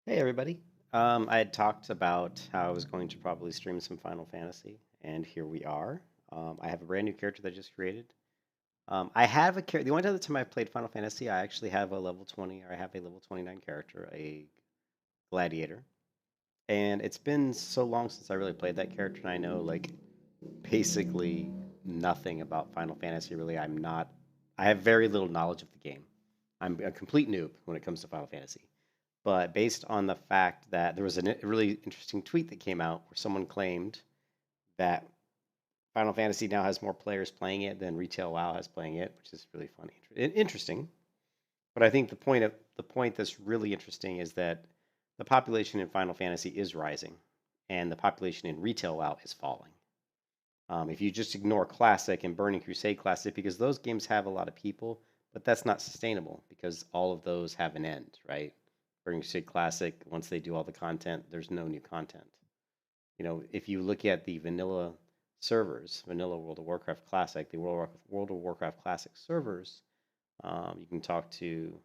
Hey everybody. I had talked about how I was going to probably stream some Final Fantasy, and here we are. I have a brand new character that I just created. I have a character. The only other time I've played Final Fantasy, I actually have a level 20, or I have a level 29 character, a gladiator. And it's been so long since I really played that character, and I know like basically nothing about Final Fantasy. Really, I'm not. I have very little knowledge of the game. I'm a complete noob when it comes to Final Fantasy. But based on the fact that there was a really interesting tweet that came out where someone claimed that Final Fantasy now has more players playing it than retail WoW has playing it, which is really funny, interesting. But I think the point that's really interesting is that the population in Final Fantasy is rising, and the population in retail WoW is falling. If you just ignore Classic and Burning Crusade Classic, because those games have a lot of people, but that's not sustainable because all of those have an end, right? Burning Crusade Classic, once they do all the content, there's no new content. If you look at the vanilla servers, vanilla World of Warcraft Classic, the World of Warcraft Classic servers, you can talk to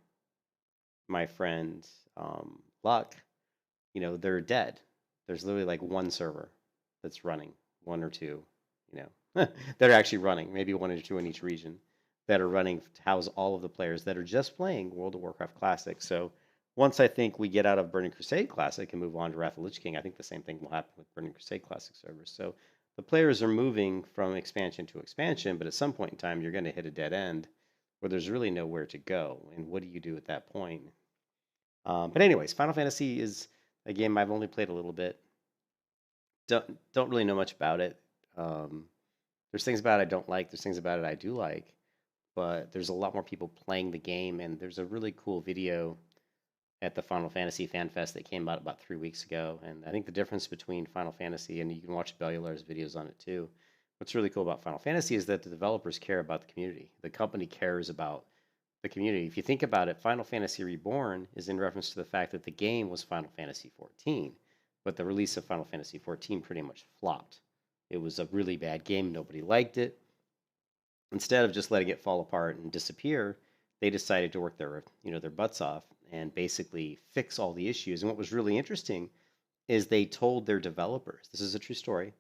my friend Luck. They're dead. There's literally like one server that's running, one or two, you know, that are actually running, maybe one or two in each region that are running to house all of the players that are just playing World of Warcraft Classic. So once I think we get out of Burning Crusade Classic and move on to Wrath of the Lich King, I think the same thing will happen with Burning Crusade Classic servers. So the players are moving from expansion to expansion, but at some point in time, you're going to hit a dead end where there's really nowhere to go. And what do you do at that point? But anyways, Final Fantasy is a game I've only played a little bit. Don't really know much about it. Um, there's things about it I don't like. There's things about it I do like. But there's a lot more people playing the game, and there's a really cool video at the Final Fantasy Fan Fest that came out about 3 weeks ago. And I think the difference between Final Fantasy, and you can watch Bellular's videos on it too. What's really cool about Final Fantasy is that the developers care about the community. The company cares about the community. If you think about it, Final Fantasy Reborn is in reference to the fact that the game was Final Fantasy XIV, but the release of Final Fantasy XIV pretty much flopped. It was a really bad game. Nobody liked it. Instead of just letting it fall apart and disappear, they decided to work their butts off and basically fix all the issues. And what was really interesting is they told their developers, this is a true story,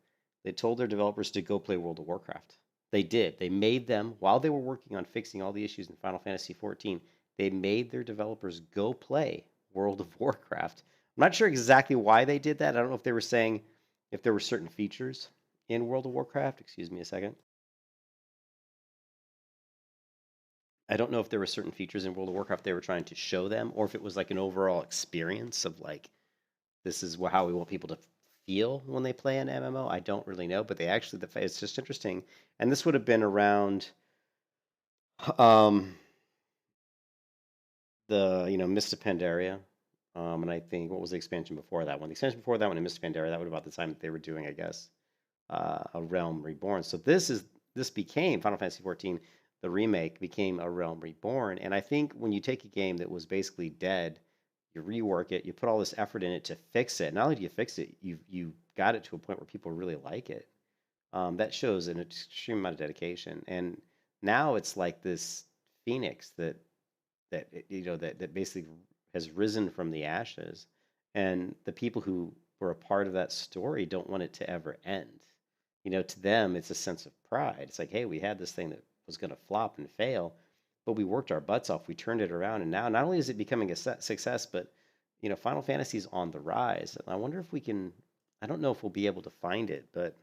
they told their developers to go play World of Warcraft. They did. They made them, while they were working on fixing all the issues in Final Fantasy XIV, they made their developers go play World of Warcraft. I'm not sure exactly why they did that. I don't know if they were saying if there were certain features in World of Warcraft. Excuse me a second. I don't know if there were certain features in World of Warcraft they were trying to show them, or if it was like an overall experience of like this is how we want people to feel when they play an MMO. I don't really know, but they actually it's just interesting. And this would have been around um, the Mist of Pandaria, and I think what was the expansion before that one? The expansion before that one in Mist of Pandaria, that would about the time that they were doing, I guess, a Realm Reborn. So this became Final Fantasy XIV. The remake became a Realm Reborn, and I think when you take a game that was basically dead, you rework it, you put all this effort in it to fix it. Not only do you fix it, you got it to a point where people really like it. That shows an extreme amount of dedication, and now it's like this phoenix that basically has risen from the ashes, and the people who were a part of that story don't want it to ever end. To them, it's a sense of pride. It's like, hey, we had this thing that was going to flop and fail, but we worked our butts off. We turned it around, and now not only is it becoming a success, but Final Fantasy is on the rise. And I wonder if we can. I don't know if we'll be able to find it, but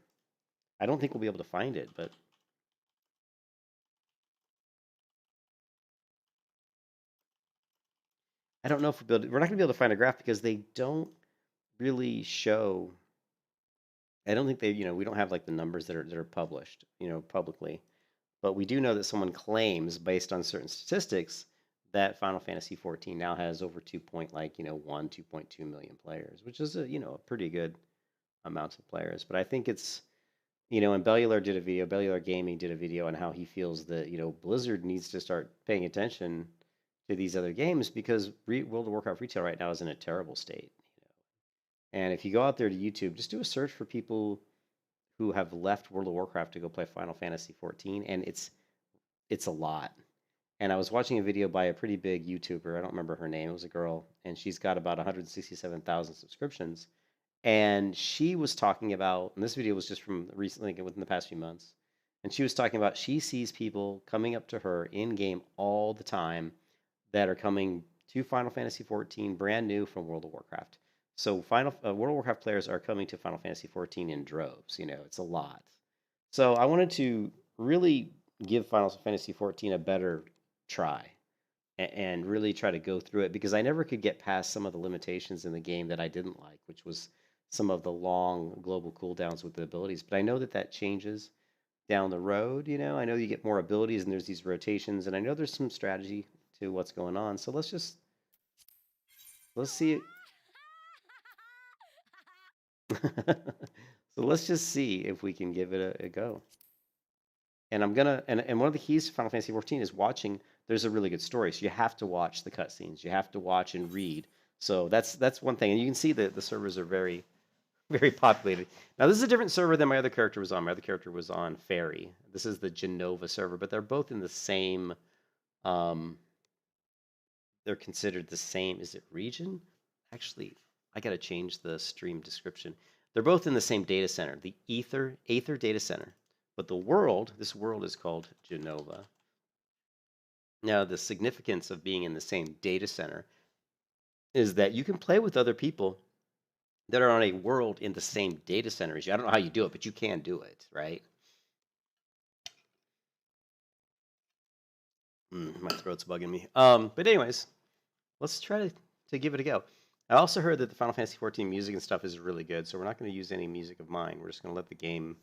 I don't think we'll be able to find it. But I don't know if we're not going to be able to find a graph because they don't really show. I don't think we don't have like the numbers that are published, publicly. But we do know that someone claims, based on certain statistics, that Final Fantasy XIV now has over 2.2 million players, which is a pretty good amount of players. But I think it's and Bellular Gaming did a video on how he feels that Blizzard needs to start paying attention to these other games because World of Warcraft retail right now is in a terrible state. And if you go out there to YouTube, just do a search for people who have left World of Warcraft to go play Final Fantasy XIV, and it's a lot. And I was watching a video by a pretty big YouTuber. I don't remember her name. It was a girl, and she's got about 167,000 subscriptions. And she was talking about, and this video was just from recently, within the past few months. And she was talking about she sees people coming up to her in game all the time that are coming to Final Fantasy XIV brand new from World of Warcraft. So World of Warcraft players are coming to Final Fantasy XIV in droves. You know, it's a lot. So I wanted to really give Final Fantasy XIV a better try and really try to go through it because I never could get past some of the limitations in the game that I didn't like, which was some of the long global cooldowns with the abilities. But I know that that changes down the road. You know, I know you get more abilities and there's these rotations, and I know there's some strategy to what's going on. So let's see. So let's just see if we can give it a go. And I'm gonna and one of the keys to Final Fantasy 14 is watching. There's a really good story, so you have to watch the cutscenes. You have to watch and read. So that's one thing, and you can see that the servers are very very populated. Now this is a different server than my other character was on. My other character was on Fairy. This is the Jenova server, but they're both in the same. Um, they're considered the same. Is it region? Actually, I gotta change the stream description. They're both in the same data center, the Aether data center. But this world is called Jenova. Now, the significance of being in the same data center is that you can play with other people that are on a world in the same data center as you. I don't know how you do it, but you can do it, right? My throat's bugging me. But anyways, let's try to give it a go. I also heard that the Final Fantasy XIV music and stuff is really good, so we're not going to use any music of mine. We're just going to let the game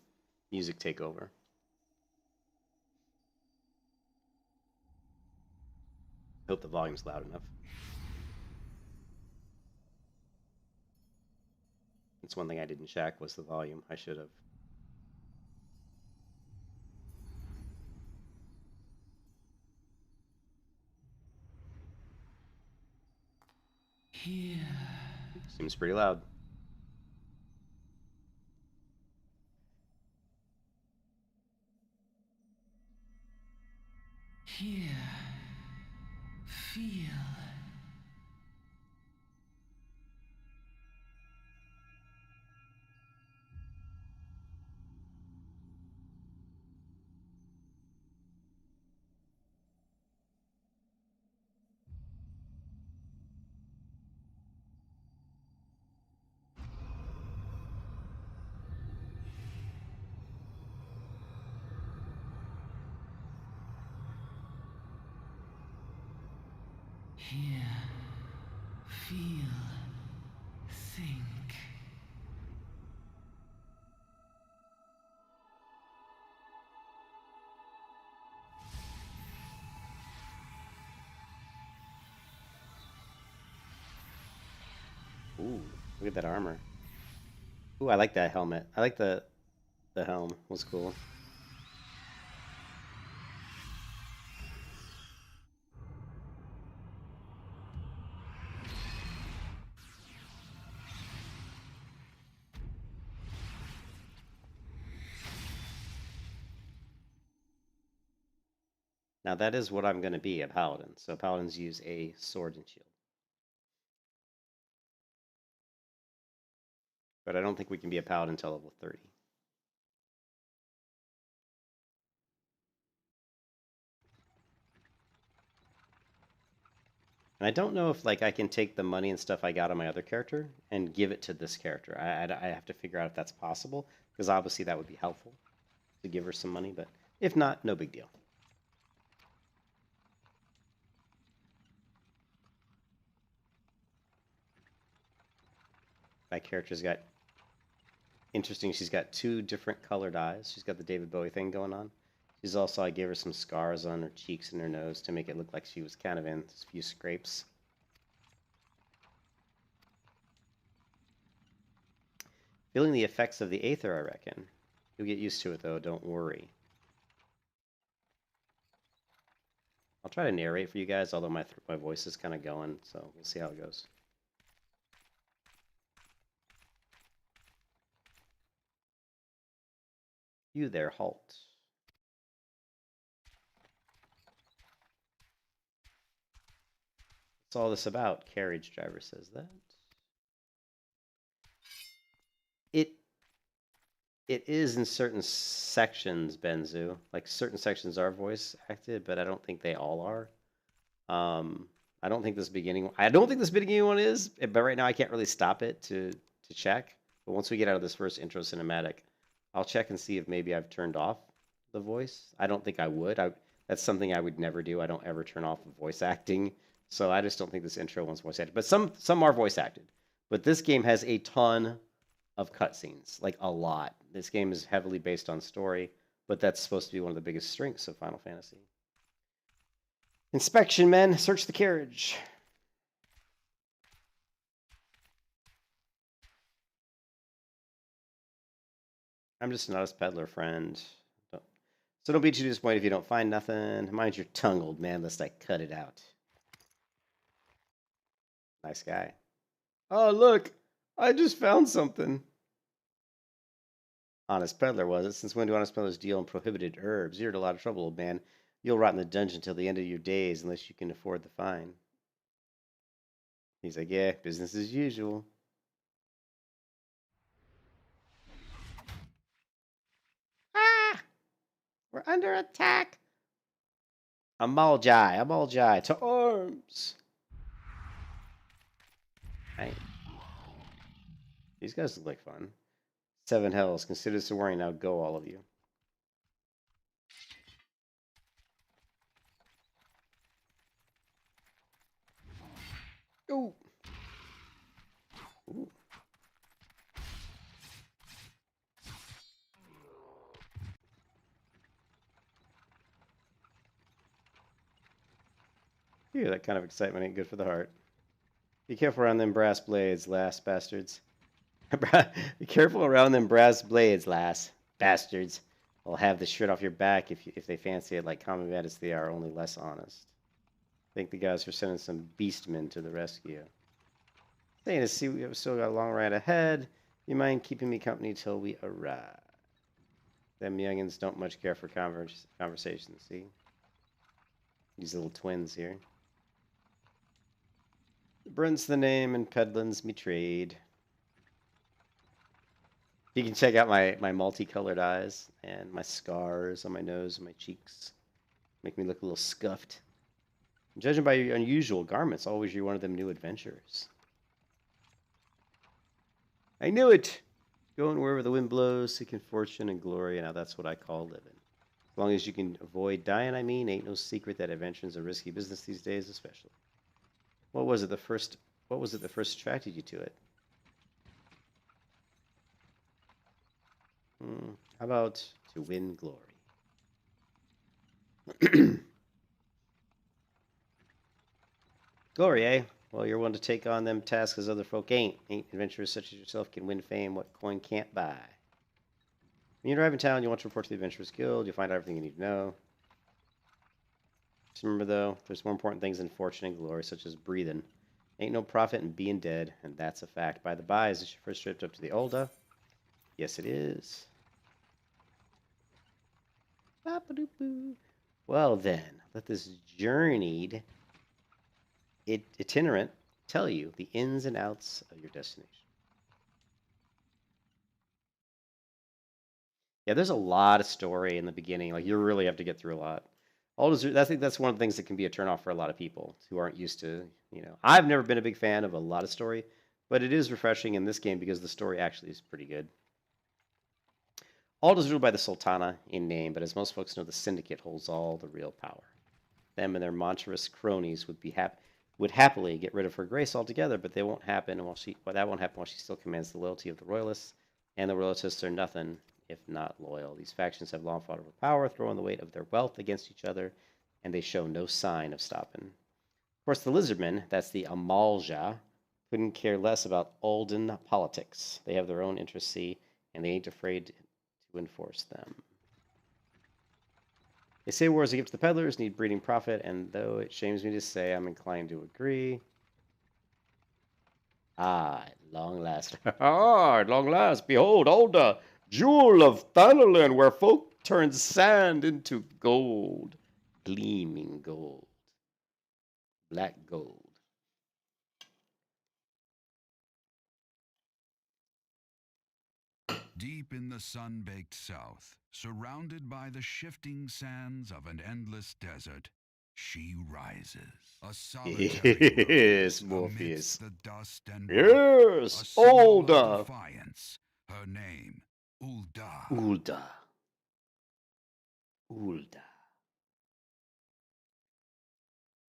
music take over. Hope the volume's loud enough. That's one thing I didn't check was the volume. I should have. Here. Seems pretty loud. Here. Feel. Here. Feel. Think. Ooh, look at that armor. Ooh, I like that helmet. I like the helm. Was cool. Now that is what I'm going to be, a paladin. So paladins use a sword and shield. But I don't think we can be a paladin until level 30. And I don't know if like I can take the money and stuff I got on my other character and give it to this character. I have to figure out if that's possible, because obviously that would be helpful to give her some money, but if not, no big deal. My character's got interesting. She's got two different colored eyes. She's got the David Bowie thing going on. She's also, I gave her some scars on her cheeks and her nose to make it look like she was kind of in a few scrapes. Feeling the effects of the Aether, I reckon. You'll get used to it, though. Don't worry. I'll try to narrate for you guys, although my voice is kind of going, so we'll see how it goes. You there, halt. What's all this about? Carriage driver says that. It it is in certain sections, Benzu. Like certain sections are voice acted, but I don't think they all are. I don't think this beginning. I don't think this beginning one is, but right now I can't really stop it to check. But once we get out of this first intro cinematic, I'll check and see if maybe I've turned off the voice. I don't think I would. That's something I would never do. I don't ever turn off voice acting. So I just don't think this intro one's voice acted. But some are voice acted. But this game has a ton of cutscenes, like a lot. This game is heavily based on story, but that's supposed to be one of the biggest strengths of Final Fantasy. Inspection, men. Search the carriage. I'm just an honest peddler, friend. So don't be too disappointed if you don't find nothing. Mind your tongue, old man, lest I cut it out. Nice guy. Oh, look. I just found something. Honest peddler, was it? Since when do honest peddlers deal in prohibited herbs? You're in a lot of trouble, old man. You'll rot in the dungeon till the end of your days unless you can afford the fine. He's like, yeah, business as usual. Ah! We're under attack. Amalji, to arms. Right. These guys look like fun. 7 hells. Consider this a warning. Now go, all of you. Go. Ooh. Phew, that kind of excitement ain't good for the heart. Be careful around them brass blades, lass bastards. Be careful around them brass blades, lass bastards. I'll have the shirt off your back if they fancy it like common bandits they are, only less honest. Thank the gods for sending some beastmen to the rescue. Saying to see we've still got a long ride ahead. You mind keeping me company till we arrive? Them youngins don't much care for conversation, see? These little twins here. Brent's the name and Pedlin's me trade. You can check out my multicolored eyes and my scars on my nose and my cheeks. Make me look a little scuffed. Judging by your unusual garments, always you're one of them new adventurers. I knew it! Going wherever the wind blows, seeking fortune and glory, and now that's what I call living. As long as you can avoid dying, I mean, ain't no secret that adventuring's a risky business these days, especially. What was it that first attracted you to it? How about to win glory? Glory, eh? Well, you're one to take on them tasks as other folk ain't. Ain't adventurers such as yourself can win fame what coin can't buy. When you arrive in town, you want to report to the Adventurers Guild. You'll find out everything you need to know. Just remember, though, there's more important things than fortune and glory, such as breathing. Ain't no profit in being dead, and that's a fact. By the by, is this your first trip up to the Olda? Yes, it is. Well, then, let this journeyed itinerant tell you the ins and outs of your destination. Yeah, there's a lot of story in the beginning. Like, you really have to get through a lot. I think that's one of the things that can be a turnoff for a lot of people who aren't used to, I've never been a big fan of a lot of story, but it is refreshing in this game because the story actually is pretty good. Alda is ruled by the Sultana in name, but as most folks know, the Syndicate holds all the real power. Them and their monstrous cronies would happily get rid of her grace altogether, but that won't happen while she still commands the loyalty of the Royalists, and the Royalists are nothing if not loyal. These factions have long fought over power, throwing the weight of their wealth against each other, and they show no sign of stopping. Of course, the Lizardmen, that's the Amalja, couldn't care less about Alden politics. They have their own interests, see, and they ain't afraid to enforce them. They say war is a gift to the peddlers, need breeding profit, and though it shames me to say, I'm inclined to agree. At long last. At long last, behold, Alda, jewel of Thanalan, where folk turn sand into gold. Gleaming gold. Black gold. Deep in the sun-baked south, surrounded by the shifting sands of an endless desert, she rises. A solitary Yes, rose Morpheus. amidst the dust and rock, a Yes, symbol of Ulda. defiance. Her name, Ulda. Ulda. Ulda.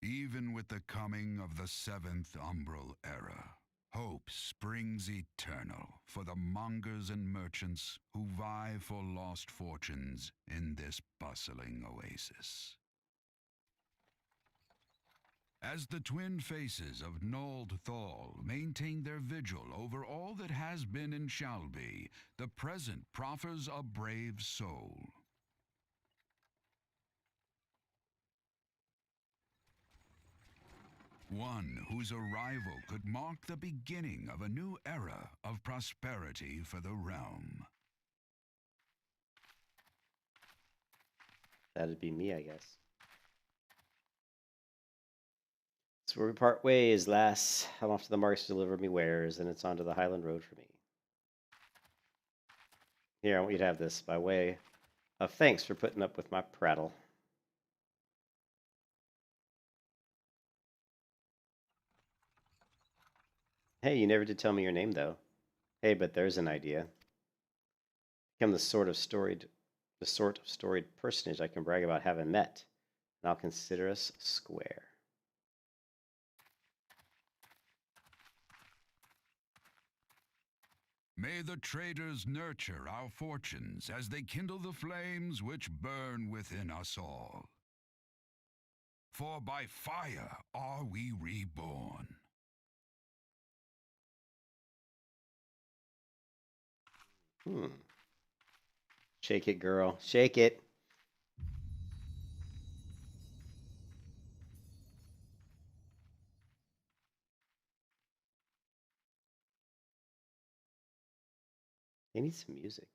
Even with the coming of the seventh umbral era, hope springs eternal for the mongers and merchants who vie for lost fortunes in this bustling oasis. As the twin faces of Nold Thal maintain their vigil over all that has been and shall be, the present proffers a brave soul. One whose arrival could mark the beginning of a new era of prosperity for the realm. That'd be me, I guess. So where we part ways, lass. I'm off to the markets to deliver me wares, and it's onto the Highland Road for me. Here, I want you to have this by way of thanks for putting up with my prattle. Hey, you never did tell me your name, though. Hey, but there's an idea. Become the sort of storied personage I can brag about having met, and I'll consider us square. May the traders nurture our fortunes as they kindle the flames which burn within us all. For by fire are we reborn. Shake it, girl. Shake it. They need some music.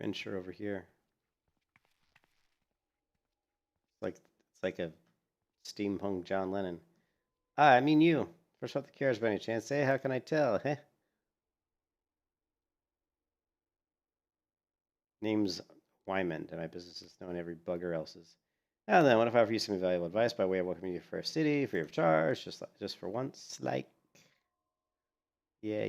Venture over here. It's like a steampunk John Lennon. Ah, I mean you. First off the carriage by any chance. Hey, how can I tell? Heh. Name's Wyman, and my business is known every bugger else's. Now then, what if I offer you some valuable advice by way of welcoming you to Fair City, free of charge, just for once? Like, yeah.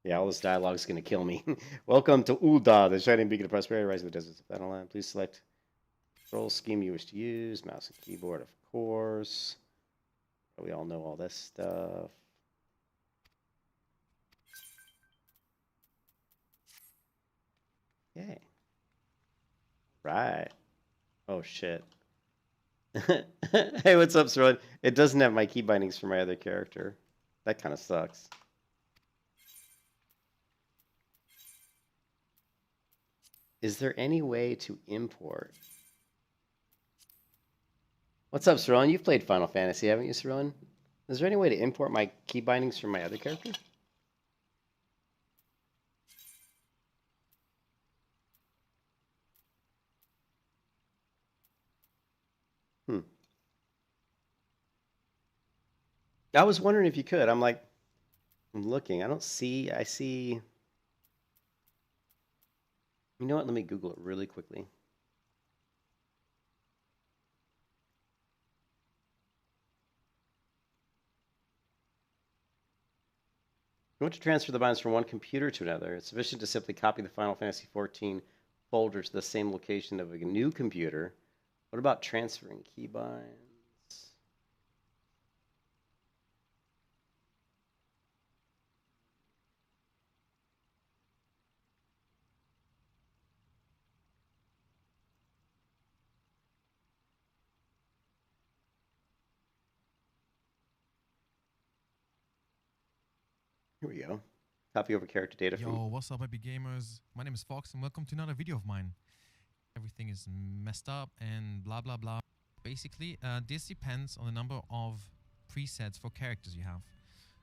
Yeah, all this dialogue is going to kill me. Welcome to Ulda, the shining beacon of prosperity rising in the deserts of Battleland. Please select control scheme you wish to use. Mouse and keyboard, of course. We all know all this stuff. Yay. Right. Oh, shit. Hey, what's up, Sirlin? It doesn't have my key bindings for my other character. That kind of sucks. Is there any way to import? What's up, Sirlin? You've played Final Fantasy, haven't you, Sirlin? Is there any way to import my key bindings from my other character? Hmm. I was wondering if you could. I'm looking. I don't see. I see. You know what? Let me Google it really quickly. You want to transfer the binds from one computer to another. It's sufficient to simply copy the Final Fantasy XIV folder to the same location of a new computer. What about transferring keybinds? Here we go. Copy over character data from. Yo, what's up, epic gamers? My name is Fox, and welcome to another video of mine. Everything is messed up and blah blah blah. Basically, this depends on the number of presets for characters you have,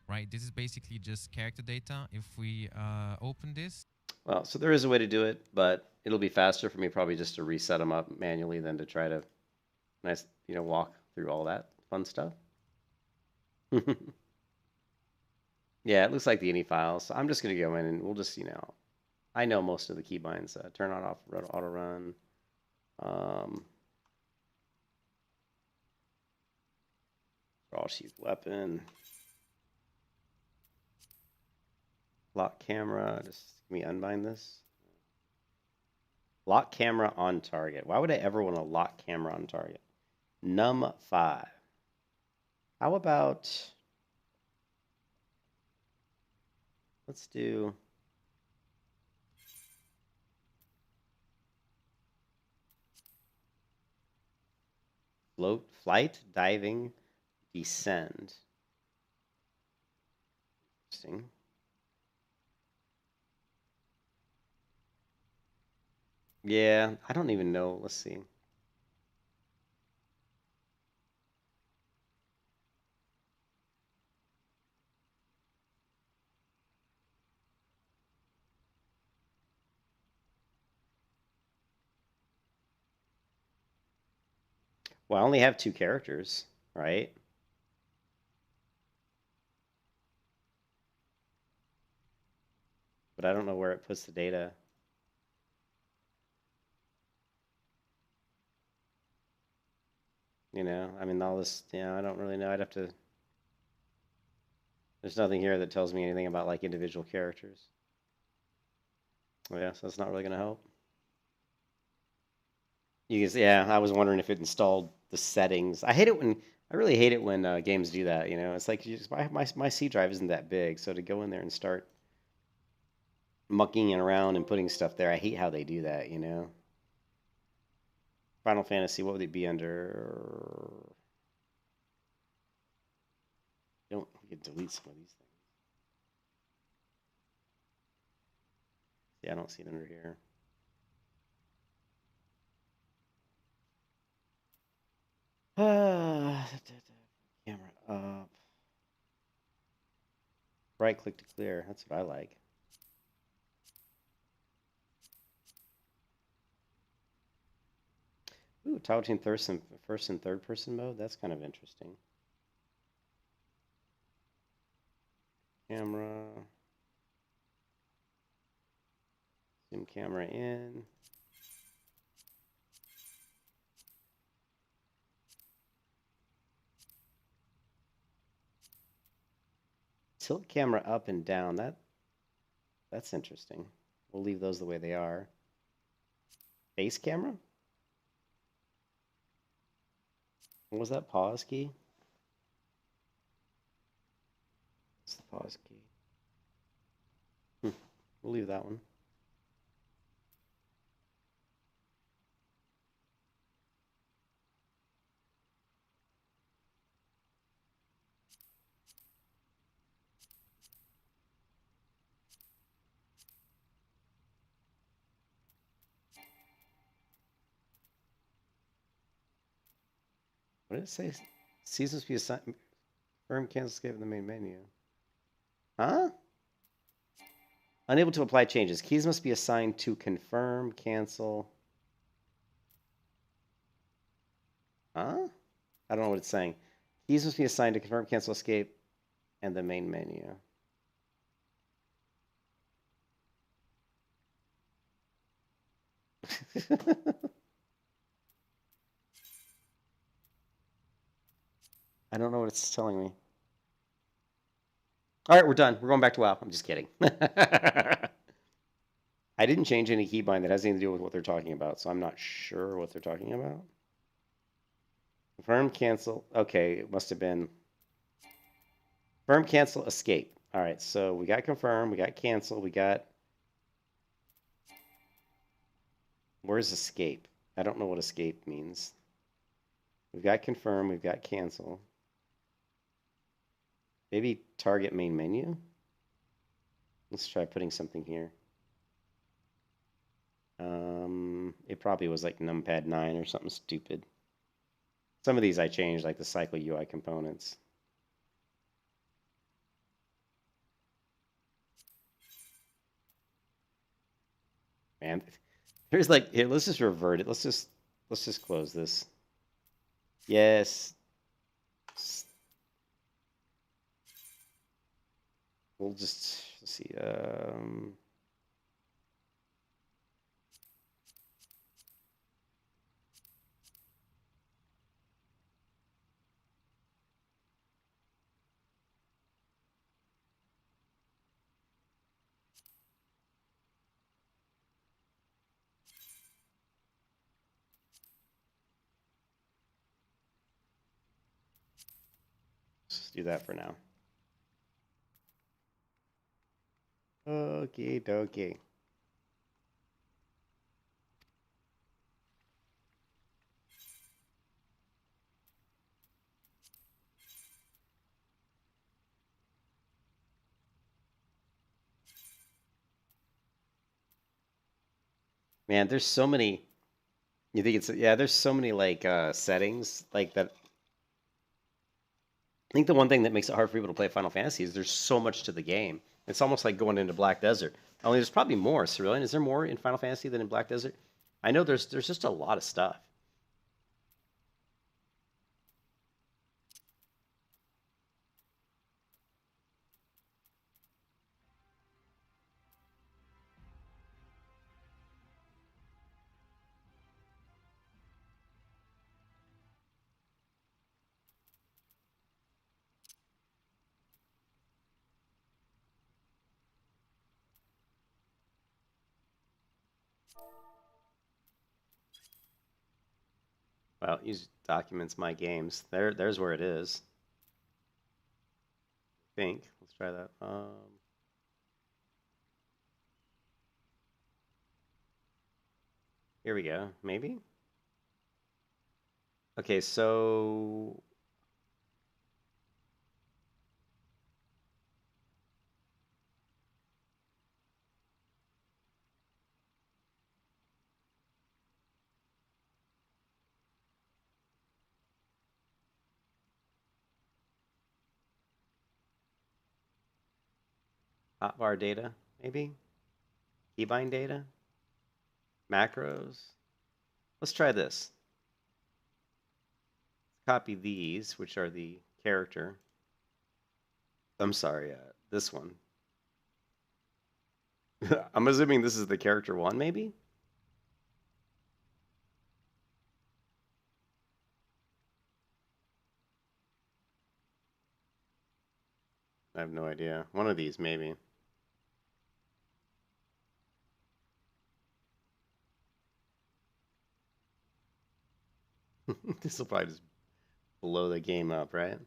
right? This is basically just character data. If we open this, Well, so there is a way to do it, but it'll be faster for me probably just to reset them up manually than to try to walk through all that fun stuff. Yeah, it looks like the ini files. So I'm just going to go in and we'll just, I know most of the keybinds. Turn on, off, auto run. Draw sheath weapon. Lock camera. Just let me unbind this. Lock camera on target. Why would I ever want to lock camera on target? Num 5. How about... Let's do... Float, flight, diving, descend. Interesting. Yeah, I don't even know. Let's see. Well, I only have 2 characters, right? But I don't know where it puts the data. I mean, all this, I don't really know. I'd have to... There's nothing here that tells me anything about, like, individual characters. Oh, yeah, so that's not really going to help. You can, yeah, I was wondering if it installed the settings. I really hate it when games do that, It's like, my C drive isn't that big, so to go in there and start mucking around and putting stuff there, I hate how they do that, Final Fantasy, what would it be under? We could delete some of these things. Yeah, I don't see it under here. Camera up. Right click to clear. That's what I like. Ooh, toggle between first and third person mode. That's kind of interesting. Camera. Zoom camera in. Tilt camera up and down. That's interesting. We'll leave those the way they are. Face camera? What was that pause key? What's the pause key? We'll leave that one. What did it say? Seasons must be assigned. Confirm, cancel, escape in the main menu. Huh? Unable to apply changes. Keys must be assigned to confirm, cancel. Huh? I don't know what it's saying. Keys must be assigned to confirm, cancel, escape, and the main menu. I don't know what it's telling me. All right, we're done. We're going back to WoW. I'm just kidding. I didn't change any keybind that has anything to do with what they're talking about, so I'm not sure what they're talking about. Confirm, cancel. Okay, it must have been confirm, cancel, escape. All right, so we got confirm, we got cancel, we got... Where's escape? I don't know what escape means. We've got confirm, we've got cancel. Maybe target main menu? Let's try putting something here. It probably was like numpad 9 or something stupid. Some of these I changed, like the cycle UI components. Man, here's like here. Let's just revert it. Let's just close this. Yes. We'll just let's see. Let's do that for now. Okay, dokie. Man, there's so many. You think it's yeah? There's so many like settings like that. I think the one thing that makes it hard for people to play Final Fantasy is there's so much to the game. It's almost like going into Black Desert. Only there's probably more. Cerulean, is there more in Final Fantasy than in Black Desert? I know there's just a lot of stuff. Well, use documents my games. There's where it is. I think. Let's try that. Here we go. Maybe. Okay, so hotbar data, maybe. Keybind data, macros. Let's try this. Copy these, which are the character. I'm sorry, this one. I'm assuming this is the character one, maybe? I have no idea. One of these, maybe. This will probably just blow the game up, right?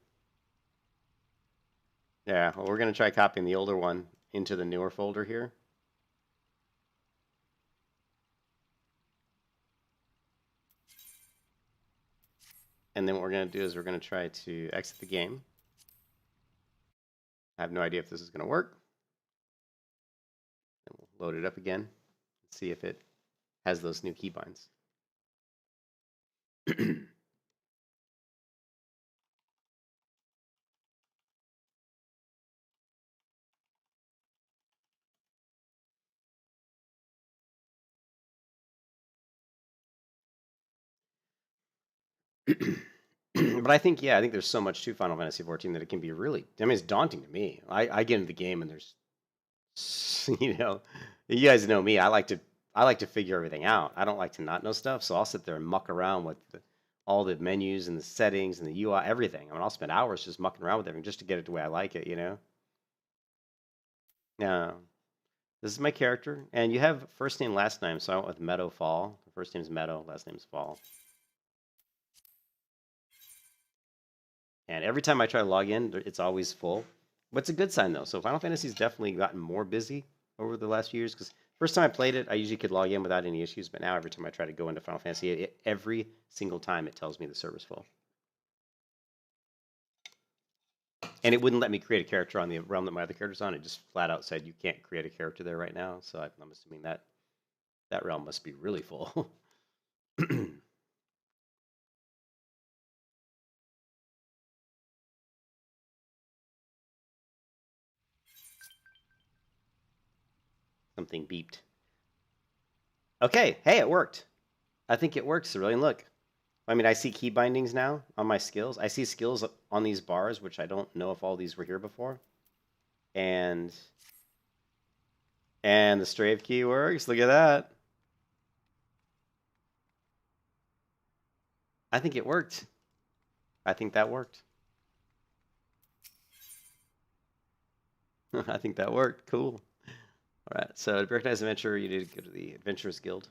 Yeah, well, we're going to try copying the older one into the newer folder here. And then what we're going to do is we're going to try to exit the game. I have no idea if this is going to work. And we'll load it up again and see if it has those new keybinds. But I think, yeah, I think there's so much to Final Fantasy XIV that it can be really, I mean, it's daunting to me. I get into the game and there's, you know, you guys know me. I like to figure everything out. I don't like to not know stuff. So I'll sit there and muck around with all the menus and the settings and the UI, everything. I mean, I'll spend hours just mucking around with everything just to get it the way I like it, you know? Yeah. This is my character. And you have first name, last name. So I went with Meadow Fall. First name's Meadow, last name's Fall. And every time I try to log in, it's always full. But it's a good sign, though. So Final Fantasy's definitely gotten more busy over the last few years. Because first time I played it, I usually could log in without any issues. But now every time I try to go into Final Fantasy, every single time it tells me the server's full. And it wouldn't let me create a character on the realm that my other character's on. It just flat out said you can't create a character there right now. So I'm assuming that that realm must be really full. Something beeped. Okay, hey, it worked. I think it works, Cerulean. Look. I mean, I see key bindings now on my skills. I see skills on these bars, which I don't know if all these were here before. And the strafe key works. Look at that. I think it worked. I think that worked. I think that worked. Cool. All right. So to recognize adventurer, you need to go to the Adventurers Guild.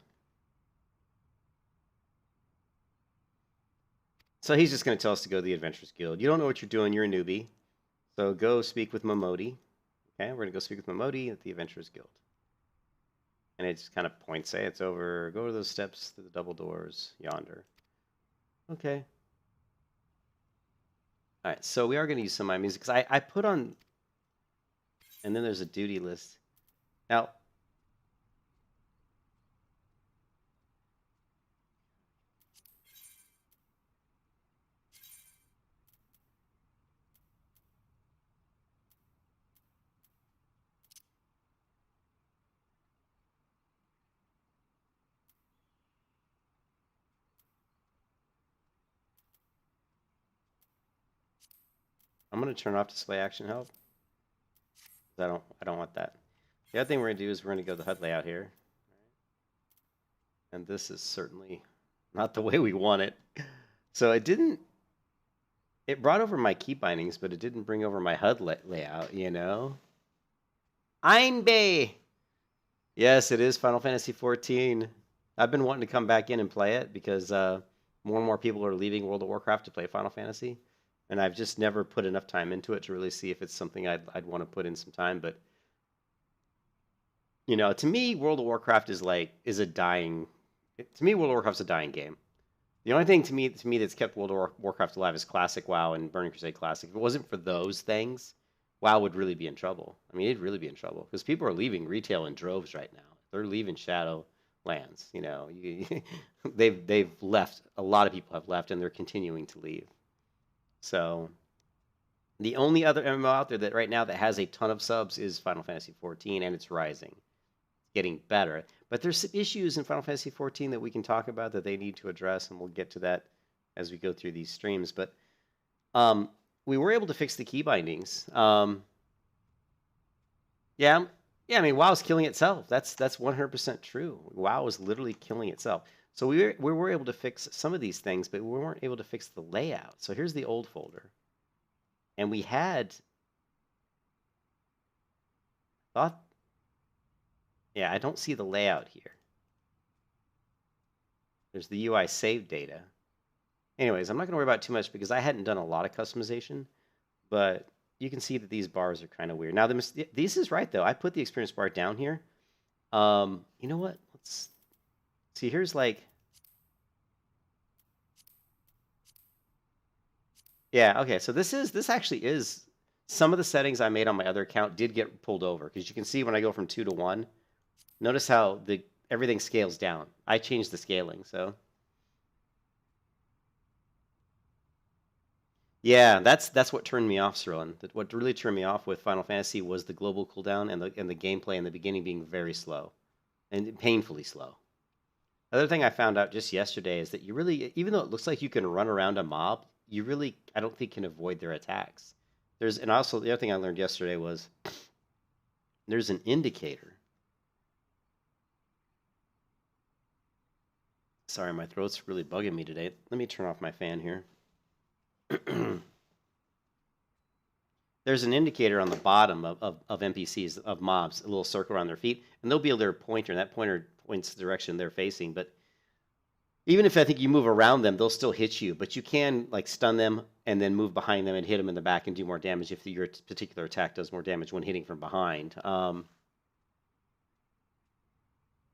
So he's just going to tell us to go to the Adventurers Guild. You don't know what you're doing. You're a newbie. So go speak with Momodi. Okay, we're going to go speak with Momodi at the Adventurers Guild. And it just kind of points, say it's over. Go to those steps to the double doors yonder. Okay. All right, so we are going to use some of my music because I put on, and then there's a duty list. Now, I'm going to turn off display action help. I don't want that. The other thing we're going to do is we're going to go to the HUD layout here. And this is certainly not the way we want it. So it brought over my key bindings, but it didn't bring over my HUD layout, you know? Einbay! Yes, it is Final Fantasy XIV. I've been wanting to come back in and play it because more and more people are leaving World of Warcraft to play Final Fantasy. And I've just never put enough time into it to really see if it's something I'd want to put in some time. But, you know, to me, World of Warcraft is a dying... To me, World of Warcraft's a dying game. The only thing to me that's kept World of Warcraft alive is Classic WoW and Burning Crusade Classic. If it wasn't for those things, WoW would really be in trouble. I mean, it'd really be in trouble because people are leaving retail in droves right now. They're leaving Shadowlands. You know, they've left. A lot of people have left, and they're continuing to leave. So, the only other MMO out there that right now that has a ton of subs is Final Fantasy XIV, and it's rising, it's getting better. But there's some issues in Final Fantasy XIV that we can talk about that they need to address, and we'll get to that as we go through these streams. But we were able to fix the key bindings. Yeah, I mean, WoW's killing itself. That's 100% true. WoW is literally killing itself. So we were able to fix some of these things, but we weren't able to fix the layout. So here's the old folder. And we had thought, yeah, I don't see the layout here. There's the UI save data. Anyways, I'm not going to worry about it too much because I hadn't done a lot of customization, but you can see that these bars are kind of weird. Now, this is right, though. I put the experience bar down here. You know what? Let's see. Here's like... Yeah, okay. So this actually is... Some of the settings I made on my other account did get pulled over because you can see when I go from 2 to 1, notice how everything scales down. I changed the scaling, so... Yeah, that's what turned me off, Cerulean. What really turned me off with Final Fantasy was the global cooldown and the gameplay in the beginning being very slow and painfully slow. Other thing I found out just yesterday is that you really, even though it looks like you can run around a mob, you really, I don't think can avoid their attacks. And also the other thing I learned yesterday was there's an indicator. Sorry, my throat's really bugging me today. Let me turn off my fan here. There's an indicator on the bottom of NPCs, of mobs, a little circle around their feet, and they'll be their pointer, and that pointer points the direction they're facing. But even if I think you move around them, they'll still hit you. But you can like stun them and then move behind them and hit them in the back and do more damage if your particular attack does more damage when hitting from behind.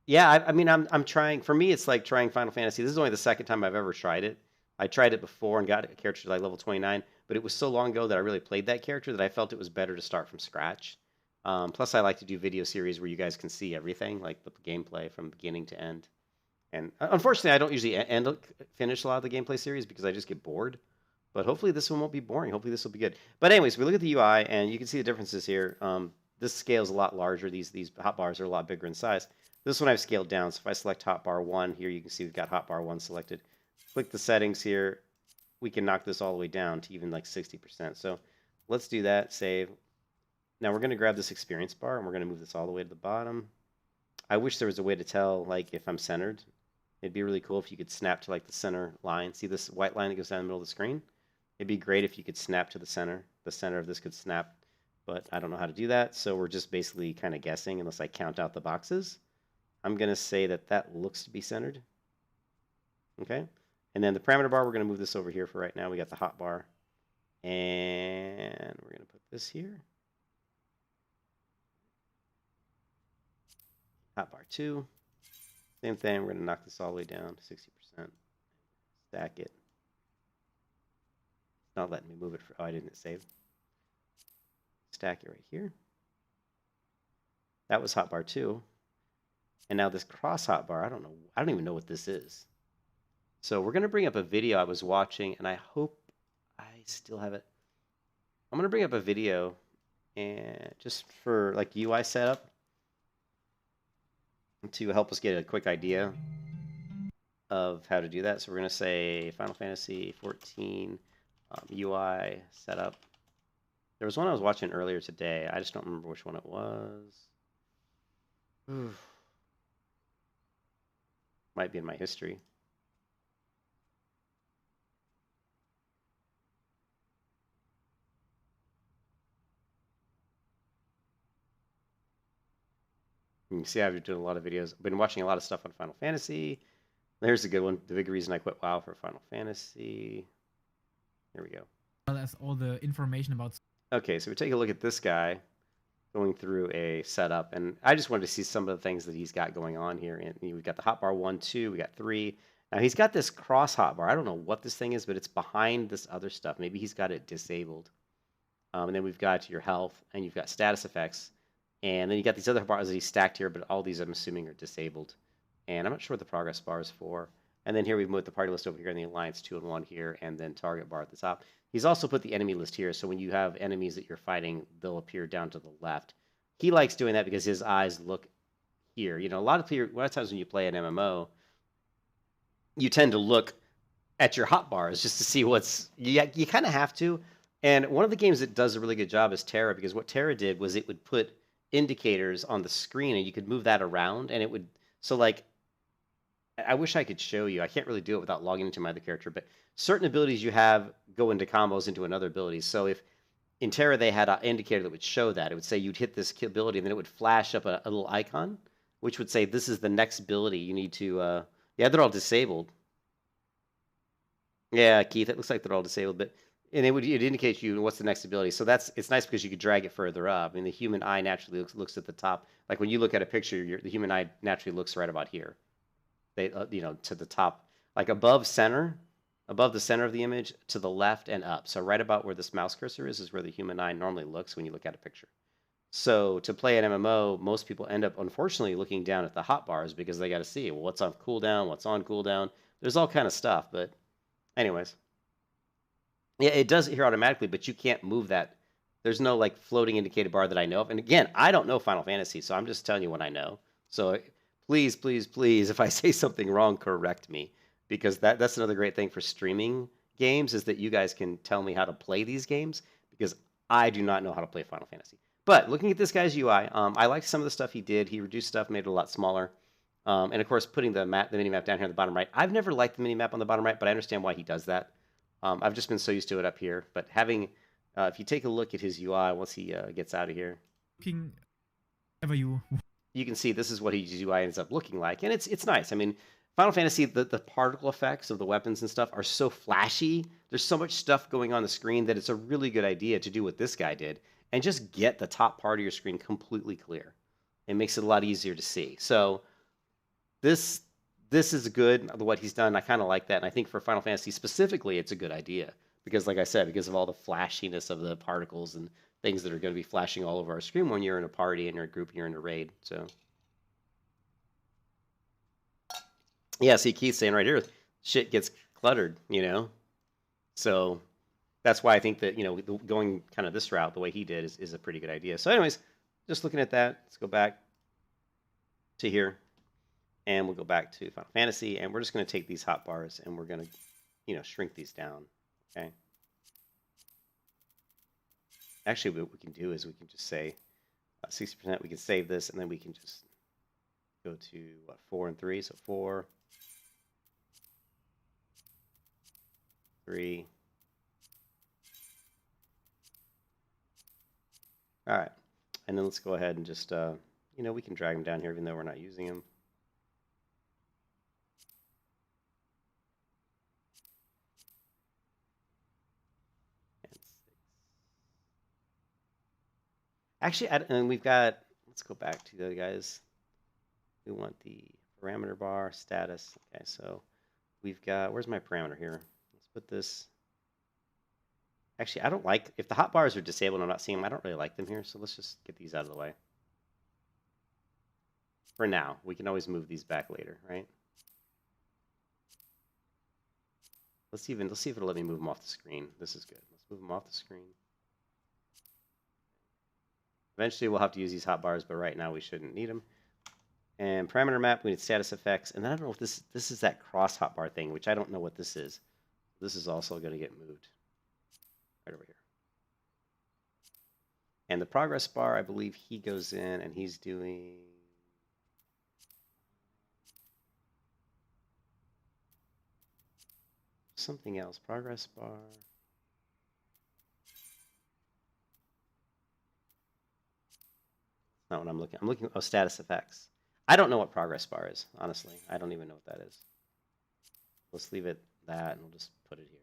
Yeah, I mean, I'm trying. For me, it's like trying Final Fantasy. This is only the second time I've ever tried it. I tried it before and got a character to like level 29. but it was so long ago that I really played that character that I felt it was better to start from scratch. Plus, I like to do video series where you guys can see everything, like the gameplay from beginning to end. And unfortunately, I don't usually finish a lot of the gameplay series because I just get bored. But hopefully this one won't be boring. Hopefully this will be good. But anyways, we look at the UI, and you can see the differences here. This scale is a lot larger. These hotbars are a lot bigger in size. This one I've scaled down. So if I select hotbar 1 here, you can see we've got hotbar 1 selected. Click the settings here. We can knock this all the way down to even like 60%. So let's do that. Save. Now we're going to grab this experience bar, and we're going to move this all the way to the bottom. I wish there was a way to tell like if I'm centered. It'd be really cool if you could snap to like the center line. See this white line that goes down the middle of the screen? It'd be great if you could snap to the center. The center of this could snap, but I don't know how to do that. So we're just basically kind of guessing unless I count out the boxes. I'm going to say that that looks to be centered. Okay. And then the parameter bar, we're going to move this over here for right now. We got the hot bar. And we're going to put this here. Hot bar 2. Same thing. We're going to knock this all the way down to 60%. Stack it. It's not letting me move it. Oh, I didn't save. Stack it right here. That was hotbar 2. And now this cross hotbar, I don't even know what this is. So we're going to bring up a video I was watching, and I hope I still have it. I'm going to bring up a video and just for like UI setup to help us get a quick idea of how to do that. So we're going to say Final Fantasy XIV UI setup. There was one I was watching earlier today. I just don't remember which one it was. Might be in my history. You can see I've been doing a lot of videos. I've been watching a lot of stuff on Final Fantasy. There's a good one. The big reason I quit WoW for Final Fantasy. Here we go. Well as all the information about. Okay, so we take a look at this guy going through a setup, and I just wanted to see some of the things that he's got going on here. And we've got the hotbar 1, 2, we got 3. Now he's got this cross hotbar. I don't know what this thing is, but it's behind this other stuff. Maybe he's got it disabled. And then we've got your health, and you've got status effects. And then you got these other bars that he's stacked here, but all these I'm assuming are disabled. And I'm not sure what the progress bar is for. And then here we've moved the party list over here in the Alliance 2 and 1 here, and then target bar at the top. He's also put the enemy list here, so when you have enemies that you're fighting, they'll appear down to the left. He likes doing that because his eyes look here. You know, a lot of times when you play an MMO, you tend to look at your hotbars just to see what's... You kind of have to. And one of the games that does a really good job is Terra, because what Terra did was it would put indicators on the screen, and you could move that around, and it would... So, like, I wish I could show you. I can't really do it without logging into my other character, but certain abilities you have go into combos into another ability. So if in Terra they had an indicator that would show that, it would say you'd hit this ability, and then it would flash up a little icon, which would say this is the next ability you need to... Yeah, they're all disabled. Yeah, Keith, it looks like they're all disabled, but... And it indicates you what's the next ability. So it's nice because you could drag it further up. I mean, the human eye naturally looks at the top. Like when you look at a picture, the human eye naturally looks right about here. They, to the top, like above the center of the image, to the left and up. So right about where this mouse cursor is where the human eye normally looks when you look at a picture. So to play an MMO, most people end up, unfortunately, looking down at the hotbars because they got to see, well, what's on cooldown, what's on cooldown. There's all kind of stuff, but anyways. Yeah, it does it here automatically, but you can't move that. There's no like floating indicator bar that I know of. And again, I don't know Final Fantasy, so I'm just telling you what I know. So please, please, please, if I say something wrong, correct me. Because that's another great thing for streaming games is that you guys can tell me how to play these games because I do not know how to play Final Fantasy. But looking at this guy's UI, I like some of the stuff he did. He reduced stuff, made it a lot smaller. And of course, putting the mini-map down here on the bottom right. I've never liked the mini-map on the bottom right, but I understand why he does that. I've just been so used to it up here. But having, if you take a look at his UI once he gets out of here, you can see this is what his UI ends up looking like. And it's nice. I mean, Final Fantasy, the particle effects of the weapons and stuff are so flashy. There's so much stuff going on the screen that it's a really good idea to do what this guy did and just get the top part of your screen completely clear. It makes it a lot easier to see. So this is good, what he's done. I kind of like that. And I think for Final Fantasy specifically, it's a good idea because, like I said, because of all the flashiness of the particles and things that are going to be flashing all over our screen when you're in a party and you're in a group and you're in a raid. So, yeah, see, Keith's saying right here, shit gets cluttered, you know? So that's why I think that, you know, going kind of this route, the way he did, is a pretty good idea. So anyways, just looking at that, let's go back to here, and we'll go back to Final Fantasy, and we're just going to take these hotbars, and we're going to, you know, shrink these down, okay? Actually, what we can do is we can just say 60%, we can save this, and then we can just go to, what, 4 and 3, so 4, 3. All right, and then let's go ahead and just, you know, we can drag them down here even though we're not using them. And 6. Actually, and we've got, let's go back to the other guys. We want the parameter bar, status. Okay, so we've got, where's my parameter here? Let's put this. Actually, I don't like, if the hotbars are disabled and I'm not seeing them, I don't really like them here. So let's just get these out of the way. For now, we can always move these back later, right? Let's see if it'll let me move them off the screen. This is good. Let's move them off the screen. Eventually, we'll have to use these hotbars, but right now we shouldn't need them. And parameter map, we need status effects. And then I don't know if this is that cross hotbar thing, which I don't know what this is. This is also going to get moved right over here. And the progress bar, I believe he goes in and he's doing something else. Progress bar. Not what I'm looking. I'm looking. Oh, status effects. I don't know what progress bar is. Honestly, I don't even know what that is. Let's leave it that, and we'll just put it here.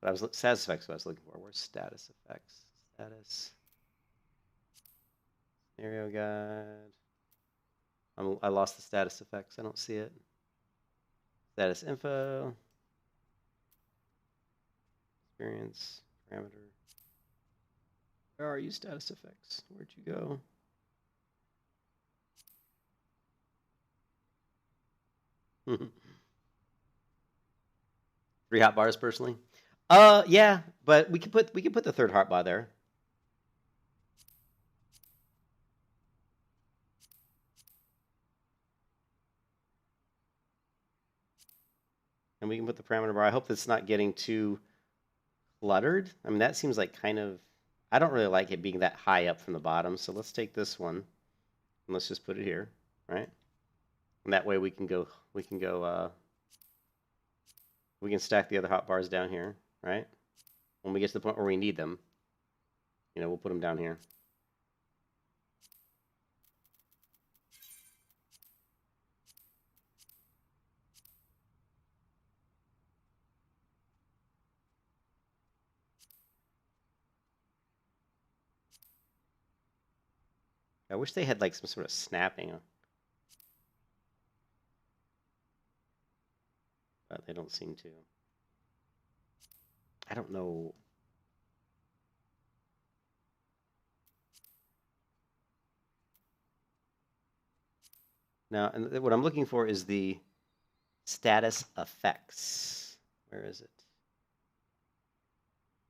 But I was status effects. What I was looking for. Where's status effects? Status. Scenario guide. I lost the status effects. I don't see it. Status info. Experience parameter. Where are you, status effects? Where'd you go? Three hotbars personally. Yeah, but we can put the third hotbar there. And we can put the parameter bar. I hope that's not getting too cluttered. I mean, that seems like kind of, I don't really like it being that high up from the bottom. So let's take this one and let's just put it here, right? And that way we can stack the other hotbars down here, right? When we get to the point where we need them, you know, we'll put them down here. I wish they had like some sort of snapping, but they don't seem to. I don't know. Now, and what I'm looking for is the status effects. Where is it?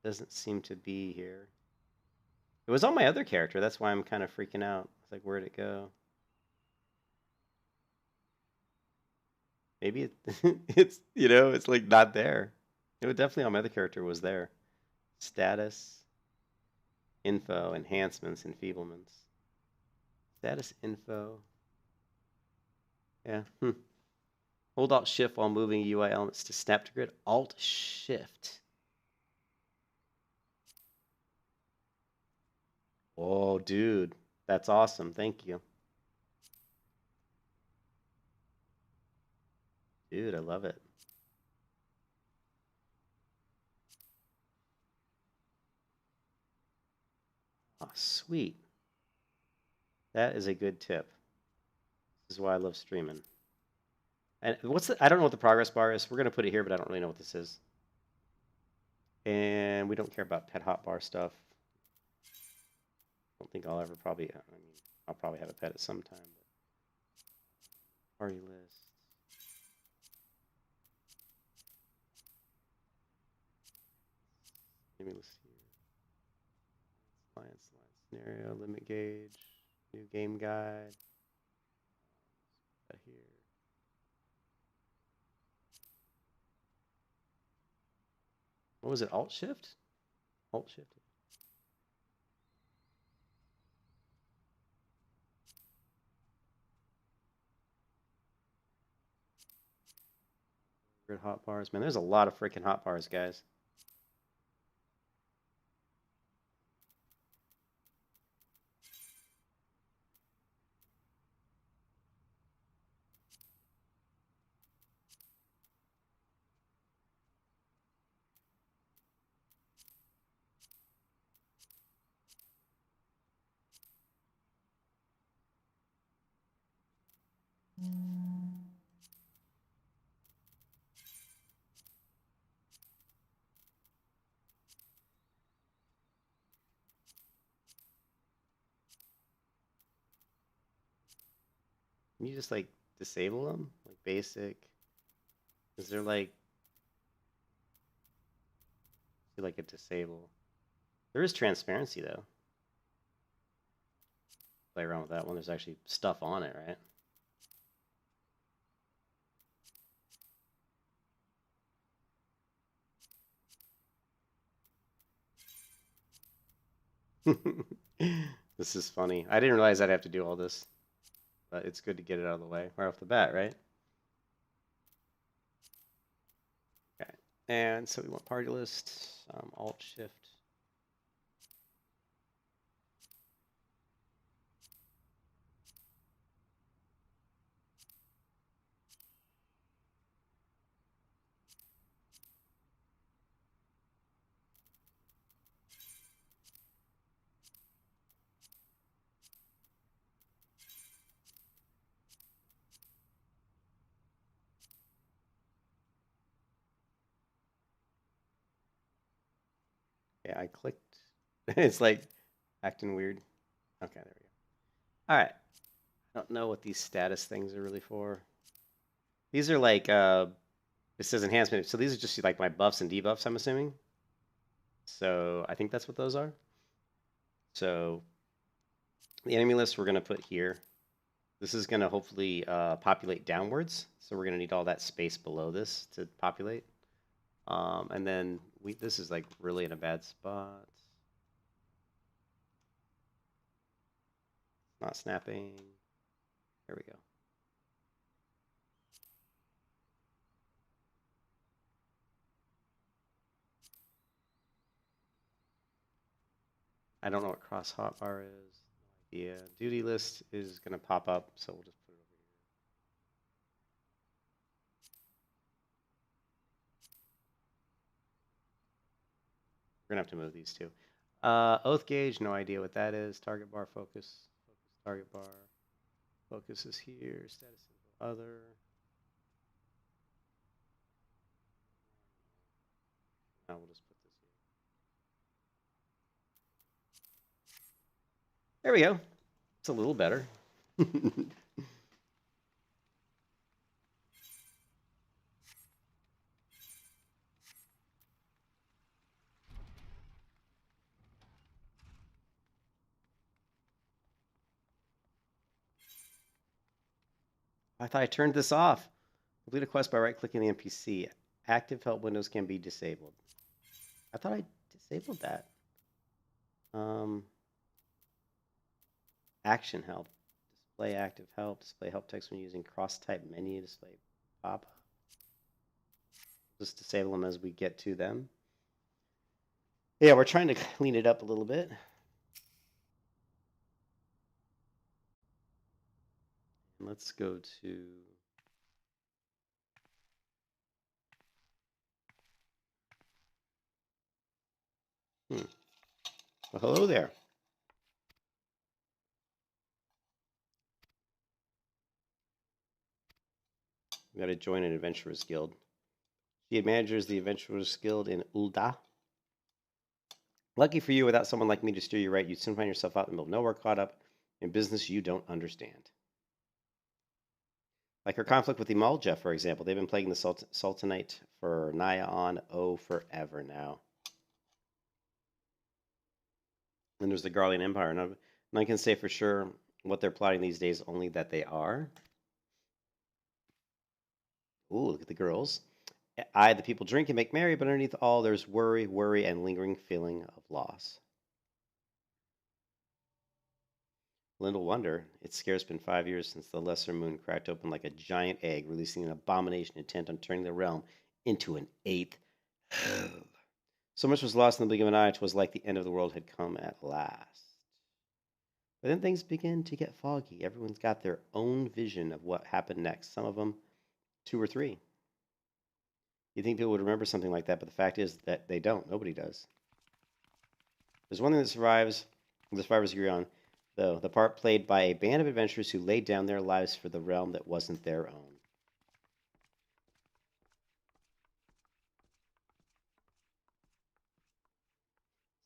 Doesn't seem to be here. It was on my other character. That's why I'm kind of freaking out. It's like, where'd it go? Maybe it's, you know, it's like not there. It was definitely on my other character was there. Status, info, enhancements, enfeeblements. Status info. Yeah. Hold Alt Shift while moving UI elements to snap to grid. Alt Shift. Oh, dude. That's awesome. Thank you. Dude, I love it. Oh, sweet. That is a good tip. This is why I love streaming. And I don't know what the progress bar is. We're going to put it here, but I don't really know what this is. And we don't care about pet hotbar stuff. I don't think I'll ever probably, I mean, I'll probably have a pet at some time. But party list. Enemy list here. Alliance scenario, limit gauge, new game guide. Here. What was it? Alt Shift? Alt Shift. Hot bars. Man, there's a lot of freaking hot bars, guys. Can you just like disable them? Like basic? Is there like a disable? There is transparency though. Play around with that one. There's actually stuff on it, right? This is funny. I didn't realize I'd have to do all this, but it's good to get it out of the way right off the bat, right? Okay. And so we want party list, Alt Shift. Yeah, I clicked. It's like acting weird. Okay, there we go. All right. I don't know what these status things are really for. These are like, it says enhancement. So these are just like my buffs and debuffs, I'm assuming. So I think that's what those are. So the enemy list we're going to put here. This is going to hopefully populate downwards. So we're going to need all that space below this to populate. And then this is like really in a bad spot. Not snapping. There we go. I don't know what cross hotbar is. No idea. Duty list is going to pop up, so we'll just put it over here. We're going to have to move these two. Oath gauge, no idea what that is. Target bar focus. Target bar. Focus is here. Status info other. Now we'll just put this here. There we go. It's a little better. I thought I turned this off. Complete a quest by right-clicking the NPC. Active help windows can be disabled. I thought I disabled that. Action help. Display active help. Display help text when using cross-type menu. Display pop-up. Just disable them as we get to them. Yeah, we're trying to clean it up a little bit. Let's go to... Well, hello there. We got to join an adventurers guild. She manages the adventurers guild in Ul'dah. Lucky for you, without someone like me to steer you right, you'd soon find yourself out in the middle of nowhere, caught up in business you don't understand. Like her conflict with Imalja, for example. They've been plaguing the Sultanate for nigh on, forever now. And there's the Garlean Empire. None can say for sure what they're plotting these days, only that they are. Ooh, look at the girls. The people drink and make merry, but underneath all there's worry, and lingering feeling of loss. Little wonder, it's scarce been 5 years since the lesser moon cracked open like a giant egg, releasing an abomination intent on turning the realm into an eighth hell. So much was lost in the blink of an eye, 'twas like the end of the world had come at last. But then things begin to get foggy. Everyone's got their own vision of what happened next. Some of them 2 or 3. You think people would remember something like that, but the fact is that they don't. Nobody does. There's one thing that the survivors agree on, though, the part played by a band of adventurers who laid down their lives for the realm that wasn't their own.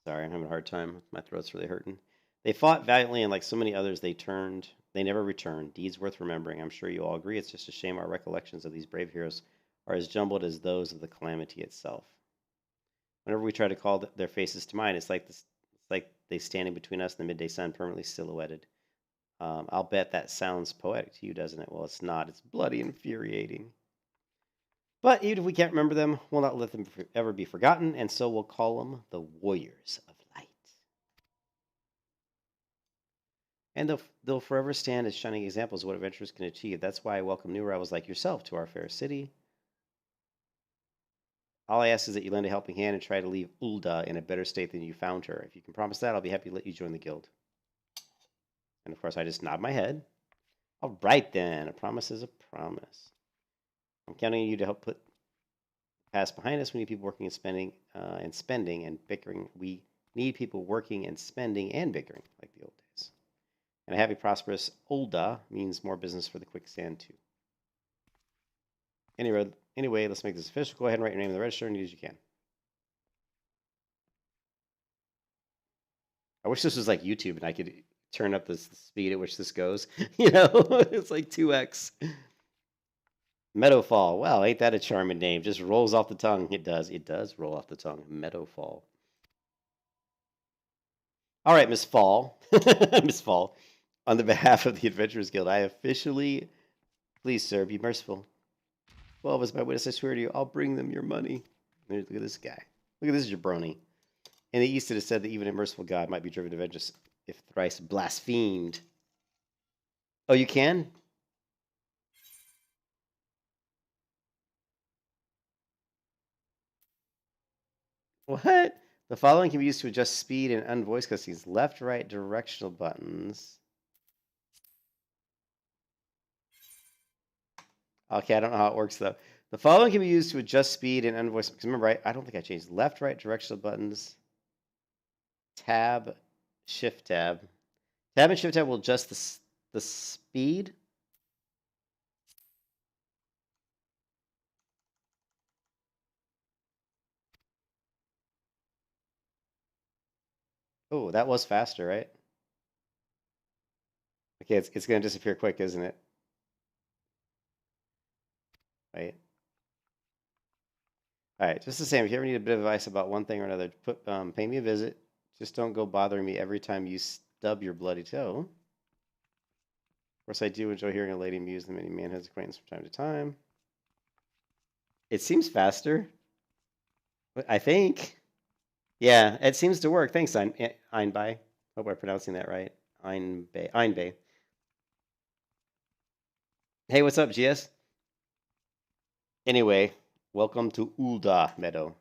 Sorry, I'm having a hard time. My throat's really hurting. They fought valiantly, and like so many others, they never returned. Deeds worth remembering. I'm sure you all agree. It's just a shame our recollections of these brave heroes are as jumbled as those of the calamity itself. Whenever we try to call their faces to mind, it's like they standing between us and the midday sun, permanently silhouetted. I'll bet that sounds poetic to you, doesn't it? Well, it's not. It's bloody infuriating. But even if we can't remember them, we'll not let them ever be forgotten, and so we'll call them the Warriors of Light. And they'll forever stand as shining examples of what adventurers can achieve. That's why I welcome new arrivals like yourself to our fair city. All I ask is that you lend a helping hand and try to leave Ulda in a better state than you found her. If you can promise that, I'll be happy to let you join the guild. And of course, I just nod my head. All right, then. A promise is a promise. I'm counting on you to help put past behind us. We need people working and spending and bickering. We need people working and spending and bickering like the old days. And a happy, prosperous Ulda means more business for the quicksand, too. Anyway, let's make this official. Go ahead and write your name in the register and use as you can. I wish this was like YouTube and I could turn up the speed at which this goes. It's like 2x. Meadowfall. Well, ain't that a charming name? Just rolls off the tongue. It does. It does roll off the tongue. Meadowfall. All right, Miss Fall. Miss Fall. On the behalf of the Adventurers Guild, I officially, please, sir, be merciful. 12 is my witness. I swear to you, I'll bring them your money. Look at this guy. Look at this jabroni. In the East, it is said that even a merciful God might be driven to vengeance if thrice blasphemed. Oh, you can? What? The following can be used to adjust speed and unvoice cutscenes. Left, right, directional buttons. Okay, I don't know how it works, though. The following can be used to adjust speed and unvoice. Because remember, I don't think I changed. Left, right, directional buttons. Tab, shift tab. Tab and shift tab will adjust the speed. Oh, that was faster, right? Okay, it's going to disappear quick, isn't it? Right. All right, just the same. If you ever need a bit of advice about one thing or another, pay me a visit. Just don't go bothering me every time you stub your bloody toe. Of course, I do enjoy hearing a lady muse the many man has acquaintance from time to time. It seems faster. I think. Yeah, it seems to work. Thanks, Einbei. Hope I'm pronouncing that right. Einbei. Hey, what's up, GS? Anyway, welcome to Ulda Meadow. All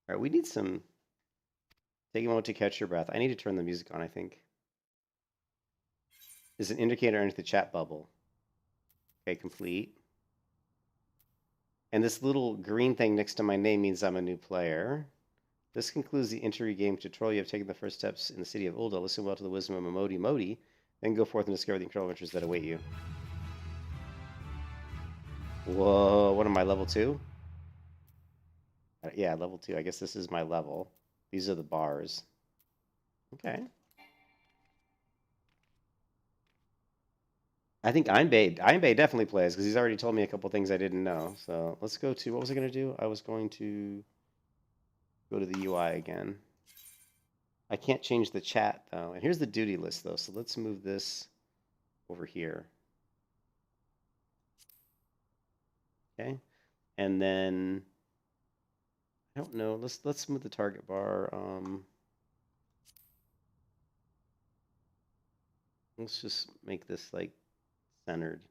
right, we need some. Take a moment to catch your breath. I need to turn the music on, I think. There's an indicator underneath the chat bubble. Okay, complete. And this little green thing next to my name means I'm a new player. This concludes the entry game tutorial. You have taken the first steps in the city of Ulda. Listen well to the wisdom of Modi Modi, then go forth and discover the incredible adventures that await you. Whoa, what am I, level 2? Yeah, level 2. I guess this is my level. These are the bars. Okay. I think Einbei definitely plays because he's already told me a couple things I didn't know. So let's go to, what was I going to do? I was going to go to the UI again. I can't change the chat though. And here's the duty list though. So let's move this over here. Okay. And then I don't know. Let's move the target bar. Let's just make this like centered.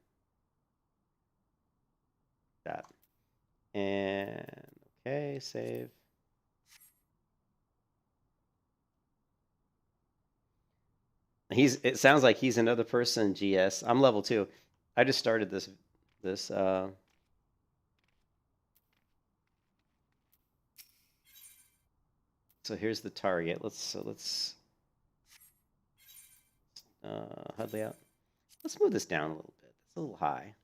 That. And okay, save. It sounds like he's another person, GS. I'm level 2. I just started this so here's the target. Let's HUD layout. Let's move this down a little bit. It's a little high.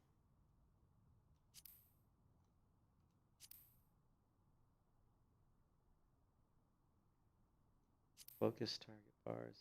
Focus target bars.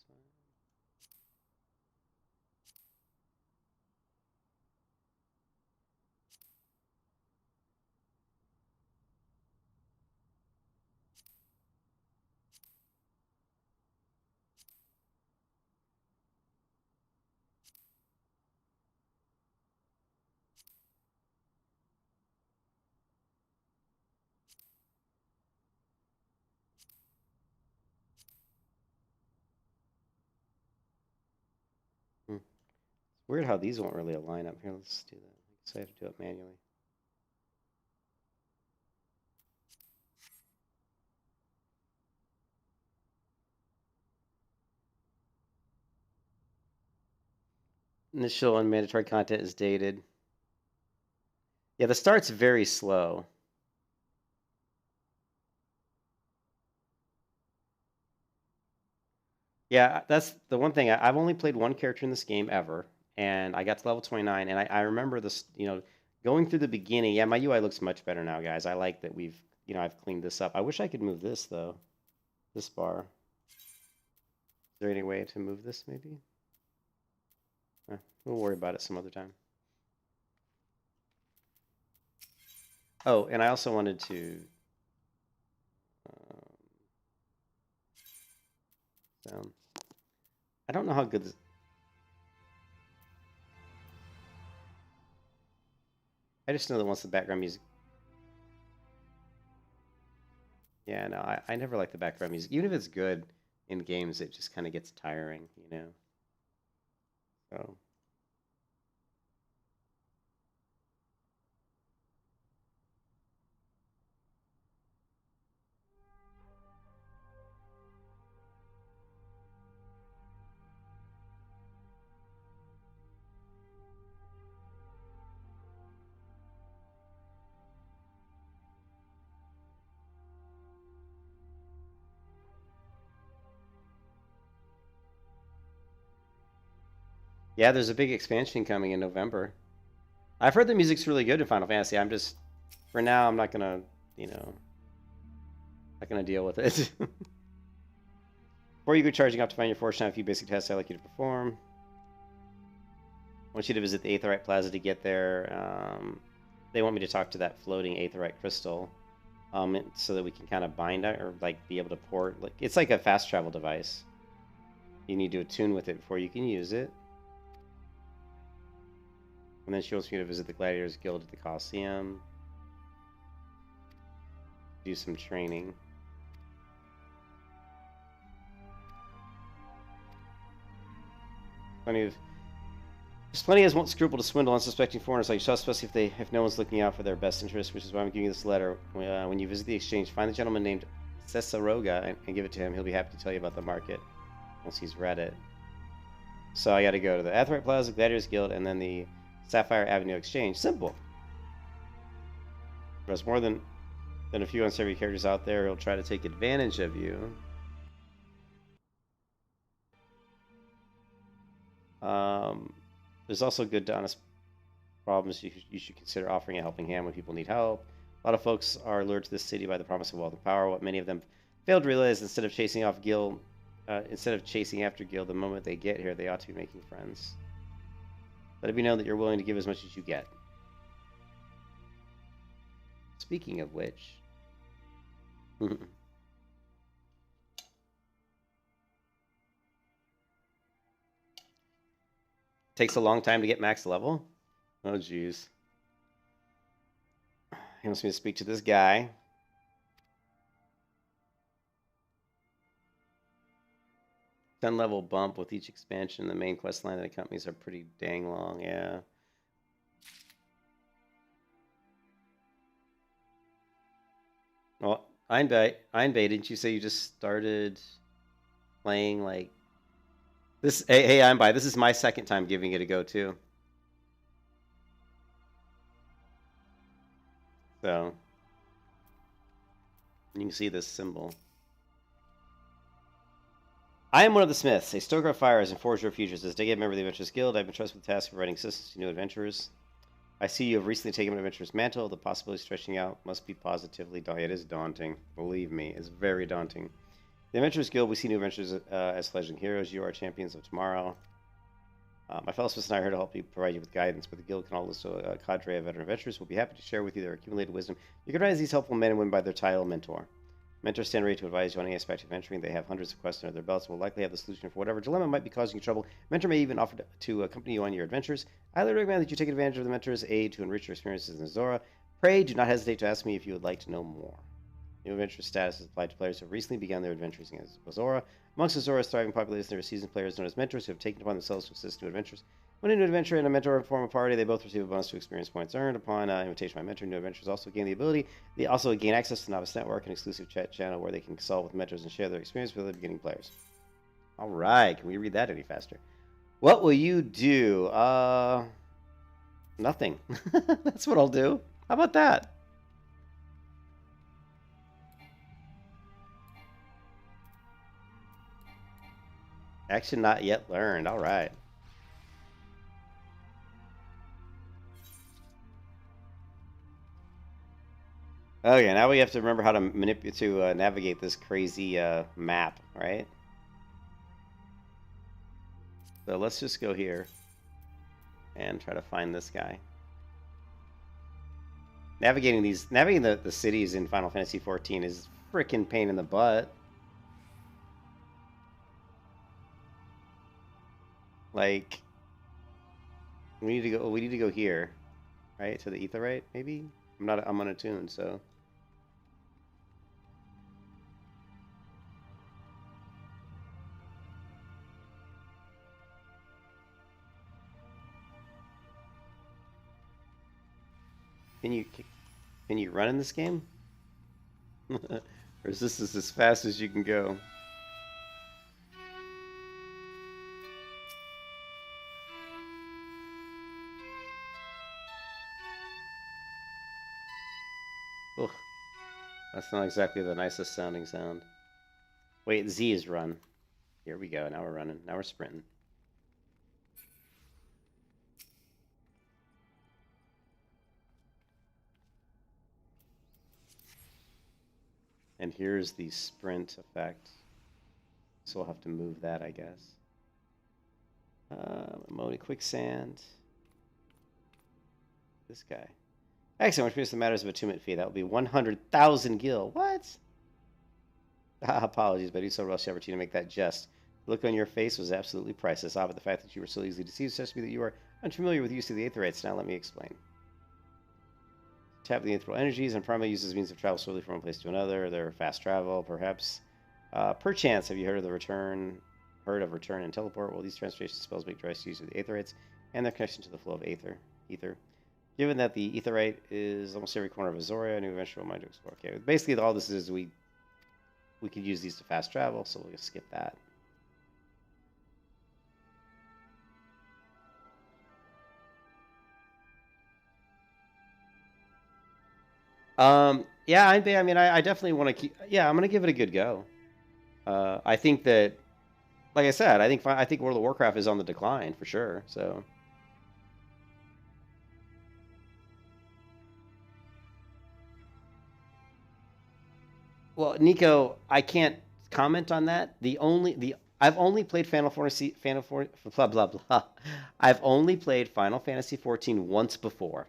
It's weird how these won't really align up here. Let's do that. So I have to do it manually. Initial and mandatory content is dated. Yeah, the start's very slow. Yeah, that's the one thing. I've only played one character in this game ever, and I got to level 29, and I remember this, going through the beginning. Yeah, my UI looks much better now, guys. I like that I've cleaned this up. I wish I could move this, though. This bar. Is there any way to move this, maybe? We'll worry about it some other time. Oh, and I also wanted to... sound. I don't know how good this... I just know that once the background music... Yeah, no, I never like the background music. Even if it's good in games, it just kind of gets tiring, So... Yeah, there's a big expansion coming in November. I've heard the music's really good in Final Fantasy. I'm just, for now, I'm not gonna, not gonna deal with it. Before you go charging off to find your fortune, I have a few basic tests I'd like you to perform. I want you to visit the Aetherite Plaza to get there. They want me to talk to that floating Aetherite crystal, so that we can kind of bind it or like be able to port. It's like a fast travel device. You need to attune with it before you can use it. And then she wants me to visit the Gladiators Guild at the Coliseum. Do some training. There's plenty as won't scruple to swindle unsuspecting foreigners like yourself, especially if no one's looking out for their best interest, which is why I'm giving you this letter. When you visit the exchange, find the gentleman named Cesaroga and give it to him. He'll be happy to tell you about the market once he's read it. So I got to go to the Aetherite Plaza, Gladiators Guild, and then the Sapphire Avenue Exchange. Simple. There's more than a few unsavory characters out there who'll try to take advantage of you. There's also good to honest problems. You should consider offering a helping hand when people need help. A lot of folks are lured to this city by the promise of wealth and power. What many of them Failed to realize instead of chasing after Gil, the moment they get here, they ought to be making friends. Let it be known that you're willing to give as much as you get. Speaking of which... Takes a long time to get max level? Oh, jeez. He wants me to speak to this guy. Level bump with each expansion. The main quest line that accompanies are pretty dang long, yeah. Well, Einbei, didn't you say you just started playing like this? Hey, Einbei, this is my second time giving it a go too. So you can see this symbol. I am one of the smiths, a stoker of fires and forger of futures. As a decade member of the Adventurers Guild, I've been trusted with the task of providing assistance to new adventurers. I see you have recently taken an adventurer's mantle. The possibility of stretching out must be positively daunting. It is daunting. Believe me, it's very daunting. The Adventurers Guild, we see new adventurers as fledgling heroes. You are champions of tomorrow. My fellow smiths and I are here to help you, provide you with guidance, but the guild can also a cadre of veteran adventurers. We'll be happy to share with you their accumulated wisdom. You can recognize these helpful men and women by their title, mentor. Mentors stand ready to advise you on any aspect of venturing. They have hundreds of quests under their belts and will likely have the solution for whatever dilemma might be causing you trouble. Mentor may even offer to accompany you on your adventures. I highly recommend that you take advantage of the mentor's aid to enrich your experiences in Zora. Pray do not hesitate to ask me if you would like to know more. New adventure status is applied to players who have recently begun their adventures in Zora. Amongst Zora's thriving population, there are seasoned players known as mentors who have taken upon themselves to assist new adventurers. When a new adventurer and a mentor form a party, they both receive a bonus to experience points earned upon invitation by mentor. New adventurers also gain the ability. They also gain access to Novice Network, an exclusive chat channel where they can consult with mentors and share their experience with other beginning players. All right, can we read that any faster? What will you do? Nothing. That's what I'll do. How about that? Action not yet learned. All right. Okay, now we have to remember how to navigate this crazy map, right? So let's just go here and try to find this guy. Navigating the cities in Final Fantasy XIV is freaking pain in the butt. Like, we need to go here, right? To the Aetherite, maybe? I'm unattuned, so. Can you run in this game? Or is this as fast as you can go? Ugh. That's not exactly the nicest sounding sound. Wait, Z is run. Here we go. Now we're running. Now we're sprinting. And here's the sprint effect. So we'll have to move that, I guess. Modi quicksand. This guy. Excellent, which means the matters of attunement fee. That will be 100,000 gil. What? Apologies, but I do so rush every to make that jest. The look on your face was absolutely priceless. But the fact that you were so easily deceived suggests to me that you are unfamiliar with use of the Aetherites. Now let me explain. Tap the ethereal energies and primarily uses means of travel slowly from one place to another. They're fast travel, perhaps. Perchance, have you heard of return and teleport? Well, these transformation spells make direct use of the Aetherites and their connection to the flow of ether. Given that the Aetherite is almost every corner of Azoria, a new adventure will mind to explore. Okay, basically all this is we could use these to fast travel, so we'll just skip that. Yeah, I mean, I definitely want to keep. Yeah, I'm gonna give it a good go. I think that, like I said, I think World of Warcraft is on the decline for sure. So. Well, Nico, I can't comment on that. I've only played blah blah blah. I've only played Final Fantasy XIV once before,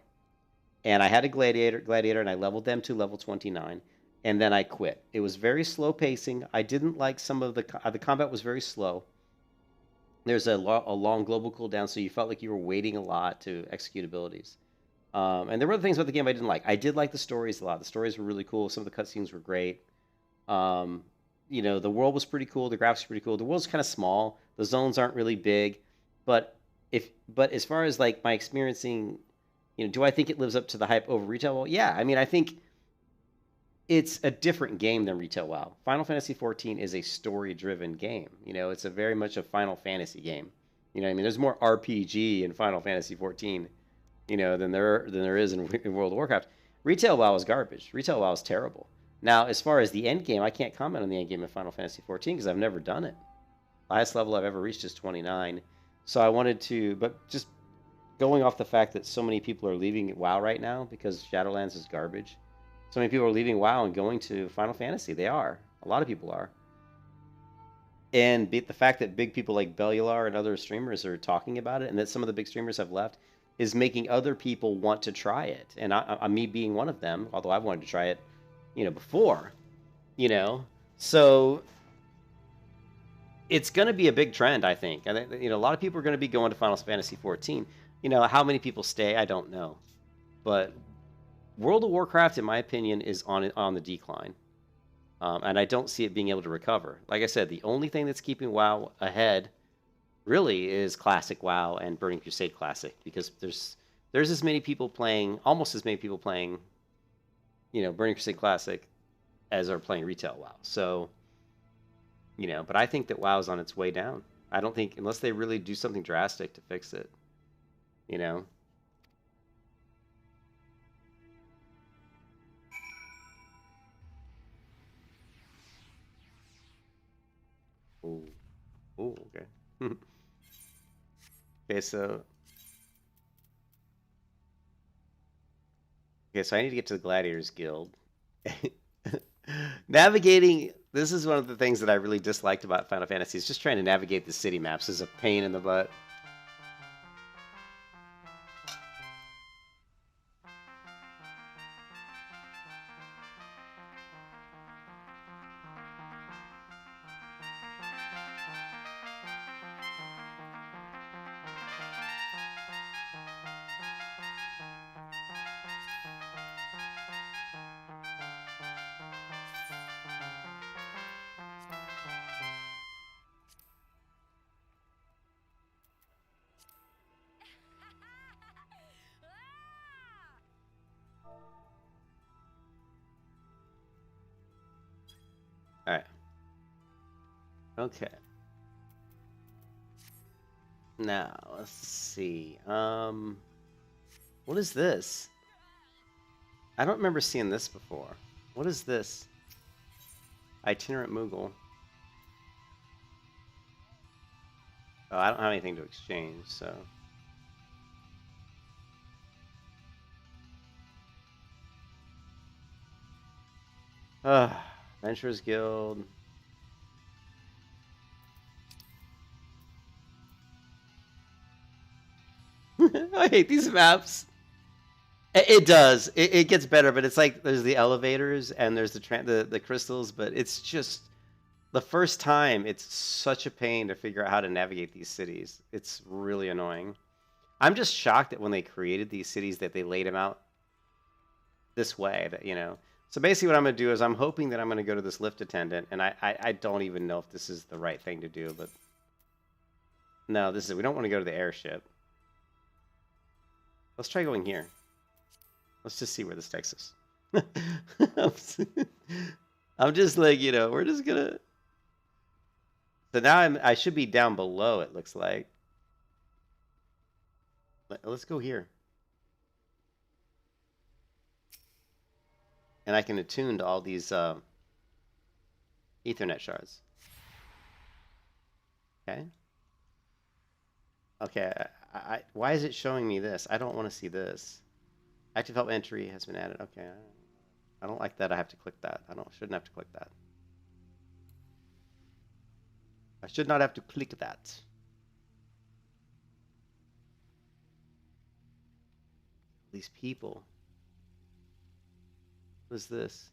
and I had a gladiator, and I leveled them to level 29, and then I quit. It was very slow pacing. I didn't like some of the combat was very slow. There's a long global cooldown, so you felt like you were waiting a lot to execute abilities. And there were other things about the game I didn't like. I did like the stories a lot. The stories were really cool. Some of the cutscenes were great. Um, the world was pretty cool. The graphics were pretty cool. The world's kind of small. The zones aren't really big, but but as far as like my experiencing, do I think it lives up to the hype over retail? Well, yeah. I mean, I think it's a different game than retail WoW. Final Fantasy XIV is a story-driven game. It's a very much a Final Fantasy game. You know what I mean? There's more RPG in Final Fantasy XIV, than there is in World of Warcraft. Retail WoW is garbage. Retail WoW is terrible. Now, as far as the end game, I can't comment on the end game of Final Fantasy XIV because I've never done it. The highest level I've ever reached is 29. So I wanted to, but just going off the fact that so many people are leaving WoW right now because Shadowlands is garbage. So many people are leaving WoW and going to Final Fantasy. They are. A lot of people are. And the fact that big people like Bellular and other streamers are talking about it, and that some of the big streamers have left, is making other people want to try it. And me being one of them, although I've wanted to try it, before, So it's going to be a big trend, I think. I think, a lot of people are going to be going to Final Fantasy XIV. How many people stay, I don't know. But World of Warcraft, in my opinion, is on the decline. And I don't see it being able to recover. Like I said, the only thing that's keeping WoW ahead really is Classic WoW and Burning Crusade Classic, because there's as many people playing, almost as many people playing, Burning Crusade Classic as are playing retail WoW. So, but I think that WoW is on its way down. I don't think, unless they really do something drastic to fix it, Ooh. Ooh, okay. Okay, so I need to get to the Gladiators Guild. Navigating, this is one of the things that I really disliked about Final Fantasy, is just trying to navigate the city maps is a pain in the butt. All right. Okay. Now, let's see. What is this? I don't remember seeing this before. What is this? Itinerant Moogle. Oh, I don't have anything to exchange, so. Adventurers Guild. I hate these maps. It does. It gets better, but it's like there's the elevators and there's the crystals, but it's just the first time it's such a pain to figure out how to navigate these cities. It's really annoying. I'm just shocked that when they created these cities that they laid them out this way, that. So basically what I'm going to do is I'm hoping that I'm going to go to this lift attendant, and I don't even know if this is the right thing to do, but no, we don't want to go to the airship. Let's try going here. Let's just see where this takes us. I'm just like, we're just gonna. So now I should be down below, it looks like. Let's go here. And I can attune to all these Ethernet shards. Okay. Okay, why is it showing me this? I don't want to see this. Active help entry has been added. Okay. I don't like that I have to click that. Shouldn't have to click that. I should not have to click that. These people. What is this?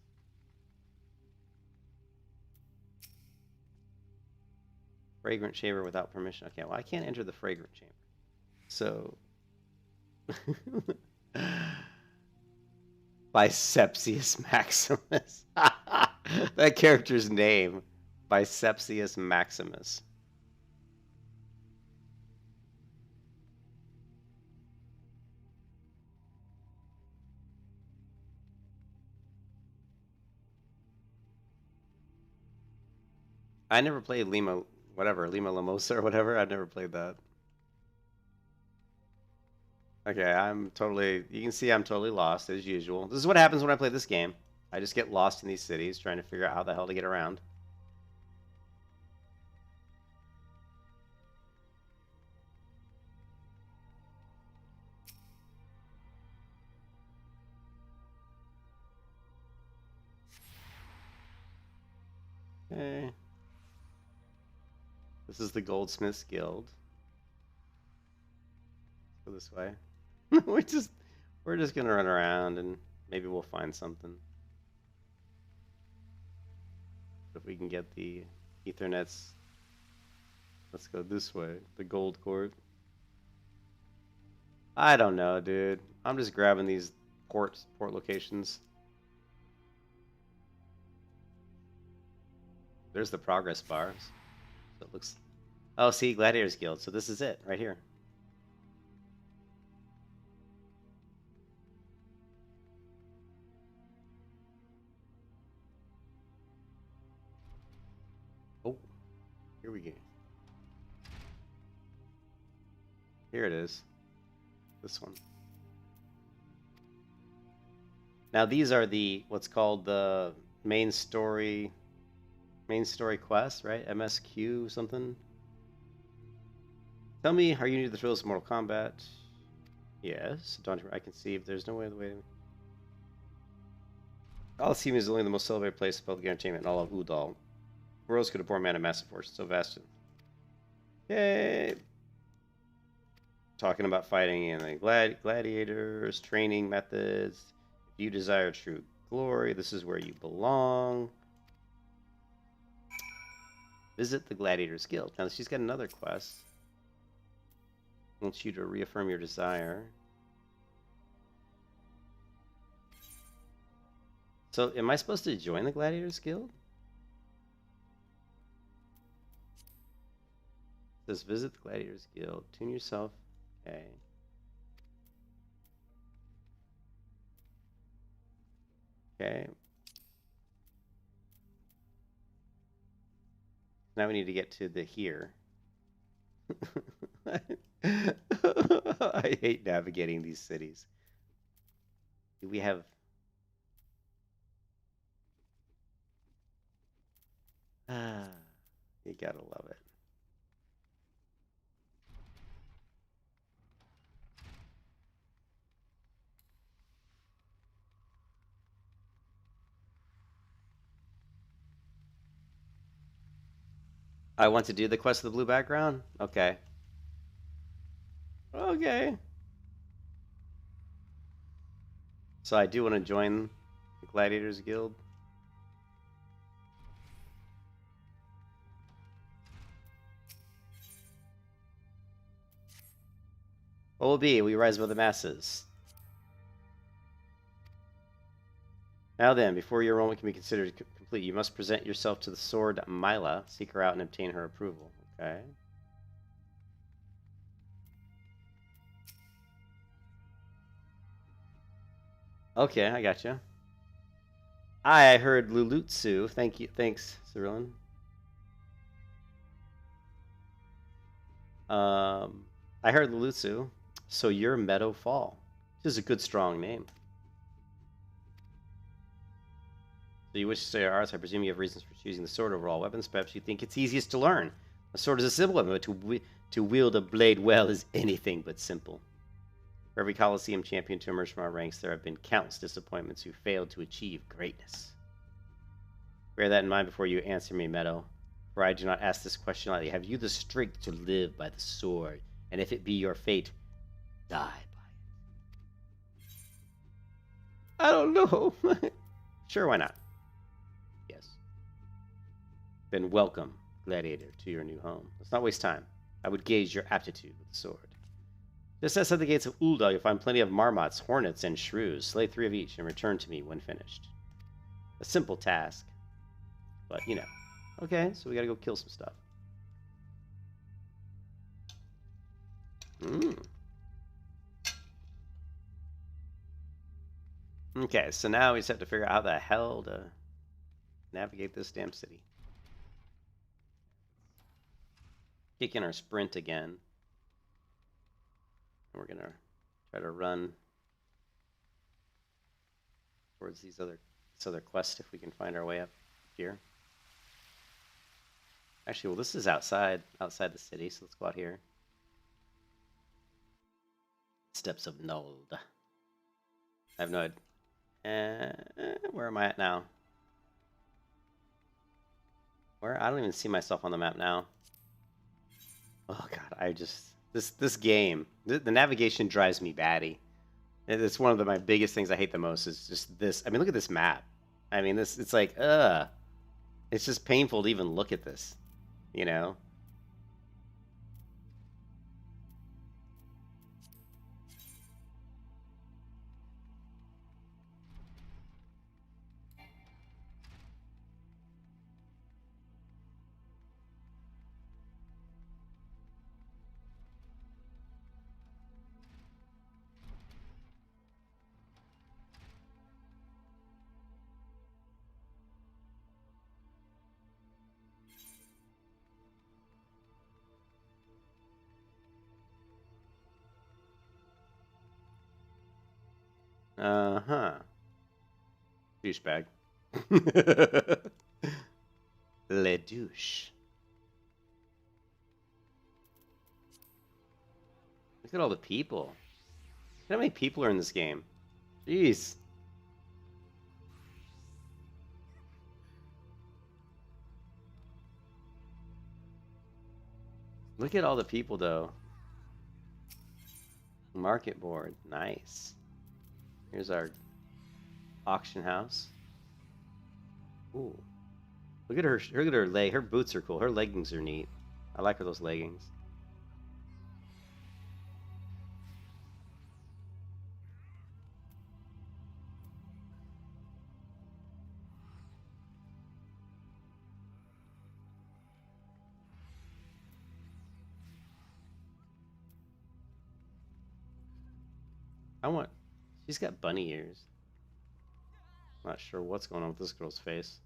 Fragrant chamber without permission. Okay, well, I can't enter the fragrant chamber. So... Bicepsius Maximus. That character's name. Bicepsius Maximus. I never played Lima Lamosa or whatever. I've never played that. Okay, you can see I'm totally lost as usual. This is what happens when I play this game. I just get lost in these cities trying to figure out how the hell to get around. Okay. This is the Goldsmiths Guild. Go this way. we're just gonna run around and maybe we'll find something. If we can get the Ethernets, let's go this way. The Gold Court. I don't know, dude. I'm just grabbing these port locations. There's the progress bars. So it looks. Oh, see, Gladiators Guild. So this is it right here. Oh, here we go. Here it is. This one. Now these are what's called the main story quest, right? MSQ something. Tell me, are you new to the thrills of Mortal Kombat? Yes. I can see if there's no way the way. Coliseum is only the most celebrated place of public entertainment in all of Udall. Worlds could have borne man a massive fortune so vast. Yay! Talking about fighting and the gladiators, training methods. If you desire true glory, this is where you belong. Visit the Gladiators Guild. Now she's got another quest. Wants you to reaffirm your desire. So, am I supposed to join the Gladiators Guild? It says visit the Gladiators Guild. Tune yourself. Okay. Okay. Now we need to get to the here. I hate navigating these cities. Do we have... you gotta love it. I want to do the quest of the blue background? Okay. Okay. So I do want to join the Gladiators Guild. What will be? We rise above the masses. Now then, before your enrollment can be considered complete, you must present yourself to the sword Mila, seek her out, and obtain her approval. Okay. Okay, I gotcha. I heard Lulutsu. Thank you. Thanks, Cyrillan. I heard Lulutsu. So you're Meadow Fall. This is a good, strong name. So you wish to study our arts. I presume you have reasons for choosing the sword over all weapons. Perhaps you think it's easiest to learn. A sword is a simple weapon, but to wield a blade well is anything but simple. For every Coliseum champion to emerge from our ranks, there have been countless disappointments who failed to achieve greatness. Bear that in mind before you answer me, Meadow, for I do not ask this question lightly. Have you the strength to live by the sword? And if it be your fate, die by it. I don't know. Sure, why not? Yes. Then welcome, gladiator, to your new home. Let's not waste time. I would gauge your aptitude with the sword. Just outside the gates of Ul'dah, you'll find plenty of marmots, hornets, and shrews. Slay 3 of each and return to me when finished. A simple task, but you know. Okay, so we gotta go kill some stuff. Okay, so now we just have to figure out how the hell to navigate this damn city. Kick in our sprint again. And we're gonna try to run towards this other quest if we can find our way up here. Actually, well, this is outside the city, so let's go out here. Steps of Nold. I have no idea. Where am I at now? Where? I don't even see myself on the map now. Oh god, I just this game, the navigation drives me batty. It's one of my biggest things I hate the most is just this. I mean, look at this map. I mean, it's like, it's just painful to even look at this, you know? Uh-huh. Douchebag. Le douche. Look at all the people. Look at how many people are in this game. Jeez. Look at all the people, though. Market board. Nice. Here's our auction house. Ooh. Look at her. Look at her leg. Her boots are cool. Her leggings are neat. I like those leggings. She's got bunny ears. Not sure what's going on with this girl's face.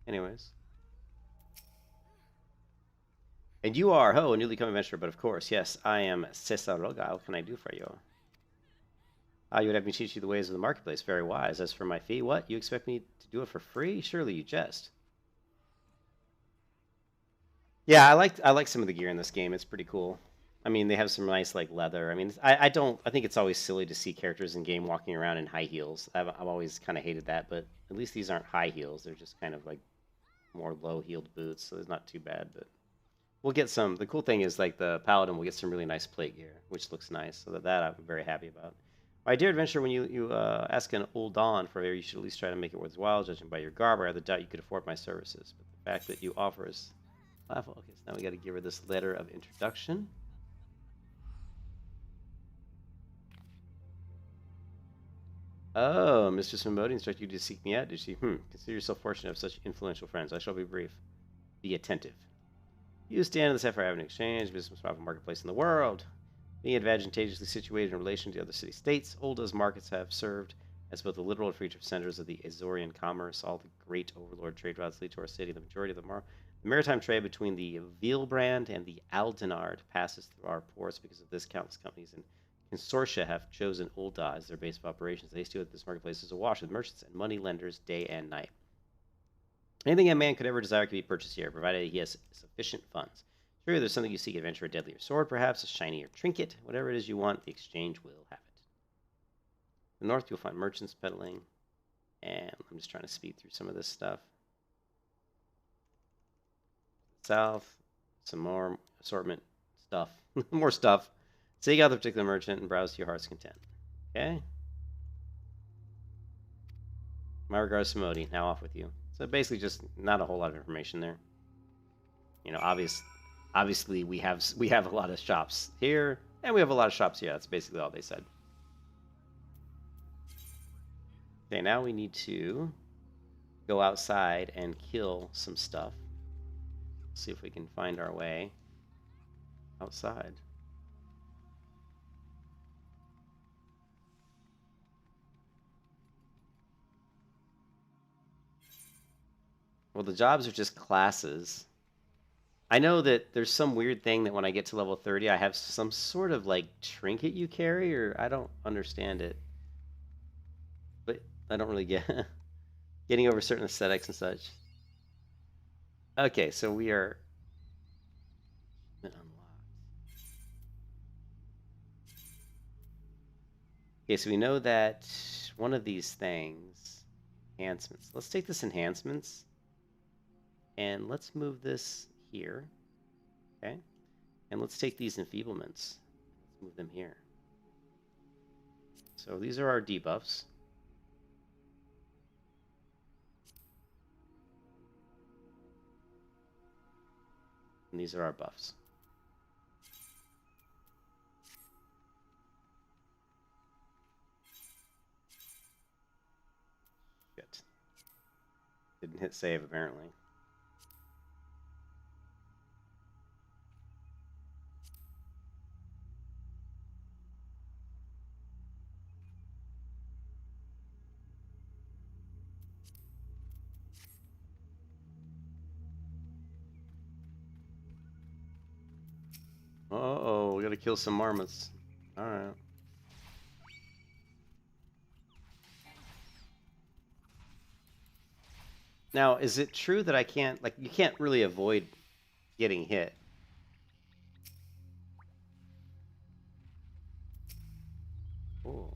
Anyways. And you are, a newly come adventurer, but of course, yes, I am Cesar Roga. What can I do for you? You would have me teach you the ways of the marketplace. Very wise. As for my fee, what? You expect me to do it for free? Surely you jest. Yeah, I like some of the gear in this game. It's pretty cool. I mean, they have some nice, like, leather. I mean, I think it's always silly to see characters in game walking around in high heels. I've always kind of hated that, but at least these aren't high heels. They're just kind of, like, more low-heeled boots, so it's not too bad, but we'll get some. The cool thing is, like, the Paladin will get some really nice plate gear, which looks nice, so that I'm very happy about. My dear adventurer, when you ask an Ul'dah for a favor, you should at least try to make it worthwhile. Judging by your garb, I have the doubt you could afford my services, but the fact that you offer is laughable. Okay, so now we got to give her this letter of introduction. Oh, Mistress Mimodi instructed you to seek me out, did she? Consider yourself fortunate to have such influential friends. I shall be brief. Be attentive. You stand in the Sapphire Avenue Exchange, business most powerful marketplace in the world. Being advantageously situated in relation to other city-states, Uldah's markets have served as both the literal and figurative centers of the Azorian commerce. All the great overlord trade routes lead to our city. The majority of the maritime trade between the Veilbrand and the Aldenard passes through our ports. Because of this, countless companies and consortia have chosen Ul'dah as their base of operations. They steal that this marketplace is awash with merchants and money lenders day and night. Anything a man could ever desire can be purchased here, provided he has sufficient funds. True, there's something you seek: adventure, a deadlier sword, perhaps, a shinier trinket, whatever it is you want, the exchange will have it. In the north, you'll find merchants peddling, and I'm just trying to speed through some of this stuff. South, some more assortment stuff, more stuff. Seek out the particular merchant and browse to your heart's content. Okay. My regards to Modi. Now off with you. So basically, just not a whole lot of information there. You know, obviously we have a lot of shops here, and we have a lot of shops here. That's basically all they said. Okay, now we need to go outside and kill some stuff. See if we can find our way outside. Well, the jobs are just classes. I know that there's some weird thing that when I get to level 30, I have some sort of like trinket you carry, or I don't understand it. But I don't really get getting over certain aesthetics and such. Okay, so we are unlocked. Okay, so we know that one of these things, enhancements. Let's take this enhancements, and let's move this here. Okay, and let's take these enfeeblements. Let's move them here. So these are our debuffs. And these are our buffs. Good. Didn't hit save, apparently. Uh-oh, we gotta kill some marmots. Alright. Now, is it true that I can't, like, you can't really avoid getting hit? Ooh.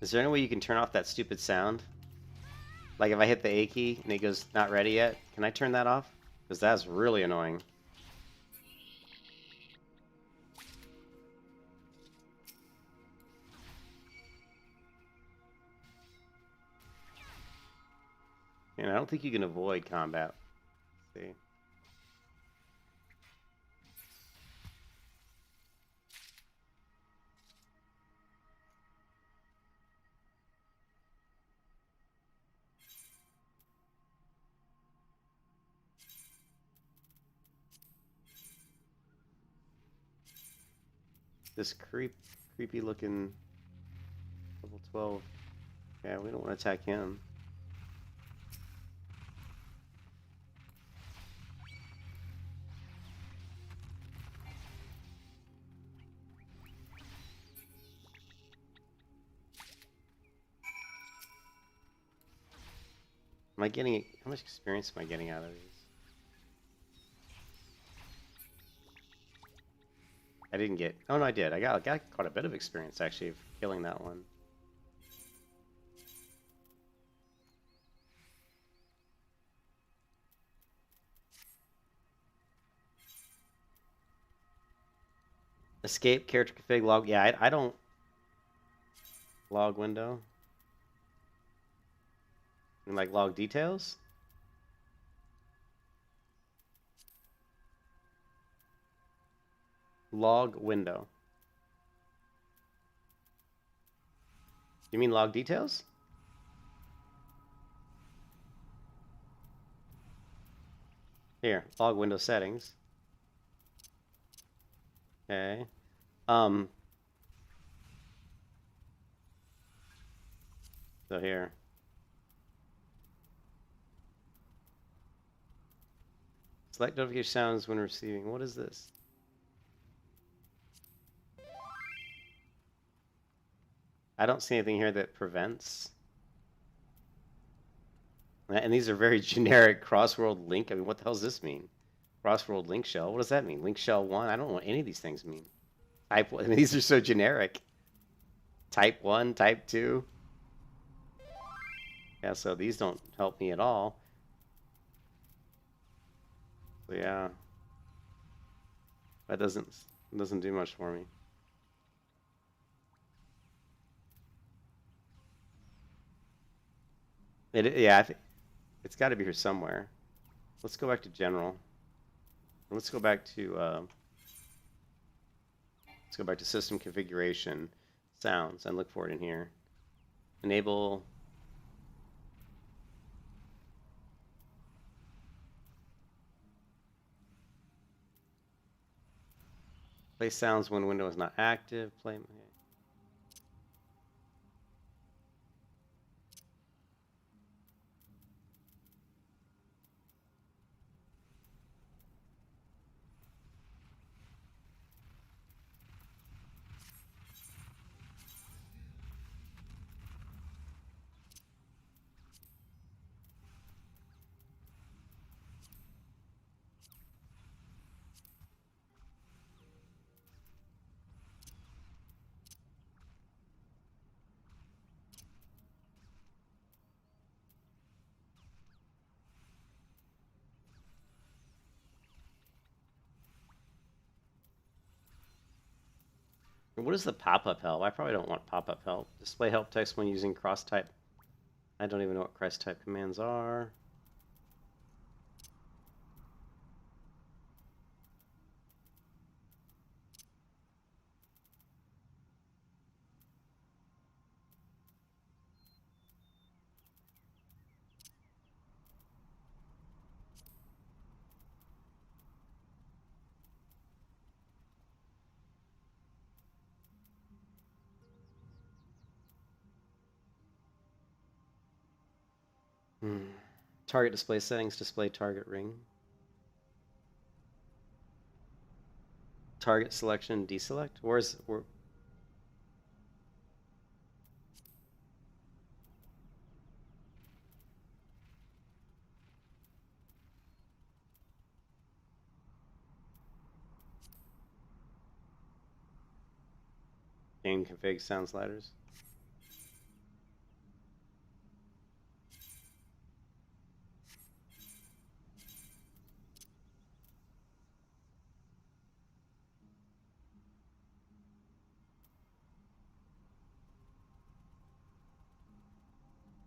Is there any way you can turn off that stupid sound? Like if I hit the A key and it goes not ready yet, can I turn that off? Because that's really annoying. And I don't think you can avoid combat. Let's see. This creepy looking level 12. Yeah, we don't want to attack him. Am I getting, how much experience am I getting out of these? I didn't get, oh no I did. I got quite a bit of experience actually of killing that one. Escape, character config, log, yeah, I don't, log window. And like log details? Log window. You mean log details? Here, log window settings. Okay. So here. Select notification sounds when receiving. What is this? I don't see anything here that prevents. And these are very generic cross-world link. I mean, what the hell does this mean? Cross-world link shell. What does that mean? Link shell 1? I don't know what any of these things mean. Type 1. I mean, these are so generic. Type 1, type 2. Yeah, so these don't help me at all. So yeah. That doesn't do much for me. Yeah, I think it's got to be here somewhere. Let's go back to general. Let's go back to system configuration, sounds, and look for it in here. Enable. Play sounds when window is not active. Play. What is the pop-up help? I probably don't want pop-up help. Display help text when using cross-type. I don't even know what cross-type commands are. Target display settings, display target ring. Target selection, deselect. Where's game config sound sliders?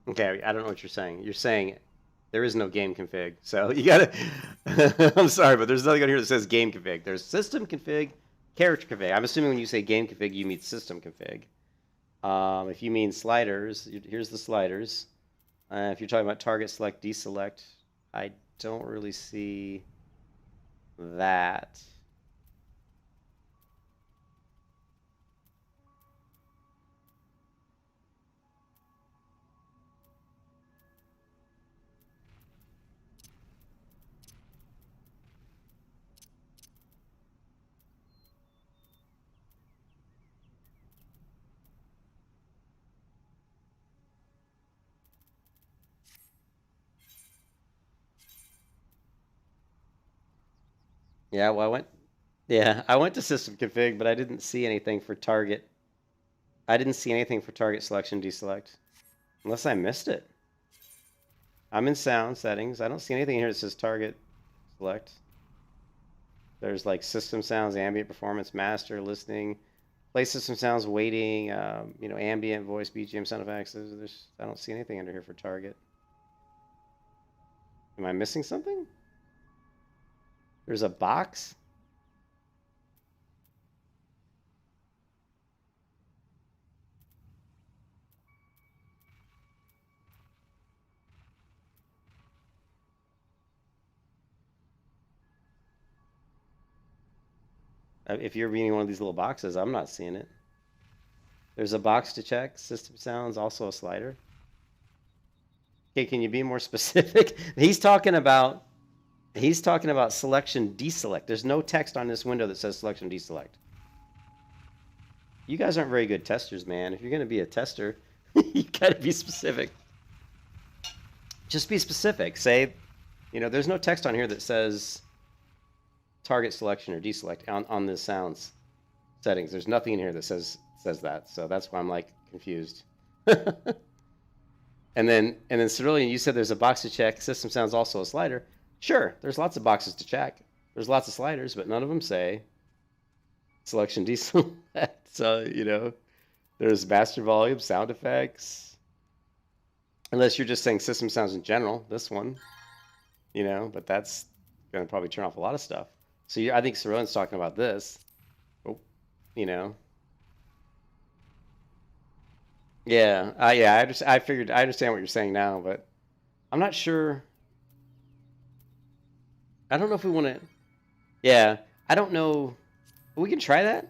Okay, I don't know what you're saying. You're saying there is no game config, so you gotta. I'm sorry, but there's nothing on here that says game config. There's system config, character config. I'm assuming when you say game config, you mean system config. If you mean sliders, here's the sliders. If you're talking about target select, deselect, I don't really see that. Yeah, well, I went to system config, but I didn't see anything for target. I didn't see anything for target selection, deselect, unless I missed it. I'm in sound settings. I don't see anything here that says target select. There's like system sounds, ambient performance, master, listening, play system sounds, waiting, ambient voice, BGM, sound effects. I don't see anything under here for target. Am I missing something? There's a box. If you're reading one of these little boxes, I'm not seeing it. There's a box to check. System sounds, also a slider. Okay, can you be more specific? He's talking about selection deselect. There's no text on this window that says selection deselect. You guys aren't very good testers, man. If you're gonna be a tester, you gotta be specific. Just be specific. Say, you know, there's no text on here that says target selection or deselect on the sounds settings. There's nothing in here that says that. So that's why I'm like confused. And then Cerulean, you said there's a box to check. System sounds also a slider. Sure, there's lots of boxes to check. There's lots of sliders, but none of them say selection deselect. So, you know, there's master volume, sound effects. Unless you're just saying system sounds in general, this one, you know, but that's going to probably turn off a lot of stuff. So I think Cerulean's talking about this. Oh, you know. Yeah, I figured I understand what you're saying now, but I'm not sure. I don't know if we want to. Yeah, I don't know. We can try that.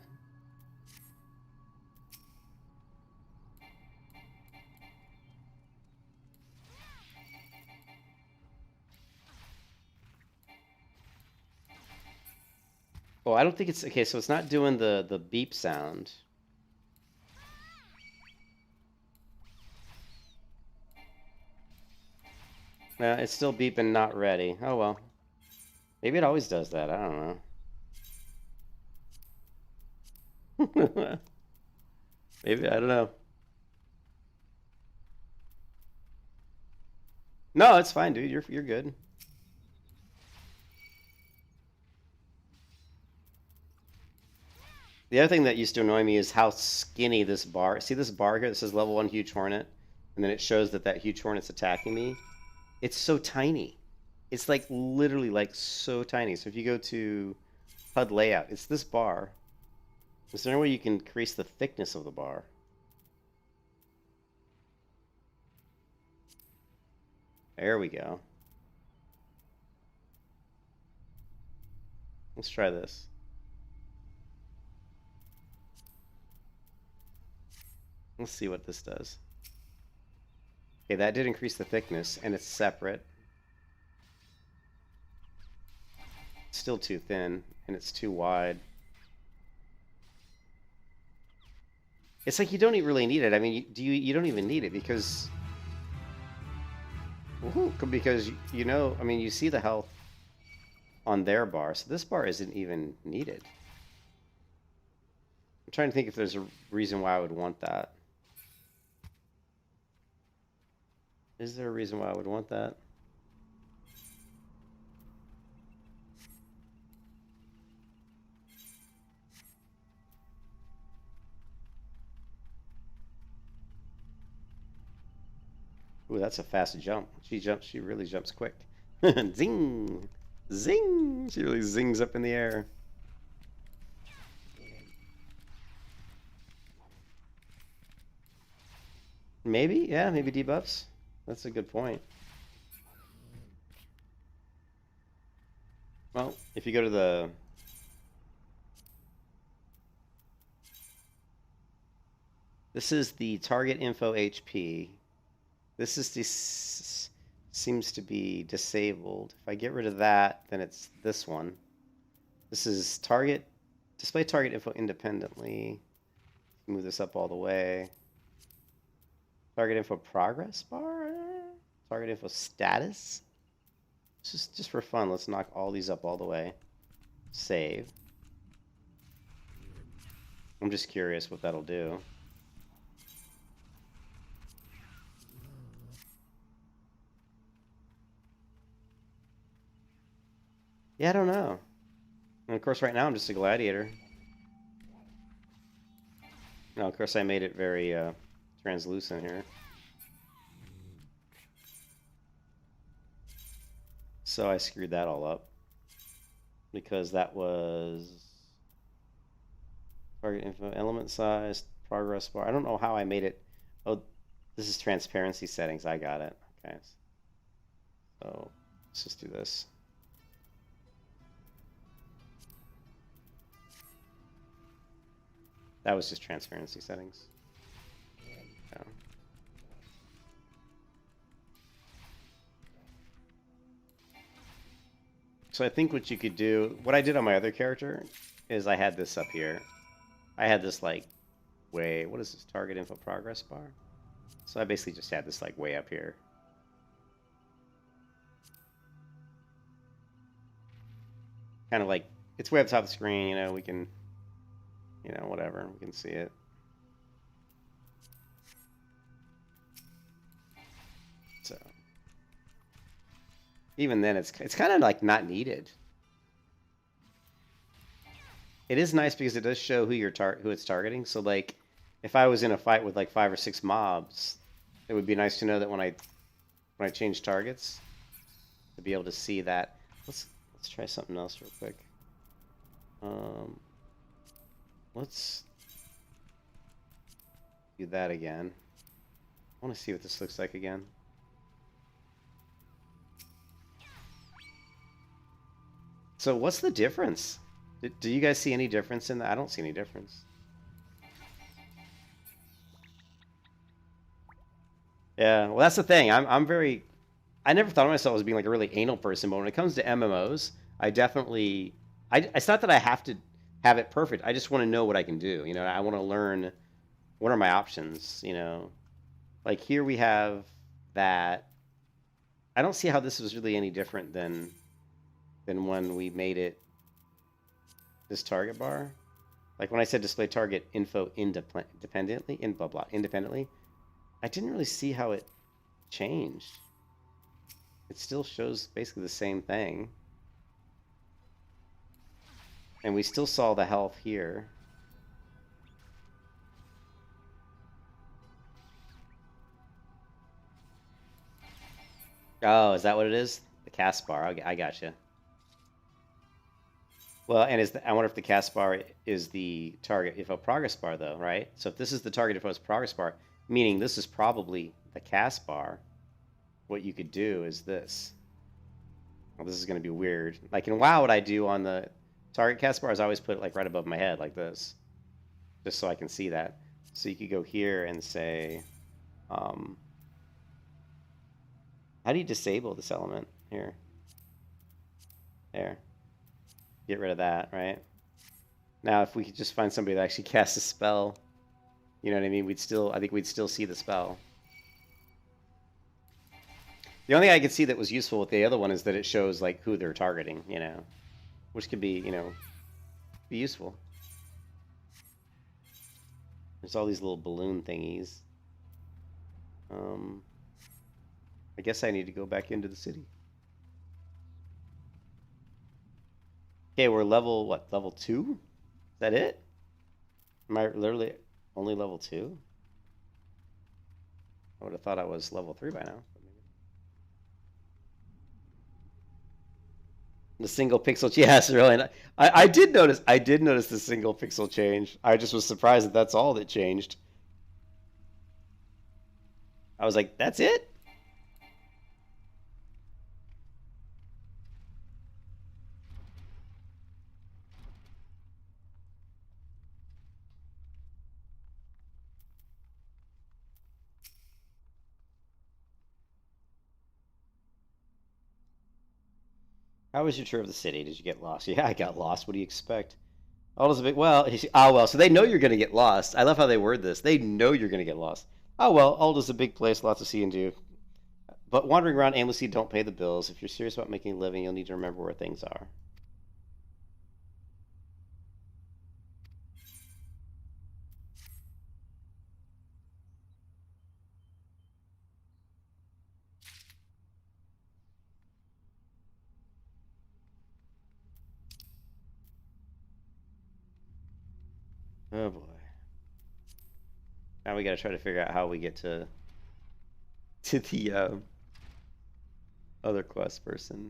Oh, I don't think it's okay. So it's not doing the beep sound. It's still beeping, not ready. Oh well. Maybe it always does that. I don't know. Maybe, I don't know. No, it's fine, dude. You're good. The other thing that used to annoy me is how skinny this bar. See this bar here that says level 1 huge hornet, and then it shows that huge hornet's attacking me. It's so tiny. It's like literally like so tiny. So if you go to HUD layout, it's this bar. Is there any way you can increase the thickness of the bar? There we go. Let's try this. Let's see what this does. Okay, that did increase the thickness, and it's separate. It's still too thin, and it's too wide. It's like you don't even really need it. I mean, you don't even need it because... Because, you know, I mean, you see the health on their bar, so this bar isn't even needed. I'm trying to think if there's a reason why I would want that. Is there a reason why I would want that? Ooh, that's a fast jump. She really jumps quick. Zing! Zing! She really zings up in the air. Maybe, yeah, maybe debuffs. That's a good point. Well, if you go to the... This is the target info HP. This is seems to be disabled. If I get rid of that, then it's this one. This is display target info independently. Move this up all the way. Target info progress bar? Target info status? Just for fun, let's knock all these up all the way. Save. I'm just curious what that'll do. Yeah, I don't know. And of course, right now I'm just a gladiator. No, of course I made it very translucent here. So I screwed that all up. Because that was target info, element size, progress bar. I don't know how I made it. Oh, this is transparency settings. I got it. Okay. So let's just do this. That was just transparency settings. Yeah. So I think what you could do, what I did on my other character, is I had this up here. I had this like way, what is this, target info progress bar? So I basically just had this like way up here. Kind of like, it's way up top of the screen, you know, we can, you know, whatever, we can see it. So even then it's kind of like not needed. It is nice because it does show who who it's targeting. So like if I was in a fight with like 5 or 6 mobs, it would be nice to know that when I change targets to be able to see that. Let's try something else real quick. Let's do that again. I want to see what this looks like again. So what's the difference? Do you guys see any difference in that? I don't see any difference. Yeah, well, that's the thing. I never thought of myself as being like a really anal person, but when it comes to MMOs, I definitely, it's not that I have to have it perfect. I just want to know what I can do. You know, I want to learn what are my options, you know. Like here we have that. I don't see how this was really any different than when we made it this target bar. Like when I said display target info independently, independently, I didn't really see how it changed. It still shows basically the same thing. And we still saw the health here. Oh, is that what it is? The cast bar. I gotcha. Well, and I wonder if the cast bar is the target info progress bar, though, right? So if this is the target info progress bar, meaning this is probably the cast bar, what you could do is this. Well, this is going to be weird. Like in WoW, what I do on the target cast bar is I always put it like right above my head, like this, just so I can see that. So you could go here and say, how do you disable this element here? There. Get rid of that, right? Now, if we could just find somebody that actually casts a spell, you know what I mean? I think we'd still see the spell. The only thing I could see that was useful with the other one is that it shows like who they're targeting, you know, which could be, you know, be useful. There's all these little balloon thingies. I guess I need to go back into the city. Okay, we're level, what, level 2? Is that it? Am I literally only level 2? I would have thought I was level 3 by now. The single pixel, yes, really. I did notice the single pixel change. I just was surprised that that's all that changed. I was like, that's it? How was your tour of the city? Did you get lost? Yeah, I got lost. What do you expect? Aldo's a bit, well, well, so they know you're going to get lost. I love how they word this. They know you're going to get lost. Oh, well, Aldo's a big place, lots to see and do. But wandering around aimlessly don't pay the bills. If you're serious about making a living, you'll need to remember where things are. Oh, boy. Now we got to try to figure out how we get to the other quest person.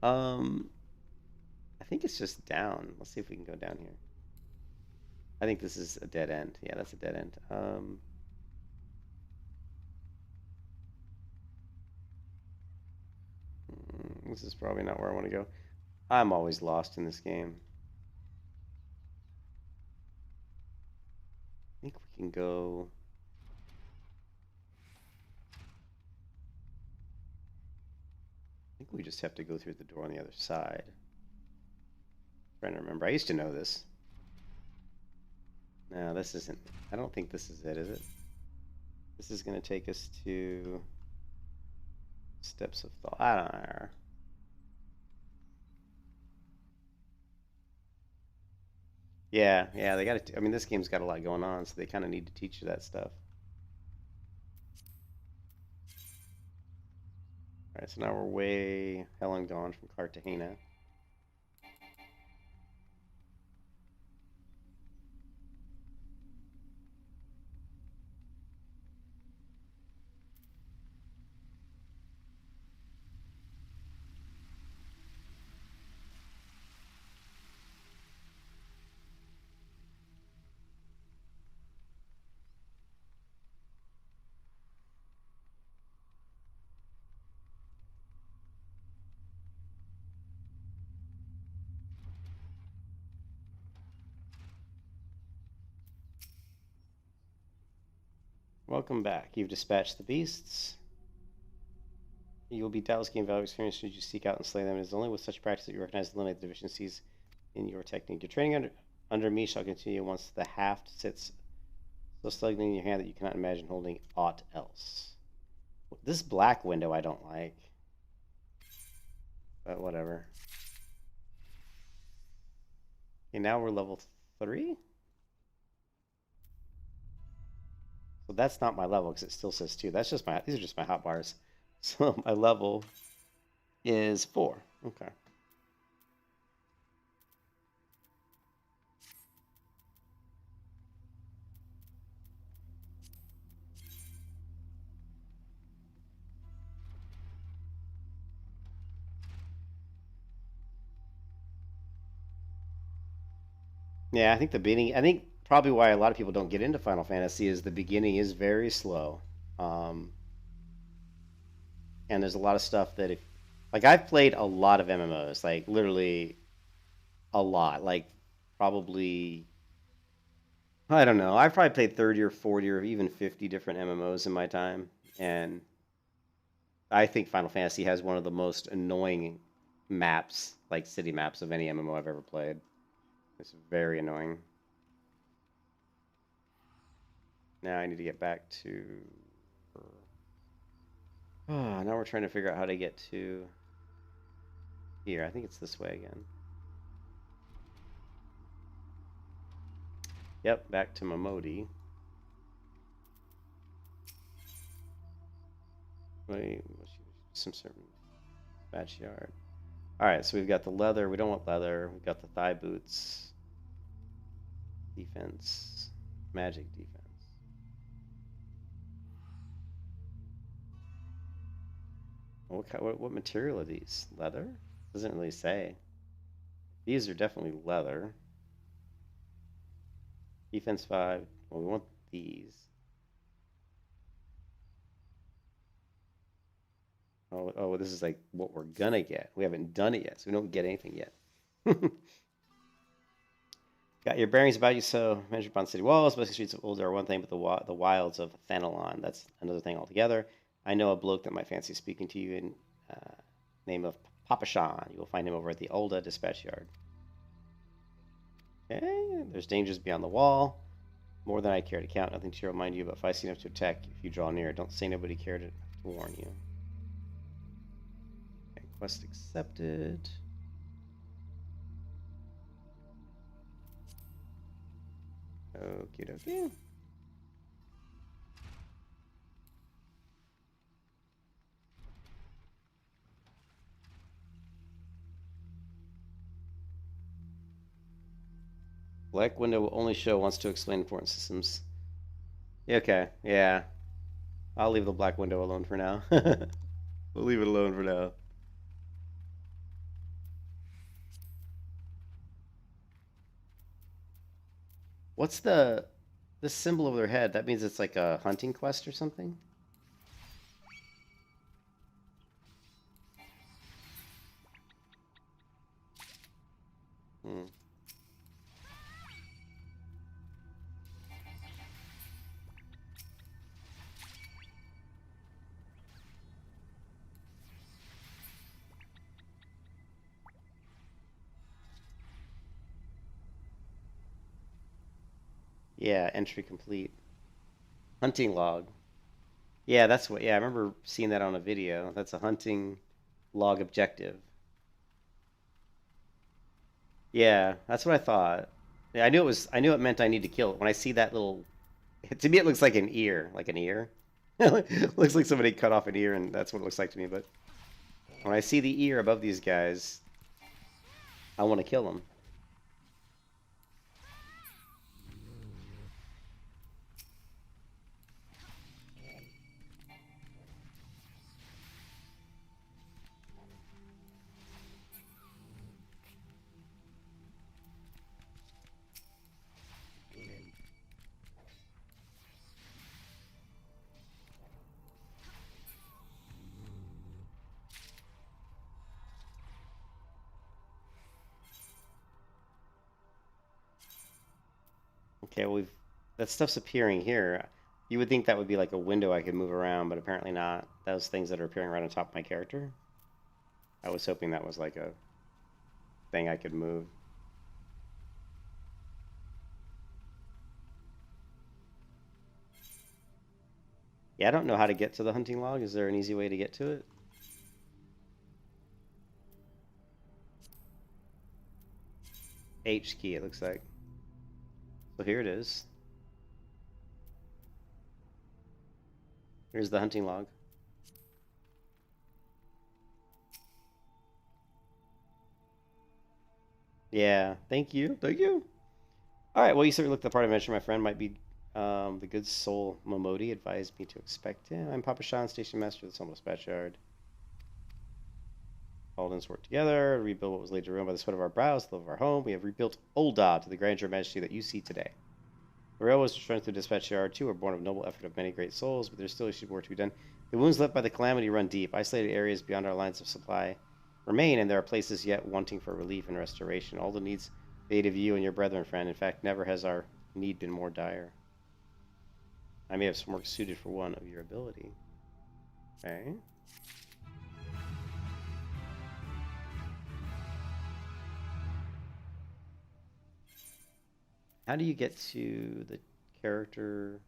I think it's just down. Let's see if we can go down here. I think this is a dead end. Yeah, that's a dead end. This is probably not where I want to go. I'm always lost in this game. I think we can go... I think we just have to go through the door on the other side. I'm trying to remember. I used to know this. No, this isn't. I don't think this is it, is it? This is going to take us to Steps of Thought. I don't know. Yeah, yeah, they got to. I mean, this game's got a lot going on, so they kind of need to teach you that stuff. All right, so now we're way hell and gone from Cartagena. Welcome back. You've dispatched the beasts. You will be doubtless gain valuable experience should you seek out and slay them. It is only with such practice that you recognize and eliminate the deficiencies in your technique. Your training under me shall continue once the haft sits so snugly in your hand that you cannot imagine holding aught else. This black window I don't like. But whatever. Okay, now we're level 3? So that's not my level because it still says 2. That's just these are just my hotbars. So my level is 4. Okay. Yeah, I think the beginning, I think probably why a lot of people don't get into Final Fantasy is the beginning is very slow. And there's a lot of stuff that like I've played a lot of MMOs, like literally a lot, like probably, I don't know, I've probably played 30 or 40 or even 50 different MMOs in my time. And I think Final Fantasy has one of the most annoying maps, like city maps of any MMO I've ever played. It's very annoying. Now I need to get back to... Oh, now we're trying to figure out how to get to here. I think it's this way again. Yep, back to Momodi. Wait, some certain backyard. Alright, so we've got the leather. We don't want leather. We've got the thigh boots. Defense. Magic defense. What material are these? Leather? Doesn't really say. These are definitely leather. Defense 5. Well, we want these. Oh, this is like what we're gonna get. We haven't done it yet, so we don't get anything yet. Got your bearings about you, so measured upon city walls. Basic streets of Ulda are one thing, but the wilds of Thanalon, that's another thing altogether. I know a bloke that might fancy speaking to you in name of Papashan. You will find him over at the Ulda dispatch yard. Okay, there's dangers beyond the wall. More than I care to count. Nothing to remind you, but if I see enough to attack if you draw near. Don't say nobody cared to warn you. Okay, quest accepted. Okie dokie. Black window will only show once to explain important systems. Okay, yeah. I'll leave the black window alone for now. We'll leave it alone for now. What's the symbol over their head? That means it's like a hunting quest or something? Hmm. Yeah, entry complete. Hunting log. Yeah, that's what. Yeah, I remember seeing that on a video. That's a hunting log objective. Yeah, that's what I thought. Yeah, I knew it was. I knew it meant I need to kill it. When I see that little, to me it looks like an ear, like an ear. Looks like somebody cut off an ear, and that's what it looks like to me. But when I see the ear above these guys, I want to kill them. Okay, well, that stuff's appearing here. You would think that would be like a window I could move around, but apparently not. Those things that are appearing right on top of my character. I was hoping that was like a thing I could move. Yeah, I don't know how to get to the hunting log. Is there an easy way to get to it? H key, it looks like. So here it is. Here's the hunting log. Yeah, thank you. Thank you. All right, well, you certainly look the part I mentioned. My friend might be the good soul Momodi advised me to expect him. I'm Papa Sean, station master of the Summer Dispatch Yard. Paladins work together to rebuild what was laid to ruin by the sweat of our brows, the love of our home. We have rebuilt Ul'dah to the grandeur and majesty that you see today. The railways which run through Dispatch Yard, too, are born of noble effort of many great souls, but there's still issues more to be done. The wounds left by the calamity run deep. Isolated areas beyond our lines of supply remain, and there are places yet wanting for relief and restoration. All the needs the aid of you and your brethren, friend. In fact, never has our need been more dire. I may have some work suited for one of your ability. Okay. How do you get to the character?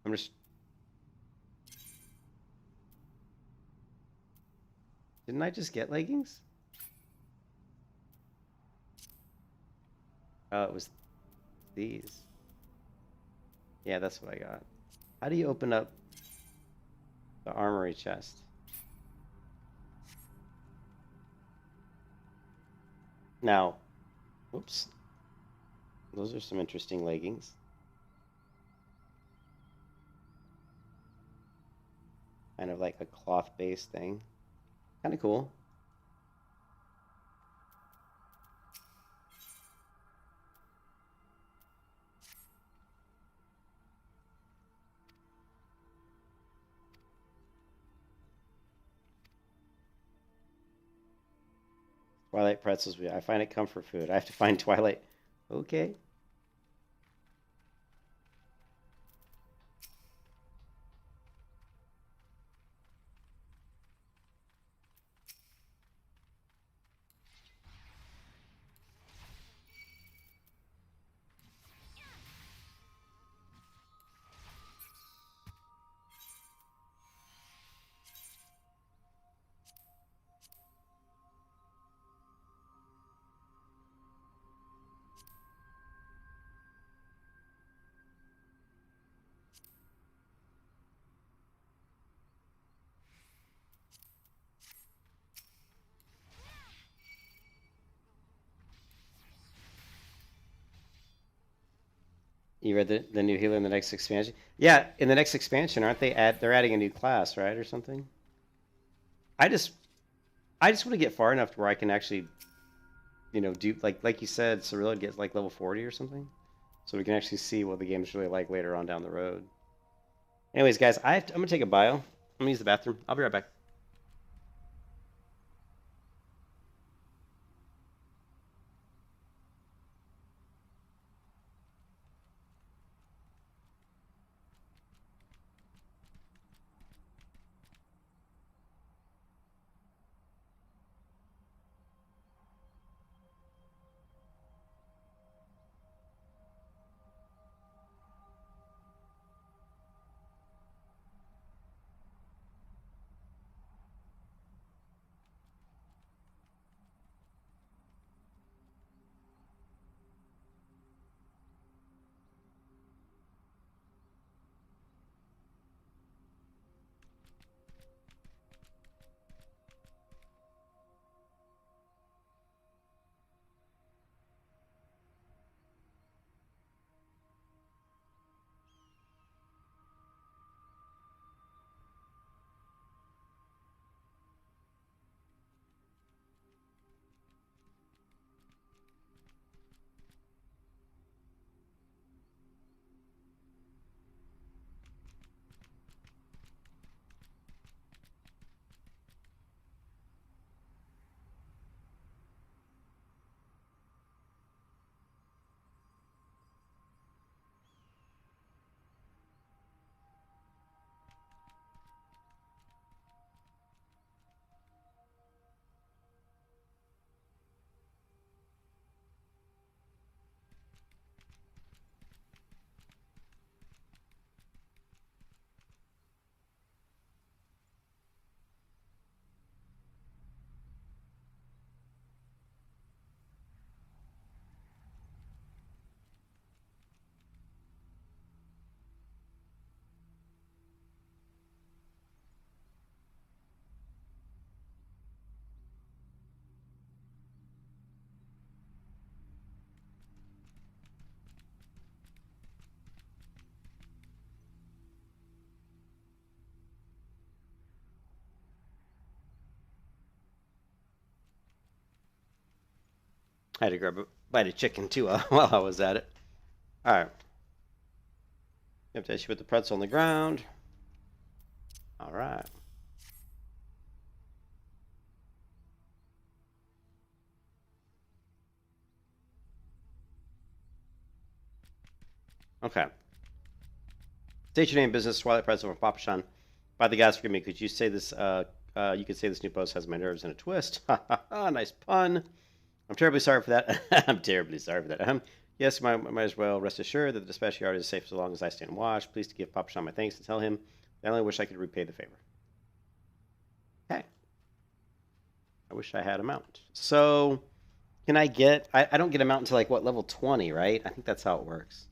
I'm just... Didn't I just get leggings? Oh, it was these. Yeah, that's what I got. How do you open up the armory chest? Now, whoops. Those are some interesting leggings. Kind of like a cloth-based thing. Kind of cool. Twilight pretzels. I find it comfort food. I have to find Twilight. Okay. You read the new healer in the next expansion? Yeah, in the next expansion, aren't they they're adding a new class, right, or something? I just want to get far enough to where I can actually, do like you said, Cirilla gets like level 40 or something, so we can actually see what the game's really like later on down the road. Anyways, guys, I'm gonna take a bio. I'm gonna use the bathroom. I'll be right back. I had to grab a bite of chicken too while I was at it. All right. You have to actually put the pretzel on the ground. All right. Okay. State your name, business, Twilight Pretzel from Papa Shan. By the guys, forgive me. Could you say this? You could say this new post has my nerves in a twist. Ha ha ha! Nice pun. I'm terribly sorry for that. I'm terribly sorry for that. Yes, might as well rest assured that the dispatch yard is safe so long as I stand watch. Please to give Papa Shan my thanks and tell him I only wish I could repay the favor. Okay. I wish I had a mount. So, can I get? I don't get a mount until like what, level 20, right? I think that's how it works.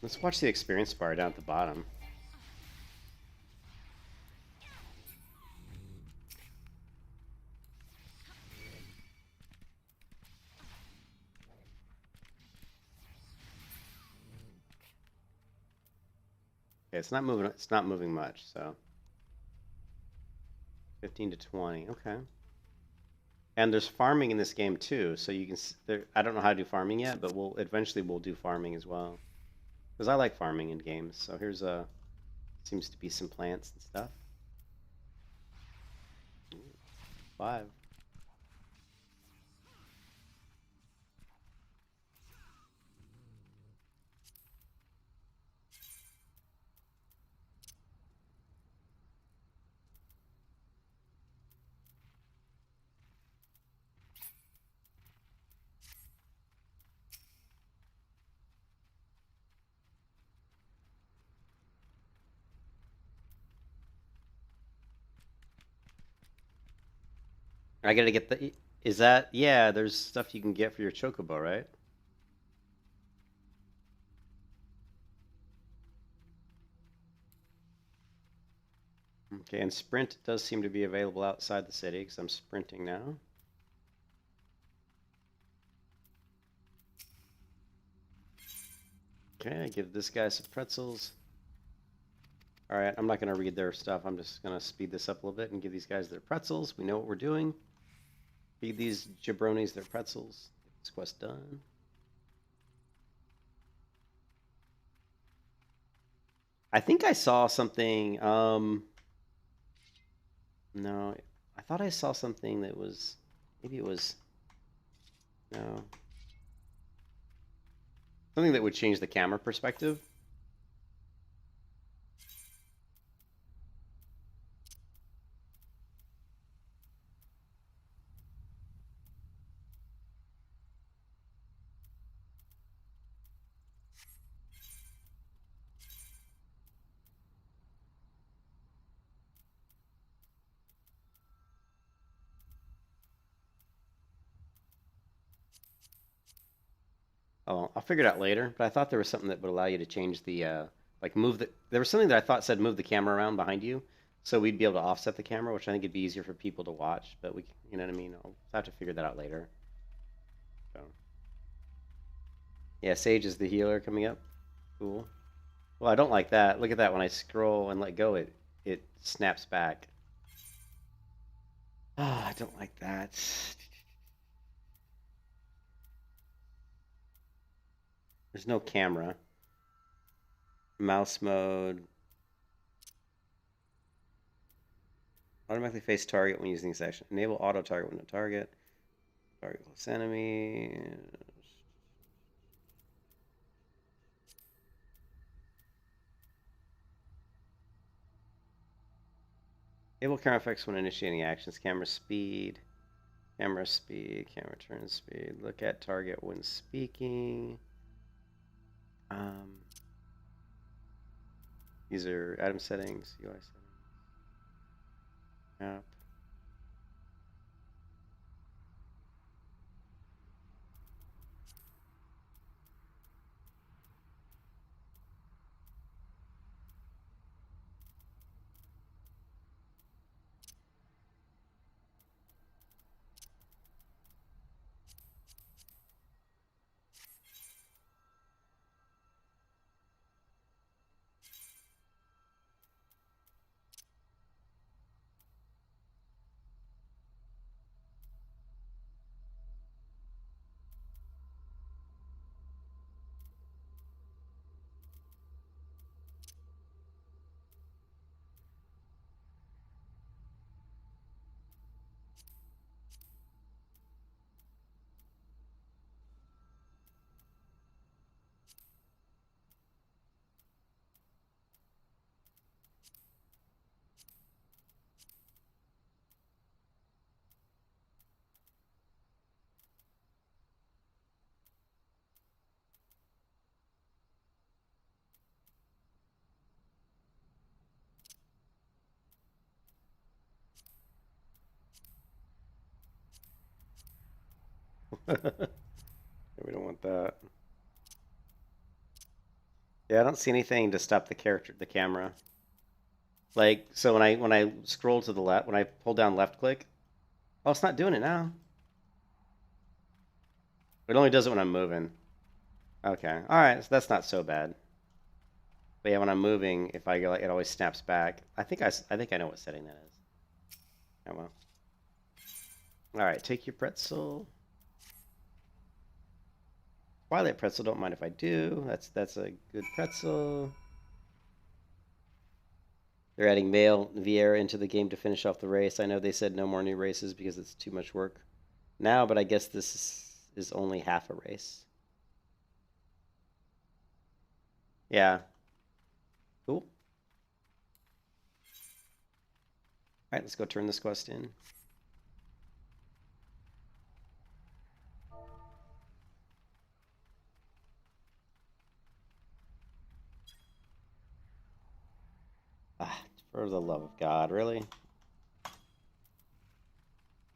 Let's watch the experience bar down at the bottom. Okay, it's not moving. It's not moving much. So 15 to 20. Okay. And there's farming in this game too, so you can. I don't know how to do farming yet, but we'll eventually do farming as well. Because I like farming in games. So here's a. Seems to be some plants and stuff. 5. I gotta get the. Is that? Yeah, there's stuff you can get for your chocobo, right? Okay, and sprint does seem to be available outside the city because I'm sprinting now. Okay, I give this guy some pretzels. All right, I'm not going to read their stuff. I'm just going to speed this up a little bit and give these guys their pretzels. We know what we're doing. Feed these jabronis their pretzels. Get this quest done. I think I saw something. No, I thought I saw something that was. Maybe it was. No. Something that would change the camera perspective. Oh, I'll figure it out later. But I thought there was something that would allow you to change the like move the. There was something that I thought said move the camera around behind you, so we'd be able to offset the camera, which I think it'd be easier for people to watch. But we, you know what I mean? I'll have to figure that out later. So, yeah, Sage is the healer coming up. Cool. Well, I don't like that. Look at that. When I scroll and let go, it snaps back. Ah, I don't like that. There's no camera. Mouse mode. Automatically face target when using this action. Enable auto target when no target. Target close enemy. Enable camera effects when initiating actions. Camera speed. Camera speed. Camera turn speed. Look at target when speaking. These are item settings, UI settings. App. We don't want that. Yeah, I don't see anything to stop the camera. Like, so when I scroll to the left, when I pull down left click, oh, it's not doing it now. It only does it when I'm moving. Okay, all right, so that's not so bad. But yeah, when I'm moving, if I go, like, it always snaps back. I think I know what setting that is. Oh well. All right, take your pretzel. Twilight pretzel. Don't mind if I do. That's a good pretzel. They're adding male Vieira into the game to finish off the race. I know they said no more new races because it's too much work now, but I guess this is only half a race. Yeah. Cool. All right, let's go turn this quest in. Ah, for the love of God, really? All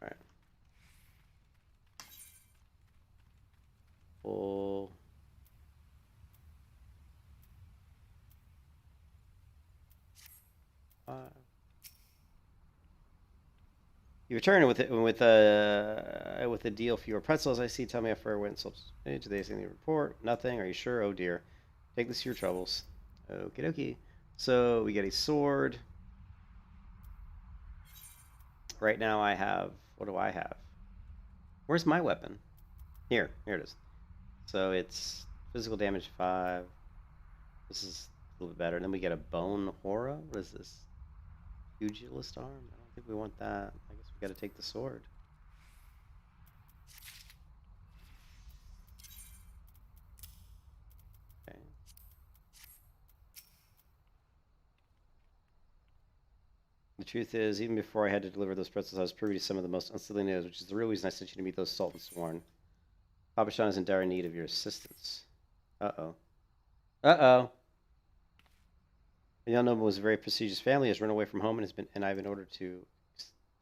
right. Full. You return with a deal for your pretzels. I see. Tell me how far it went. So today is in the report. Nothing. Are you sure? Oh dear. Take this to your troubles. Okie dokie. So we get a sword. Right now I have. What do I have? Where's my weapon? Here it is. So it's physical damage 5. This is a little bit better. And then we get a bone aura. What is this? Pugilist arm? I don't think we want that. I guess we got to take the sword. Okay. The truth is, even before I had to deliver those pretzels, I was privy to some of the most unsettling news, which is the real reason I sent you to meet those Salt and Sworn. Papa Shan is in dire need of your assistance. Uh-oh. Uh-oh. The young noble was a very prestigious family, has run away from home, and I've been ordered to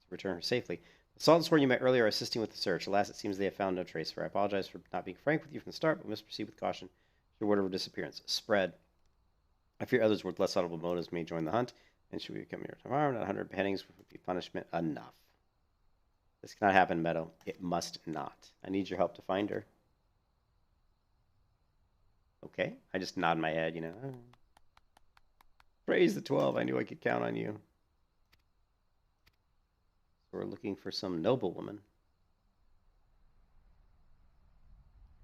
return her safely. The Salt and Sworn you met earlier are assisting with the search. Alas, it seems they have found no trace of her. I apologize for not being frank with you from the start, but must proceed with caution. Your word of her disappearance. Spread. I fear others with less audible motives may join the hunt, and should we become here tomorrow, not 100 beheadings would be punishment enough. This cannot happen, Meadow. It must not. I need your help to find her. Okay. I just nod my head, you know. Praise the 12. I knew I could count on you. So we're looking for some noblewoman.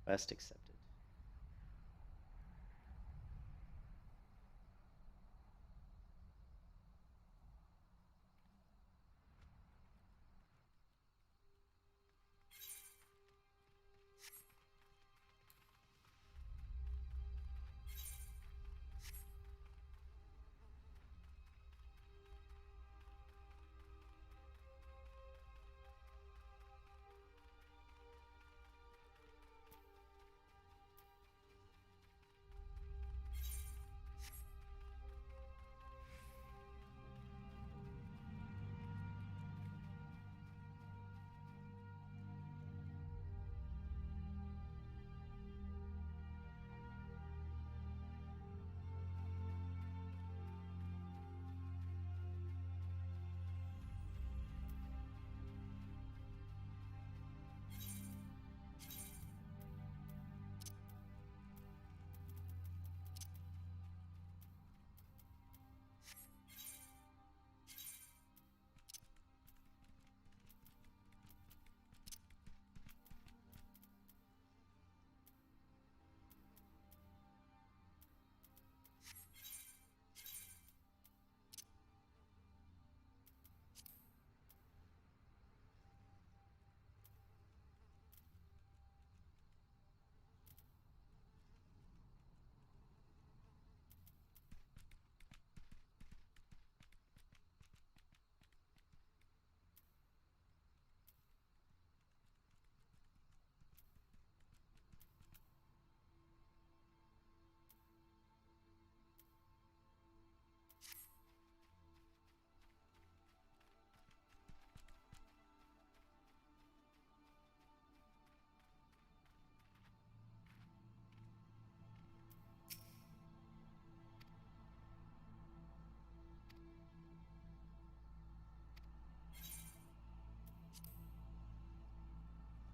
Quest accepted.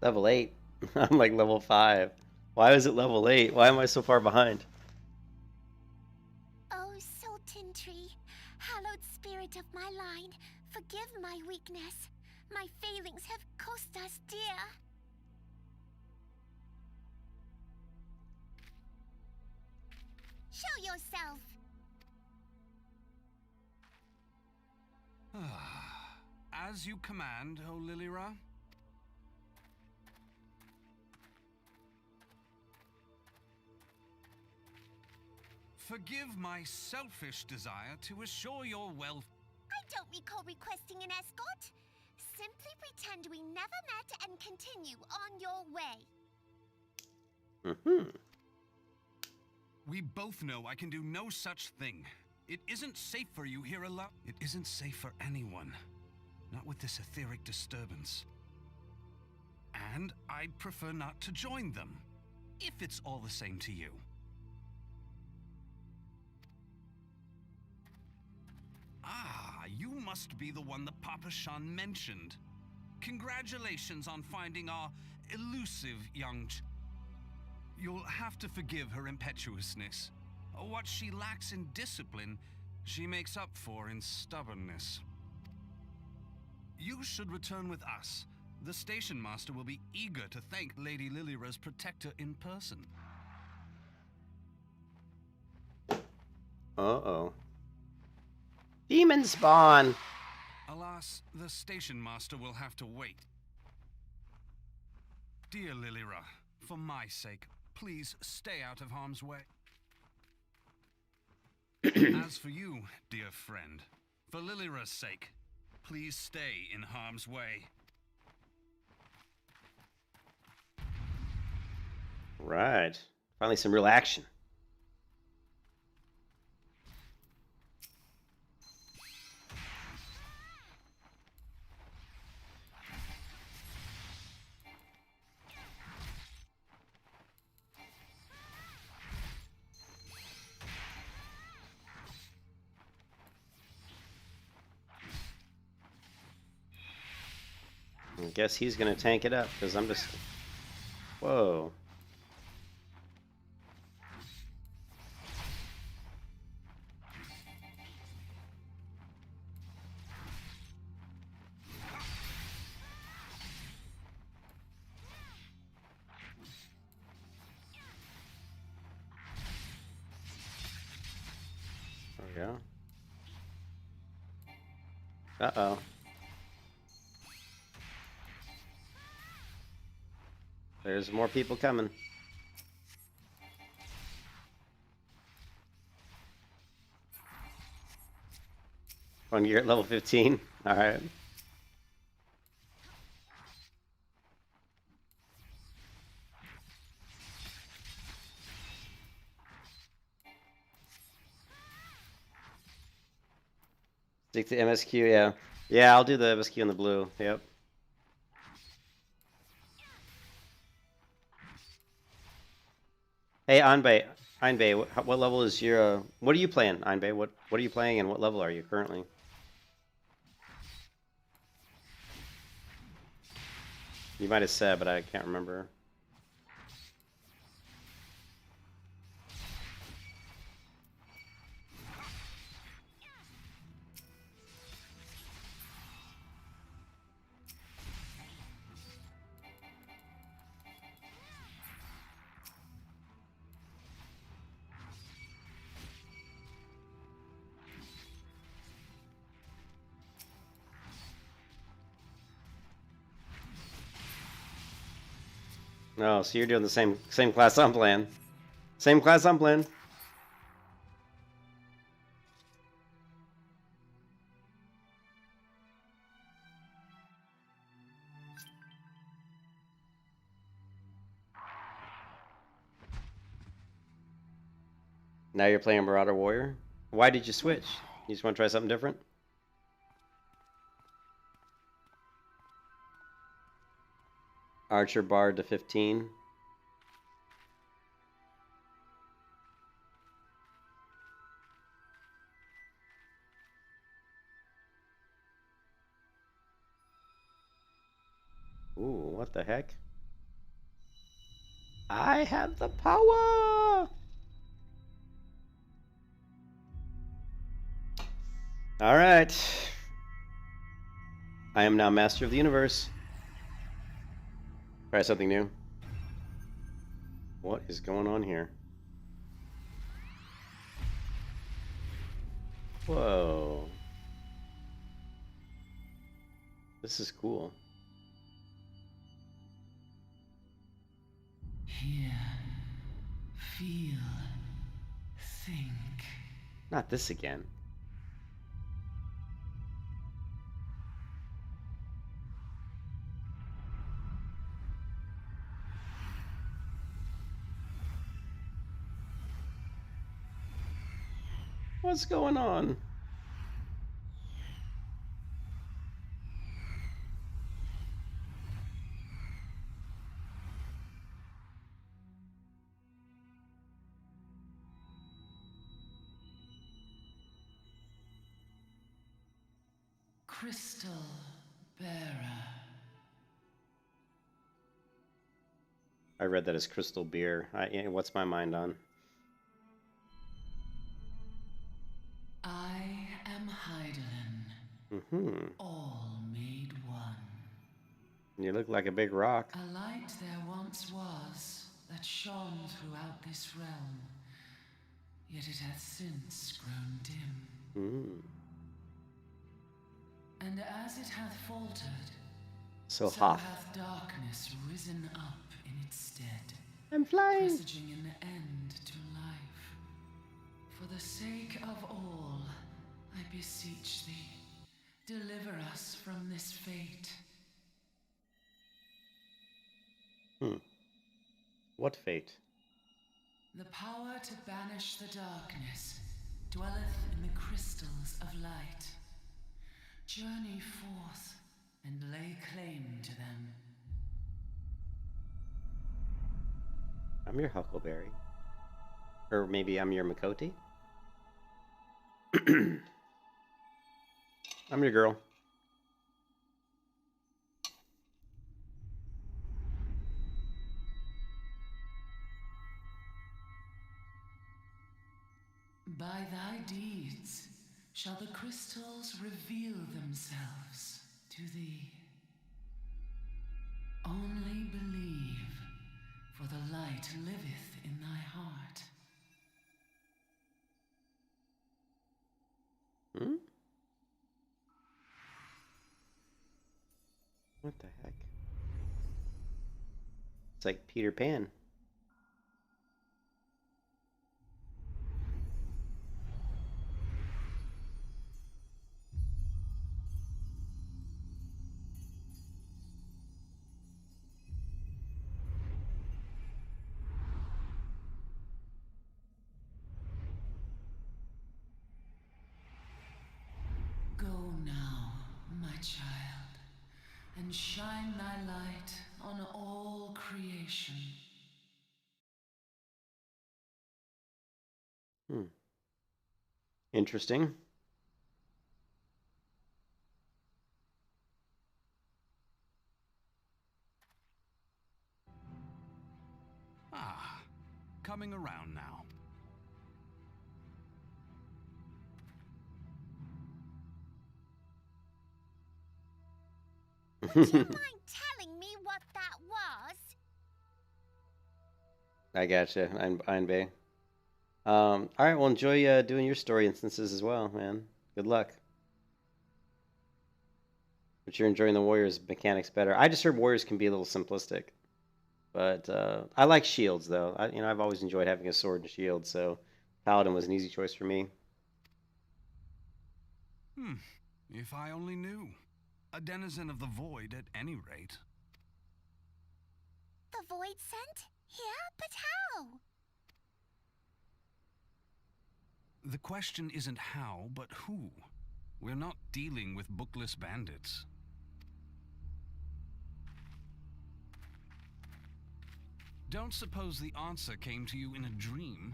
Level 8. I'm like level 5. Why is it level 8? Why am I so far behind? Oh, Sultan Tree, hallowed spirit of my line, forgive my weakness. My failings have cost us dear. Show yourself. As you command, O Lilira. Forgive my selfish desire to assure your wealth. I don't recall requesting an escort. Simply pretend we never met and continue on your way. Mm-hmm. We both know I can do no such thing. It isn't safe for you here alone. It isn't safe for anyone. Not with this etheric disturbance. And I'd prefer not to join them, if it's all the same to you. Ah, you must be the one that Papa Shan mentioned. Congratulations on finding our elusive young You'll have to forgive her impetuousness. What she lacks in discipline, she makes up for in stubbornness. You should return with us. The station master will be eager to thank Lady Lilira's protector in person. Uh-oh. Demon spawn! Alas, the station master will have to wait. Dear Lilira, for my sake, please stay out of harm's way. As for you, dear friend, for Lilira's sake, please stay in harm's way. Right. Finally some real action. I guess he's gonna tank it up, because I'm just... Whoa. There we go. Uh-oh. There's more people coming. Oh, you're at level 15? Alright. Stick to MSQ, yeah. Yeah, I'll do the MSQ in the blue, yep. Hey, Einbei, what level is your, what are you playing, Einbei? What are you playing and what level are you currently? You might have said, but I can't remember. No, so you're doing the same class I'm playing. Same class I'm playing. Now you're playing Marauder Warrior? Why did you switch? You just want to try something different? Archer Bard to 15. Ooh, what the heck? I have the power! Alright. I am now master of the universe. Try something new. What is going on here? Whoa. This is cool. Hear, feel, think. Not this again. What's going on? Crystal bearer. I read that as crystal beer. What's my mind on? I am Heidelin, Mm-hmm. all made one. You look like a big rock. A light there once was that shone throughout this realm, yet it hath since grown dim. Mm. And as it hath faltered, So so hot. hath darkness risen up in its stead, I'm flying. presaging an end to life. For the sake of all, I beseech thee, deliver us from this fate. What fate? The power to banish the darkness dwelleth in the crystals of light. Journey forth and lay claim to them. I'm your Huckleberry. Or maybe I'm your Makoti? I'm your girl. By thy deeds shall the crystals reveal themselves to thee. Only believe, for the light liveth in thy heart. Hmm? What the heck? It's like Peter Pan. Go now, my child, and shine thy light on all creation. Interesting. Ah, coming around now. Would you mind telling me what that was? I gotcha. I'm Bay. All right. Well, enjoy doing your story instances as well, man. Good luck. But you're enjoying the Warriors mechanics better. I just heard Warriors can be a little simplistic, but I like shields though. I've always enjoyed having a sword and shield, so Paladin was an easy choice for me. If I only knew. A denizen of the void at any rate. The void sent? Here? But how? The question isn't how, but who. We're not dealing with bookless bandits. Don't suppose the answer came to you in a dream.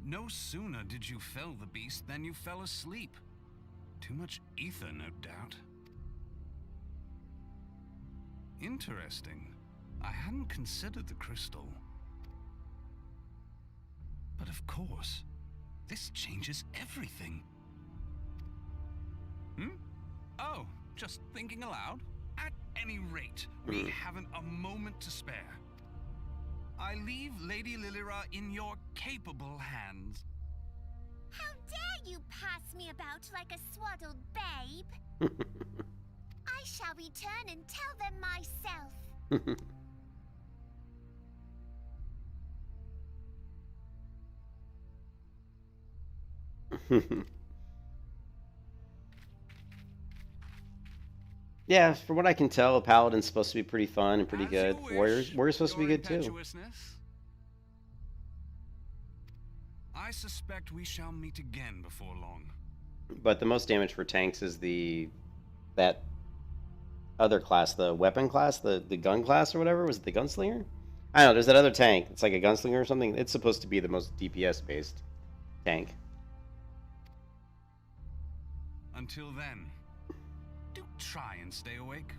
No sooner did you fell the beast than you fell asleep. Too much ether, no doubt. Interesting. I hadn't considered the crystal. But of course, this changes everything. Oh, just thinking aloud? At any rate, we haven't a moment to spare. I leave Lady Lilira in your capable hands. How dare you pass me about like a swaddled babe? I shall return and tell them myself. Yeah, from what I can tell, a paladin's supposed to be pretty fun and pretty As good. you wish, Warrior's supposed to be Your good too. impetuousness. I suspect we shall meet again before long. But the most damage for tanks is that other class, the weapon class, the gun class or whatever. Was it the gunslinger? I don't know. There's that other tank. It's like a gunslinger or something. It's supposed to be the most DPS based tank. Until then, do try and stay awake.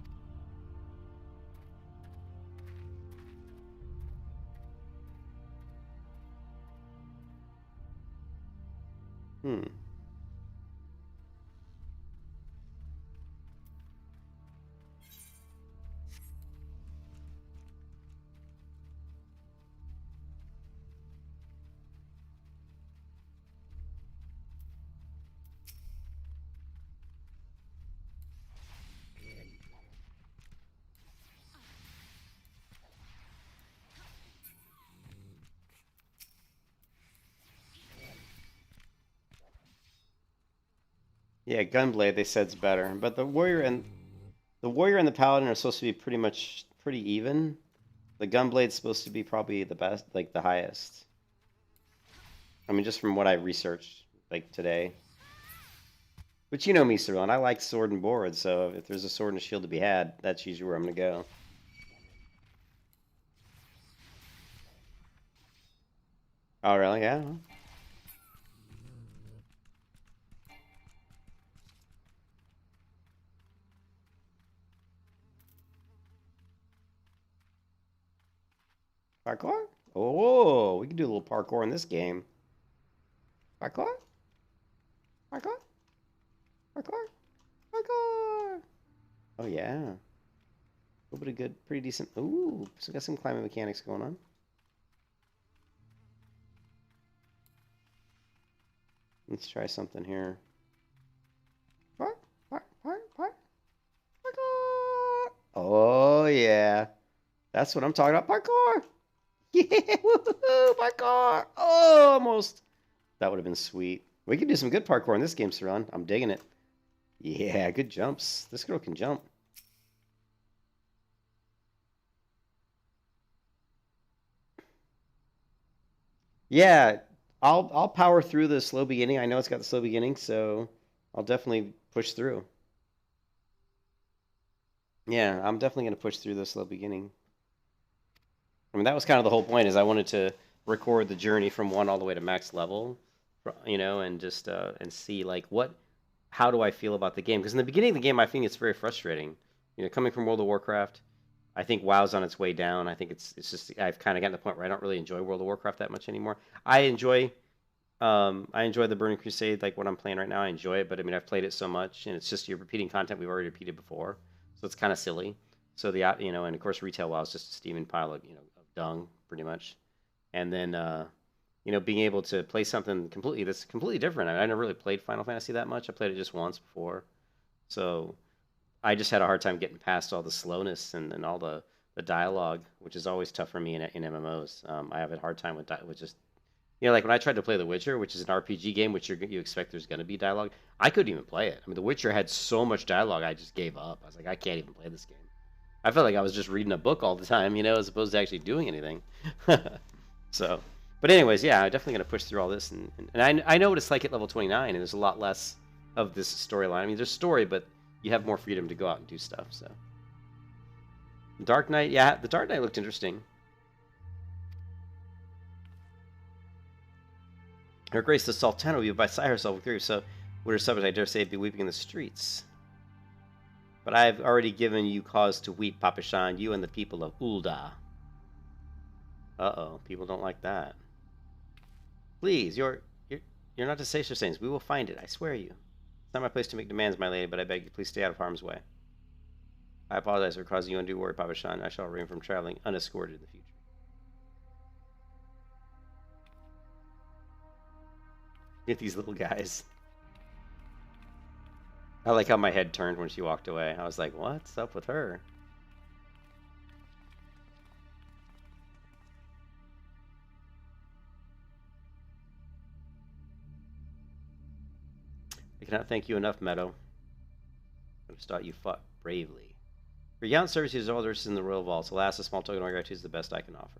Yeah, gunblade they said's better, but the warrior and the paladin are supposed to be pretty even. The gunblade's supposed to be probably the best, like the highest. I mean, just from what I researched like today. But you know me, Cerulean, I like sword and board, so if there's a sword and a shield to be had, that's usually where I'm gonna go. Oh, really? Yeah. Parkour? Oh, we can do a little parkour in this game. Parkour? Parkour? Parkour? Parkour! Oh, yeah. A little bit of good, pretty decent. Ooh, so we got some climbing mechanics going on. Let's try something here. Parkour? Parkour? Oh, yeah. That's what I'm talking about. Parkour! Yeah, woohoo! Parkour! Oh, almost. That would have been sweet. We could do some good parkour in this game, Saran. I'm digging it. Yeah, good jumps. This girl can jump. Yeah, I'll power through the slow beginning. I know it's got the slow beginning, so I'll definitely push through. Yeah, I'm definitely going to push through the slow beginning. I mean, that was kind of the whole point, is I wanted to record the journey from 1 all the way to max level, you know, and just and see like how do I feel about the game? Because in the beginning of the game, I think it's very frustrating. You know, coming from World of Warcraft, I think WoW's on its way down. I think it's just I've kind of gotten to the point where I don't really enjoy World of Warcraft that much anymore. I enjoy the Burning Crusade, like what I'm playing right now. I enjoy it, but I mean, I've played it so much, and it's just you're repeating content we've already repeated before, so it's kind of silly. So you know, and of course, retail WoW is just a steaming pile of dung, pretty much. And then you know, being able to play something that's completely different. I mean, I never really played Final Fantasy that much. I played it just once before, so I just had a hard time getting past all the slowness and all the dialogue, which is always tough for me in MMOs. I have a hard time with just, you know, like when I tried to play The Witcher, which is an RPG game, which you expect there's going to be dialogue. I couldn't even play it. I mean, The Witcher had so much dialogue, I just gave up. I was like, I can't even play this game. I felt like I was just reading a book all the time, you know, as opposed to actually doing anything. So, but anyways, yeah, I'm definitely going to push through all this. And I know what it's like at level 29, and there's a lot less of this storyline. I mean, there's story, but you have more freedom to go out and do stuff, so. Dark Knight, yeah, the Dark Knight looked interesting. Her Grace the Sultana will be beside herself with grief. So Would her subject, I dare say, be weeping in the streets? But I have already given you cause to weep, Papashan, you and the people of Ul'dah. Uh-oh, people don't like that. Please, you're not to say such things. We will find it, I swear you. It's not my place to make demands, my lady, but I beg you, please stay out of harm's way. I apologize for causing you undue worry, Papashan. I shall refrain from traveling unescorted in the future. Get these little guys. I like how my head turned when she walked away. I was like, what's up with her? I cannot thank you enough, Meadow. I just thought you fought bravely. For your gallant service, you all in the royal vaults. Alas, a small token of my gratitude is the best I can offer.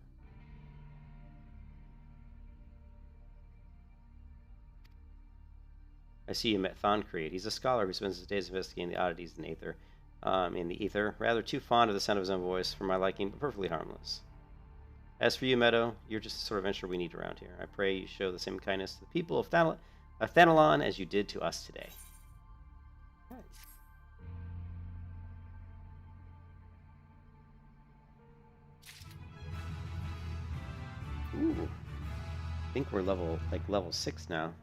I see you met Thancred. He's a scholar who spends his days investigating the oddities in Aether. In the Aether, rather too fond of the sound of his own voice for my liking, but perfectly harmless. As for you, Meadow, you're just the sort of adventurer we need around here. I pray you show the same kindness to the people of Thanalon as you did to us today. Right. Ooh. I think we're level 6 now.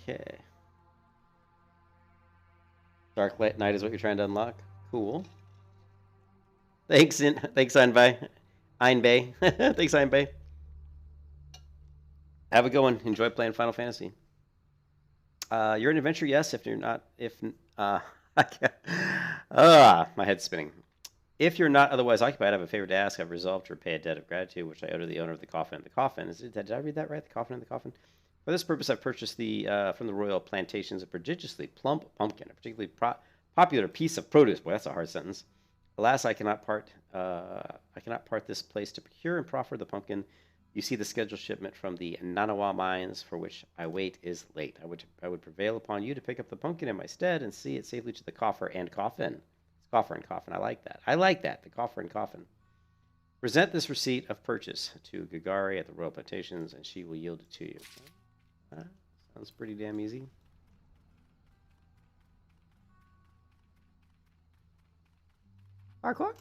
Okay. Dark Night is what you're trying to unlock. Cool. Thanks, Einbei. Einbei. Thanks, Einbei. Have a good one. Enjoy playing Final Fantasy. You're an adventurer, yes. If you're not, my head's spinning. If you're not otherwise occupied, I have a favor to ask. I've resolved to repay a debt of gratitude, which I owe to the owner of the coffin. The coffin. Did I read that right? The coffin in the coffin. For this purpose, I've purchased from the royal plantations a prodigiously plump pumpkin, a particularly popular piece of produce. Boy, that's a hard sentence. Alas, I cannot part this place to procure and proffer the pumpkin. You see, the scheduled shipment from the Nanawa mines, for which I wait, is late. I would prevail upon you to pick up the pumpkin in my stead and see it safely to the coffer and coffin. It's coffer and coffin. I like that. The coffer and coffin. Present this receipt of purchase to Gagari at the royal plantations, and she will yield it to you. Sounds pretty damn easy. Parkour!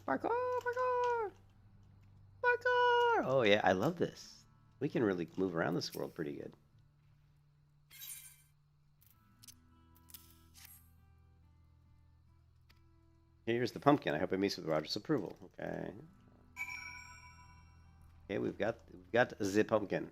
Oh yeah, I love this. We can really move around this world pretty good. Here's the pumpkin. I hope it meets with Roger's approval. Okay. Okay, we've got the pumpkin.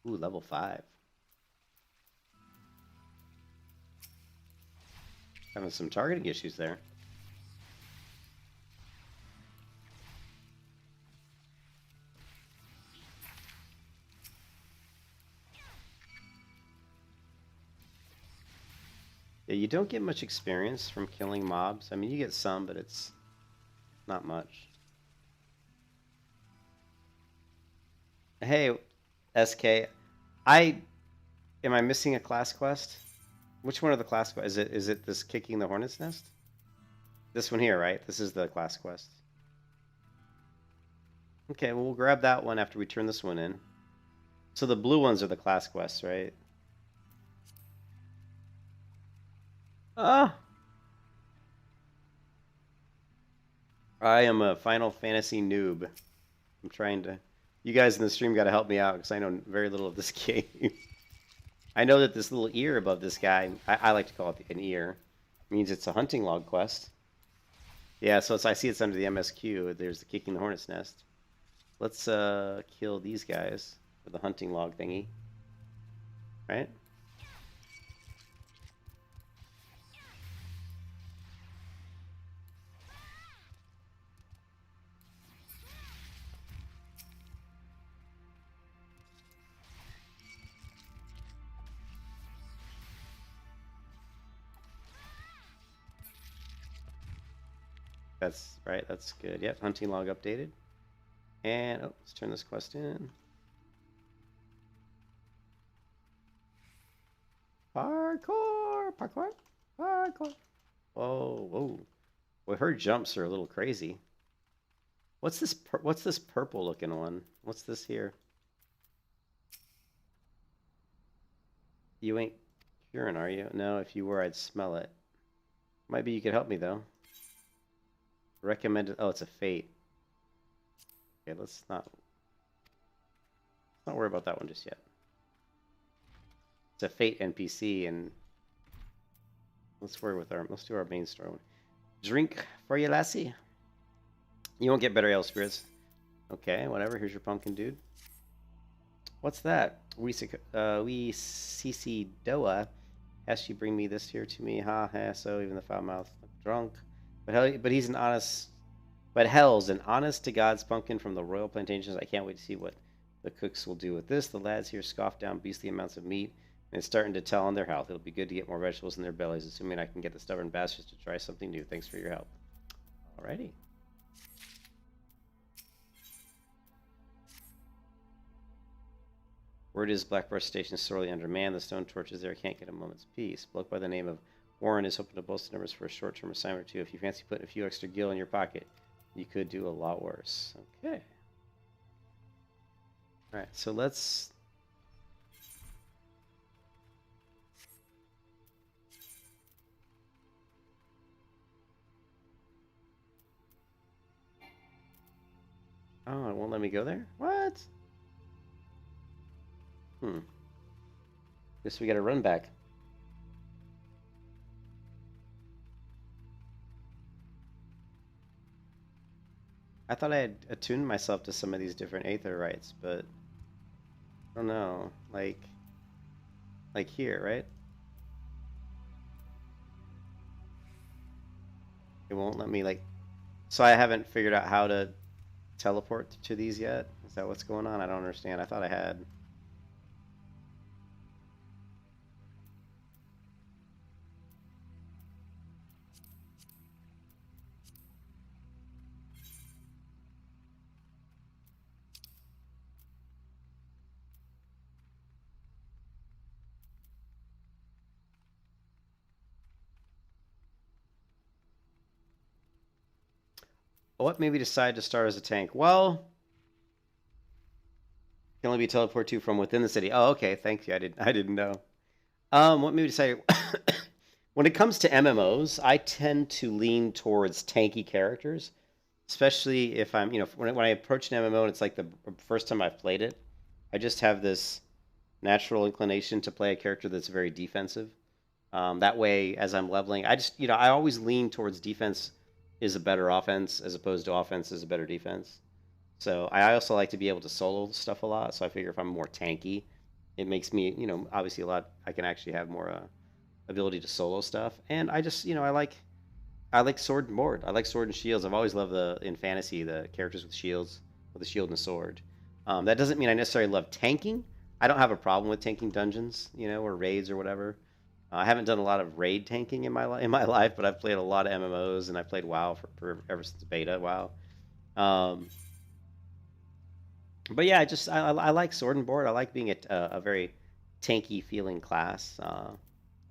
Ooh, level 5. Having some targeting issues there. Yeah, you don't get much experience from killing mobs. I mean, you get some, but it's not much. Hey, SK, am I missing a class quest? Which one of the class quests? Is it this kicking the hornet's nest? This one here, right? This is the class quest. Okay, well, we'll grab that one after we turn this one in. So the blue ones are the class quests, right? Ah! I am a Final Fantasy noob. I'm trying to... You guys in the stream got to help me out because I know very little of this game. I know that this little ear above this guy, I like to call it an ear, means it's a hunting log quest. Yeah, so I see it's under the MSQ. There's the kicking the hornet's nest. Let's kill these guys for the hunting log thingy. Right? That's right, that's good. Yep, hunting log updated. And let's turn this quest in. Parkour! Parkour! Parkour! Whoa, whoa. Well, her jumps are a little crazy. What's this? What's this purple looking one? What's this here? You ain't curing, are you? No, if you were, I'd smell it. Might be you could help me though. Recommended. Oh, it's a fate. Okay, let's not worry about that one just yet. It's a fate NPC, and let's do our main story one. Drink for you, lassie. You won't get better ale spirits. Okay, whatever. Here's your pumpkin, dude. What's that? We Cici Doa. Has she bring me this here to me? Ha ha. So even the foul mouth drunk, but he's an honest. But hell's an honest to God's pumpkin from the royal plantations. I can't wait to see what the cooks will do with this. The lads here scoff down beastly amounts of meat, and it's starting to tell on their health. It'll be good to get more vegetables in their bellies, assuming I can get the stubborn bastards to try something new. Thanks for your help. Alrighty. Word is Blackbird Station is sorely undermanned. The stone torches there can't get a moment's peace. Bloke by the name of Warren is hoping to bolster numbers for a short-term assignment or two. If you fancy putting a few extra gil in your pocket, you could do a lot worse. Okay. Alright, so let's... Oh, it won't let me go there? What? Guess we gotta run back. I thought I had attuned myself to some of these different Aether rights, but I don't know. Like here, right? It won't let me so I haven't figured out how to teleport to these yet. Is that what's going on? I don't understand. I thought I had. What made me decide to start as a tank? Well, can only be teleported to from within the city. Oh, okay. Thank you. I didn't know. What made me decide? When it comes to MMOs, I tend to lean towards tanky characters, especially if I'm, when I approach an MMO and it's like the first time I've played it, I just have this natural inclination to play a character that's very defensive. That way, as I'm leveling, I always lean towards defense is a better offense as opposed to offense is a better defense. So I also like to be able to solo stuff a lot. So I figure if I'm more tanky, it makes me, obviously I can actually have more ability to solo stuff. And I just, I like sword and board. I like sword and shields. I've always loved in fantasy, the characters with shields, with a shield and a sword. That doesn't mean I necessarily love tanking. I don't have a problem with tanking dungeons, or raids or whatever. I haven't done a lot of raid tanking in my life, but I've played a lot of MMOs and I played WoW for ever since beta WoW. But yeah, I like sword and board. I like being a very tanky feeling class,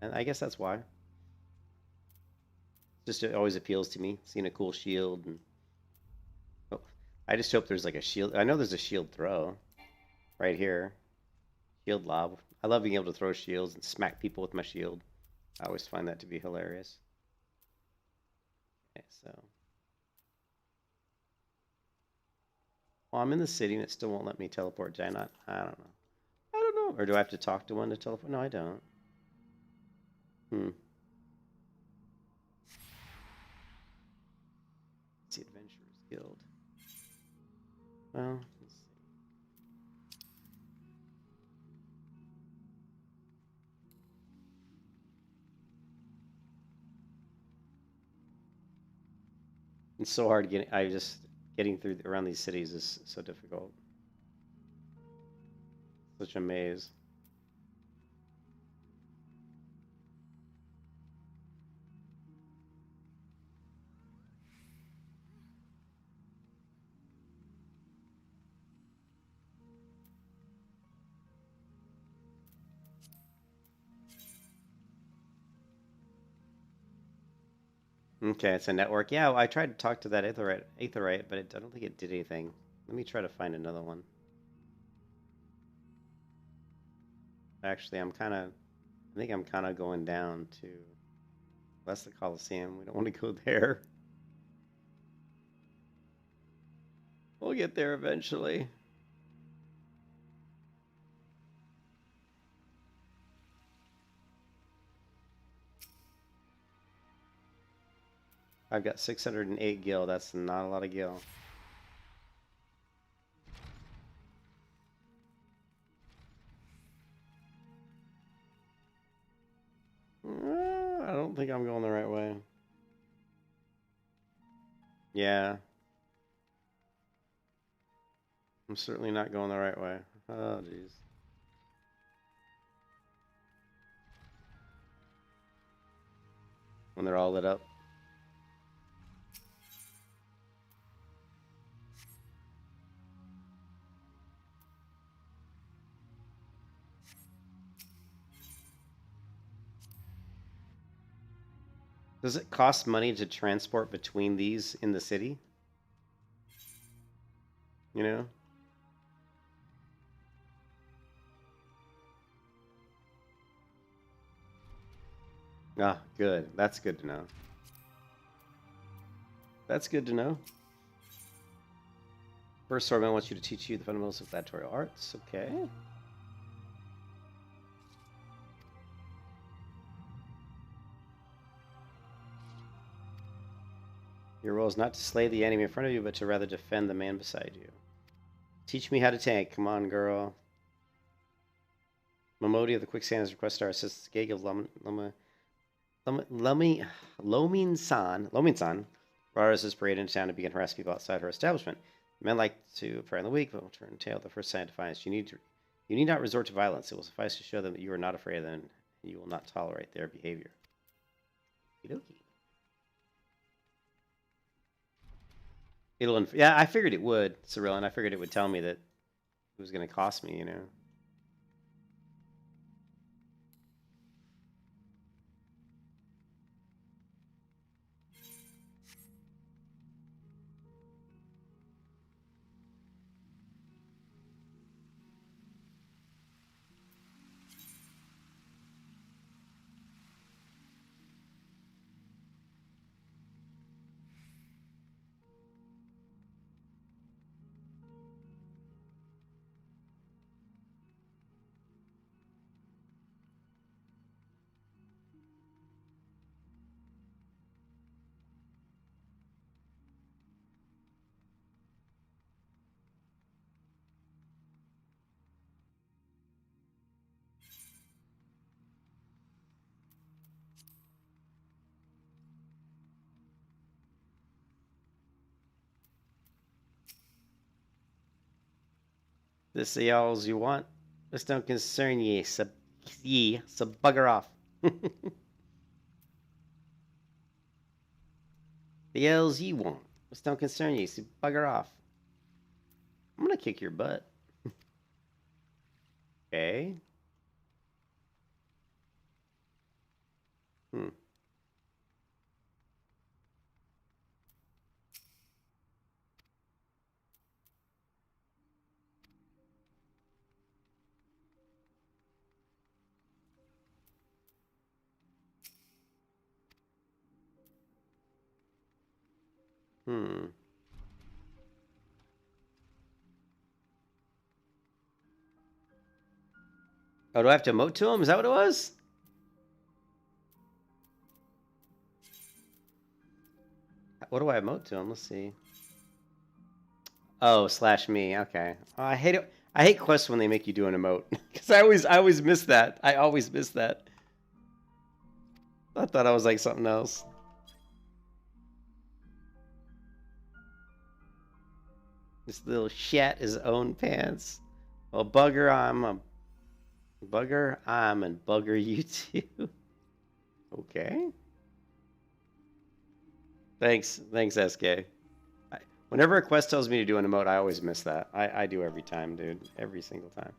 and I guess that's why. It always appeals to me, seeing a cool shield. And oh, I just hope there's like a shield. I know there's a shield throw right here, shield lob. I love being able to throw shields and smack people with my shield. I always find that to be hilarious. Okay, so. Well, I'm in the city and it still won't let me teleport. Did I not? I don't know. I don't know. Or do I have to talk to one to teleport? No, I don't. Let's see, Adventurers Guild. Well, let's see. It's so hard getting through around these cities is so difficult. Such a maze. Okay, it's a network. Yeah, I tried to talk to that Aetherite, but I don't think it did anything. Let me try to find another one. Actually, I think I'm kind of going down to, that's the Coliseum. We don't want to go there. We'll get there eventually. I've got 608 gil. That's not a lot of gil. I don't think I'm going the right way. Yeah. I'm certainly not going the right way. Oh, jeez. When they're all lit up. Does it cost money to transport between these in the city? You know? Ah, good. That's good to know. That's good to know. First Swordman wants you to teach you the fundamentals of gladiatorial arts. Okay. Your role is not to slay the enemy in front of you, but to rather defend the man beside you. Teach me how to tank. Come on, girl. Momodi of the Quicksand has requested our assistance. Gig of Lomin-san brought us this parade into town to begin harassing people outside her establishment. Men like to pray in the weak, but will turn tail the first sign of defiance. You need not resort to violence. It will suffice to show them that you are not afraid of them, and you will not tolerate their behavior. Okie dokie. Yeah, I figured it would, Cyril, and I figured it would tell me that it was going to cost me, you know. This the alls you want. This don't concern ye, so bugger off. The L's you want. This don't concern ye, so bugger off. I'm gonna kick your butt. Okay. Hmm. Hmm. Oh, do I have to emote to him? Is that what it was? What do I emote to him? Let's see. Oh, slash me. Okay. Oh, I hate it. I hate quests when they make you do an emote because I always miss that. I always miss that. I thought I was like something else. This little shat his own pants. Well, bugger, I'm and bugger you too. Okay. Thanks, SK. Whenever a quest tells me to do an emote, I always miss that. I do every time, dude. Every single time.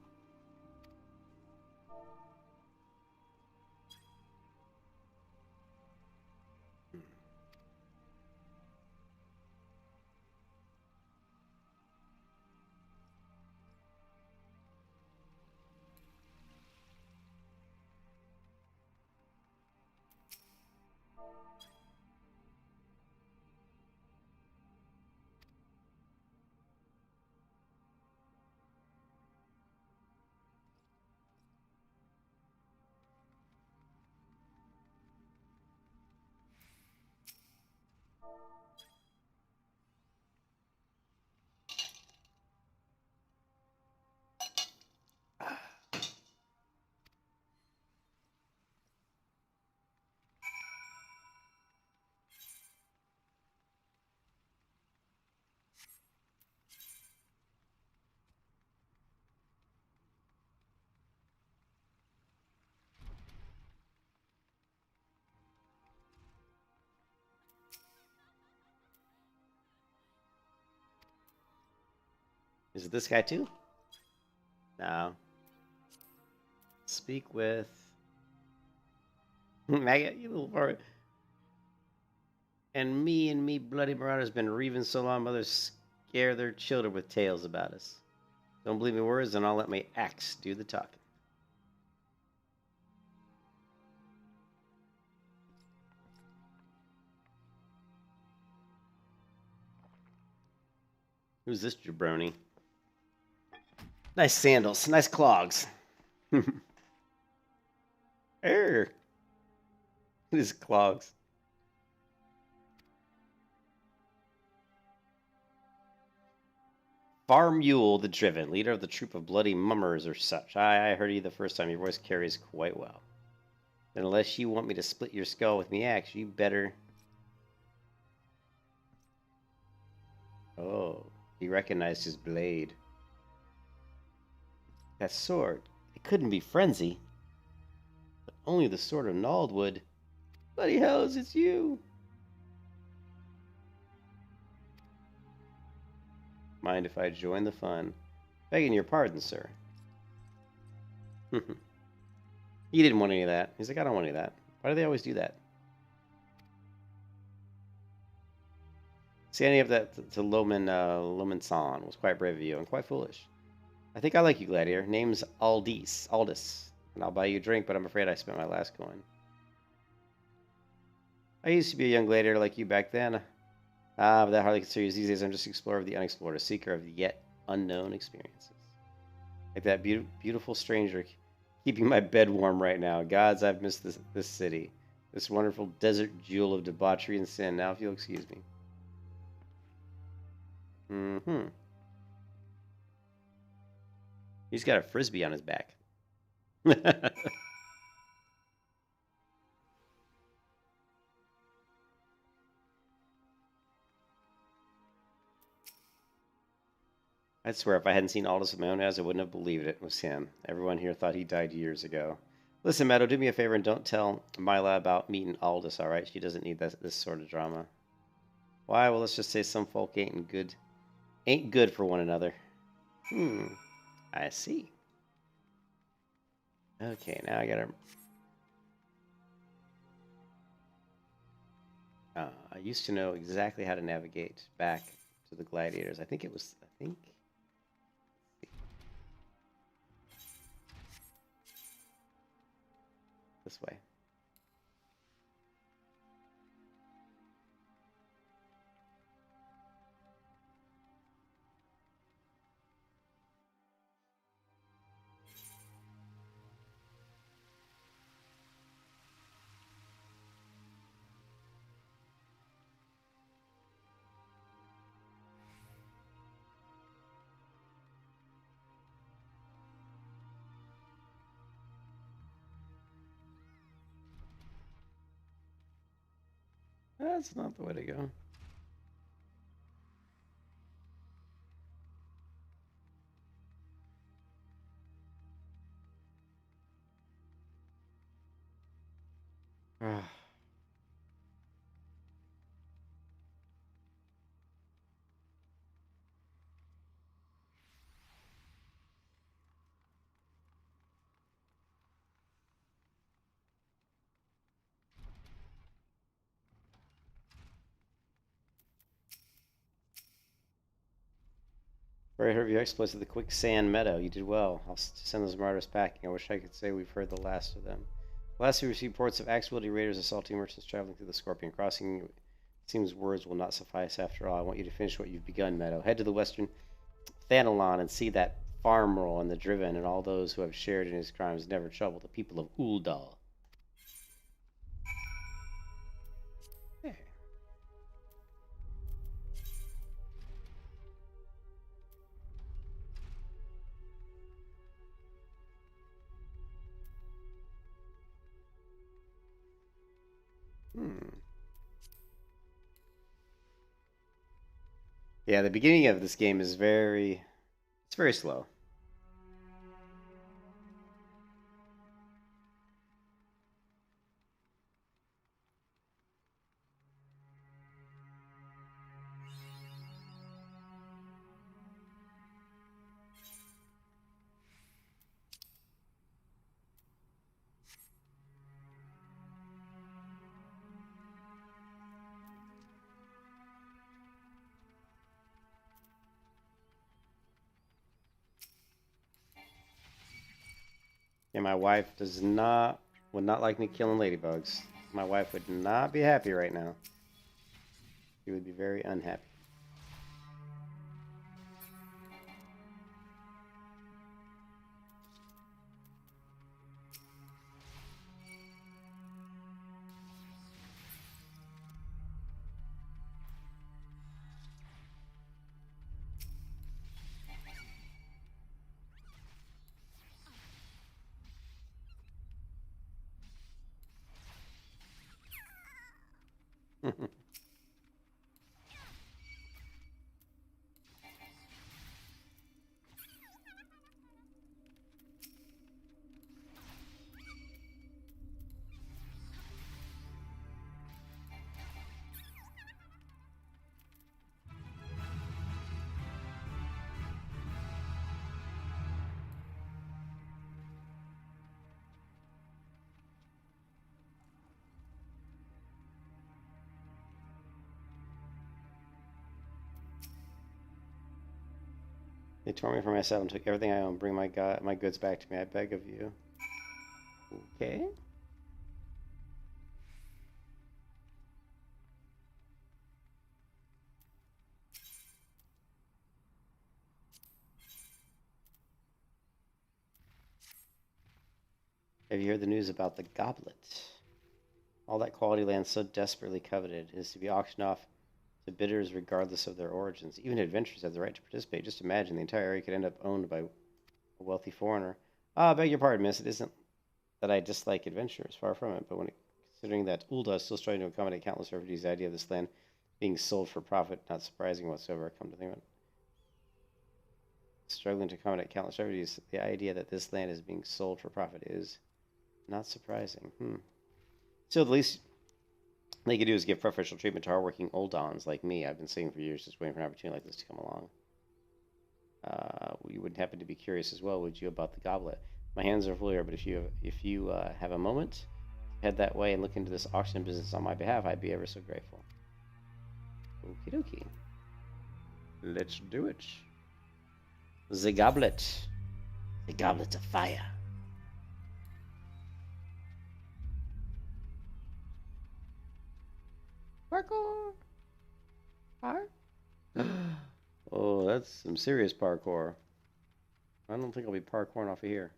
Is it this guy too? No. Speak with Maggot, you little fart. And me bloody marauders been reaving so long mothers scare their children with tales about us. Don't believe me words, then I'll let my axe do the talking. Who's this jabroni? Nice sandals, nice clogs. Err. These clogs. Farm Mule the Driven, leader of the troop of bloody mummers or such. I heard you the first time. Your voice carries quite well. Then unless you want me to split your skull with me axe, you better... Oh, he recognized his blade. That sword, it couldn't be Frenzy. But only the sword of Naldwood. Bloody hells, it's you! Mind if I join the fun? Begging your pardon, sir. He didn't want any of that. He's like, I don't want any of that. Why do they always do that? Standing up that to Loman San was quite brave of you and quite foolish. I think I like you, Gladiator. Name's Aldis, and I'll buy you a drink, but I'm afraid I spent my last coin. I used to be a young gladiator like you back then. But that hardly considers these days. I'm just an explorer of the unexplored, a seeker of yet unknown experiences. Like that beautiful stranger keeping my bed warm right now. Gods, I've missed this city. This wonderful desert jewel of debauchery and sin. Now, if you'll excuse me. He's got a frisbee on his back. I swear, if I hadn't seen Aldous with my own eyes, I wouldn't have believed it was him. Everyone here thought he died years ago. Listen, Meadow, do me a favor and don't tell Mila about meeting Aldous, all right? She doesn't need this sort of drama. Why? Well, let's just say some folk ain't good for one another. I see. Okay, now I gotta... I used to know exactly how to navigate back to the gladiators. I think it was... This way. That's not the way to go. Very heard of your exploits at the Quicksand Meadow. You did well. I'll send those marauders packing. I wish I could say we've heard the last of them. Last we received reports of axe-wielding raiders assaulting merchants traveling through the Scorpion Crossing. It seems words will not suffice after all. I want you to finish what you've begun, Meadow. Head to the western Thanalon and see that farm roll and the Driven and all those who have shared in his crimes never trouble the people of Uldal. Hey. Yeah, the beginning of this game is it's very slow. And my wife would not like me killing ladybugs. My wife would not be happy right now. She would be very unhappy. They tore me from myself and took everything I own. Bring my goods back to me, I beg of you. Okay. Have you heard the news about the goblet? All that quality land so desperately coveted is to be auctioned off to bidders regardless of their origins. Even adventurers have the right to participate. Just imagine the entire area could end up owned by a wealthy foreigner. I beg your pardon, miss. It isn't that I dislike adventurers, far from it, but considering that Ulda is still struggling to accommodate countless refugees, the idea of this land being sold for profit, not surprising whatsoever, come to think of it. Struggling to accommodate countless refugees, the idea that this land is being sold for profit is not surprising. So the least they could do is give preferential treatment to hardworking Uldans like me. I've been sitting for years just waiting for an opportunity like this to come along. You would happen to be curious as well, would you, about the goblet? My hands are full here, but if you have a moment, head that way and look into this auction business on my behalf, I'd be ever so grateful. Okie dokie. Let's do it. The goblet. The goblet of fire. Parkour. Oh, that's some serious parkour. I don't think I'll be parkouring off of here.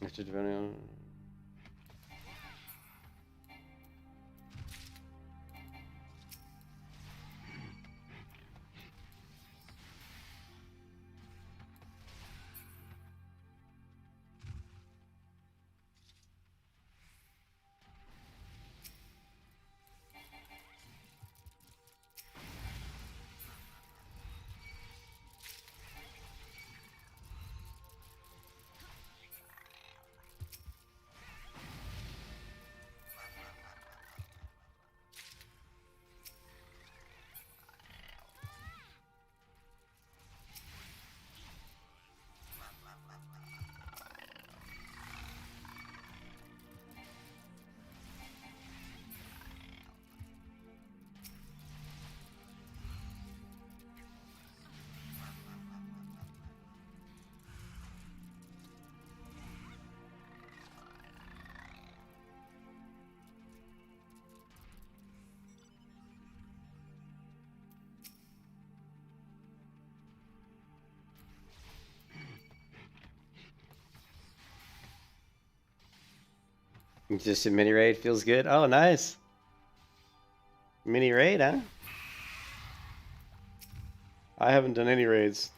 It's just depending on... Just a mini raid feels good. Oh, nice. Mini raid, huh? I haven't done any raids.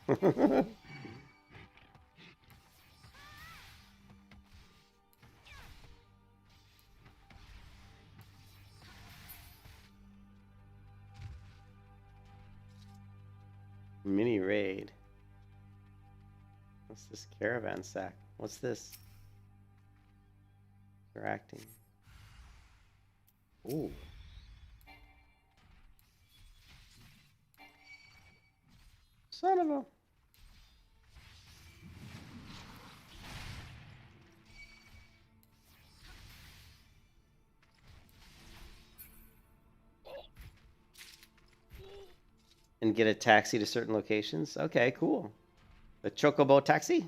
Mini raid. What's this caravan sack? What's this? Interacting. Ooh. Son of a. And get a taxi to certain locations. Okay, cool. The Chocobo taxi?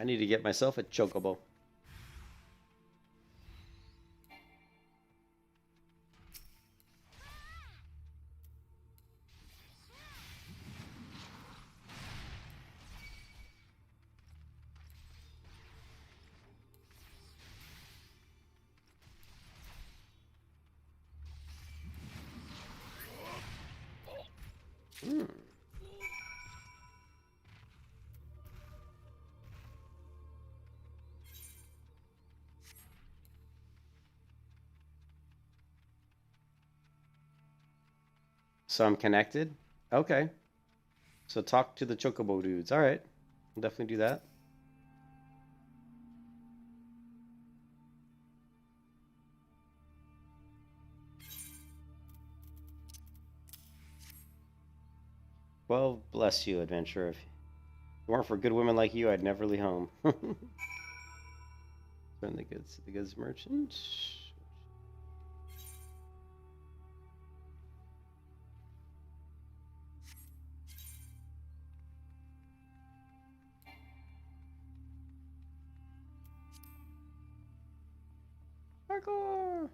I need to get myself a Chocobo. Hmm. So I'm connected? Okay. So talk to the Chocobo dudes. All right. I'll definitely do that. Well, bless you, adventurer. If it weren't for good women like you, I'd never leave home. Turn the goods merchant. Parkour!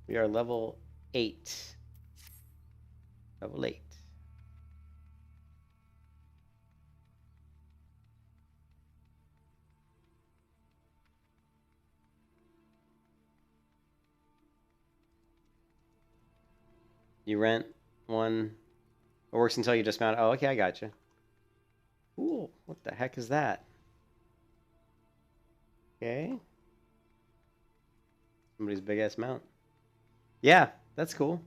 We are level 8. Level 8. You rent one. It works until you dismount. Oh, okay, I got you. Cool. What the heck is that? Okay. Somebody's big ass mount. Yeah, that's cool.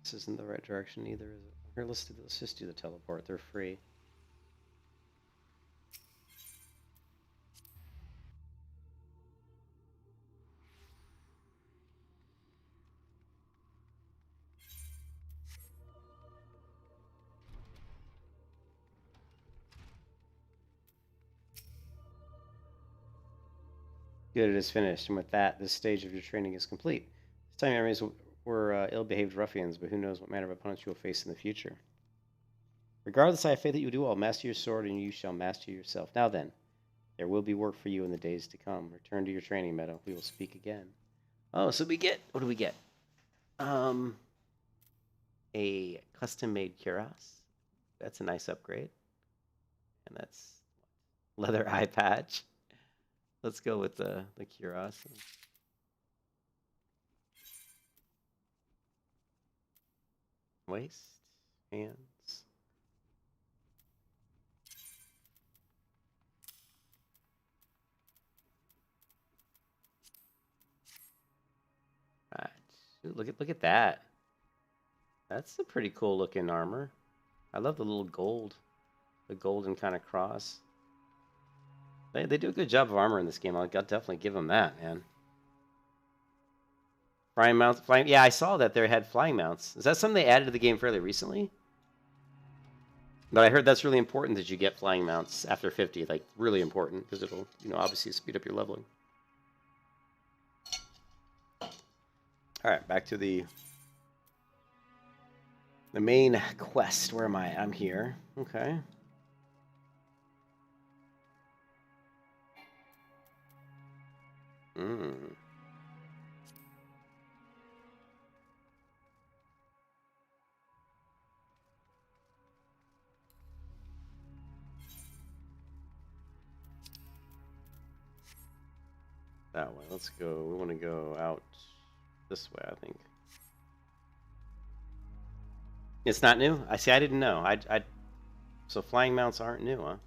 This isn't the right direction either, is it? Here, let's just do the teleport. They're free. Good, it is finished. And with that, this stage of your training is complete. This time your enemies were ill-behaved ruffians, but who knows what manner of opponents you will face in the future. Regardless, I have faith that you will do well. Master your sword, and you shall master yourself. Now then, there will be work for you in the days to come. Return to your training meadow. We will speak again. Oh, so we get... What do we get? A custom-made cuirass. That's a nice upgrade. And that's leather eye patch. Let's go with the cuirass. Waist, hands. Right. Ooh, look at that. That's a pretty cool looking armor. I love the little gold, the golden kind of cross. They do a good job of armor in this game. I'll definitely give them that, man. Flying mounts, flying. Yeah, I saw that they had flying mounts. Is that something they added to the game fairly recently? But I heard that's really important that you get flying mounts after 50, like really important, because it'll, obviously speed up your leveling. All right, back to the main quest. Where am I? I'm here. Okay. Hmm. That way. Let's go. We want to go out this way, I think. It's not new? I see. I didn't know. So flying mounts aren't new, huh?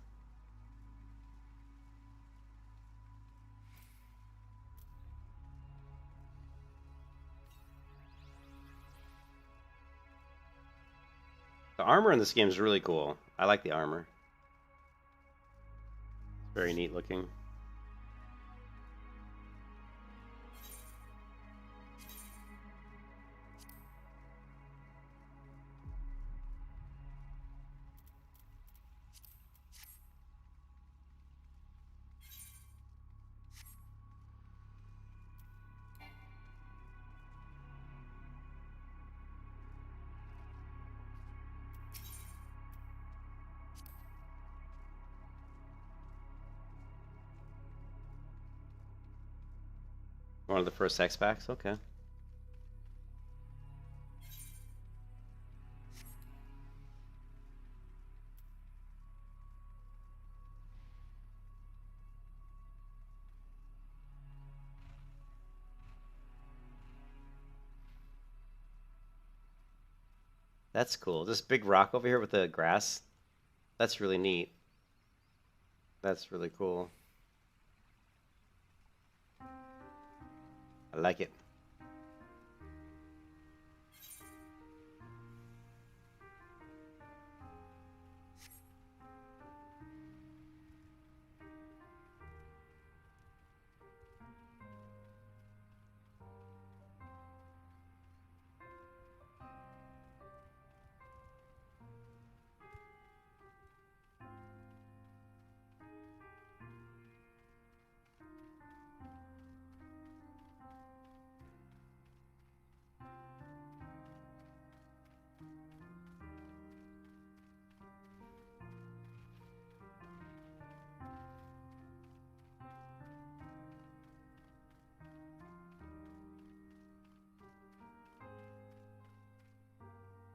The armor in this game is really cool. I like the armor. Very neat looking. One of the first X packs? Okay. That's cool. This big rock over here with the grass. That's really neat. That's really cool. I like it.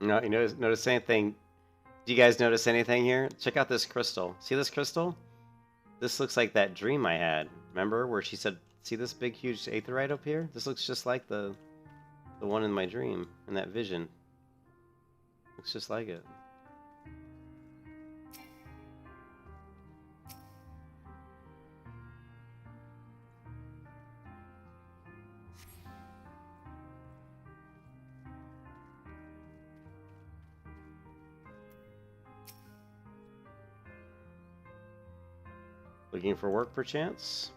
No, you notice anything? Do you guys notice anything here? Check out this crystal. See this crystal? This looks like that dream I had. Remember where she said, "See this big, huge aetherite up here? This looks just like the one in my dream, in that vision. Looks just like it." Looking for work, perchance?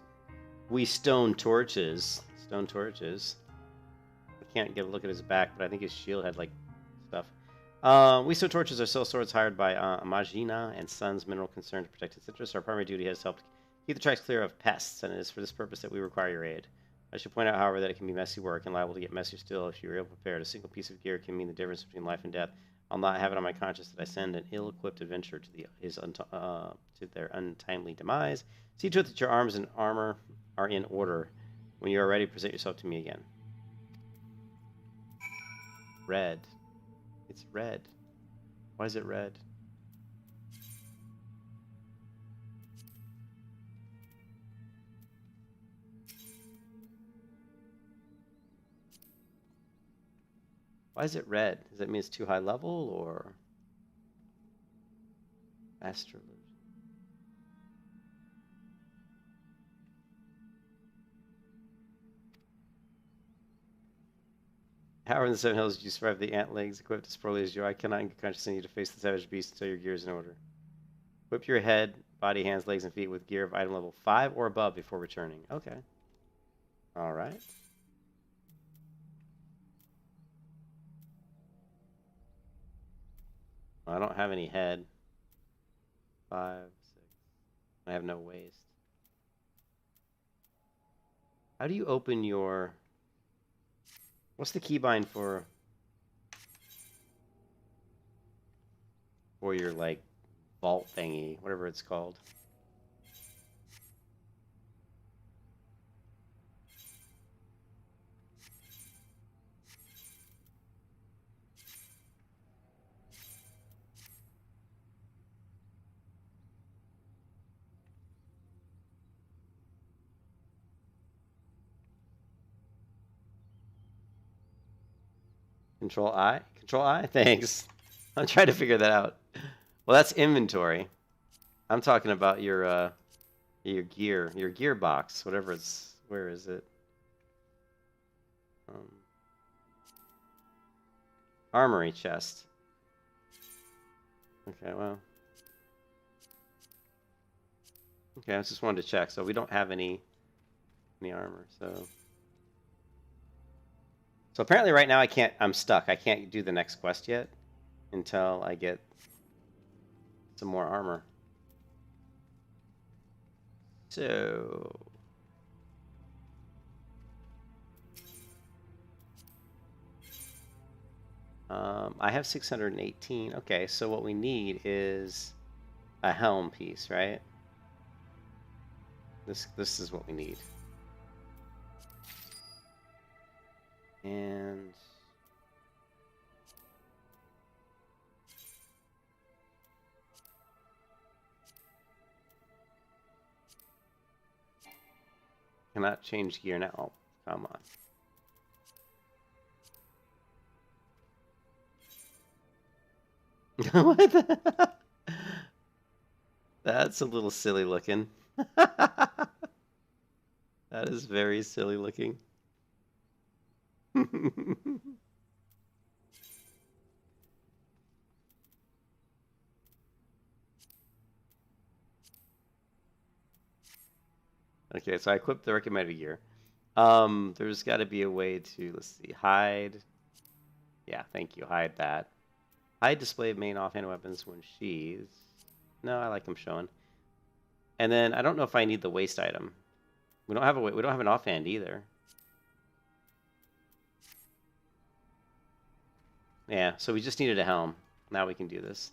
We stone torches. Stone torches. I can't get a look at his back, but I think his shield had, like, stuff. We stone torches are still swords hired by Magina and Sons Mineral Concern to protect its interests. Our primary duty has helped keep the tracks clear of pests, and it is for this purpose that we require your aid. I should point out, however, that it can be messy work and liable to get messier still if you are ill-prepared. A single piece of gear can mean the difference between life and death. I'll not have it on my conscience that I send an ill-equipped adventurer to their untimely demise. See to it that your arms and armor are in order. When you are ready, present yourself to me again. Red. It's red. Why is it red? Why is it red? Does that mean it's too high level, or astrology? However, in the Seven Hills, you survive the ant legs equipped as poorly as you. I cannot in good conscience send you to face the savage beast until your gear is in order. Equip your head, body, hands, legs, and feet with gear of item level 5 or above before returning. Okay. All right. I don't have any head. 5, 6. I have no waste. How do you open your... What's the keybind for your, like, vault thingy, whatever it's called? Control I? Control I? Thanks. I'm trying to figure that out. Well, that's inventory. I'm talking about your gear, your gearbox, whatever it's... Where is it? Armory chest. Okay, well... Okay, I just wanted to check. So we don't have any armor, so... So apparently right now I'm stuck. I can't do the next quest yet until I get some more armor. So... I have 618. Okay, so what we need is a helm piece, right? This is what we need. And cannot change gear now. Oh, come on. What the? That's a little silly looking. That is very silly looking. Okay, so I equipped the recommended gear. There's got to be a way to, let's see, hide. Yeah, thank you. Hide that. Hide display of main offhand weapons when sheathed. No, I like them showing. And then I don't know if I need the waste item. We don't have an offhand either. Yeah, so we just needed a helm. Now we can do this.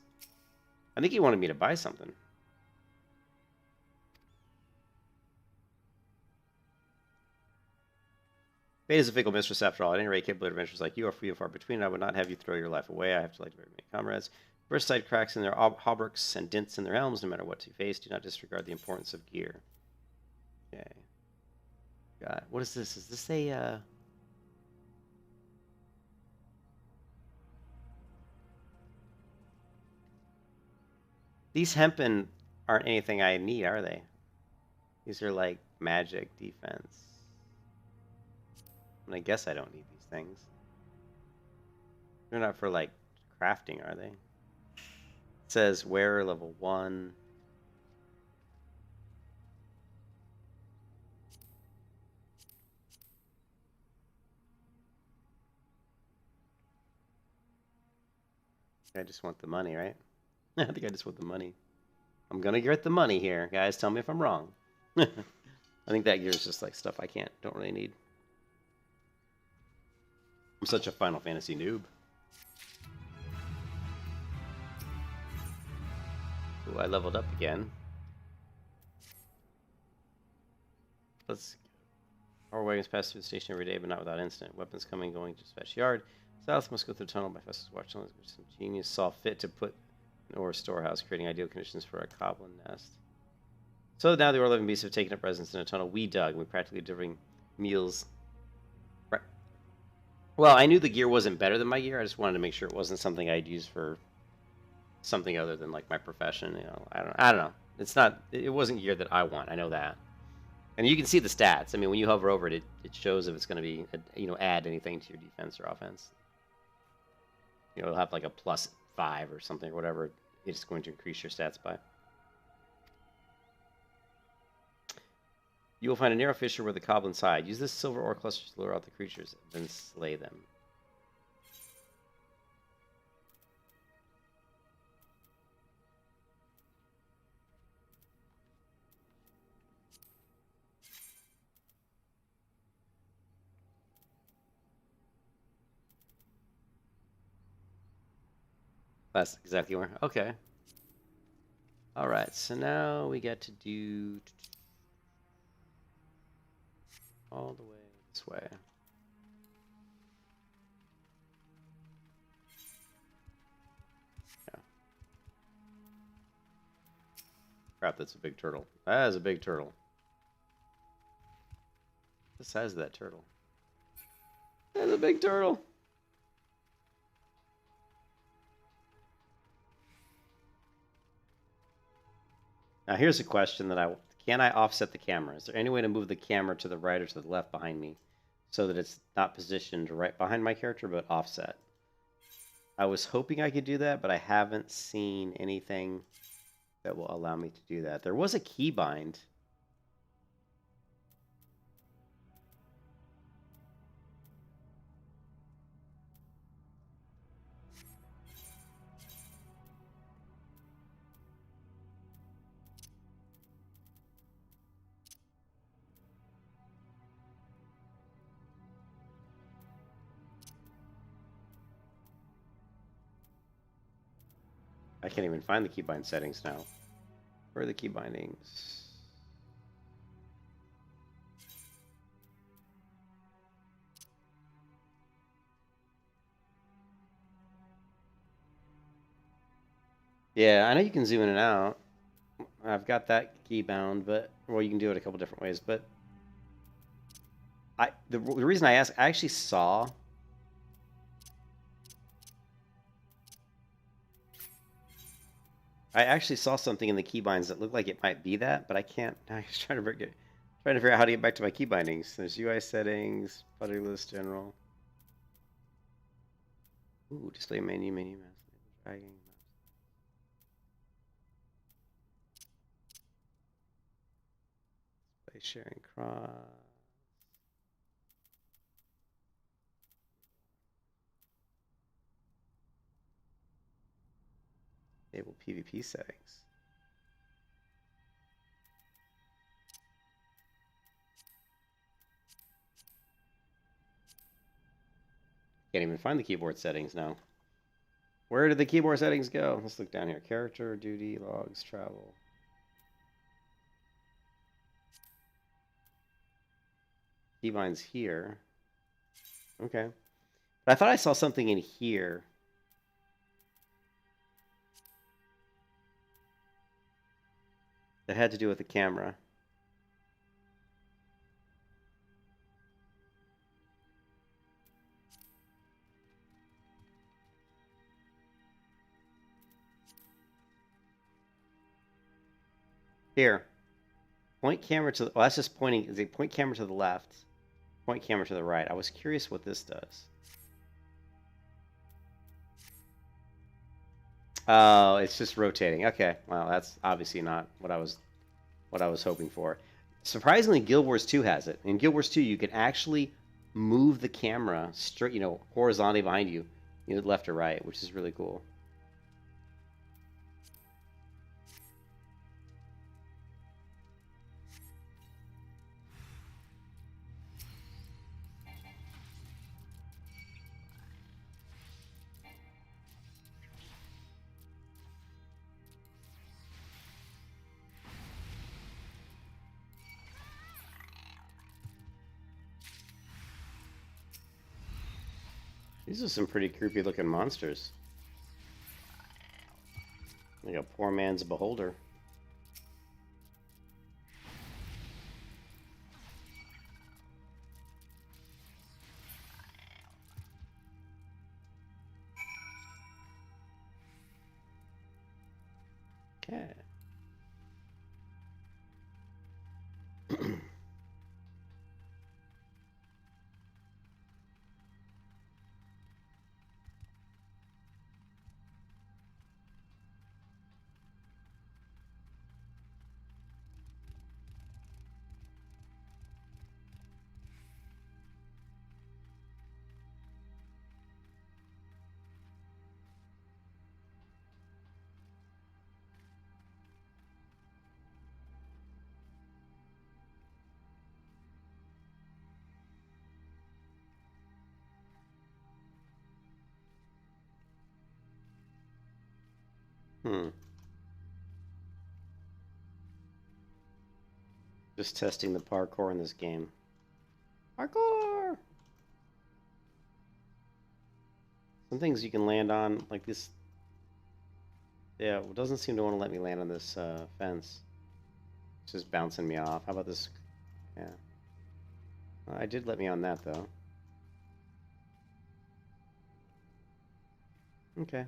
I think he wanted me to buy something. Fate is a fickle mistress after all. At any rate, capable adventurers like you are few and far between. I would not have you throw your life away. I have to like very many comrades. Burst side cracks in their hauberks and dents in their helms, no matter what you face. Do not disregard the importance of gear. Okay. God, what is this? Is this a... These hempen aren't anything I need, are they? These are like magic defense. And I guess I don't need these things. They're not for like crafting, are they? It says wearer level 1. I just want the money, right? I think I just want the money. I'm gonna get the money here, guys. Tell me if I'm wrong. I think that gear is just like stuff I don't really need. I'm such a Final Fantasy noob. Ooh, I leveled up again. Let's go. Our wagons pass through the station every day, but not without incident. Weapons coming, going to dispatch yard. South must go through the tunnel by fastest watch tunnels, which some genius saw fit to put an ore storehouse, creating ideal conditions for a goblin nest. So now the ore-loving beasts have taken up residence in a tunnel we dug. We practically delivering meals. Right. Well, I knew the gear wasn't better than my gear. I just wanted to make sure it wasn't something I'd use for something other than like my profession. You know, I don't know. It's not. It wasn't gear that I want. I know that. And you can see the stats. I mean, when you hover over it, it shows if it's going to be, add anything to your defense or offense. You know, it'll have like a +5 or something, or whatever it's going to increase your stats by. You will find a narrow fissure where the goblins hide. Use this silver ore cluster to lure out the creatures, then slay them. That's exactly where. Okay. All right. So now we get to do all the way this way. Yeah. Crap, that's a big turtle. That is a big turtle. The size of that turtle. That's a big turtle. Now here's a question that can I offset the camera? Is there any way to move the camera to the right or to the left behind me so that it's not positioned right behind my character but offset? I was hoping I could do that, but I haven't seen anything that will allow me to do that. There was a keybind. I can't even find the keybind settings now. Where are the key bindings? Yeah, I know you can zoom in and out. I've got that key bound, but well, you can do it a couple different ways. But the reason I asked, I actually saw. I actually saw something in the keybinds that looked like it might be that, but I can't. I was trying to figure out how to get back to my key bindings. There's UI settings, buddy list, general. Ooh, display menu, mouse, dragging. Display sharing cross. Enable PvP settings. Can't even find the keyboard settings now. Where did the keyboard settings go? Let's look down here. Character, duty, logs, travel. Keybinds here. Okay. But I thought I saw something in here. That had to do with the camera. Here. Point camera to the... Well, that's just pointing... Is it point camera to the left? Point camera to the right. I was curious what this does. Oh, it's just rotating. Okay. Well, that's obviously not what I was hoping for. Surprisingly, Guild Wars 2 has it. In Guild Wars 2, you can actually move the camera straight, horizontally behind you, left or right, which is really cool. These are some pretty creepy looking monsters. Like a poor man's beholder. Okay. Hmm. Just testing the parkour in this game. Parkour! Some things you can land on, like this. Yeah, it doesn't seem to want to let me land on this fence. It's just bouncing me off. How about this? Yeah. I did let me on that, though. Okay.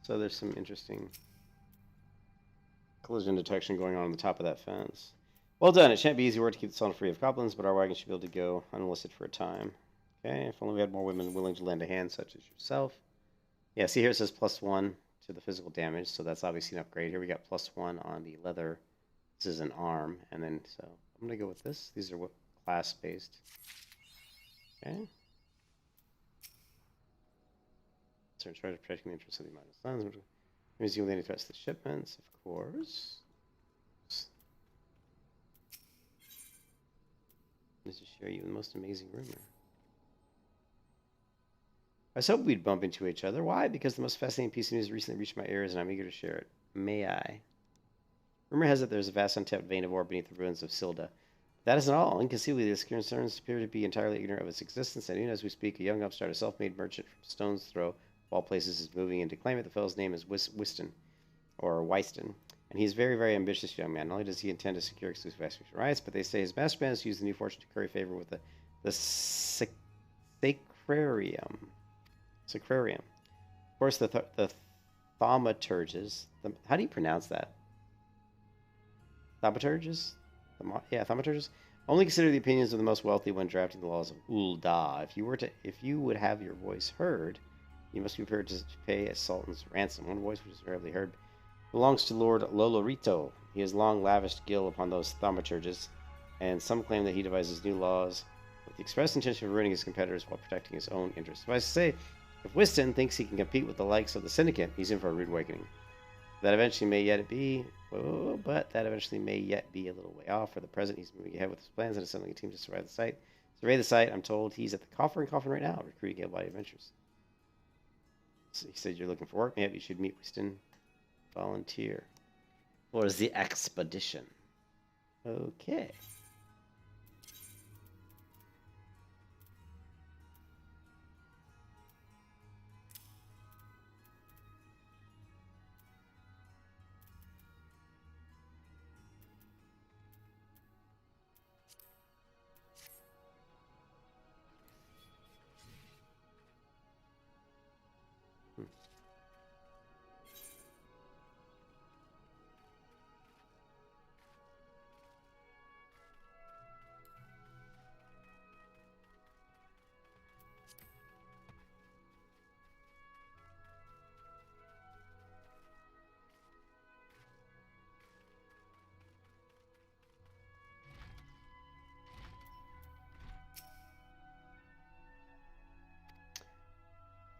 So there's some interesting collision detection going on the top of that fence. Well done. It shan't be easy work to keep the sauna free of goblins, but our wagon should be able to go unlisted for a time. Okay, if only we had more women willing to lend a hand, such as yourself. Yeah, see here it says +1 to the physical damage, so that's obviously an upgrade. Here we got +1 on the leather. This is an arm, and then, so I'm going to go with this. These are what class-based. Okay. So try to protect the interests of the amount of sons. Means you with any threats to the shipments, of course. Let's just share you the most amazing rumor. I was hoping we'd bump into each other. Why? Because the most fascinating piece of news recently reached my ears, and I'm eager to share it. May I? Rumor has it there's a vast untapped vein of ore beneath the ruins of Silda. That isn't all. Inconceivably, this concerns appear to be entirely ignorant of its existence, and even as we speak, a young upstart, a self-made merchant from Stone's Throw, of all places, is moving in to claim it. The fellow's name is Wyston, or Wyston, and he's a very, very ambitious young man. Not only does he intend to secure exclusive expedition rights, but they say his master plan is to use the new fortune to curry favor with the Sacrarium. Sacrarium. Of course, the thaumaturges. How do you pronounce that? Thaumaturges? Yeah, thaumaturges. Only consider the opinions of the most wealthy when drafting the laws of Ul'dah. If you would have your voice heard, you must be prepared to pay a sultan's ransom. One voice, which is rarely heard, belongs to Lord Lolorito. He has long lavished gil upon those thaumaturges, and some claim that he devises new laws with the express intention of ruining his competitors while protecting his own interests. If I say, if Wyston thinks he can compete with the likes of the Syndicate, he's in for a rude awakening. That eventually may yet be, but that eventually may yet be a little way off. For the present, he's moving ahead with his plans and assembling a team to survey the site. Survey the site. I'm told he's at the Coffin right now, recruiting Gale-Body Adventures. So he said you're looking for work. Maybe you should meet Wyston. Volunteer. Or is the expedition? Okay.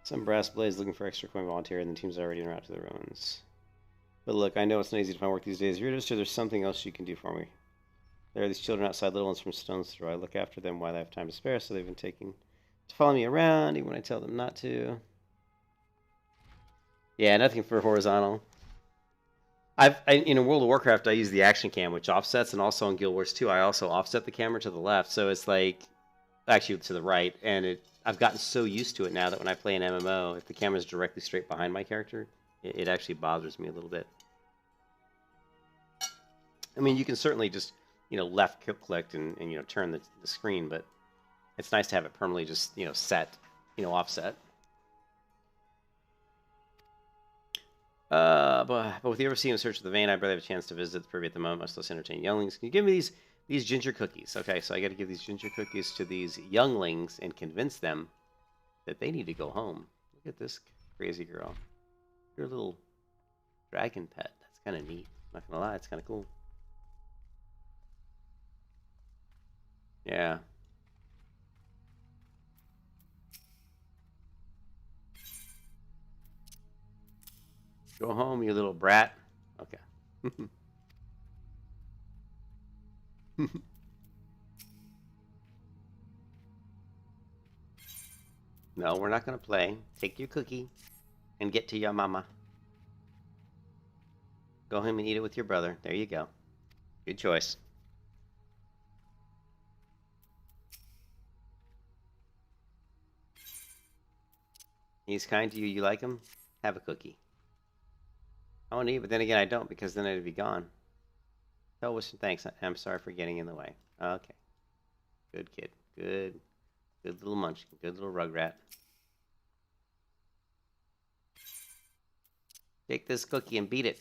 Some brass blades looking for extra coin volunteer, and the team's already en route to the ruins. But look, I know it's not easy to find work these days. If you're interested, there's something else you can do for me. There are these children outside, little ones from Stone's Throw. I look after them while I have time to spare, so they've been taking to follow me around, even when I tell them not to. Yeah, nothing for horizontal. In World of Warcraft, I use the action cam, which offsets, and also in Guild Wars 2, I also offset the camera to the left, so it's like, actually to the right, and I've gotten so used to it now that when I play an MMO, if the camera's directly straight behind my character, it actually bothers me a little bit. I mean, you can certainly just, left click and turn the screen, but it's nice to have it permanently just, set, offset. But with the overseeing and search of the vein, I'd rather have a chance to visit the privy at the moment, much less entertain younglings. Can you give me these ginger cookies? Okay, so I got to give these ginger cookies to these younglings and convince them that they need to go home. Look at this crazy girl. Your little dragon pet. That's kind of neat. I'm not gonna lie, it's kind of cool. Yeah. Go home, you little brat. Okay. No, we're not going to play. Take your cookie and get to your mama. Go home and eat it with your brother. There you go. Good choice. He's kind to you. You like him? Have a cookie. I want to eat, but then again, I don't because then it'd be gone. Tell Winston thanks. I'm sorry for getting in the way. Okay. Good kid. Good. Good little munchkin. Good little rugrat. Take this cookie and beat it.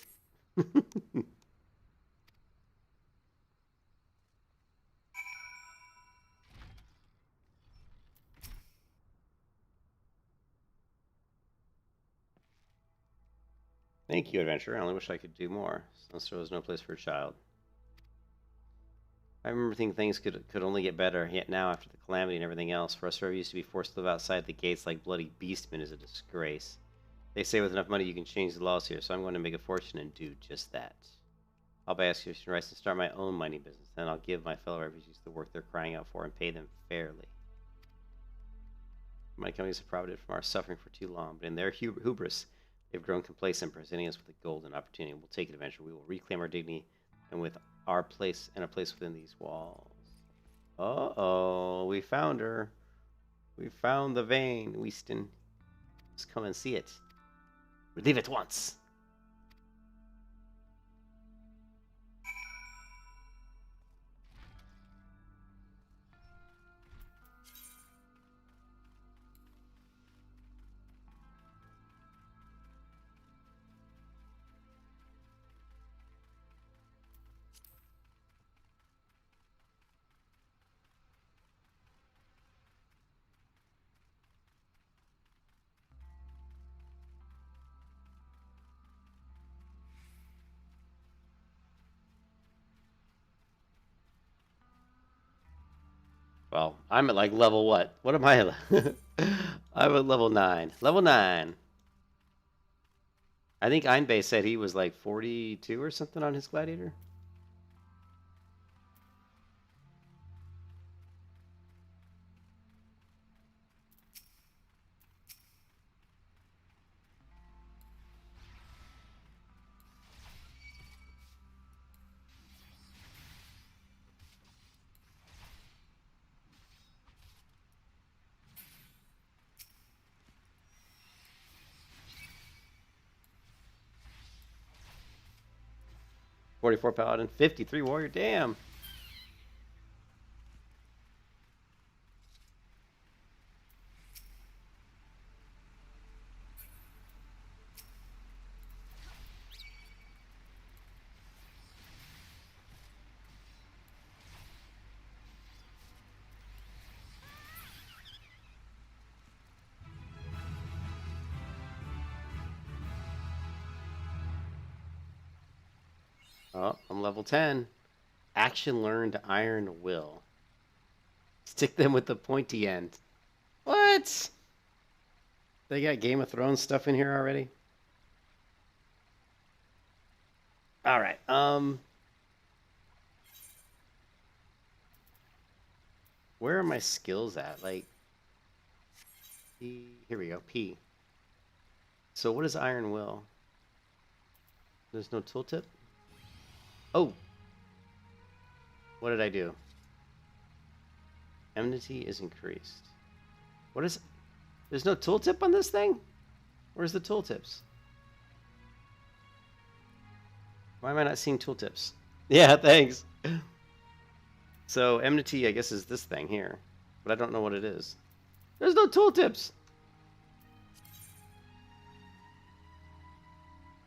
Thank you, adventurer. I only wish I could do more. Since there was no place for a child. I remember thinking things could only get better, yet now, after the calamity and everything else, for us who used to be forced to live outside the gates like bloody beastmen is a disgrace. They say with enough money you can change the laws here, so I'm going to make a fortune and do just that. I'll buy execution rights and start my own mining business. Then I'll give my fellow refugees the work they're crying out for and pay them fairly. My companies have profited from our suffering for too long, but in their hubris, they've grown complacent, presenting us with a golden opportunity. We'll take it eventually. We will reclaim our dignity and with our place and a place within these walls. Uh-oh, we found her. We found the vein, Winston. Let's come and see it. Leave at once. Well, I'm at like level what? What am I? I'm at level 9. Level 9. I think Einbay said he was like 42 or something on his gladiator. $44 paladin, 53 warrior. Damn. Oh, I'm level 10. Action learned Iron Will. Stick them with the pointy end. What? They got Game of Thrones stuff in here already? Alright, where are my skills at? Like, P, here we go, P. So what is Iron Will? There's no tooltip? Oh! What did I do? Enmity is increased. What is... There's no tooltip on this thing? Where's the tooltips? Why am I not seeing tooltips? Yeah, thanks. So, enmity, I guess, is this thing here. But I don't know what it is. There's no tooltips!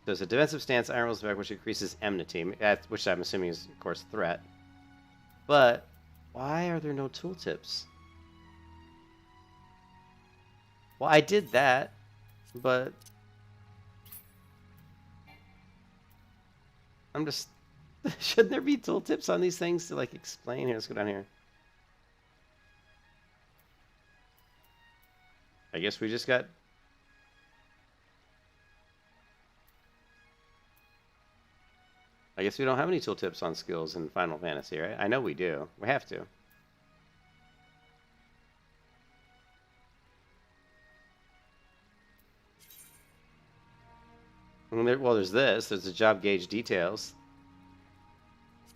So it's a defensive stance, Iron Will's back, which increases enmity, which I'm assuming is, of course, threat. But why are there no tooltips? Well, I did that, but I'm just... Shouldn't there be tooltips on these things to, like, explain? Here, let's go down here. I guess we just got... I guess we don't have any tooltips on skills in Final Fantasy, right? I know we do. We have to. Well, there's this. There's the job gauge details.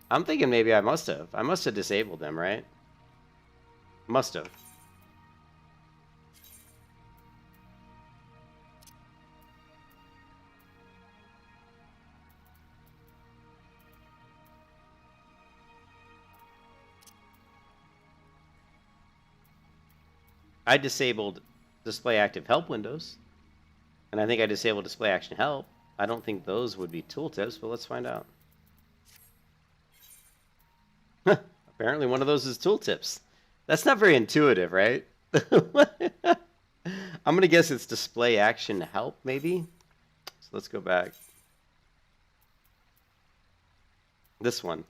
I'm thinking maybe I must have. I must have disabled them, right? Must have. I disabled display active help windows. And I think I disabled display action help. I don't think those would be tooltips, but let's find out. Apparently one of those is tooltips. That's not very intuitive, right? I'm going to guess it's display action help, maybe? So let's go back. This one.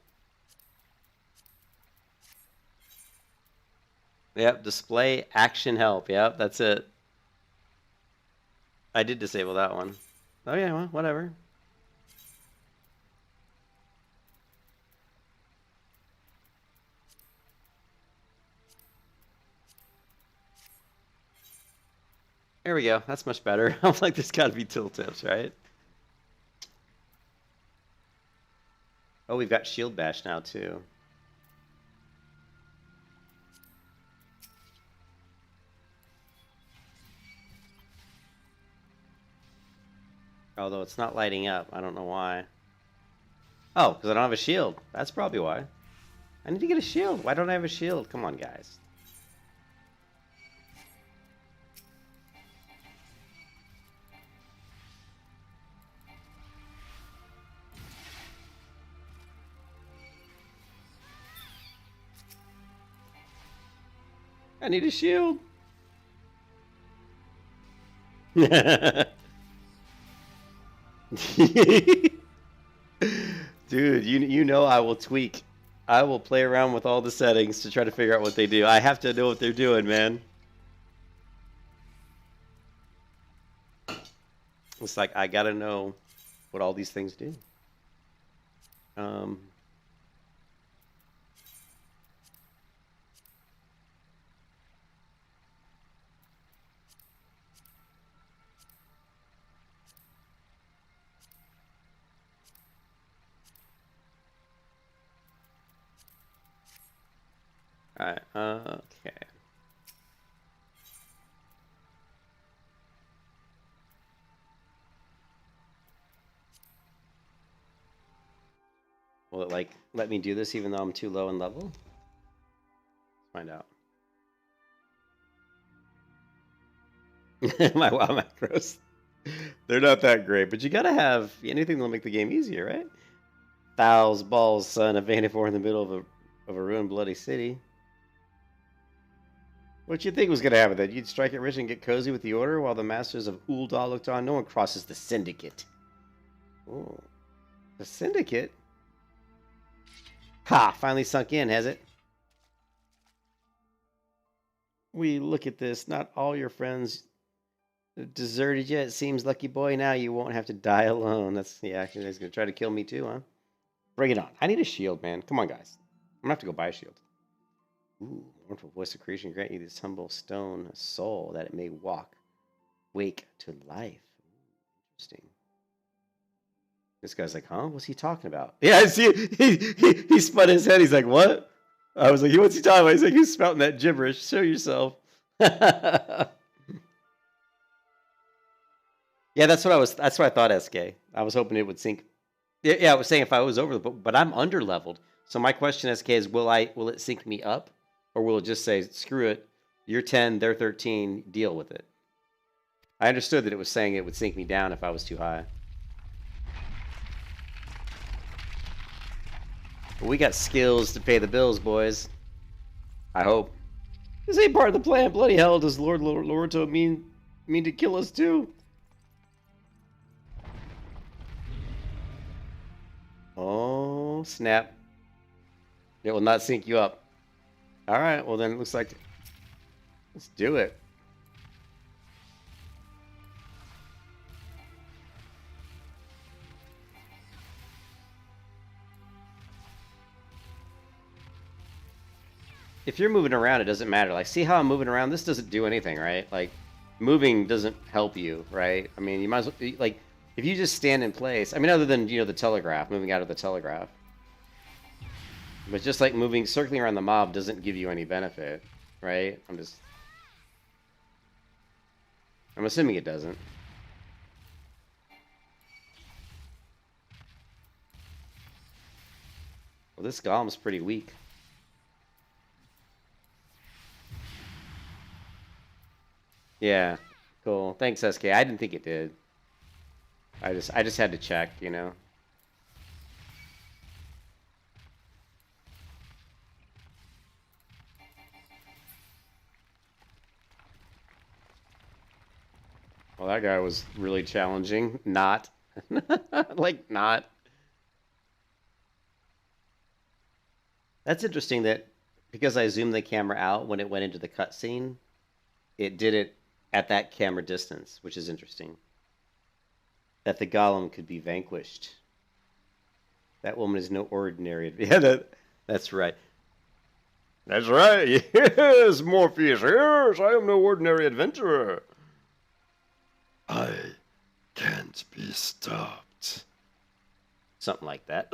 Yep, display action help. Yep, that's it. I did disable that one. Oh yeah, well, whatever. There we go. That's much better. I'm like, there's got to be tooltips, right? Oh, we've got shield bash now too. Although it's not lighting up. I don't know why. Oh, because I don't have a shield. That's probably why. I need to get a shield. Why don't I have a shield? Come on, guys. I need a shield. Dude, you know I will tweak. I will play around with all the settings to try to figure out what they do. I have to know what they're doing, man. It's like I gotta know what all these things do. Alright, okay. Will it, like, let me do this even though I'm too low in level? Let's find out. My WoW macros. They're not that great, but you gotta have anything that'll make the game easier, right? Thou's balls, son, a Vanivore in the middle of a ruined bloody city. What you think was gonna happen then? You'd strike it rich and get cozy with the Order while the masters of Ul'dah looked on? No one crosses the Syndicate. Oh. The Syndicate? Ha! Finally sunk in, has it? We look at this. Not all your friends deserted you. It seems, lucky boy, now you won't have to die alone. That's, yeah, he's gonna try to kill me too, huh? Bring it on. I need a shield, man. Come on, guys. I'm gonna have to go buy a shield. Ooh, wonderful voice of creation grant you this humble stone, a soul, that it may wake to life. Interesting. This guy's like, huh? What's he talking about? Yeah, I see. He spun his head. He's like, what? I was like, what's he talking about? He's like, who's spouting that gibberish? Show yourself. Yeah, that's what I thought, SK. I was hoping it would sync. Yeah, I was saying if I was over but I'm under leveled. So my question, SK, is will it sync me up? Or will it just say, screw it, you're 10, they're 13, deal with it? I understood that it was saying it would sync me down if I was too high. But we got skills to pay the bills, boys. I hope. This ain't part of the plan. Bloody hell, does Lord Loruto mean to kill us too? Oh, snap. It will not sync you up. Alright, well then it looks like... Let's do it. If you're moving around, it doesn't matter. Like, see how I'm moving around? This doesn't do anything, right? Like, moving doesn't help you, right? I mean, you might as well... Like, If you just stand in place, I mean, other than, the telegraph, moving out of the telegraph. But just like moving, circling around the mob doesn't give you any benefit, right? I'm assuming it doesn't. Well, this golem's pretty weak. Yeah, cool. Thanks, SK. I didn't think it did. I just had to check, Well, that guy was really challenging. Not. Like, not. That's interesting that because I zoomed the camera out when it went into the cutscene, it did it at that camera distance, which is interesting. That the golem could be vanquished. That woman is no ordinary. Yeah, that's right. That's right. Yes, Morpheus. Yes, I am no ordinary adventurer. I can't be stopped. Something like that.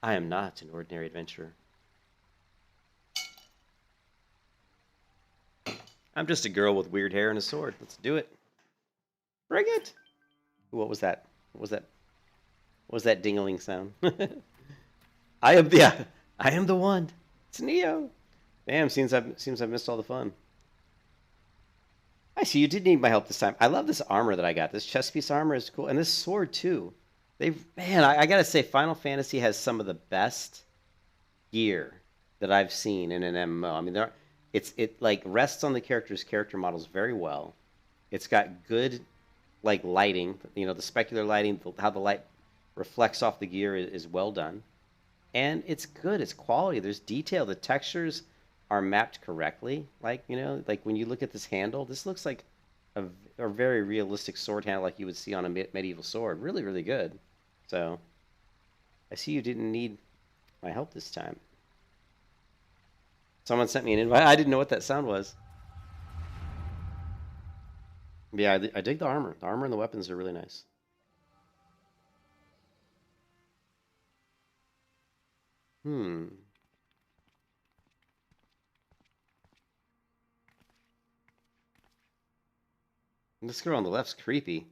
I am not an ordinary adventurer. I'm just a girl with weird hair and a sword. Let's do it. Bring it. What was that? What was that dingling sound? I am the one. It's Neo. Damn, seems I've missed all the fun. I see you did need my help this time. I love this armor that I got. This chest piece armor is cool, and this sword too. I gotta say, Final Fantasy has some of the best gear that I've seen in an MMO. I mean, it like rests on the character models very well. It's got good like lighting, the specular lighting, how the light reflects off the gear is well done, and it's good. It's quality. There's detail. The textures are mapped correctly. Like like when you look at this handle, this looks like a very realistic sword handle, like you would see on a medieval sword. Really, really good. So, I see you didn't need my help this time. Someone sent me an invite. I didn't know what that sound was. Yeah, I dig the armor. The armor and the weapons are really nice. This girl on the left's creepy.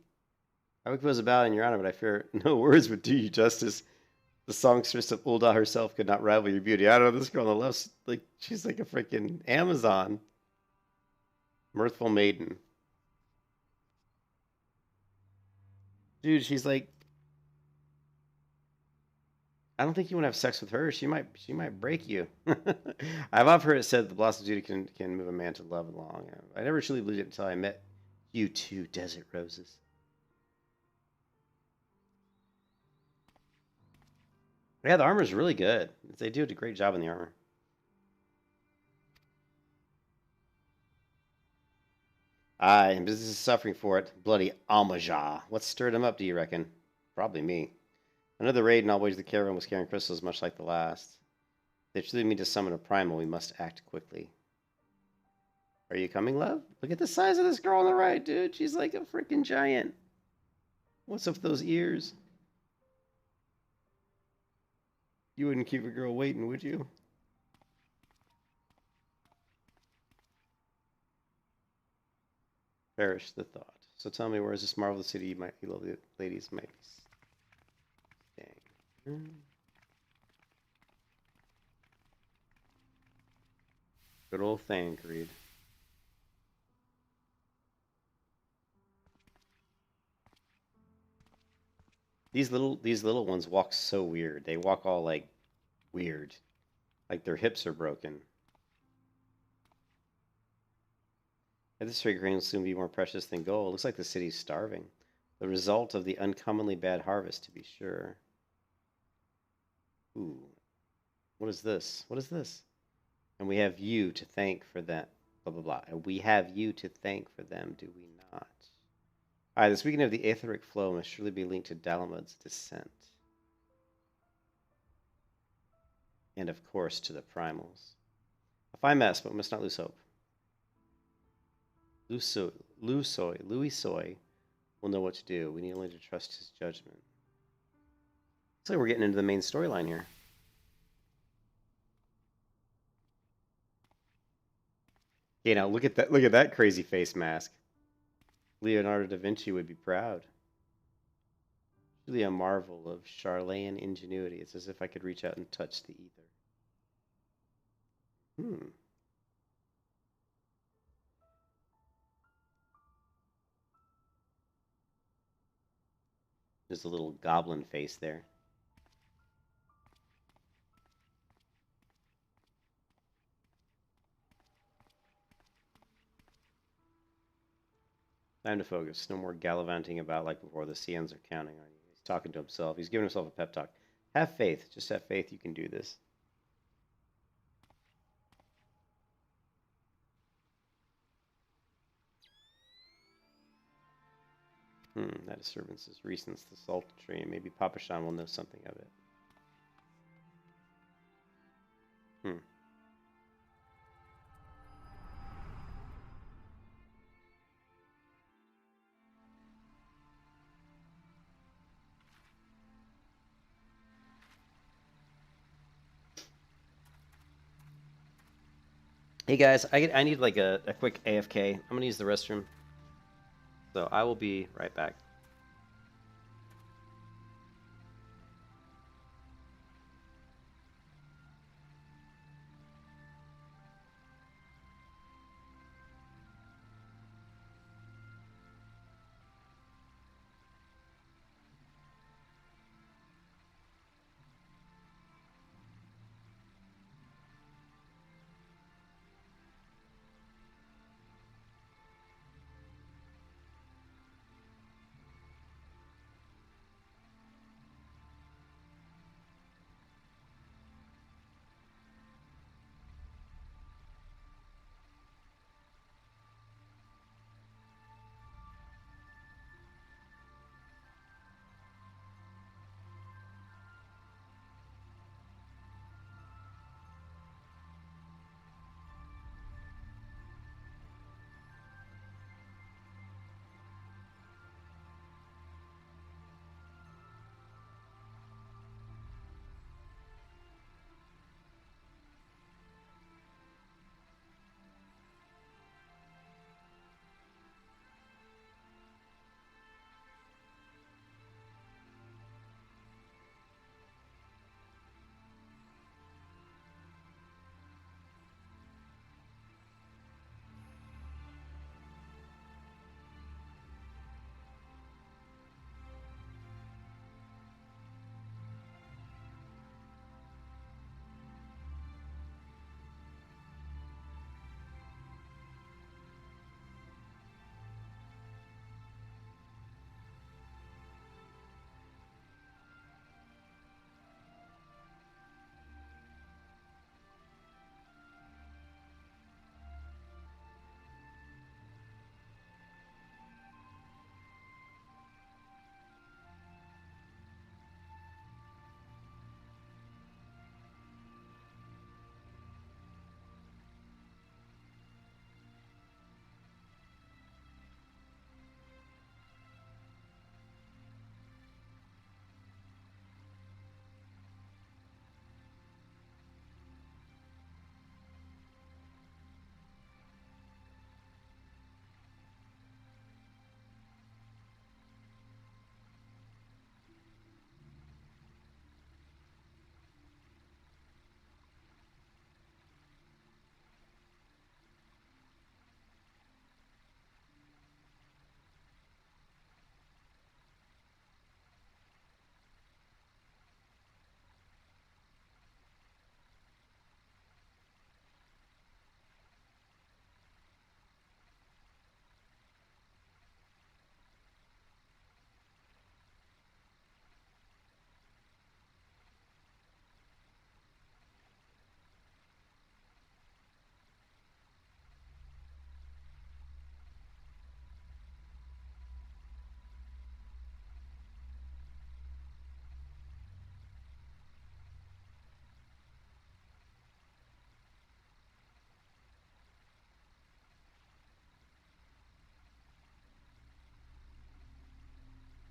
I would compose a ballad in your honor, but I fear no words would do you justice. The songstress of Ulda herself could not rival your beauty. I don't know, this girl on the left's like, she's like a freaking Amazon. Mirthful maiden. Dude, she's like, I don't think you want to have sex with her. She might break you. I've often heard it said the blossom of duty can move a man to love and long. I never truly believed it until I met you two desert roses. Yeah, the armor's really good. They do a great job in the armor. And business is suffering for it. Bloody Almajah. What stirred him up, do you reckon? Probably me. Another raid, and always the caravan was carrying crystals much like the last. They truly mean to summon a primal. We must act quickly. Are you coming, love? Look at the size of this girl on the right, dude. She's like a freaking giant. What's up with those ears? You wouldn't keep a girl waiting, would you? Perish the thought. So tell me, where is this marvelous city you lovely ladies might be staying? Good old Thancred. These little ones walk so weird. They walk all like weird. Like their hips are broken. And this trade grain will soon be more precious than gold. Looks like the city's starving. The result of the uncommonly bad harvest, to be sure. Ooh. What is this? What is this? And we have you to thank for that. Blah, blah, blah. And we have you to thank for them, do we not? Alright, this weekend of the Aetheric flow must surely be linked to Dalamud's descent. And of course to the primals. A fine mess, but we must not lose hope. Louis Soy will know what to do. We need only to trust his judgment. Looks like we're getting into the main storyline here. Okay, now look at that. Look at that crazy face mask. Leonardo da Vinci would be proud. Truly a marvel of Charlatan ingenuity. It's as if I could reach out and touch the ether. There's a little goblin face there. Time to focus. No more gallivanting about like before. The CNs are counting on you. He's talking to himself. He's giving himself a pep talk. Have faith. Just have faith you can do this. That disturbance is recent. The salt tree. Maybe Papa Shan will know something of it. Hey guys, I need like a quick AFK. I'm gonna use the restroom. So I will be right back.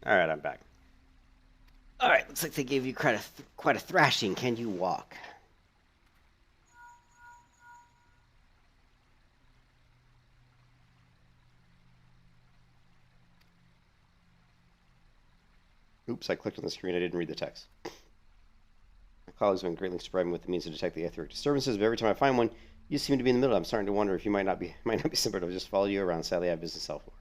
Alright, I'm back. Alright, looks like they gave you quite a thrashing. Can you walk? Oops, I clicked on the screen. I didn't read the text. My colleagues went great lengths to provide me with the means to detect the etheric disturbances, but every time I find one, you seem to be in the middle. I'm starting to wonder if you might not be simple to just follow you around. Sadly, I have business elsewhere.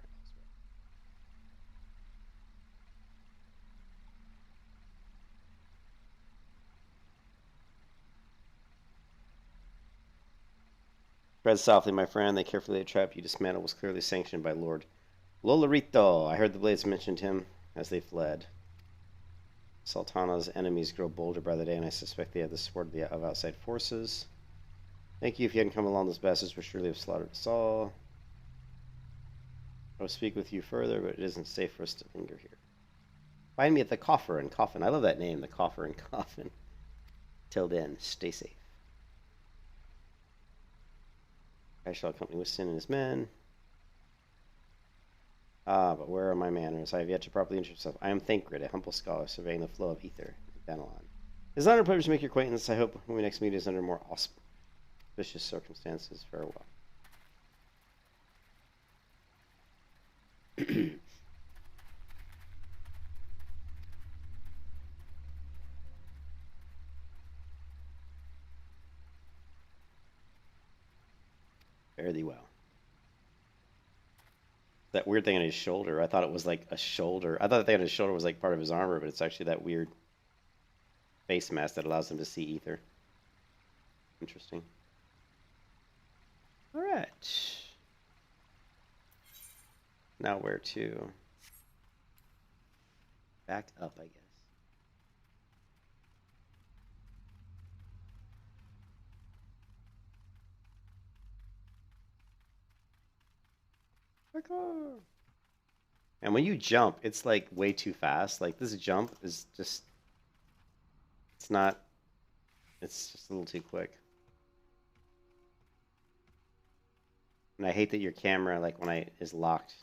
Tread softly, my friend. They carefully trap you. Dismantle was clearly sanctioned by Lord Lolorito. I heard the blades mentioned him as they fled. Sultana's enemies grow bolder by the day, and I suspect they have the support of outside forces. Thank you. If you hadn't come along, those bastards would surely have slaughtered us all. I will speak with you further, but it isn't safe for us to linger here. Find me at the Coffer and Coffin. I love that name, the Coffer and Coffin. Till then, stay safe. I shall accompany with Sin and his men. Ah, but where are my manners? I have yet to properly introduce myself. I am Thancred, a humble scholar surveying the flow of Aether in Benelon. It is not a privilege to make your acquaintance. I hope when we next meet is under more auspicious circumstances. Farewell. Fare thee well. That weird thing on his shoulder. I thought it was like a shoulder. I thought the thing on his shoulder was like part of his armor, but it's actually that weird face mask that allows him to see Aether. Interesting. Alright. Now where to? Back up, I guess. And when you jump, it's like way too fast. Like this jump is just, it's just a little too quick. And I hate that your camera, like when is locked.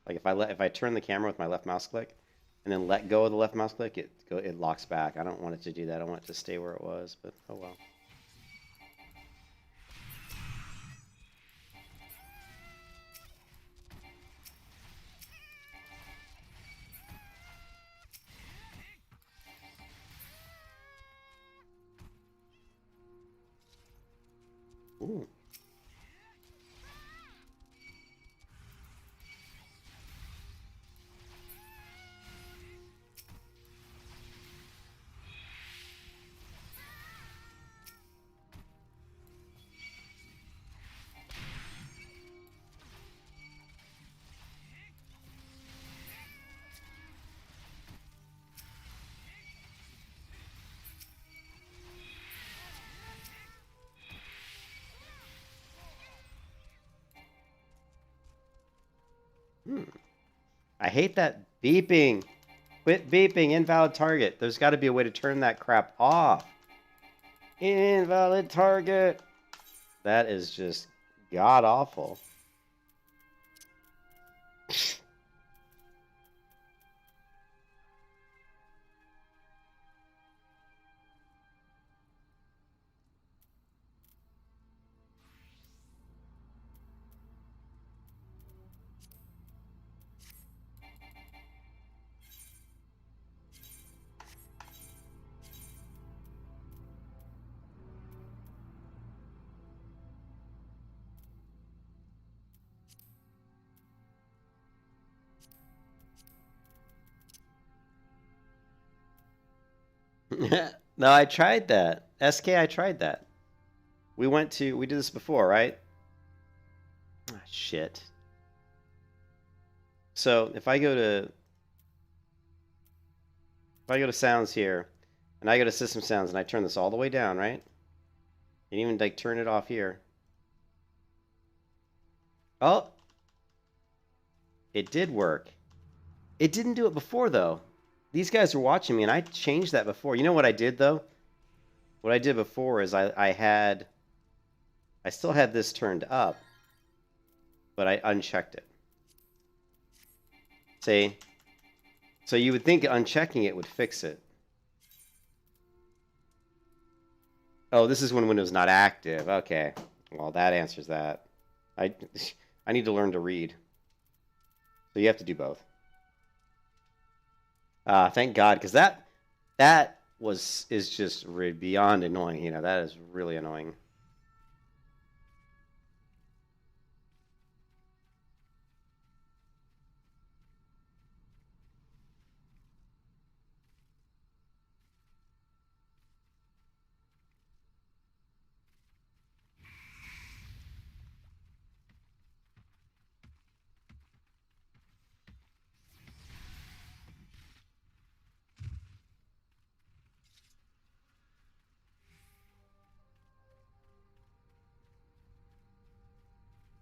Like if I turn the camera with my left mouse click and then let go of the left mouse click, it locks back. I don't want it to do that. I want it to stay where it was, but oh well. Ooh. I hate that beeping. Quit beeping, invalid target. There's got to be a way to turn that crap off. Invalid target. That is just god awful. No, I tried that. SK, I tried that. We did this before, right? Ah, shit. So if I go to sounds here, and I go to system sounds, and I turn this all the way down, right? And even like turn it off here. Oh, it did work. It didn't do it before though. These guys are watching me, and I changed that before. You know what I did though? What I did before is I still had this turned up, but I unchecked it. See? So you would think unchecking it would fix it. Oh, this is when Windows not active. Okay. Well, that answers that. I need to learn to read. So you have to do both. Thank God, because that is just beyond annoying. You know, that is really annoying.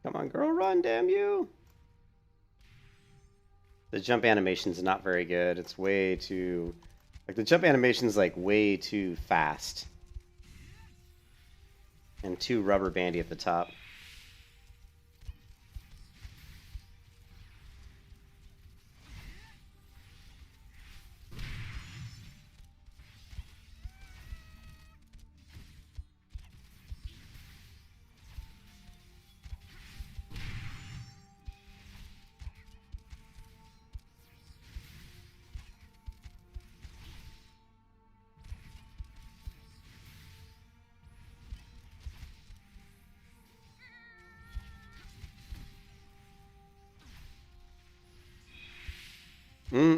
Come on, girl, run, damn you! The jump animation's not very good. It's way too... Like, the jump animation's, like, way too fast. And too rubber bandy at the top.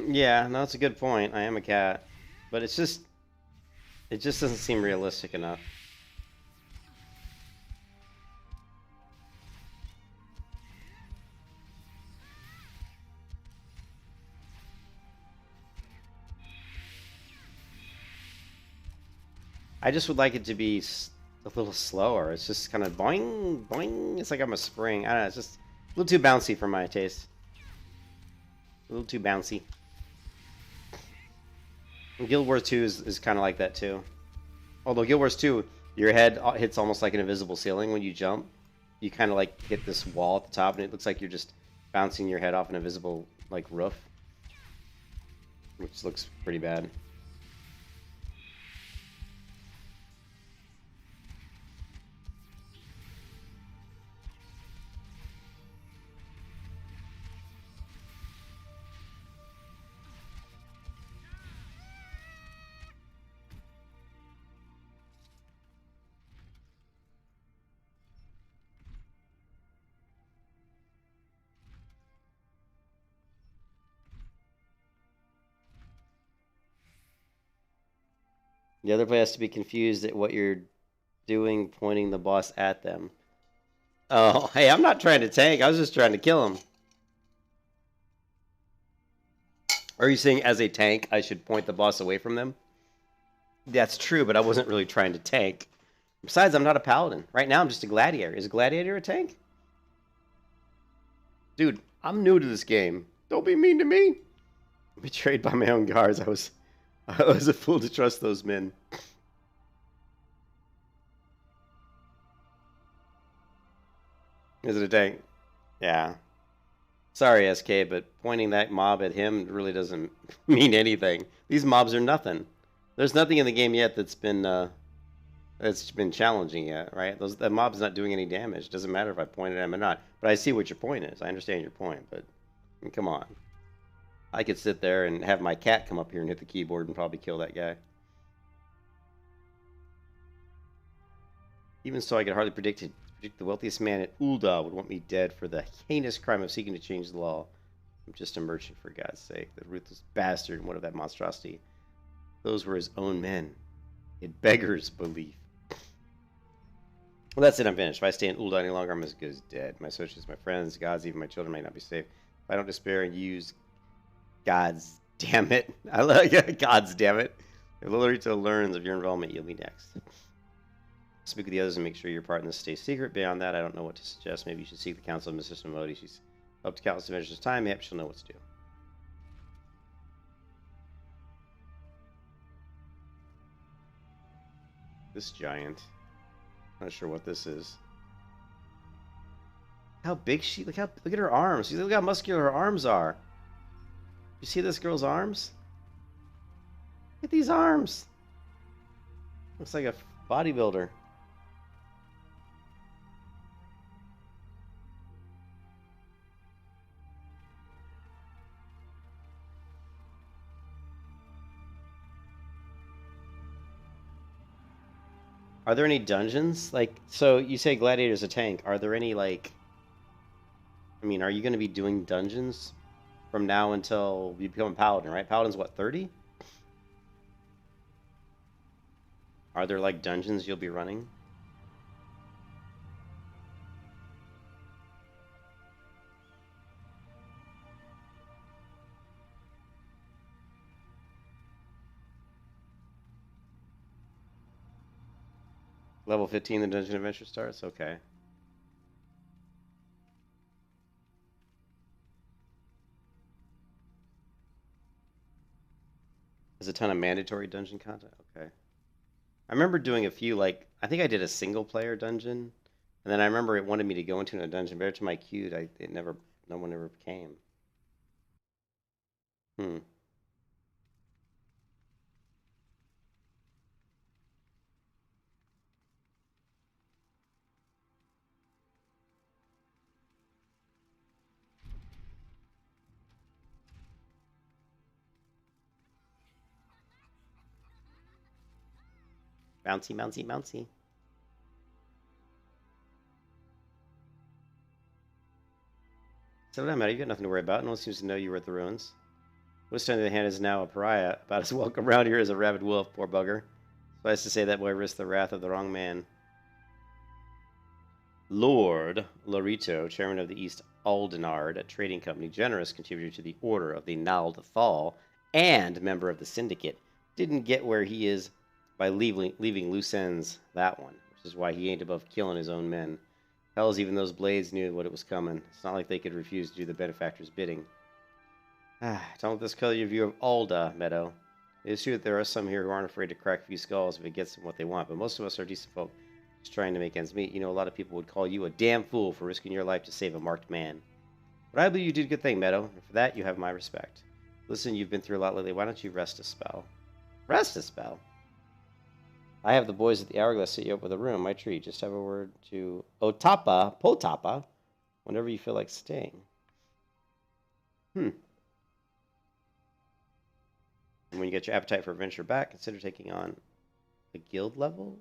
Yeah, no, that's a good point. I am a cat. But it just doesn't seem realistic enough. I just would like it to be a little slower. It's just kind of boing, boing. It's like I'm a spring. I don't know. It's just a little too bouncy for my taste. A little too bouncy. And Guild Wars 2 is kind of like that too. Although Guild Wars 2, your head hits almost like an invisible ceiling when you jump. You kind of like hit this wall at the top, and it looks like you're just bouncing your head off an invisible like roof, which looks pretty bad. The other player has to be confused at what you're doing, pointing the boss at them. Oh, hey, I'm not trying to tank. I was just trying to kill him. Are you saying as a tank, I should point the boss away from them? That's true, but I wasn't really trying to tank. Besides, I'm not a paladin. Right now, I'm just a gladiator. Is a gladiator a tank? Dude, I'm new to this game. Don't be mean to me. Betrayed by my own guards. I was a fool to trust those men. Is it a tank? Yeah. Sorry, SK, but pointing that mob at him really doesn't mean anything. These mobs are nothing. There's nothing in the game yet that's been challenging yet, right? That mob's not doing any damage. Doesn't matter if I point at him or not. But I see what your point is. I understand your point, but I mean, come on. I could sit there and have my cat come up here and hit the keyboard and probably kill that guy. Even so, I could hardly predict the wealthiest man at Ul'dah would want me dead for the heinous crime of seeking to change the law. I'm just a merchant, for God's sake. The ruthless bastard and what of that monstrosity. Those were his own men. It beggars belief. Well, that's it. I'm finished. If I stay in Ul'dah any longer, I'm as good as dead. My associates, my friends, gods, even my children may not be safe. If I don't despair and use God's damn it. I like God's damn it. If Lolorito learns of your involvement, you'll be next. Speak with the others and make sure your part in this stays secret. Beyond that, I don't know what to suggest. Maybe you should seek the counsel of Mrs. Modi. She's helped countless measures of time. Maybe she'll know what to do. This giant. Not sure what this is. How big she? Look at her arms. Look how muscular her arms are. You see this girl's arms? Look at these arms. Looks like a bodybuilder. Are there any dungeons? Like, so you say Gladiator's a tank. Are there any, like... I mean, are you going to be doing dungeons from now until you become a Paladin, right? Paladin's what, 30? Are there, like, dungeons you'll be running? Level 15, the dungeon adventure starts? Okay. There's a ton of mandatory dungeon content? Okay. I remember doing a few, like, I think I did a single-player dungeon, and then I remember it wanted me to go into a dungeon, but every time I queued, no one ever came. Hmm. Bouncy, bouncy, bouncy. So what matter? You got nothing to worry about. No one seems to know you were at the ruins. What's on the other hand is now a pariah, about as welcome around here as a rabid wolf, poor bugger. Suffice to say that boy risked the wrath of the wrong man. Lord Lorito, chairman of the East Aldenard Trading Company, generous contributor to the Order of the Nald Thal, and member of the Syndicate, didn't get where he is by leaving loose ends, that one, which is why he ain't above killing his own men. Hells, even those blades knew what it was coming. It's not like they could refuse to do the benefactor's bidding. Don't let this color your view of Alda, Meadow. It is true that there are some here who aren't afraid to crack a few skulls if it gets them what they want, but most of us are decent folk, just trying to make ends meet. You know, a lot of people would call you a damn fool for risking your life to save a marked man. But I believe you did a good thing, Meadow, and for that you have my respect. Listen, you've been through a lot lately. Why don't you rest a spell? Rest a spell? I have the boys at the Hourglass set you up with a room. My treat. Just have a word to Potapa, whenever you feel like staying. And when you get your appetite for adventure back, consider taking on the guild level.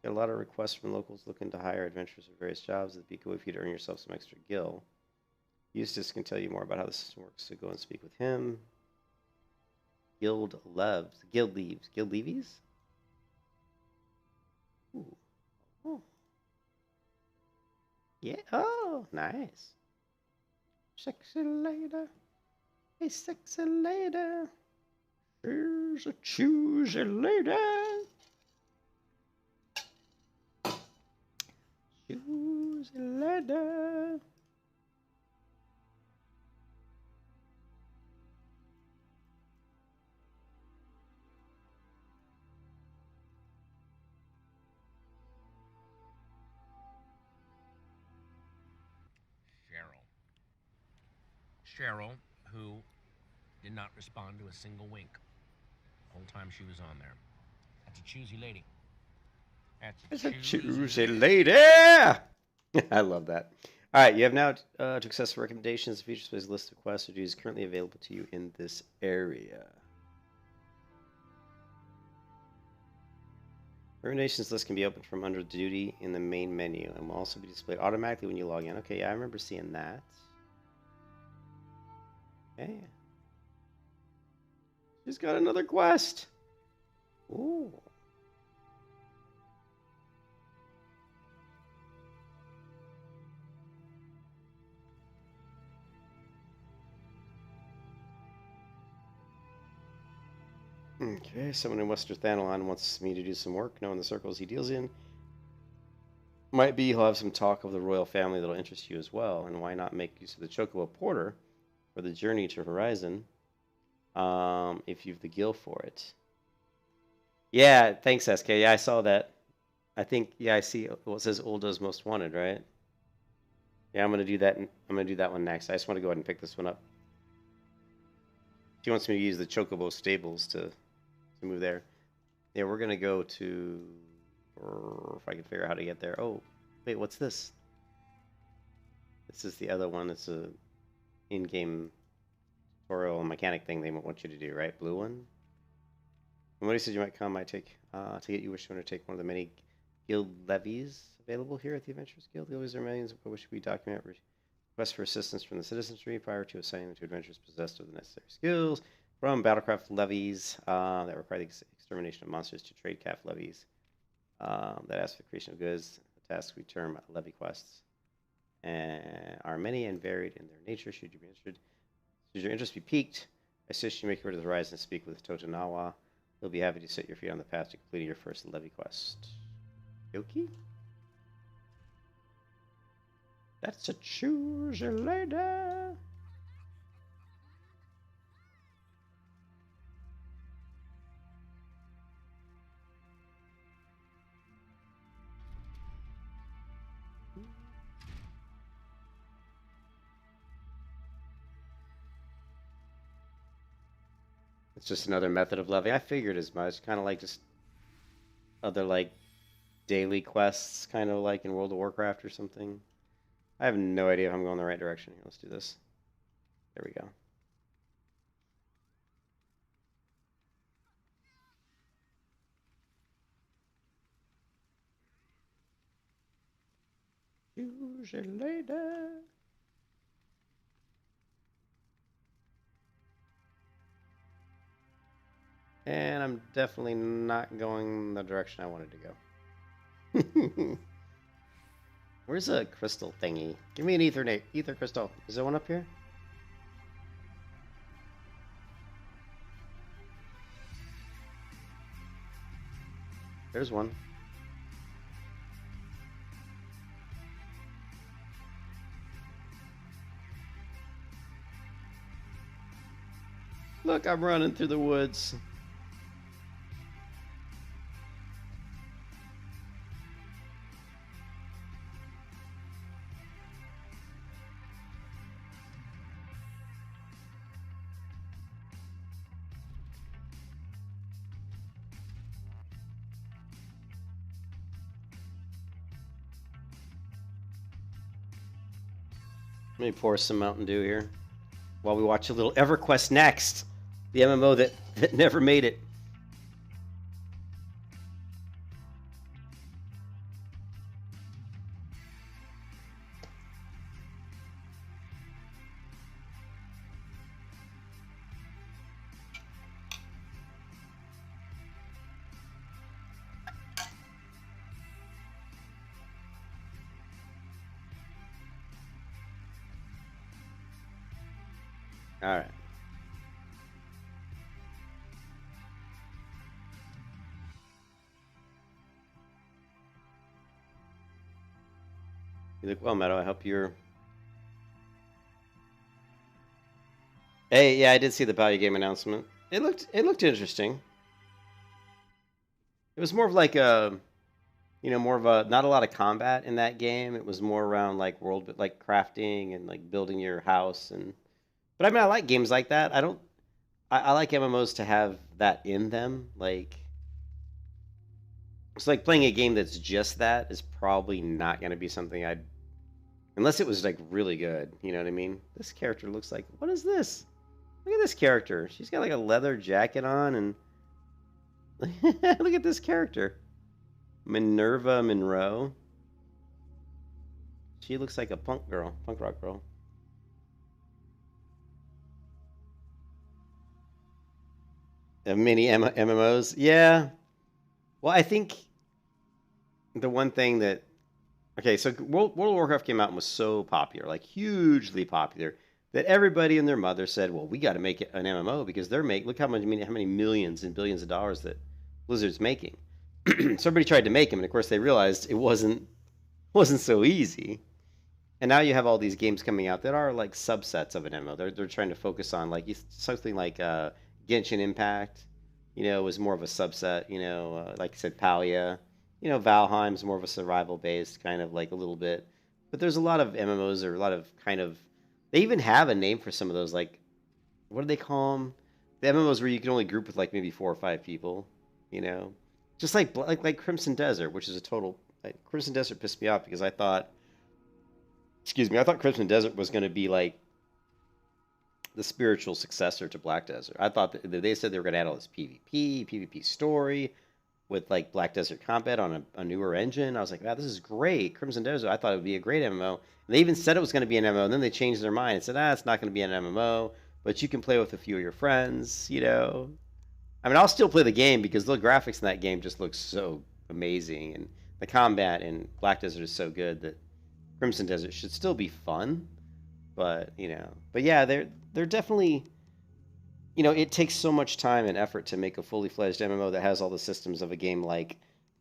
Get a lot of requests from locals looking to hire adventurers for various jobs. It'd be cool if you'd earn yourself some extra gil. Eustace can tell you more about how the system works, so go and speak with him. Guild leavies? Ooh. Oh. Yeah. Oh, nice. Sexy lady. Hey, sexy lady. Here's a choosy lady. Choosy lady. Cheryl, who did not respond to a single wink the whole time she was on there. That's a choosy lady. That's a choosy lady. I love that. All right, you have now to access recommendations. The feature displays a list of quests or duties currently available to you in this area. Recommendations list can be opened from under duty in the main menu and will also be displayed automatically when you log in. Okay, yeah, I remember seeing that. Okay. She's got another quest. Ooh. Okay, someone in Western Thanalon wants me to do some work, knowing the circles he deals in. Might be he'll have some talk of the royal family that'll interest you as well, and why not make use of the Chocobo Porter for the journey to Horizon, if you've the gil for it. Yeah, thanks, SK. Yeah, I saw that. I think, yeah, I see what says Ulda's Most Wanted, right? Yeah, I'm gonna do that. I'm gonna do that one next. I just want to go ahead and pick this one up. She wants me to use the Chocobo stables to move there. Yeah, we're gonna go to, or if I can figure out how to get there. Oh, wait, what's this? This is the other one. It's a in-game tutorial mechanic thing they want you to do, right? Blue one. And when he said you might come, I take to get you wish to undertake one of the many guild levies available here at the Adventurers Guild. The levies are millions of which we document requests for assistance from the citizenry prior to assigning them to adventurers possessed of the necessary skills. From Battlecraft levies that require the extermination of monsters to tradecraft levies that ask for the creation of goods. The tasks we term levy quests and are many and varied in their nature. Should you be interested? Should your interest be piqued, I suggest you make your way to the horizon and speak with Totonawa. He'll be happy to set your feet on the path to completing your first levy quest. Yoki? That's a choose your lady. It's just another method of levy. I figured as much. Kind of like just other like daily quests, kind of like in World of Warcraft or something. I have no idea if I'm going the right direction here. Let's do this. There we go. Choose your lady. And I'm definitely not going the direction I wanted to go. Where's a crystal thingy? Give me an ether crystal. Is there one up here? There's one. Look, I'm running through the woods. Let me pour some Mountain Dew here while we watch a little EverQuest Next, the MMO that never made it. All right. You look well, Meadow. I hope you're... Hey, yeah, I did see the value game announcement. It looked interesting. It was more of like a, more of a, not a lot of combat in that game. It was more around like like crafting and like building your house and... But I mean, I like games like that. I like MMOs to have that in them. Like, it's like playing a game that's just that is probably not going to be something I'd, unless it was like really good. You know what I mean? This character looks like, what is this? Look at this character. She's got like a leather jacket on and look at this character. Minerva Monroe. She looks like a punk rock girl. Mini MMOs, yeah. Well, I think the one thing that, okay, so World of Warcraft came out and was so popular, like hugely popular, that everybody and their mother said, "Well, we got to make it an MMO because look how many millions and billions of dollars that Blizzard's making." So everybody tried to make them, and of course they realized it wasn't so easy. And now you have all these games coming out that are like subsets of an MMO. They're trying to focus on like something like Genshin Impact, was more of a subset, like I said, Palia. Valheim's more of a survival-based, kind of like a little bit. But there's a lot of MMOs or a lot of kind of... They even have a name for some of those, like... What do they call them? The MMOs where you can only group with like maybe 4 or 5 people, you know, just like Crimson Desert, which is a total Crimson Desert pissed me off because I thought, excuse me, I thought Crimson Desert was going to be like the spiritual successor to Black Desert. I thought that they said they were going to add all this PvP story with like Black Desert combat on a newer engine. I was like, wow, this is great. Crimson Desert, I thought it would be a great MMO. And they even said it was going to be an MMO, and then they changed their mind and said, it's not going to be an MMO, but you can play with a few of your friends, you know. I mean, I'll still play the game because the graphics in that game just look so amazing, and the combat in Black Desert is so good that Crimson Desert should still be fun. But, you know, but yeah, they're definitely, you know, it takes so much time and effort to make a fully fledged MMO that has all the systems of a game like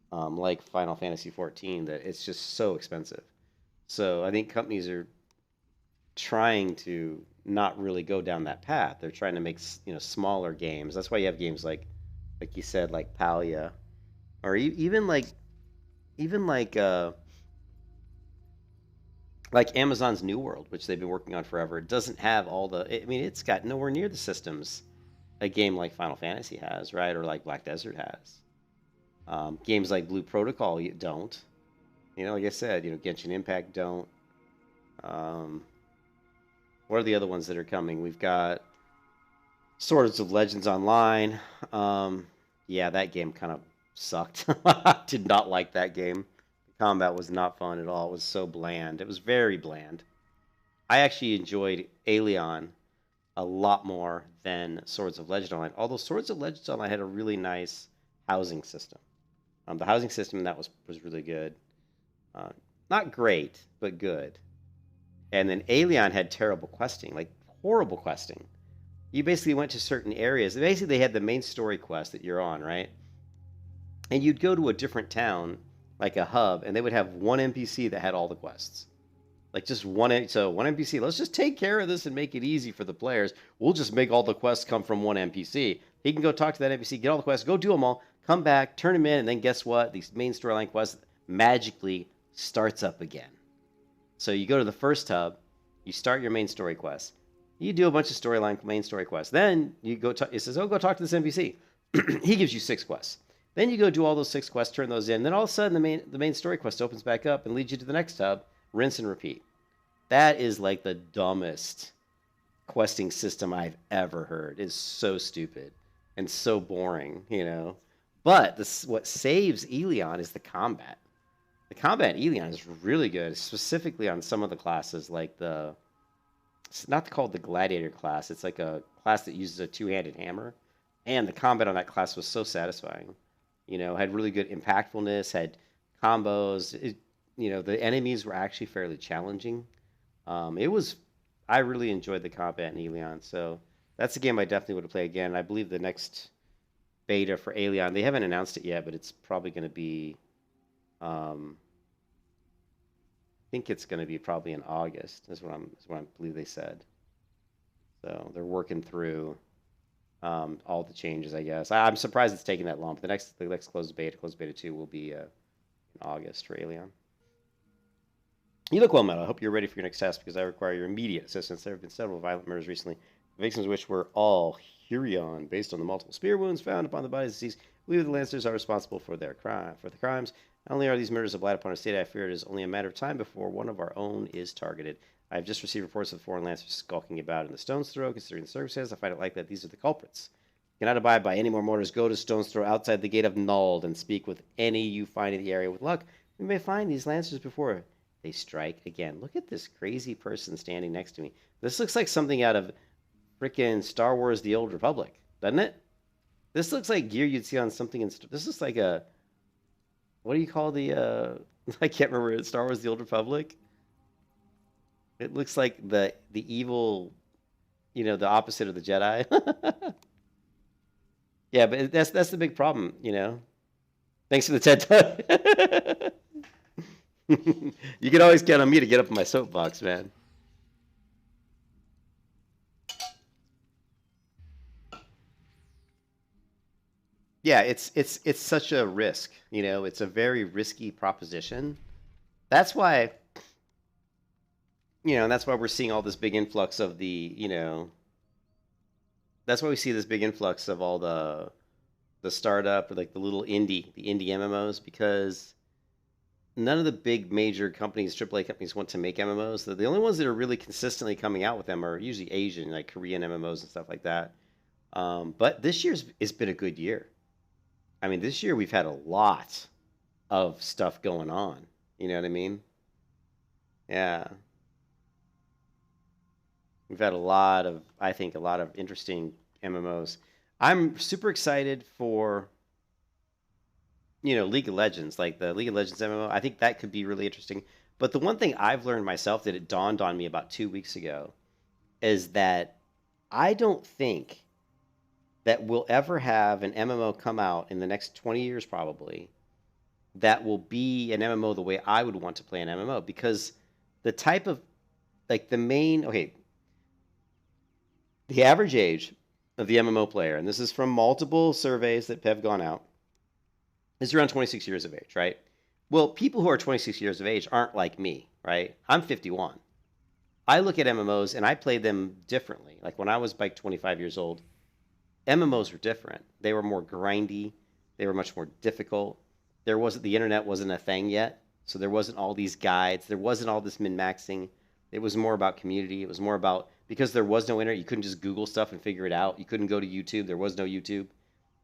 Final Fantasy XIV that it's just so expensive. So I think companies are trying to not really go down that path. They're trying to make, you know, smaller games. That's why you have games like you said, like Palia, or even like Amazon's New World, which they've been working on forever. It doesn't have all the. I mean, it's got nowhere near the systems a game like Final Fantasy has, right? Or like Black Desert has. Games like Blue Protocol don't. You know, like I said, you know, Genshin Impact don't. What are the other ones that are coming? We've got Swords of Legends Online. Yeah, that game kind of sucked. Did not like that game. The combat was not fun at all. It was so bland. It was very bland. I actually enjoyed Aeon a lot more than Swords of Legends Online. Although Swords of Legends Online had a really nice housing system. The housing system in that was really good. Not great, but good. And then Aeon had terrible questing, like horrible questing. You basically went to certain areas. Basically, they had the main story quest that you're on, right? And you'd go to a different town, like a hub, and they would have one NPC that had all the quests. Like just one NPC. Let's just take care of this and make it easy for the players. We'll just make all the quests come from one NPC. He can go talk to that NPC, get all the quests, go do them all, come back, turn them in, and then guess what? The main storyline quest magically starts up again. So you go to the first hub, you start your main story quest. You do a bunch of main story quests. Then you go. It says, "Oh, go talk to this NPC." He gives you 6 quests. Then you go do all those 6 quests, turn those in. Then all of a sudden, the main story quest opens back up and leads you to the next hub. Rinse and repeat. That is like the dumbest questing system I've ever heard. It's so stupid and so boring, you know. But what saves Aeon is the combat. The combat in Aeon is really good, specifically on some of the classes, like it's not called the Gladiator class. It's like a class that uses a 2-handed hammer. And the combat on that class was so satisfying. You know, had really good impactfulness, had combos. You know, the enemies were actually fairly challenging. I really enjoyed the combat in Aeon. So that's a game I definitely would have played again. I believe the next beta for Aeon, they haven't announced it yet, but it's probably going to be, I think it's going to be probably in August, is what I believe they said. So they're working through all the changes, I guess. I'm surprised it's taking that long. But the next closed beta 2, will be in August for Aeon. You look well, Metal. I hope you're ready for your next task because I require your immediate assistance. There have been several violent murders recently, the victims of which were all Hurion, based on the multiple spear wounds found upon the bodies of deceased. We believe the Lancers are responsible for the crimes. Not only are these murders a blight upon our state, I fear it is only a matter of time before one of our own is targeted. I have just received reports of foreign Lancers skulking about in the Stone's Throw. Considering the circumstances, I find it likely that these are the culprits. Cannot abide by any more mortars. Go to Stone's Throw outside the gate of Nuld and speak with any you find in the area. With luck, we may find these Lancers before they strike again. Look at this crazy person standing next to me. This looks like something out of frickin' Star Wars The Old Republic, doesn't it? This looks like gear you'd see on something in... This looks like a... What do you call the... I can't remember it. Star Wars The Old Republic? It looks like the evil... You know, the opposite of the Jedi. Yeah, but that's the big problem, you know? Thanks for the TED Talk. You can always count on me to get up in my soapbox, man. Yeah, it's such a risk, you know. It's a very risky proposition. That's why, you know, and that's why we're seeing all this big influx of the, you know, that's why we see this big influx of all the startup or like the indie MMOs, because none of the big major companies, AAA companies, want to make MMOs. The only ones that are really consistently coming out with them are usually Asian, like Korean MMOs and stuff like that. But this year's has been a good year. I mean, this year we've had a lot of stuff going on. You know what I mean? Yeah. We've had I think, a lot of interesting MMOs. I'm super excited for, League of Legends, like the League of Legends MMO. I think that could be really interesting. But the one thing I've learned myself that it dawned on me about 2 weeks ago is that I don't think that we'll ever have an MMO come out in the next 20 years probably that will be an MMO the way I would want to play an MMO, because the type of, like, the average age of the MMO player, and this is from multiple surveys that have gone out, is around 26 years of age, right? Well, people who are 26 years of age aren't like me, right? I'm 51. I look at MMOs and I play them differently. Like when I was like 25 years old, MMOs were different. They were more grindy. They were much more difficult. The internet wasn't a thing yet, so there wasn't all these guides. There wasn't all this min-maxing. It was more about community. It was more about, because there was no internet, you couldn't just Google stuff and figure it out. You couldn't go to YouTube. There was no YouTube,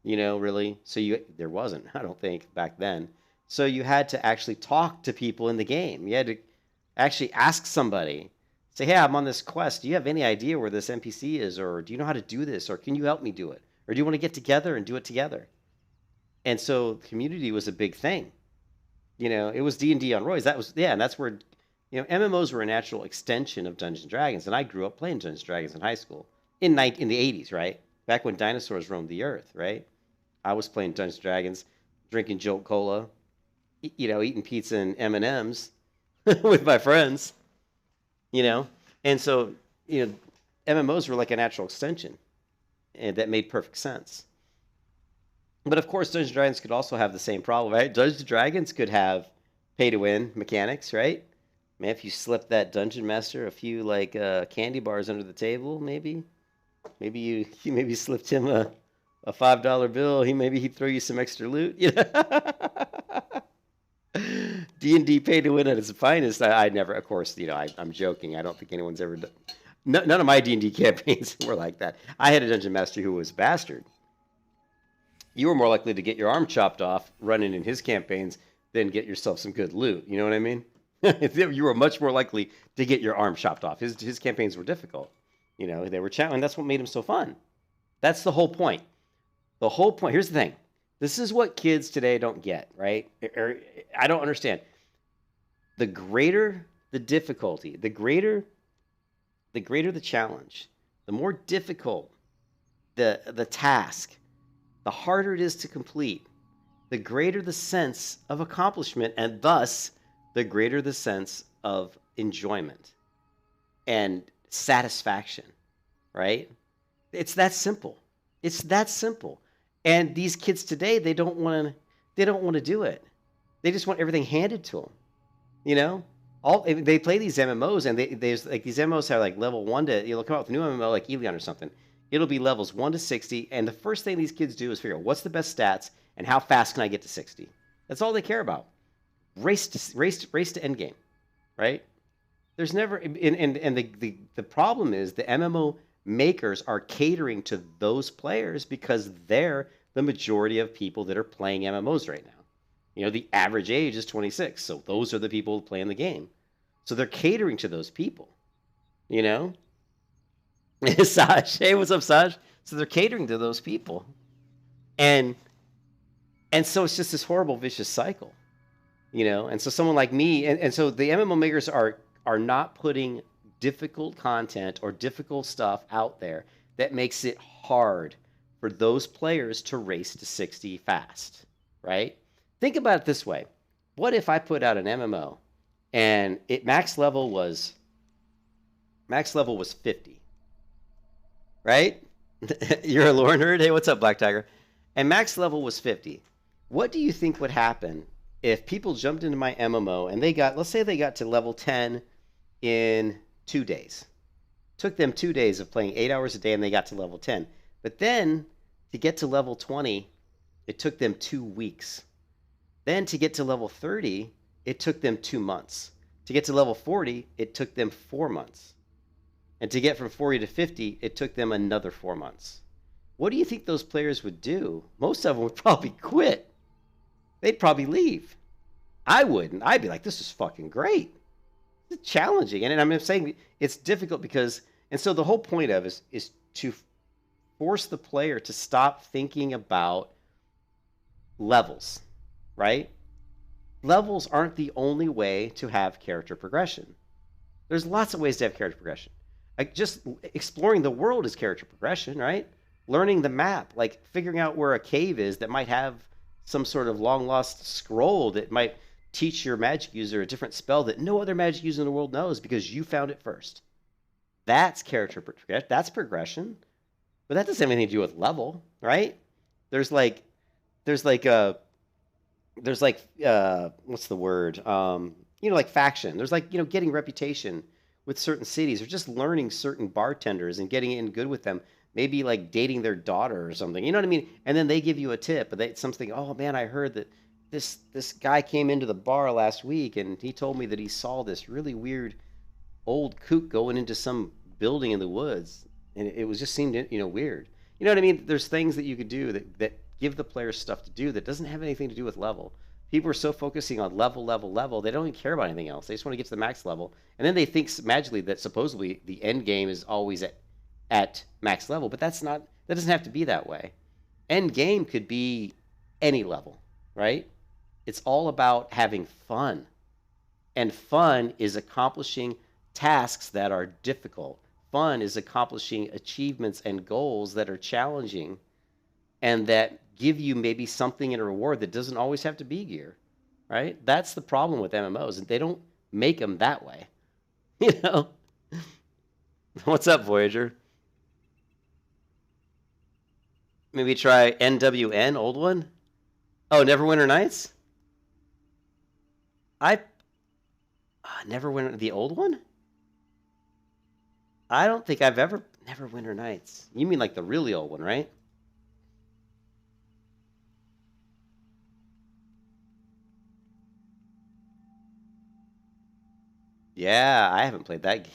really. So there wasn't, I don't think, back then. So you had to actually talk to people in the game. You had to actually ask somebody, say, hey, I'm on this quest. Do you have any idea where this NPC is? Or do you know how to do this? Or can you help me do it? Or do you want to get together and do it together? And so community was a big thing. It was D&D on roids. And that's where, MMOs were a natural extension of Dungeons & Dragons. And I grew up playing Dungeons & Dragons in high school in the 80s, right? Back when dinosaurs roamed the earth, right? I was playing Dungeons & Dragons, drinking Jolt Cola, eating pizza and M&Ms with my friends, And so, MMOs were like a natural extension, and that made perfect sense. But of course, Dungeons & Dragons could also have the same problem, right? Dungeons & Dragons could have pay-to-win mechanics, right? Man, if you slip that dungeon master a few candy bars under the table, maybe you slipped him a $5 bill. He'd throw you some extra loot. D&D pay-to-win at its finest. I never, of course, I'm joking. I don't think anyone's ever done. None of my D&D campaigns were like that. I had a dungeon master who was a bastard. You were more likely to get your arm chopped off running in his campaigns than get yourself some good loot. You know what I mean? You were much more likely to get your arm chopped off. His campaigns were difficult. They were challenging. That's what made them so fun. That's the whole point. The whole point. Here's the thing. This is what kids today don't get, right? I don't understand. The greater the difficulty, the greater the challenge, the more difficult the task, the harder it is to complete, the greater the sense of accomplishment, and thus the greater the sense of enjoyment and satisfaction, right? It's that simple. It's that simple. And these kids today, they don't want to do it. They just want everything handed to them. They play these MMOs, and there's like these MMOs have like level 1 to, you'll come out with a new MMO like Elion or something. It'll be levels 1 to 60, and the first thing these kids do is figure out what's the best stats and how fast can I get to 60. That's all they care about. Race to end game, right? There's never, and the problem is the MMO makers are catering to those players because they're the majority of people that are playing MMOs right now. The average age is 26, so those are the people playing the game. So they're catering to those people, Saj, hey, what's up, Saj? So they're catering to those people. And so it's just this horrible, vicious cycle, And so someone like me, and so the MMO makers are not putting difficult content or difficult stuff out there that makes it hard for those players to race to 60 fast, right? Think about it this way. What if I put out an MMO and max level was 50, right? You're a lore nerd? Hey, what's up, Black Tiger? And max level was 50. What do you think would happen if people jumped into my MMO and let's say they got to level 10 in 2 days? Took them 2 days of playing 8 hours a day and they got to level 10. But then to get to level 20, it took them 2 weeks. Then to get to level 30, it took them 2 months. To get to level 40, it took them 4 months. And to get from 40 to 50, it took them another 4 months. What do you think those players would do? Most of them would probably quit. They'd probably leave. I wouldn't. I'd be like, this is fucking great. It's challenging. And I'm saying it's difficult because, and so the whole point of it is to force the player to stop thinking about levels, right? Levels aren't the only way to have character progression. There's lots of ways to have character progression. Like just exploring the world is character progression, right? Learning the map, like figuring out where a cave is that might have some sort of long lost scroll that might teach your magic user a different spell that no other magic user in the world knows because you found it first. That's character progression. That's progression. But that doesn't have anything to do with level, right? There's like what's the word? Like faction. There's like, getting reputation with certain cities or just learning certain bartenders and getting in good with them. Maybe like dating their daughter or something. You know what I mean? And then they give you a tip. But something, oh man, I heard that this guy came into the bar last week and he told me that he saw this really weird old kook going into some building in the woods. And it was just seemed, weird. You know what I mean? There's things that you could do that give the players stuff to do that doesn't have anything to do with level. People are so focusing on level. They don't even care about anything else. They just want to get to the max level. And then they think magically that supposedly the end game is always at max level. But that doesn't have to be that way. End game could be any level, right? It's all about having fun. And fun is accomplishing tasks that are difficult. Fun is accomplishing achievements and goals that are challenging and that give you maybe something in a reward that doesn't always have to be gear, right? That's the problem with MMOs, and they don't make them that way. What's up, Voyager? Maybe try NWN, old one? Oh, Neverwinter Nights? Neverwinter, the old one? I don't think I've ever Neverwinter Nights. You mean like the really old one, right? Yeah, I haven't played that.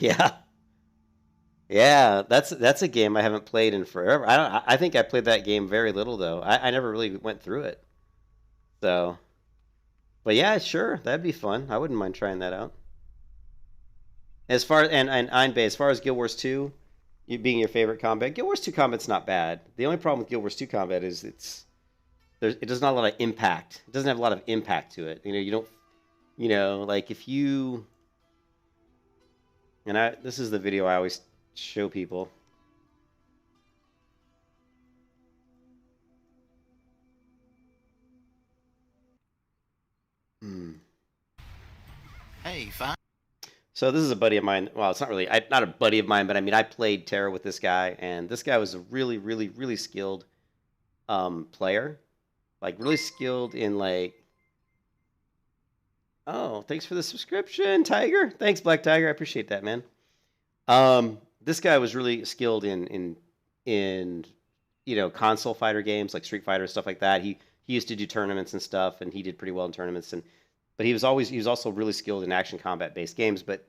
Yeah, that's a game I haven't played in forever. I think I played that game very little though. I never really went through it. So, but yeah, sure, that'd be fun. I wouldn't mind trying that out. As far and Einbay, as far as Guild Wars 2, you being your favorite combat, Guild Wars 2 combat's not bad. The only problem with Guild Wars 2 combat is it does not have a lot of impact. It doesn't have a lot of impact to it. You don't, like if you, and this is the video I always show people. Hey, fine. So this is a buddy of mine. Well, it's not really, not a buddy of mine, but I mean, I played Terra with this guy, and this guy was a really, really, really skilled player. Like, really skilled in, like... Oh, thanks for the subscription, Tiger. Thanks, Black Tiger. I appreciate that, man. This guy was really skilled in console fighter games, like Street Fighter, stuff like that. He used to do tournaments and stuff, and he did pretty well in tournaments, but he was also really skilled in action combat based games. But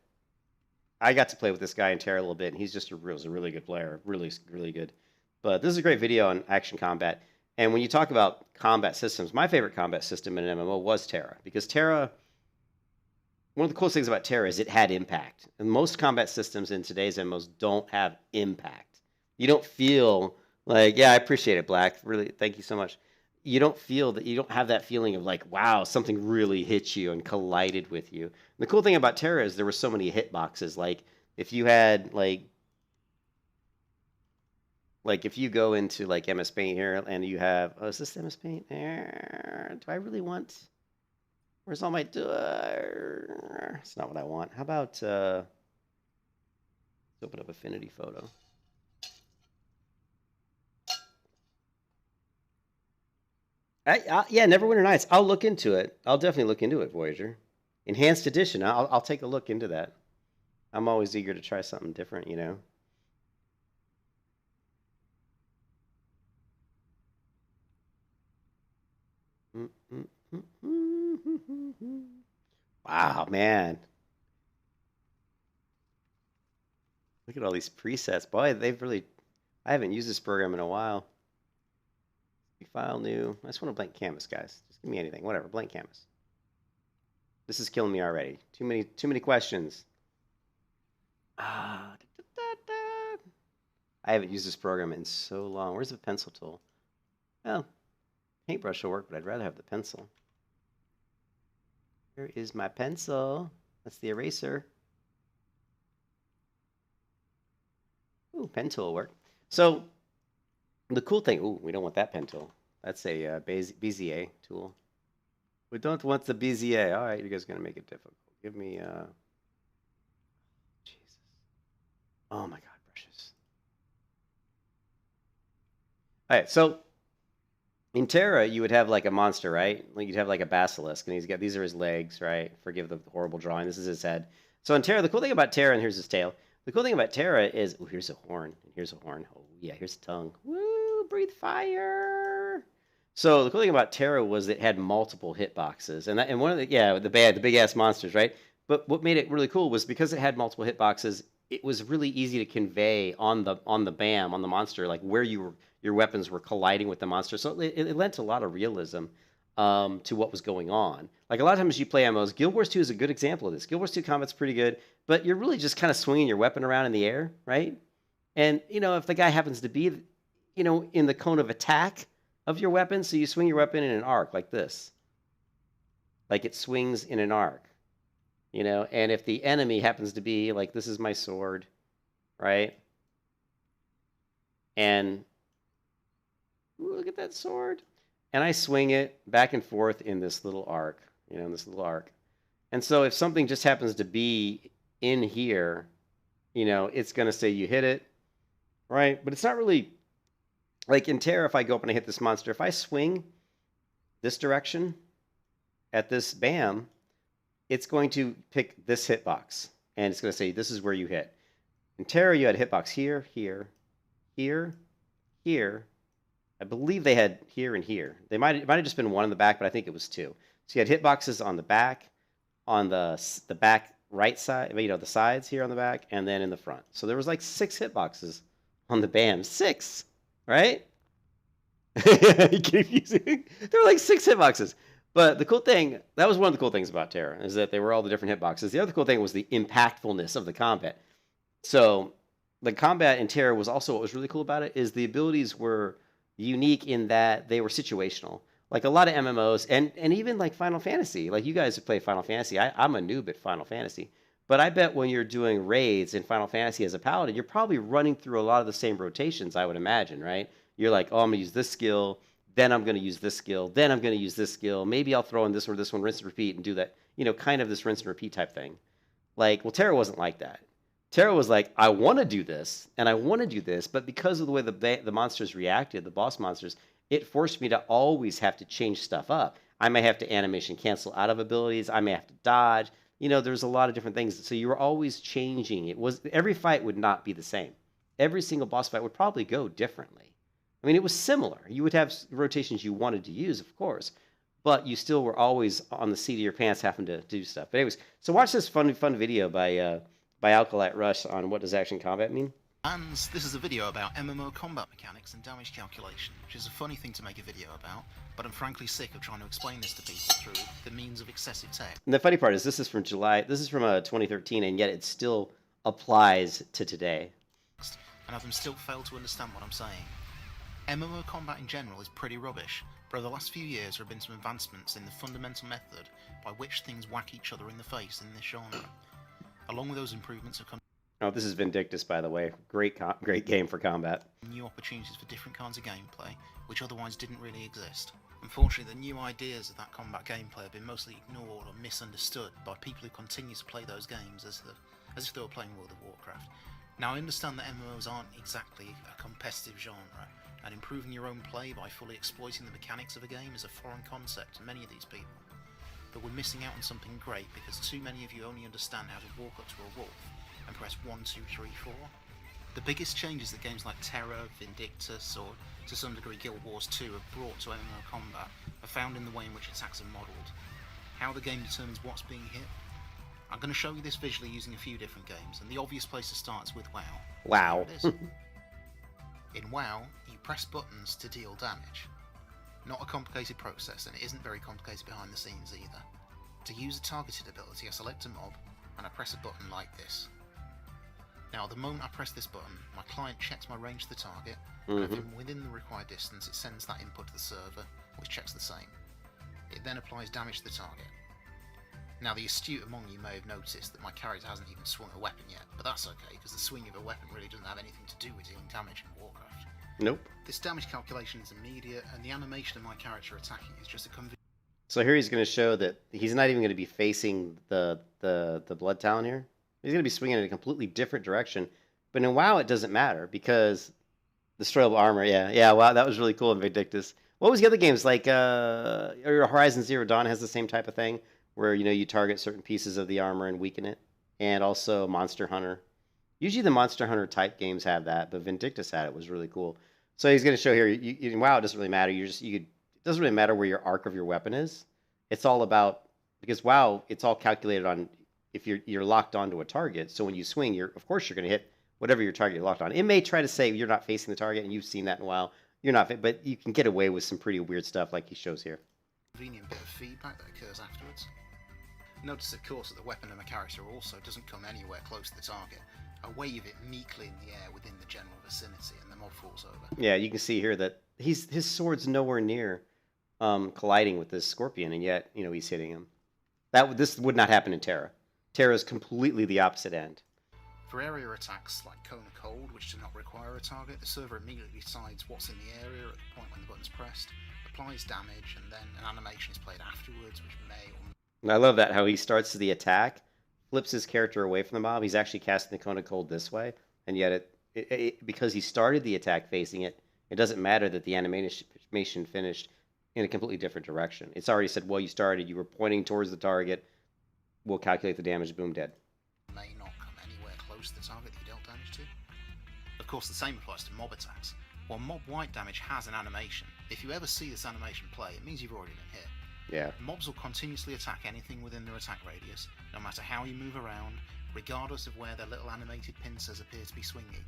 I got to play with this guy in Terra a little bit, and he's just a really good player, really really good. But this is a great video on action combat. And when you talk about combat systems, my favorite combat system in an MMO was Terra, because Terra, one of the coolest things about Terra is it had impact. And most combat systems in today's MMOs don't have impact. You don't feel like, yeah, I appreciate it, Black. Really, thank you so much. You don't feel that, you don't have that feeling of like, wow, something really hit you and collided with you. And the cool thing about Terra is there were so many hitboxes. Like if you had like if you go into like MS Paint here and you have, oh, is this MS Paint? Do I really want, where's all my, it's not what I want. How about, let's open up Affinity Photo. Yeah, Neverwinter Nights. I'll look into it. I'll definitely look into it, Voyager. Enhanced Edition. I'll take a look into that. I'm always eager to try something different, Wow, man. Look at all these presets. Boy, they've really... I haven't used this program in a while. File new. I just want a blank canvas, guys. Just give me anything. Whatever. Blank canvas. This is killing me already. Too many questions. I haven't used this program in so long. Where's the pencil tool? Well, paintbrush will work, but I'd rather have the pencil. Where is my pencil? That's the eraser. Ooh, pen tool will work. So the cool thing, ooh, we don't want that pen tool. That's a Bezier tool. We don't want the Bezier. All right, you guys are going to make it difficult. Give me, Jesus. Oh my God, brushes. All right, so in Terra, you would have like a monster, right? Like you'd have like a basilisk, and these are his legs, right? Forgive the horrible drawing. This is his head. So in Terra, the cool thing about Terra, and here's his tail. The cool thing about Terra is, oh, here's a horn, and here's a horn. Oh yeah, here's a tongue. Woo, breathe fire. So the cool thing about Terra was it had multiple hitboxes, and one of the big ass monsters, right? But what made it really cool was because it had multiple hitboxes, it was really easy to convey on the monster, like where your weapons were colliding with the monster. So it lent a lot of realism to what was going on. Like a lot of times you play MMOs. Guild Wars 2 is a good example of this. Guild Wars 2 combat's pretty good, but you're really just kind of swinging your weapon around in the air, right? And if the guy happens to be, in the cone of attack of your weapon, so you swing your weapon in an arc like this, like it swings in an arc, and if the enemy happens to be like, this is my sword, right? And ooh, look at that sword. And I swing it back and forth in this little arc, And so if something just happens to be in here, it's going to say you hit it, right? But it's not really, like in Terra, if I go up and I hit this monster, if I swing this direction at this BAM, it's going to pick this hitbox. And it's going to say, this is where you hit. In Terra, you had hitbox here, here, here, here. I believe they had here and here. It might have just been one in the back, but I think it was two. So you had hitboxes on the back, on the back right side, the sides here on the back, and then in the front. So there was like 6 hitboxes on the BAM. 6, right? You keep using. There were like 6 hitboxes. But the cool thing, that was one of the cool things about Terra, is that they were all the different hitboxes. The other cool thing was the impactfulness of the combat. So the combat in Terra was also, what was really cool about it is the abilities were unique in that they were situational. Like a lot of MMOs, and even like Final Fantasy. Like you guys have played Final Fantasy. I'm a noob at Final Fantasy. But I bet when you're doing raids in Final Fantasy as a paladin, you're probably running through a lot of the same rotations, I would imagine, right? You're like, oh, I'm going to use this skill, then I'm going to use this skill, then I'm going to use this skill. Maybe I'll throw in this or this one, rinse and repeat, and do that, kind of this rinse and repeat type thing. Like, well, Terra wasn't like that. Terra was like, I want to do this, and I want to do this, but because of the way the monsters reacted, the boss monsters, it forced me to always have to change stuff up. I may have to animation cancel out of abilities. I may have to dodge. There's a lot of different things. So you were always changing. Every fight would not be the same. Every single boss fight would probably go differently. I mean, it was similar. You would have rotations you wanted to use, of course, but you still were always on the seat of your pants having to do stuff. But anyways, so watch this fun video by Alkalite Rush on what does action combat mean. And this is a video about MMO combat mechanics and damage calculation, which is a funny thing to make a video about, but I'm frankly sick of trying to explain this to people through the means of excessive text. And the funny part is this is from 2013, and yet it still applies to today. And have them still fail to understand what I'm saying. MMO combat in general is pretty rubbish, but over the last few years there have been some advancements in the fundamental method by which things whack each other in the face in this genre. Along with those improvements have come... Oh, this is Vindictus, by the way. Great game for combat. New opportunities for different kinds of gameplay, which otherwise didn't really exist. Unfortunately, the new ideas of that combat gameplay have been mostly ignored or misunderstood by people who continue to play those games as if they were playing World of Warcraft. Now, I understand that MMOs aren't exactly a competitive genre, and improving your own play by fully exploiting the mechanics of a game is a foreign concept to many of these people. But we're missing out on something great because too many of you only understand how to walk up to a wolf and press 1, 2, 3, 4. The biggest changes that games like Terra, Vindictus, or to some degree Guild Wars 2 have brought to MMO combat are found in the way in which attacks are modelled. How the game determines what's being hit. I'm going to show you this visually using a few different games, and the obvious place to start is with WoW. Wow. So here it is. In WoW, you press buttons to deal damage. Not a complicated process, and it isn't very complicated behind the scenes either. To use a targeted ability, I select a mob, and I press a button like this. Now, the moment I press this button, my client checks my range to the target, and if I'm within the required distance, it sends that input to the server, which checks the same. It then applies damage to the target. Now, the astute among you may have noticed that my character hasn't even swung a weapon yet, but that's okay, because the swing of a weapon really doesn't have anything to do with dealing damage in Warcraft. Nope. This damage calculation is immediate, and the animation of my character attacking is just a convenient. So here he's going to show that he's not even going to be facing the Blood Talon here. He's going to be swinging in a completely different direction. But in WoW, it doesn't matter because destroyable armor, yeah, wow, that was really cool in Vindictus. What was the other games like? Horizon Zero Dawn has the same type of thing where you target certain pieces of the armor and weaken it, and also Monster Hunter. Usually the Monster Hunter type games have that, but Vindictus had it. Was really cool. So he's going to show here. In WoW, it doesn't really matter. It doesn't really matter where your arc of your weapon is. It's all about, because WoW, it's all calculated on if you're locked onto a target. So when you swing, of course you're going to hit whatever your target you're locked on. It may try to say you're not facing the target, and you've seen that in WoW. You're not, but you can get away with some pretty weird stuff like he shows here. Convenient bit of feedback that occurs afterwards. Notice, of course, that the weapon of my character also doesn't come anywhere close to the target. I wave it meekly in the air within the general vicinity, and the mob falls over. Yeah, you can see here that his sword's nowhere near colliding with this scorpion, and yet he's hitting him. This would not happen in Terra. Terra is completely the opposite end. For area attacks like Cone of Cold, which do not require a target, the server immediately decides what's in the area at the point when the button's pressed, applies damage, and then an animation is played afterwards, which may or may... I love that, how he starts the attack, flips his character away from the mob. He's actually casting the Cone of Cold this way, and yet because he started the attack facing it, it doesn't matter that the animation finished in a completely different direction. It's already said, well, you were pointing towards the target, we'll calculate the damage, boom, dead. May not come anywhere close to the target that you dealt damage to. Of course, the same applies to mob attacks. While mob wipe damage has an animation, if you ever see this animation play, it means you've already been hit. Yeah. Mobs will continuously attack anything within their attack radius, no matter how you move around, regardless of where their little animated pincers appear to be swinging.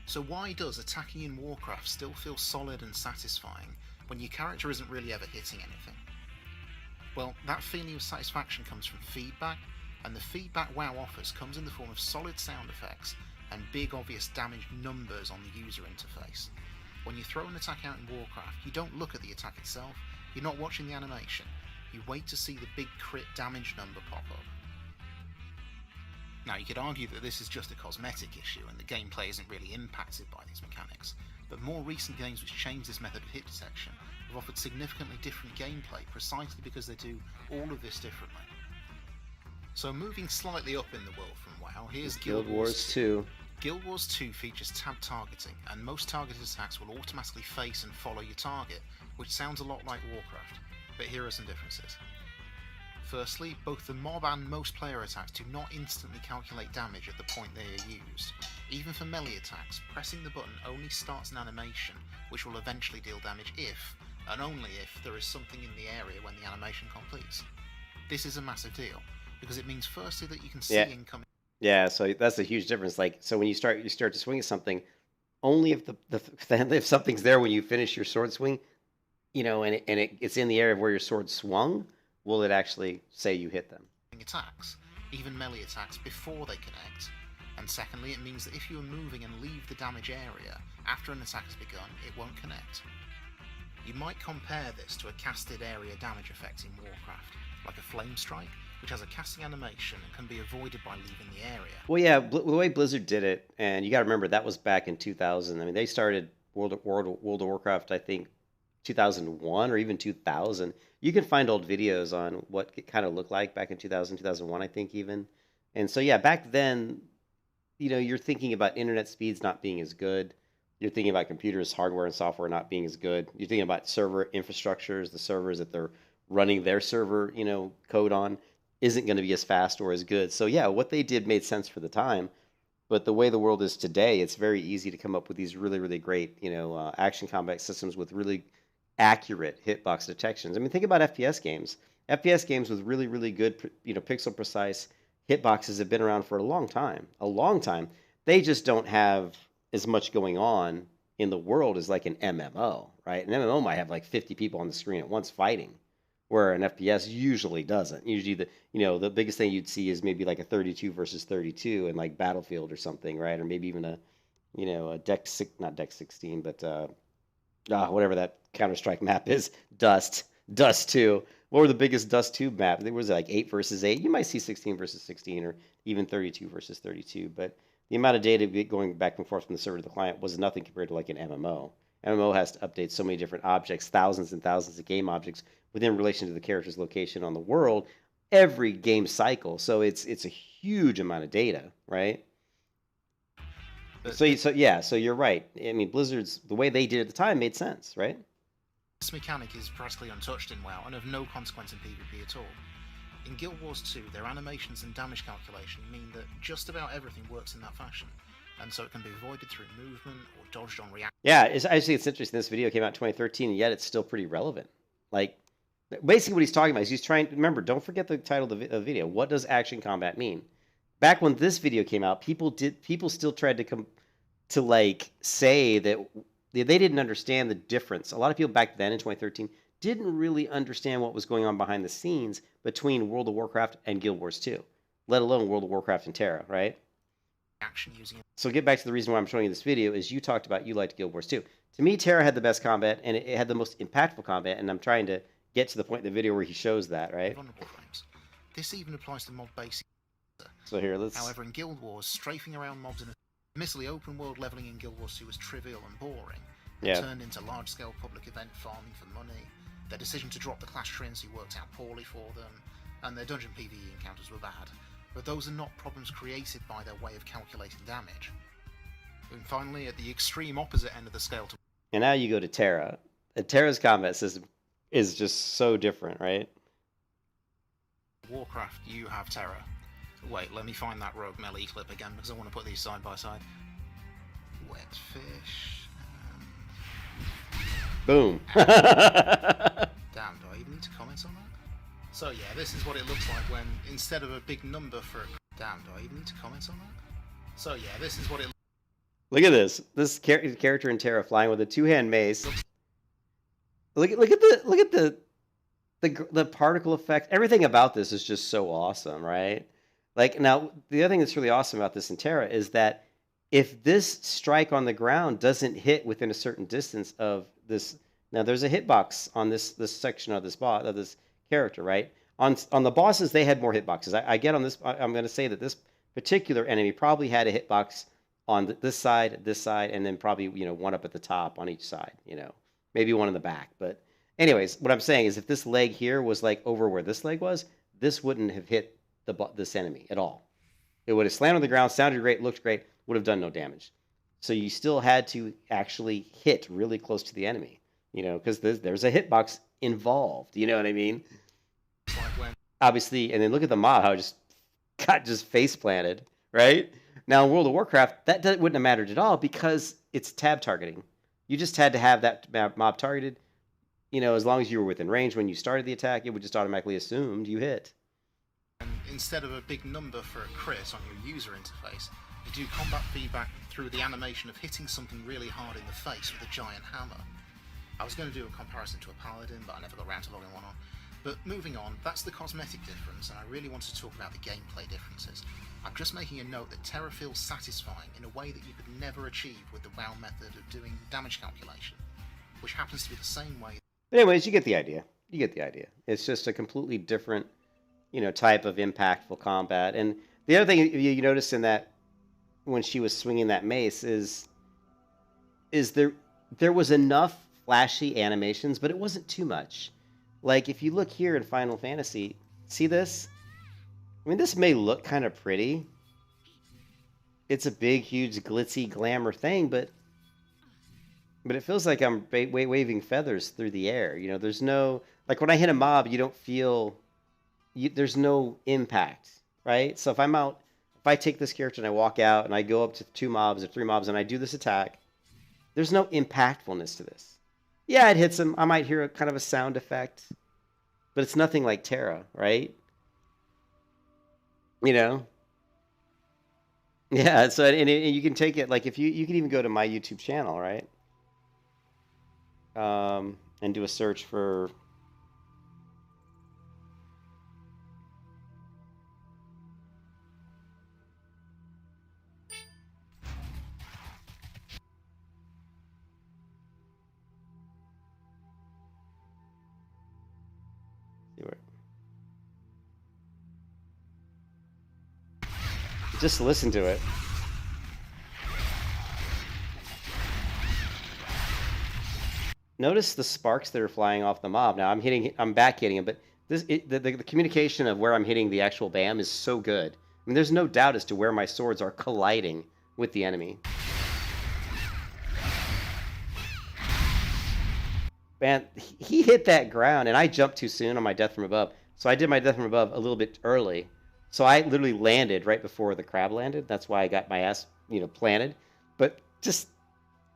So why does attacking in Warcraft still feel solid and satisfying when your character isn't really ever hitting anything? Well, that feeling of satisfaction comes from feedback, and the feedback WoW offers comes in the form of solid sound effects and big obvious damage numbers on the user interface. When you throw an attack out in Warcraft, you don't look at the attack itself, you're not watching the animation, you wait to see the big crit damage number pop up. Now, you could argue that this is just a cosmetic issue and the gameplay isn't really impacted by these mechanics, but more recent games which change this method of hit detection have offered significantly different gameplay precisely because they do all of this differently. So moving slightly up in the world from WoW, here's Guild Wars 2. Guild Wars 2 features tab targeting, and most targeted attacks will automatically face and follow your target, which sounds a lot like Warcraft, but here are some differences. Firstly, both the mob and most player attacks do not instantly calculate damage at the point they are used. Even for melee attacks, pressing the button only starts an animation, which will eventually deal damage if, and only if, there is something in the area when the animation completes. This is a massive deal, because it means firstly that you can see incoming... Yeah, so that's a huge difference. Like, so when you start to swing at something, only if if something's there when you finish your sword swing, and it's in the area of where your sword swung, will it actually say you hit them? Attacks, even melee attacks, before they connect. And secondly, it means that if you are moving and leave the damage area after an attack has begun, it won't connect. You might compare this to a casted area damage effect in Warcraft, like a flame strike, which has a casting animation and can be avoided by leaving the area. Well, yeah, the way Blizzard did it, and you got to remember that was back in 2000. I mean, they started World of Warcraft, I think, 2001 or even 2000. You can find old videos on what it kind of looked like back in 2000, 2001, I think even. And so, yeah, back then, you're thinking about internet speeds not being as good. You're thinking about computers, hardware, and software not being as good. You're thinking about server infrastructures, the servers that they're running their server, code on isn't going to be as fast or as good. So, yeah, what they did made sense for the time. But the way the world is today, it's very easy to come up with these really, really great, action combat systems with really accurate hitbox detections. I mean, think about FPS games. FPS games with really, really good, pixel precise hitboxes have been around for a long time. A long time. They just don't have as much going on in the world as like an MMO, right? An MMO might have like 50 people on the screen at once fighting, where an FPS usually doesn't. Usually the biggest thing you'd see is maybe like a 32 versus 32 in like Battlefield or something, right? Or maybe even a not Deck 16, but whatever that Counter-Strike map is, Dust 2. What were the biggest Dust 2 map? There was like 8 versus 8. You might see 16 versus 16 or even 32 versus 32, but the amount of data going back and forth from the server to the client was nothing compared to like an MMO. MMO has to update so many different objects, thousands and thousands of game objects within relation to the character's location on the world every game cycle. So it's a huge amount of data, right? So you're right. I mean, Blizzard's the way they did at the time made sense, right? This mechanic is practically untouched in WoW and of no consequence in PvP at all. In Guild Wars 2, their animations and damage calculation mean that just about everything works in that fashion, and so it can be avoided through movement or dodged on reaction. Yeah, it's interesting. This video came out in 2013, and yet it's still pretty relevant. Like, basically what he's talking about is he's trying. Remember, don't forget the title of the video. What does action combat mean? Back when this video came out, people still tried to like say that they didn't understand the difference. A lot of people back then in 2013 didn't really understand what was going on behind the scenes between World of Warcraft and Guild Wars 2, let alone World of Warcraft and Terra, right? So get back to the reason why I'm showing you this video is you talked about you liked Guild Wars 2. To me, Terra had the best combat, and it had the most impactful combat, and I'm trying to get to the point in the video where he shows that, right? Vulnerable frames. This even applies to mob basic. So here, let's... However, in Guild Wars, strafing around mobs in a admittedly open world leveling in Guild Wars 2 was trivial and boring. It turned into large-scale public event farming for money. Their decision to drop the class trinity worked out poorly for them, and their dungeon PvE encounters were bad. But those are not problems created by their way of calculating damage. And finally, at the extreme opposite end of the scale to... And now you go to Terra. And Terra's combat system is just so different, right? Warcraft, you have Terra. Wait, let me find that rogue melee clip again, because I want to put these side by side. Wet fish... Boom. Damn, do I even need to comment on that? So yeah, this is what it looks like when, instead of a big number for... Damn, do I even need to comment on that? So yeah, this is what it... Look at this. This character in Terra flying with a two-hand mace. Look at the particle effect. Everything about this is just so awesome, right? Like, now, the other thing that's really awesome about this in Terra is that if this strike on the ground doesn't hit within a certain distance of this... Now, there's a hitbox on this section of this character, right? On the bosses, they had more hitboxes. I get on this... I'm going to say that this particular enemy probably had a hitbox on this side, and then probably, one up at the top on each side, Maybe one in the back. But anyways, what I'm saying is if this leg here was like over where this leg was, this wouldn't have hit this enemy at all. It would have slammed on the ground, sounded great, looked great, would have done no damage. So you still had to actually hit really close to the enemy, because there's a hitbox involved. You know what I mean? Obviously, and then look at the mob, how it just got face planted, right? Now in World of Warcraft, that wouldn't have mattered at all because it's tab targeting. You just had to have that mob targeted. As long as you were within range when you started the attack, it would just automatically assumed you hit. And instead of a big number for a crit on your user interface, you do combat feedback through the animation of hitting something really hard in the face with a giant hammer. I was going to do a comparison to a paladin, but I never got around to logging one on. But moving on, that's the cosmetic difference, and I really want to talk about the gameplay differences. I'm just making a note that Terra feels satisfying in a way that you could never achieve with the WoW method of doing damage calculation, which happens to be the same way. But anyways, you get the idea. It's just a completely different, type of impactful combat. And the other thing you notice in that when she was swinging that mace is there was enough flashy animations, but it wasn't too much. Like if you look here in Final Fantasy, see this? I mean, this may look kind of pretty. It's a big, huge, glitzy, glamour thing, but it feels like I'm waving feathers through the air. There's no... Like, when I hit a mob, you don't feel... there's no impact, right? So if I take this character and I walk out and I go up to 2 mobs or 3 mobs and I do this attack, there's no impactfulness to this. Yeah, it hits him. I might hear a kind of a sound effect, but it's nothing like Terra, right? You know? Yeah, so and you can take it, like, if you can even go to my YouTube channel, right? And do a search for see where just listen to it. Notice the sparks that are flying off the mob. Now I'm back hitting him, but the communication of where I'm hitting the actual BAM is so good. I mean, there's no doubt as to where my swords are colliding with the enemy. Man, he hit that ground, and I jumped too soon on my death from above. So I did my death from above a little bit early. So I literally landed right before the crab landed. That's why I got my ass, planted. But just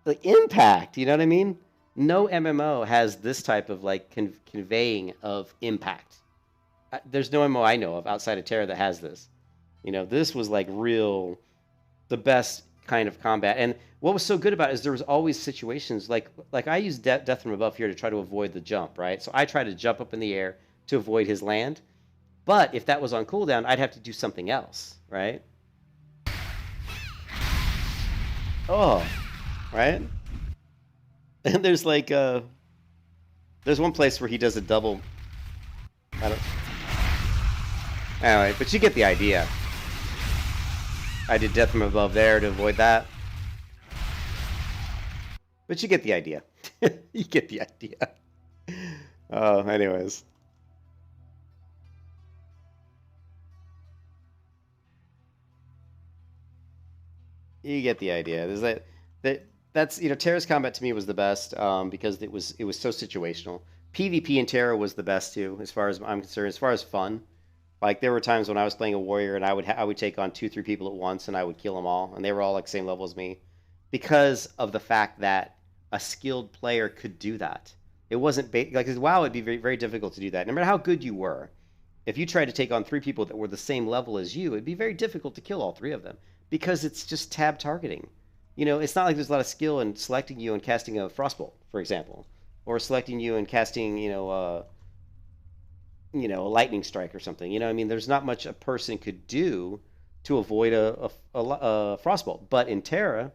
the impact, you know what I mean? No MMO has this type of like conveying of impact. There's no MMO I know of outside of Terra that has this. This was like the best kind of combat. And what was so good about it is there was always situations like I used death from above here to try to avoid the jump, right? So I tried to jump up in the air to avoid his land. But if that was on cooldown, I'd have to do something else, right? Oh, right? And there's like there's one place where he does a double. Anyway, but you get the idea. I did death from above there to avoid that. But you get the idea. You get the idea. Oh, anyways. You get the idea. There's that's Terra's combat to me was the best because it was so situational. PvP in Terra was the best too, as far as I'm concerned. As far as fun, like there were times when I was playing a warrior and I would take on 2-3 people at once and I would kill them all, and they were all like same level as me, because of the fact that a skilled player could do that. It wasn't like WoW would be very very difficult to do that. No matter how good you were, if you tried to take on 3 people that were the same level as you, it'd be very difficult to kill all 3 of them because it's just tab targeting. It's not like there's a lot of skill in selecting you and casting a frostbolt, for example, or selecting you and casting, a lightning strike or something. I mean, there's not much a person could do to avoid a frostbolt. But in Terra,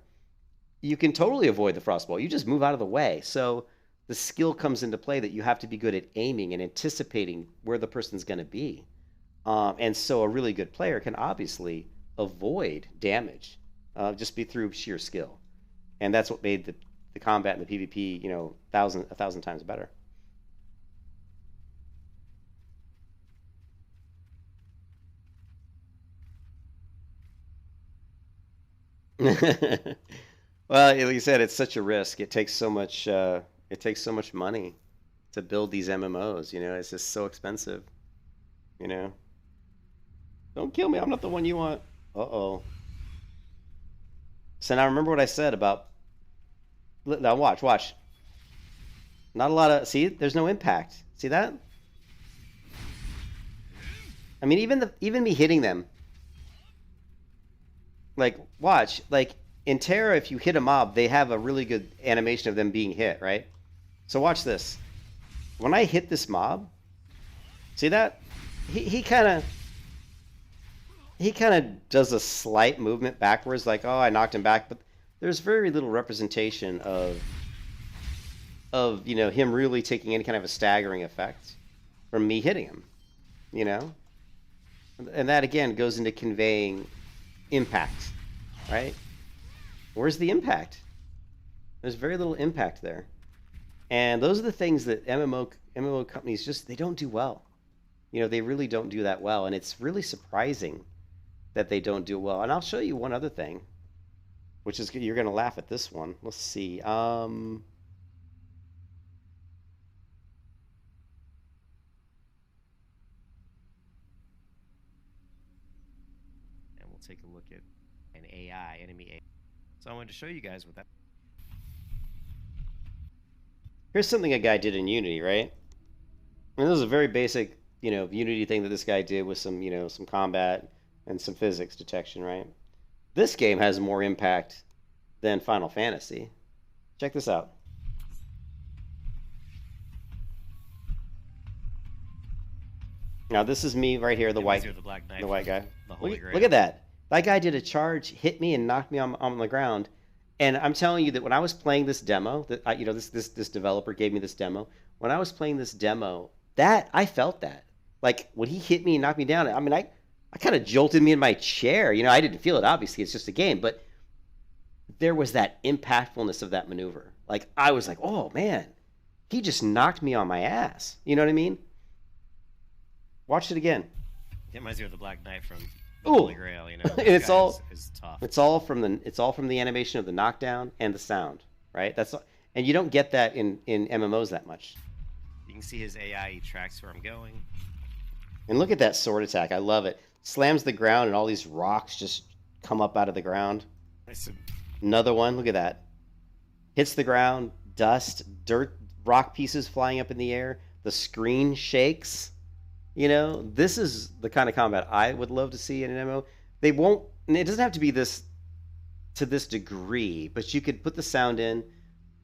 you can totally avoid the frostbolt. You just move out of the way. So the skill comes into play that you have to be good at aiming and anticipating where the person's going to be. And so a really good player can obviously avoid damage. Just be through sheer skill, and that's what made the combat and the PvP, 1,000 times better. Well, like you said, it's such a risk. It takes so much. It takes so much money to build these MMOs. It's just so expensive. Don't kill me. I'm not the one you want. Uh-oh. So now remember what I said about. Now watch. Not a lot of. See, there's no impact. See that? I mean, even me hitting them. Like, watch. Like in Terra, if you hit a mob, they have a really good animation of them being hit, right? So watch this. When I hit this mob, see that? He kind of does a slight movement backwards, like, oh, I knocked him back, but there's very little representation of him really taking any kind of a staggering effect from me hitting him, and that again goes into conveying impact, right? Where's the impact? There's very little impact there, and those are the things that MMO companies they don't do well. They really don't do that well, and it's really surprising that they don't do well. And I'll show you one other thing, which is, you're going to laugh at this one. Let's see. And we'll take a look at an AI, enemy AI. So I wanted to show you guys what that. Here's something a guy did in Unity, right? I mean, this is a very basic, Unity thing that this guy did with some, some combat and some physics detection, right? This game has more impact than Final Fantasy. Check this out. Now this is me right here, the white guy. Look at that. That guy did a charge, hit me, and knocked me on the ground. And I'm telling you that when I was playing this demo, this developer gave me this demo. When I was playing this demo, I felt that. Like when he hit me and knocked me down, I mean, I kind of jolted me in my chair. I didn't feel it. Obviously, it's just a game, but there was that impactfulness of that maneuver. Like I was like, oh man, he just knocked me on my ass. You know what I mean? Watch it again. It reminds me of the Black Knight from Holy Grail, and it's all tough. It's all from the animation of the knockdown and the sound, right? And you don't get that in MMOs that much. You can see his AI, he tracks where I'm going. And look at that sword attack. I love it. Slams the ground and all these rocks just come up out of the ground. Another one, look at that. Hits the ground, dust, dirt, rock pieces flying up in the air. The screen shakes. This is the kind of combat I would love to see in an MMO. They won't, and it doesn't have to be to this degree, but you could put the sound in,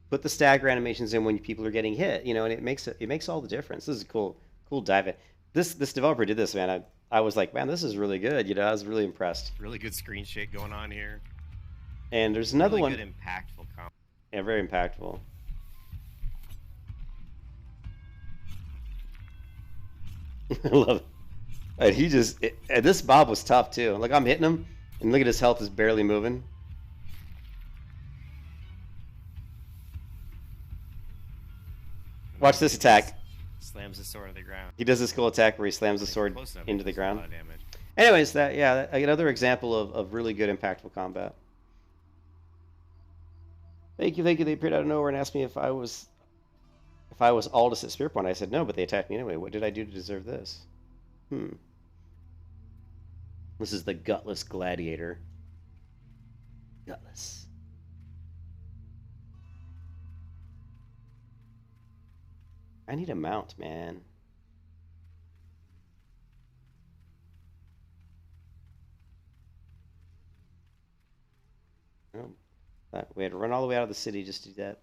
put the stagger animations in when people are getting hit, and it makes all the difference. This is a cool dive in. This developer did this, man. I was like, man, this is really good. I was really impressed. Really good screen shake going on here. And there's another one. Good, impactful combat. Yeah, very impactful. I love it. And this Bob was tough too. Like I'm hitting him, and look at his health is barely moving. Watch this attack. Slams the sword to the ground. He does this cool attack where he slams the sword into the ground. Anyways, another example of really good impactful combat. Thank you. They appeared out of nowhere and asked me if I was Aldous at Spear Point. I said no, but they attacked me anyway. What did I do to deserve this? This is the Gutless Gladiator. Gutless. I need a mount, man. Oh, we had to run all the way out of the city just to do that.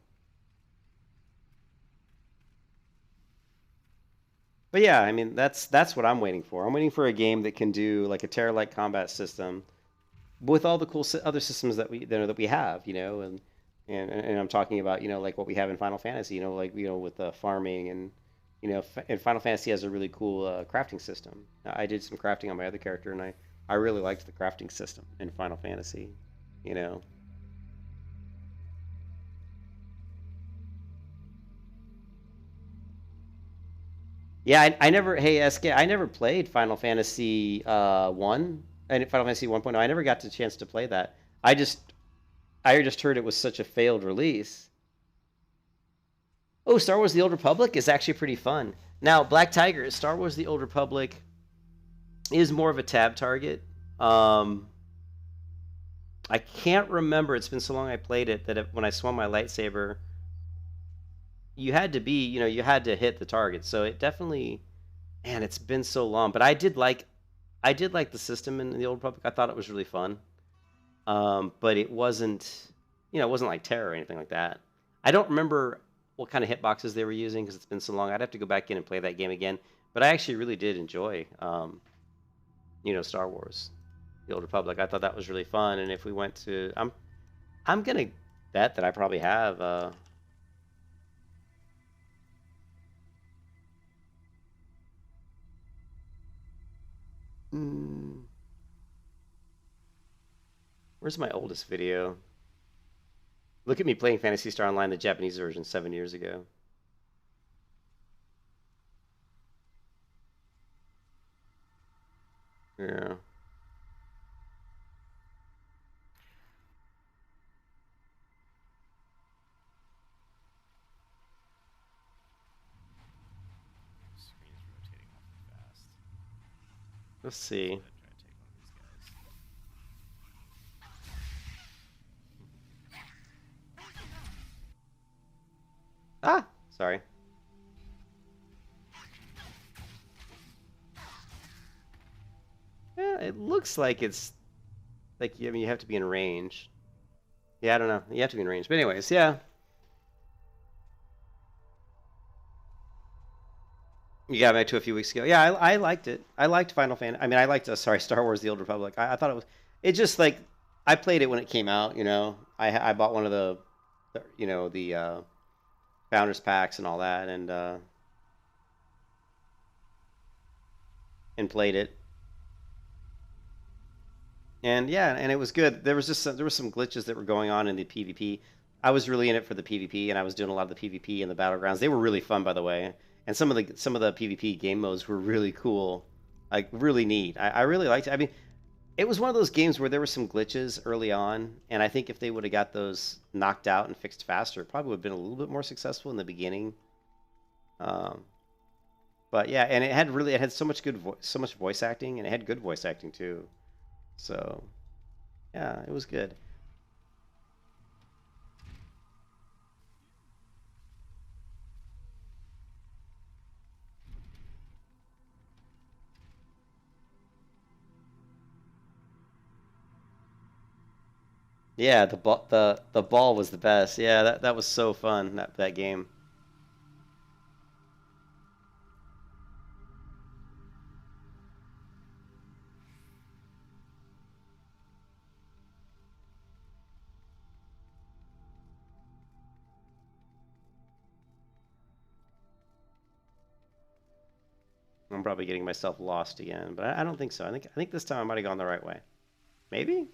But yeah, I mean that's what I'm waiting for. I'm waiting for a game that can do like a Terra-like combat system with all the cool other systems that we have, and I'm talking about like what we have in Final Fantasy, with farming and and Final Fantasy has a really cool crafting system. I did some crafting on my other character, and I really liked the crafting system in Final Fantasy, Yeah, I never. Hey, SK, I never played Final Fantasy 1 and Final Fantasy 1.0. I never got the chance to play that. I just heard it was such a failed release. Oh, Star Wars: The Old Republic is actually pretty fun. Now, Black Tiger, Star Wars: The Old Republic is more of a tab target. I can't remember. It's been so long I played it that when I swung my lightsaber, you had to be, you had to hit the target. So it definitely, man, it's been so long. But I did like the system in the Old Republic. I thought it was really fun. But it wasn't, it wasn't like Terror or anything like that. I don't remember what kind of hitboxes they were using because it's been so long. I'd have to go back in and play that game again. But I actually really did enjoy, Star Wars, the Old Republic. I thought that was really fun. And if we went to, I'm gonna bet that I probably have. Where's my oldest video? Look at me playing Phantasy Star Online, the Japanese version, 7 years ago. Yeah. Let's see. Sorry. Yeah, it looks like it's like, I mean, you have to be in range. Yeah, I don't know. You have to be in range. But anyways, yeah. You got back to a few weeks ago. Yeah, I liked it. I liked Final Fantasy. I mean, I liked, sorry, Star Wars: The Old Republic. I thought it was. It just like I played it when it came out. You know, I bought one of the you know, the founders packs and all that, and played it. And yeah, and it was good. There was just there were some glitches that were going on in the PvP. I was really in it for the PvP, and I was doing a lot of the PvP and the battlegrounds. They were really fun, by the way. And some of the PvP game modes were really cool, like really neat. I really liked it. I mean, it was one of those games where there were some glitches early on, and I think if they would have got those knocked out and fixed faster, it probably would have been a little bit more successful in the beginning. But yeah, and it had so much so much voice acting, and it had good voice acting too. So yeah, it was good. Yeah, the ball was the best. Yeah, that was so fun, that game. I'm probably getting myself lost again, but I don't think so. I think this time I might have gone the right way. Maybe?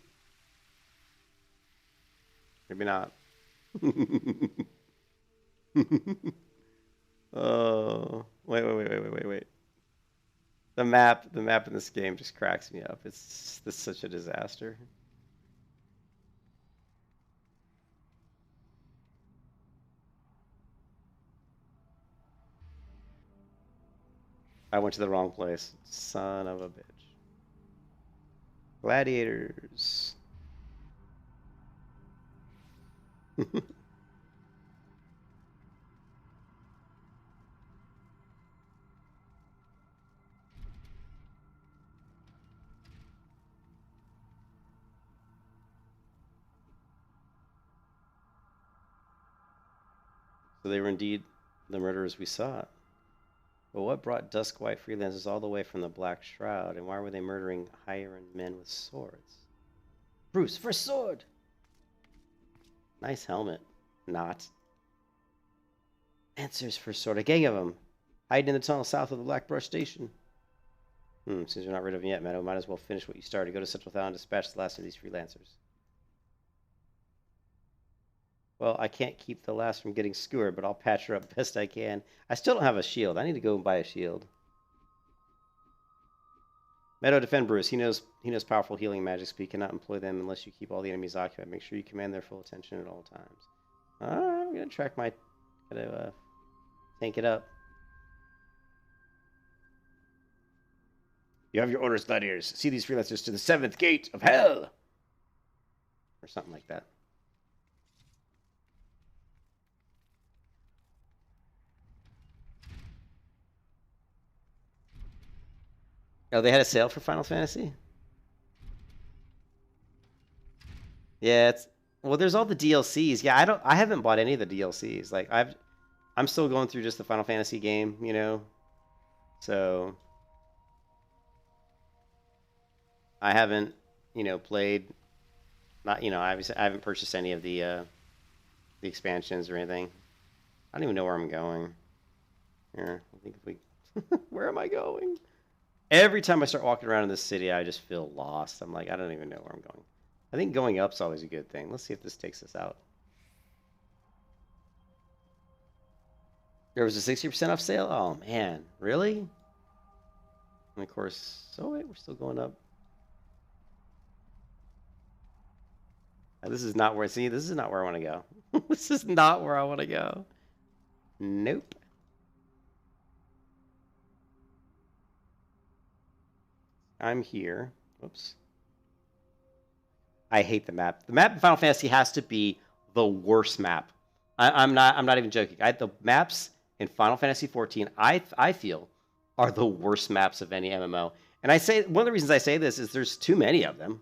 Maybe not. Oh, wait. The map in this game just cracks me up. It's such a disaster. I went to the wrong place. Son of a bitch. Gladiators. So they were indeed the murderers we sought. But what brought Dusk White freelancers all the way from the Black Shroud, and why were they murdering higher-end men with swords? Bruce, first sword! Nice helmet. Not. Answers for sword. A gang of them. Hiding in the tunnel south of the Black Brush Station. Since you're not rid of them yet, Meadow, might as well finish what you started. Go to Central Town and dispatch the last of these freelancers. Well, I can't keep the last from getting skewered, but I'll patch her up best I can. I still don't have a shield. I need to go and buy a shield. Meadow, defend Bruce. He knows powerful healing magics, but he cannot employ them unless you keep all the enemies occupied. Make sure you command their full attention at all times. Alright, I'm gonna track my... Gotta tank it up. You have your orders, gladiators. See these freelancers to the 7th gate of hell! Or something like that. Oh, they had a sale for Final Fantasy? Yeah, well, there's all the DLCs. Yeah, I haven't bought any of the DLCs. Like I'm still going through just the Final Fantasy game, you know. So I haven't, played I haven't purchased any of the expansions or anything. I don't even know where I'm going. Here, I think if we where am I going? Every time I start walking around in this city, I just feel lost. I'm like, I don't even know where I'm going. I think going up's always a good thing. Let's see if this takes us out. There was a 60% off sale? Oh, man. Really? And of course... So wait, we're still going up. This is not where... See, this is not where I want to go. This is not where I want to go. Nope. I'm here. Whoops. I hate the map. The map in Final Fantasy has to be the worst map. I'm not even joking. The maps in Final Fantasy XIV, I feel, are the worst maps of any MMO. And I say one of the reasons I say this is there's too many of them,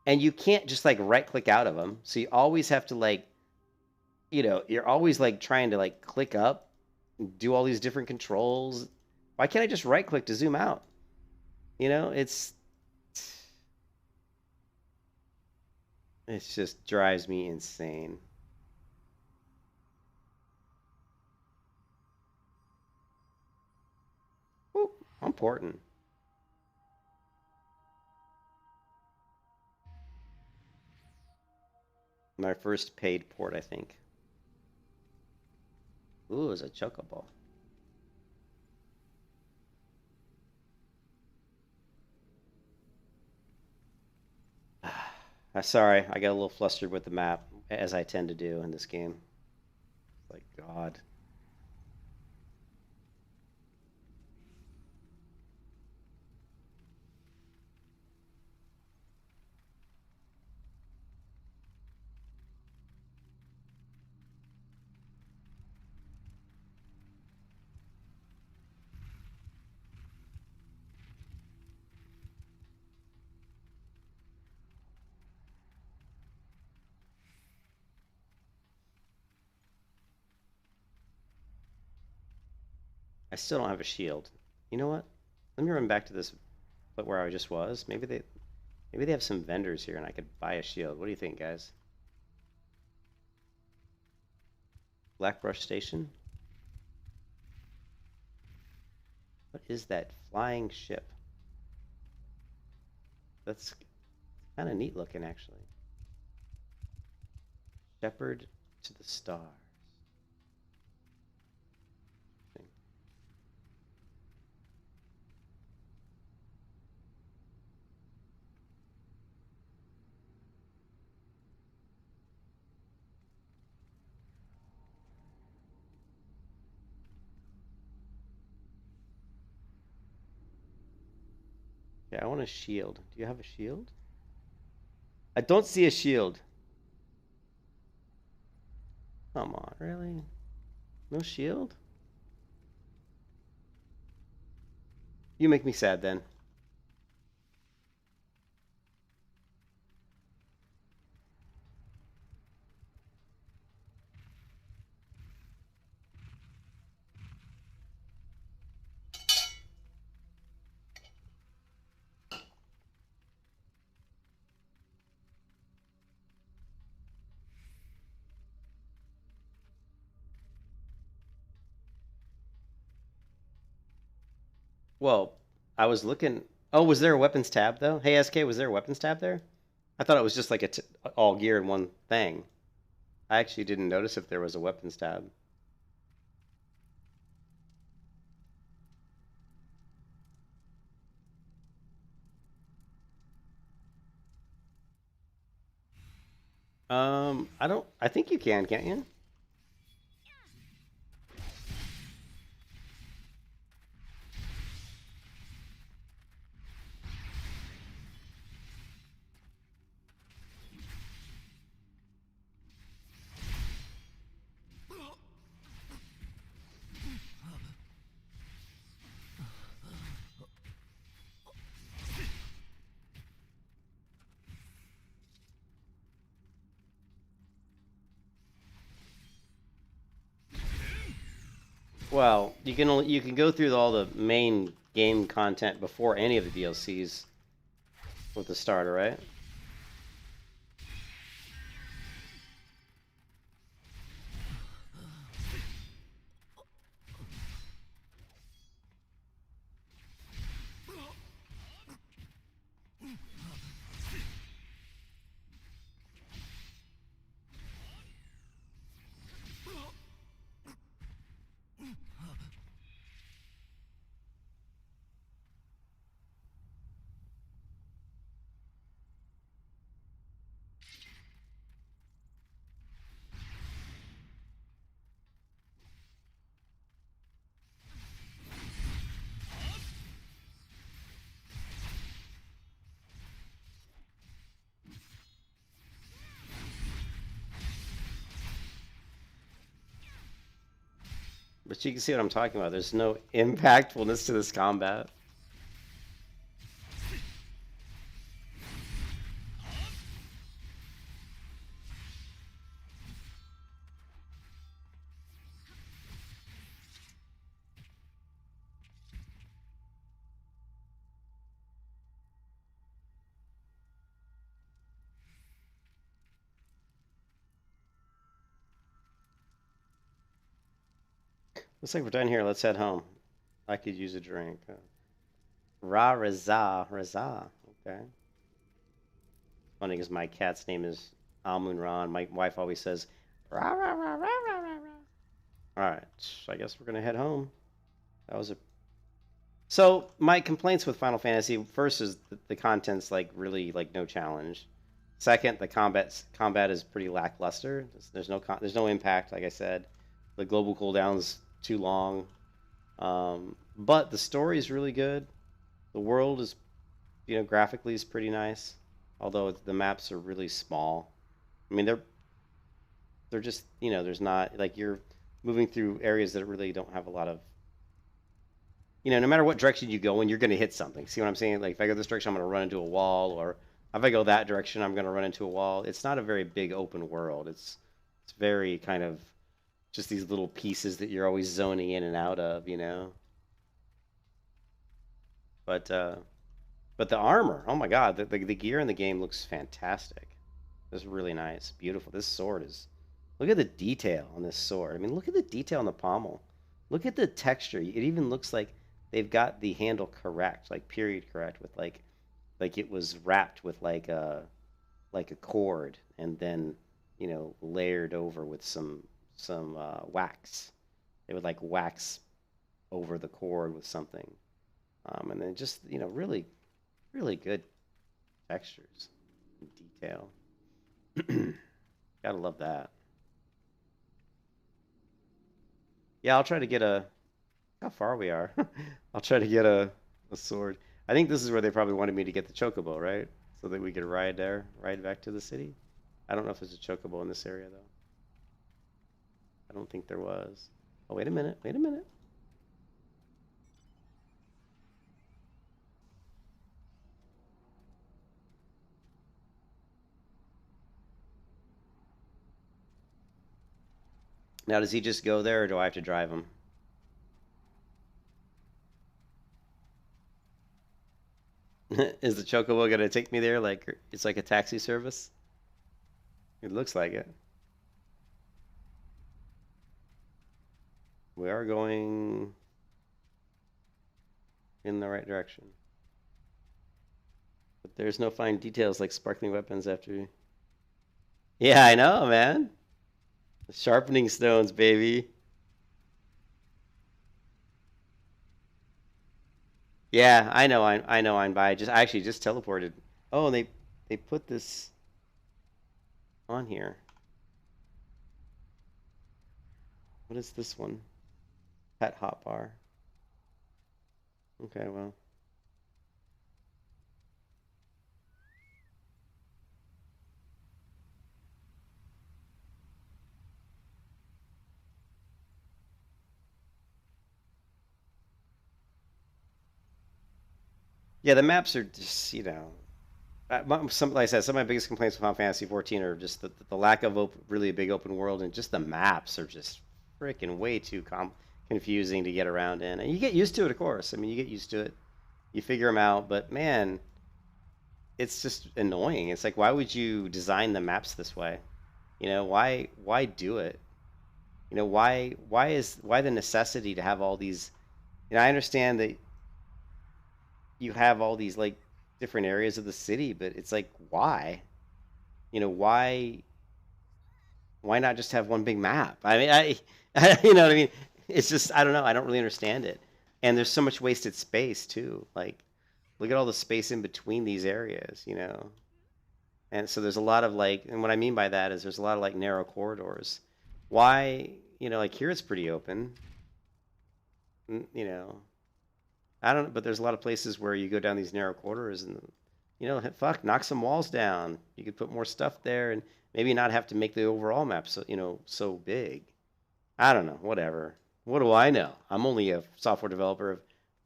and you can't just like right click out of them. So you always have to like, you're always like trying to like click up, do all these different controls. Why can't I just right click to zoom out? It just drives me insane. Whoop, I'm porting. My first paid port, I think. Ooh, it's a chocobo. Sorry, I got a little flustered with the map, as I tend to do in this game. Like, God. I still don't have a shield. You know what? Let me run back to this where I just was. Maybe they have some vendors here and I could buy a shield. What do you think, guys? Blackbrush Station? What is that flying ship? That's kind of neat looking, actually. Shepherd to the Stars. Yeah, I want a shield. Do you have a shield? I don't see a shield. Come on, really? No shield? You make me sad then. Well, I was looking. Oh, was there a weapons tab though? Hey, SK, was there a weapons tab there? I thought it was just like all gear in one thing. I actually didn't notice if there was a weapons tab. I don't. I think you can, can't you? Well, you can go through all the main game content before any of the DLCs with the starter, right? But you can see what I'm talking about. There's no impactfulness to this combat. Looks like we're done here. Let's head home. I could use a drink. Raza. Okay. Funny because my cat's name is Amun Ra. My wife always says, Ra, ra, ra, ra, ra, ra, ra. All right. I guess we're going to head home. That was a. So, my complaints with Final Fantasy first is the content's like really like no challenge. Second, the combat is pretty lackluster. There's no impact, like I said. The global cooldown's too long. But the story is really good. The world is, graphically is pretty nice. Although the maps are really small. I mean, they're just, there's not, like, you're moving through areas that really don't have a lot of, no matter what direction you go in, you're going to hit something. See what I'm saying? Like, if I go this direction, I'm going to run into a wall, or if I go that direction, I'm going to run into a wall. It's not a very big open world. It's very kind of just these little pieces that you're always zoning in and out of, But the armor, oh my god, the gear in the game looks fantastic. It's really nice, beautiful. This sword is, look at the detail on this sword. I mean, look at the detail on the pommel. Look at the texture. It even looks like they've got the handle correct, like period correct, with like it was wrapped with like a cord and then layered over with some wax. They would like wax over the cord with something, and then just really good textures and detail. Gotta love that. Yeah, I'll try to get a. How far we are? I'll try to get a sword. I think this is where they probably wanted me to get the chocobo, right? So that we could ride back to the city. I don't know if there's a chocobo in this area though. I don't think there was. Oh, wait a minute. Now, does he just go there, or do I have to drive him? Is the chocobo gonna take me there? Like it's like a taxi service? It looks like it. We are going in the right direction. But there's no fine details like sparkling weapons after. Yeah, I know, man. The sharpening stones, baby. Yeah, I know I'm by. I actually just teleported. Oh, they put this on here. What is this one? Pet hotbar. Okay, well. Yeah, the maps are just, like I said, some of my biggest complaints with Final Fantasy XIV are just the lack of really a big open world, and just the maps are just freaking way too confusing to get around in. And you get used to it, of course. I mean, you get used to it. You figure them out, but man, it's just annoying. It's like, why would you design the maps this way? Why do it? Why the necessity to have all these? I understand that you have all these like different areas of the city, but it's like, why? Why not just have one big map? I mean, you know what I mean? It's just, I don't know. I don't really understand it. And there's so much wasted space too. Like, look at all the space in between these areas, And so there's a lot of like, and what I mean by that is there's a lot of like narrow corridors. Why, like here it's pretty open. I don't know, but there's a lot of places where you go down these narrow corridors and, fuck, knock some walls down. You could put more stuff there and maybe not have to make the overall map so big. I don't know, whatever. What do I know? I'm only a software developer of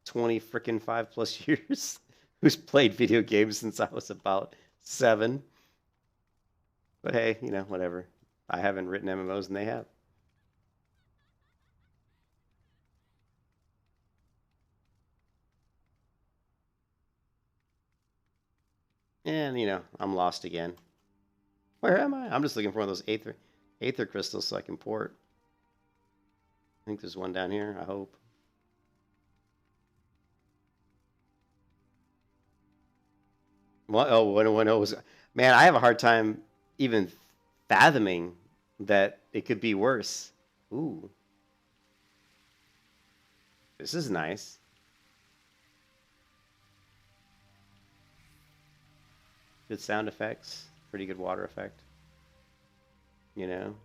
20 frickin' 5+ years who's played video games since I was about 7. But hey, you know, whatever. I haven't written MMOs and they have. And, you know, I'm lost again. Where am I? I'm just looking for one of those Aether crystals so I can port. I think there's one down here, I hope. What? Oh, 101 was... Man, I have a hard time even fathoming that it could be worse. Ooh. This is nice. Good sound effects. Pretty good water effect. You know?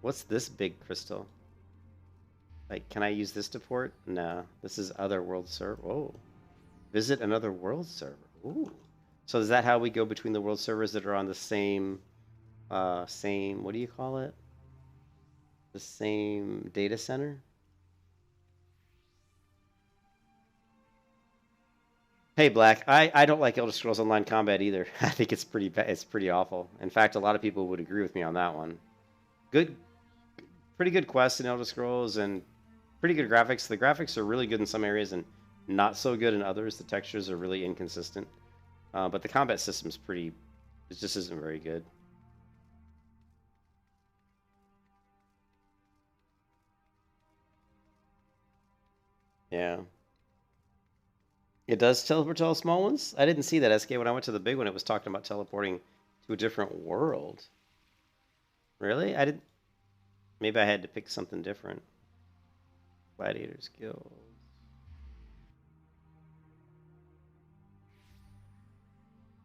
What's this big crystal? Like, can I use this to port? No. This is other world server. Oh. Visit another world server. Ooh. So is that how we go between the world servers that are on the same, what do you call it? The same data center? Hey, Black. I don't like Elder Scrolls Online Combat either. I think it's pretty awful. In fact, a lot of people would agree with me on that one. Pretty good quests in Elder Scrolls and pretty good graphics. The graphics are really good in some areas and not so good in others. The textures are really inconsistent. But the combat system's it just isn't very good. Yeah. It does teleport to all small ones? I didn't see that, SK. When I went to the big one, it was talking about teleporting to a different world. Really? I didn't... Maybe I had to pick something different. Gladiators Guild.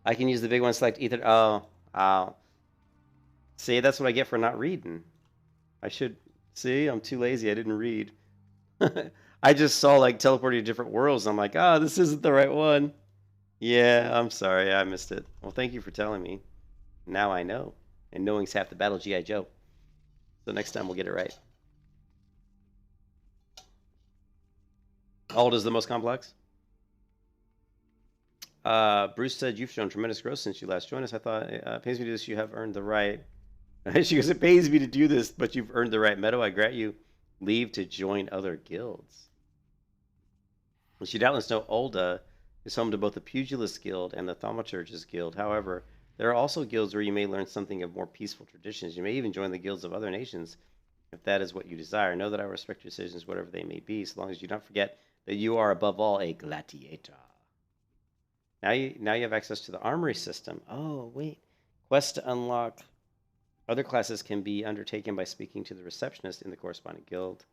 I can use the big one, select Aether. Oh. See, that's what I get for not reading. I should... See, I'm too lazy. I didn't read. I just saw, like, teleporting to different worlds. I'm like, this isn't the right one. Yeah, I'm sorry. I missed it. Well, thank you for telling me. Now I know. And knowing's half the battle, G.I. Joe. So next time we'll get it right. Ald is the most complex. Bruce said, you've shown tremendous growth since you last joined us. I thought, it pays me to do this. You have earned the right. She goes, it pays me to do this, but you've earned the right. Meadow, I grant you leave to join other guilds. As you doubtless know, Ulda is home to both the Pugilist Guild and the Thaumaturgist Guild. However, there are also guilds where you may learn something of more peaceful traditions. You may even join the guilds of other nations if that is what you desire. Know that I respect your decisions, whatever they may be, so long as you don't forget that you are, above all, a gladiator. Now you have access to the armory system. Oh, wait. Quests to unlock other classes can be undertaken by speaking to the receptionist in the corresponding guild.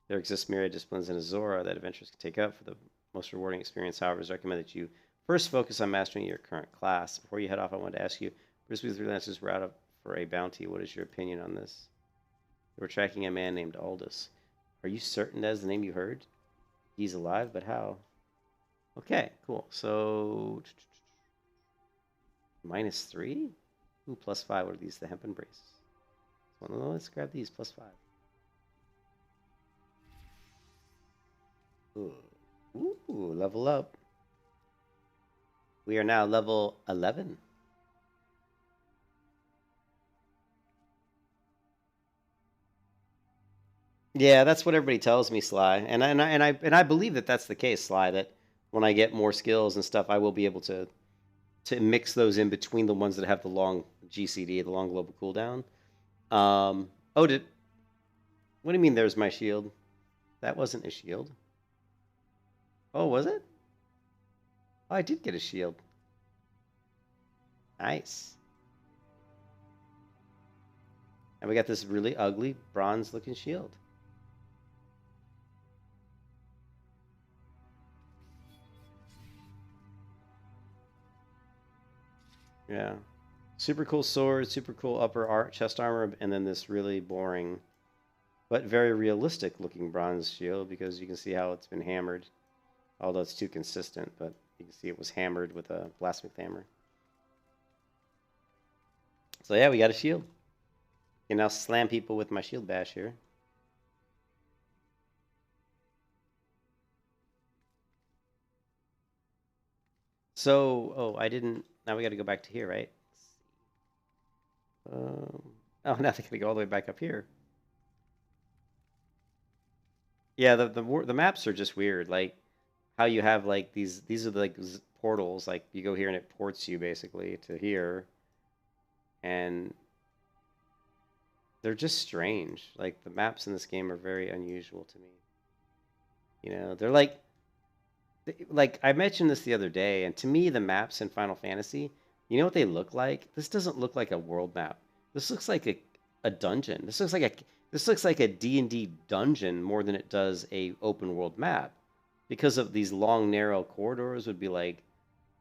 There exists myriad disciplines in Azora that adventurers can take up. For the most rewarding experience, however, it's recommended that you first focus on mastering your current class. Before you head off, I wanted to ask you, Bruce, we freelancers were out for a bounty. What is your opinion on this? We're tracking a man named Aldous. Are you certain that is the name you heard? He's alive, but how? Okay, cool. So, -3? Ooh, +5. What are these? The hempen braces. Well, let's grab these. +5. Ooh, level up. We are now level 11. Yeah, that's what everybody tells me, Sly, and I believe that that's the case, Sly. That when I get more skills and stuff, I will be able to mix those in between the ones that have the long GCD, the long global cooldown. What do you mean? There's my shield. That wasn't a shield. Oh, was it? Oh, I did get a shield. Nice. And we got this really ugly bronze-looking shield. Yeah. Super cool sword, super cool upper chest armor, and then this really boring, but very realistic-looking bronze shield because you can see how it's been hammered. Although it's too consistent, but you can see it was hammered with a blacksmith hammer. So yeah, we got a shield. Can now slam people with my shield bash here. So, oh, I didn't. Now we got to go back to here, right? Oh, now they got to go all the way back up here. Yeah, the maps are just weird. Like how you have like these are like portals. Like you go here and it ports you basically to here, and they're just strange. Like the maps in this game are very unusual to me. You know, they're like I mentioned this the other day, and to me the maps in Final Fantasy, you know what they look like? This doesn't look like a world map. This looks like a dungeon. This looks like a D&D dungeon more than it does a open world map. Because of these long narrow corridors would be like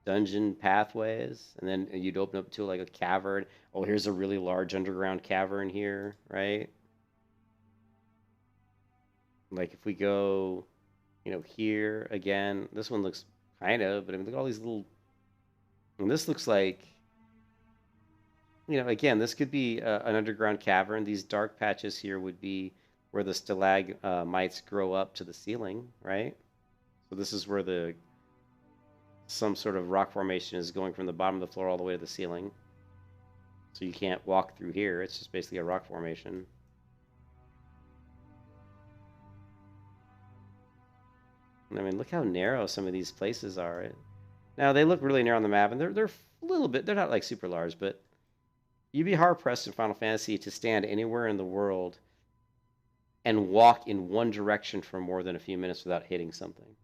dungeon pathways, and then you'd open up to like a cavern. Oh, here's a really large underground cavern here, right? Like if we go, you know, here again, this one looks kind of, but I mean, look at all these little. And this looks like, you know, again, this could be an underground cavern. These dark patches here would be where the stalagmites grow up to the ceiling, right? So this is where some sort of rock formation is going from the bottom of the floor all the way to the ceiling. So you can't walk through here. It's just basically a rock formation. I mean, look how narrow some of these places are. Now, they look really narrow on the map, and they're a little bit, they're not like super large, but you'd be hard-pressed in Final Fantasy to stand anywhere in the world and walk in one direction for more than a few minutes without hitting something.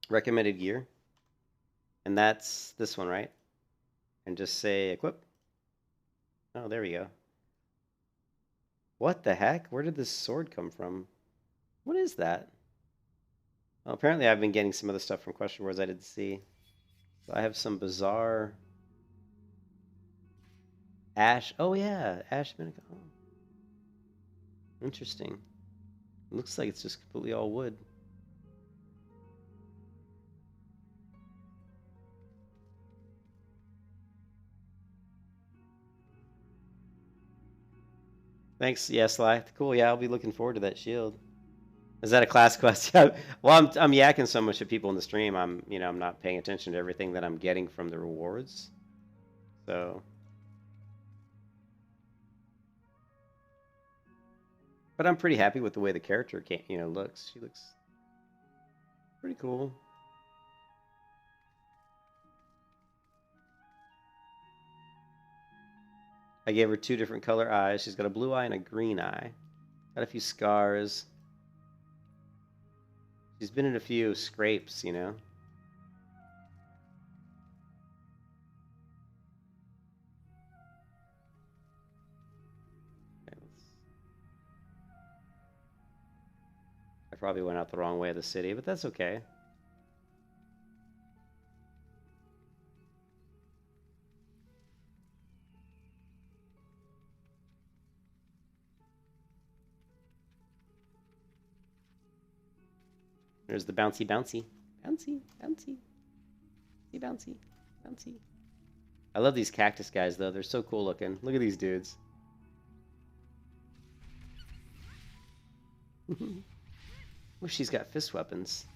Recommended gear. And that's this one, right? And just say equip. Oh, there we go. What the heck? Where did this sword come from? What is that? Well, apparently I've been getting some other stuff from Question Words I didn't see. So I have some bizarre ash. Oh yeah, ash minic. Oh. Interesting. It looks like it's just completely all wood. Thanks, yeah, Sly. Cool, yeah, I'll be looking forward to that shield. Is that a class quest? Yeah. Well, I'm yakking so much at people in the stream. I'm not paying attention to everything that I'm getting from the rewards. So, but I'm pretty happy with the way the character looks. She looks pretty cool. I gave her 2 different color eyes. She's got a blue eye and a green eye. Got a few scars. She's been in a few scrapes, you know. Okay, I probably went out the wrong way of the city, but that's okay. There's the bouncy, bouncy. Bouncy, bouncy. Bouncy, bouncy. I love these cactus guys, though. They're so cool looking. Look at these dudes. Oh, she's got fist weapons.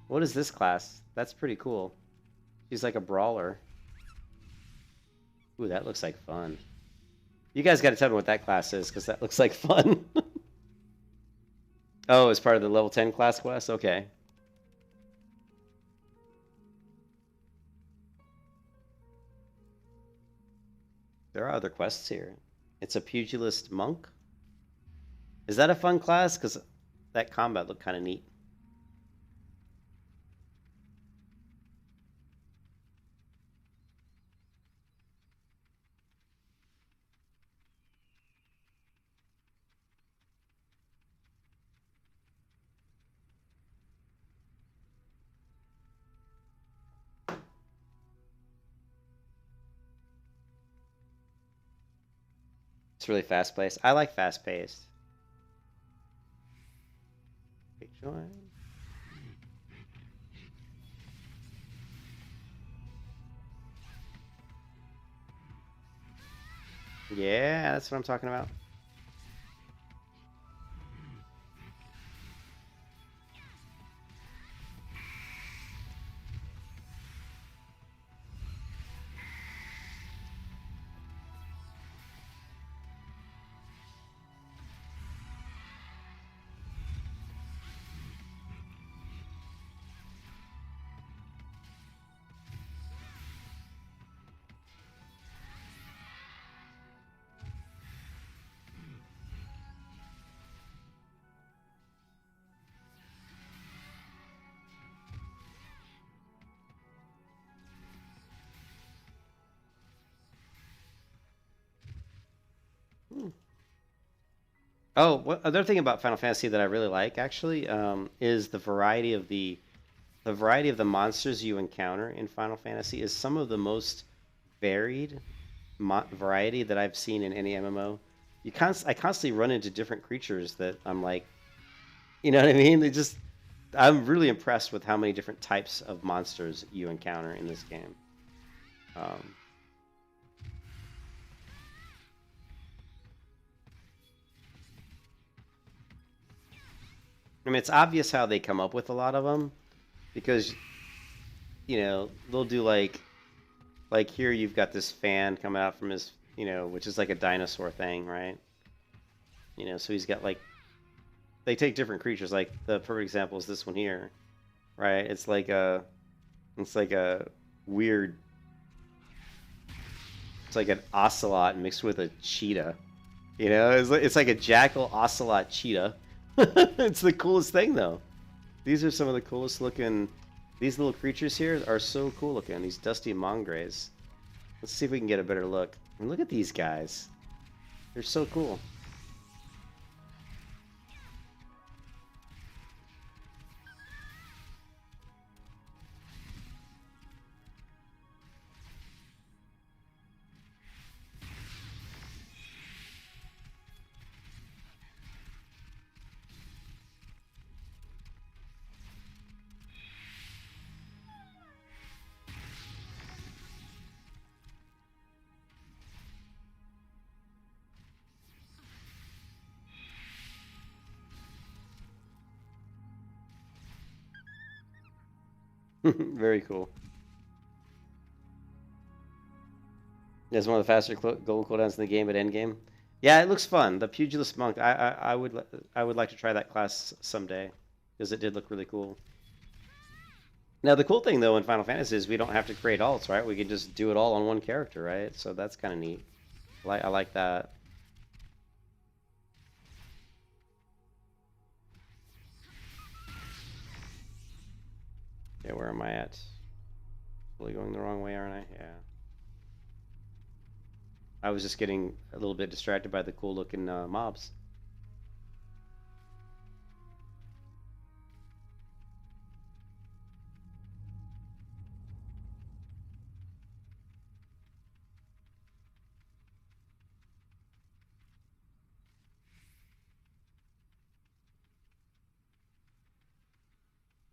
What is this class? That's pretty cool. She's like a brawler. Ooh, that looks like fun. You guys got to tell me what that class is, because that looks like fun. Oh, it's part of the level 10 class quest? Okay. There are other quests here. It's a pugilist monk. Is that a fun class? Because that combat looked kind of neat. It's really fast-paced. I like fast-paced. Join. Yeah, that's what I'm talking about. Oh, what other thing about Final Fantasy that I really like actually is the variety of the monsters you encounter in Final Fantasy is some of the most varied variety that I've seen in any MMO. I constantly run into different creatures that I'm like, you know what I mean? I'm really impressed with how many different types of monsters you encounter in this game. Um, I mean, it's obvious how they come up with a lot of them because, they'll do like here you've got this fan coming out from his, which is like a dinosaur thing, right? So he's got like, they take different creatures. Like the perfect example is this one here, right? It's like a weird, it's like an ocelot mixed with a cheetah. It's like a jackal ocelot cheetah. It's the coolest thing though. These are some of the coolest looking. These little creatures here are so cool looking. These dusty mongrays. Let's see if we can get a better look. And look at these guys. They're so cool. Very cool. It's one of the faster gold cooldowns in the game at endgame. Yeah, it looks fun. The Pugilist Monk. I would like to try that class someday because it did look really cool. Now the cool thing though in Final Fantasy is we don't have to create alts, right? We can just do it all on one character, right? So that's kind of neat. I like that. Yeah, where am I at? Really going the wrong way, aren't I? Yeah. I was just getting a little bit distracted by the cool looking mobs.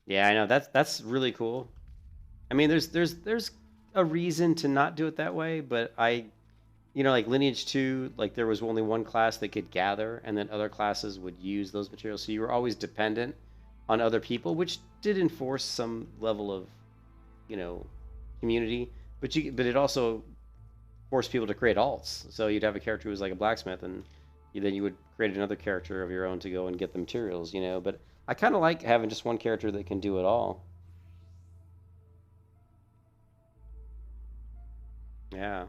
Yeah, I know that's really cool. I mean, there's a reason to not do it that way, but like Lineage 2, like there was only one class that could gather, and then other classes would use those materials. So you were always dependent on other people, which did enforce some level of, community. But it also forced people to create alts. So you'd have a character who was like a blacksmith, and then you would create another character of your own to go and get the materials, But I kind of like having just one character that can do it all. Yeah.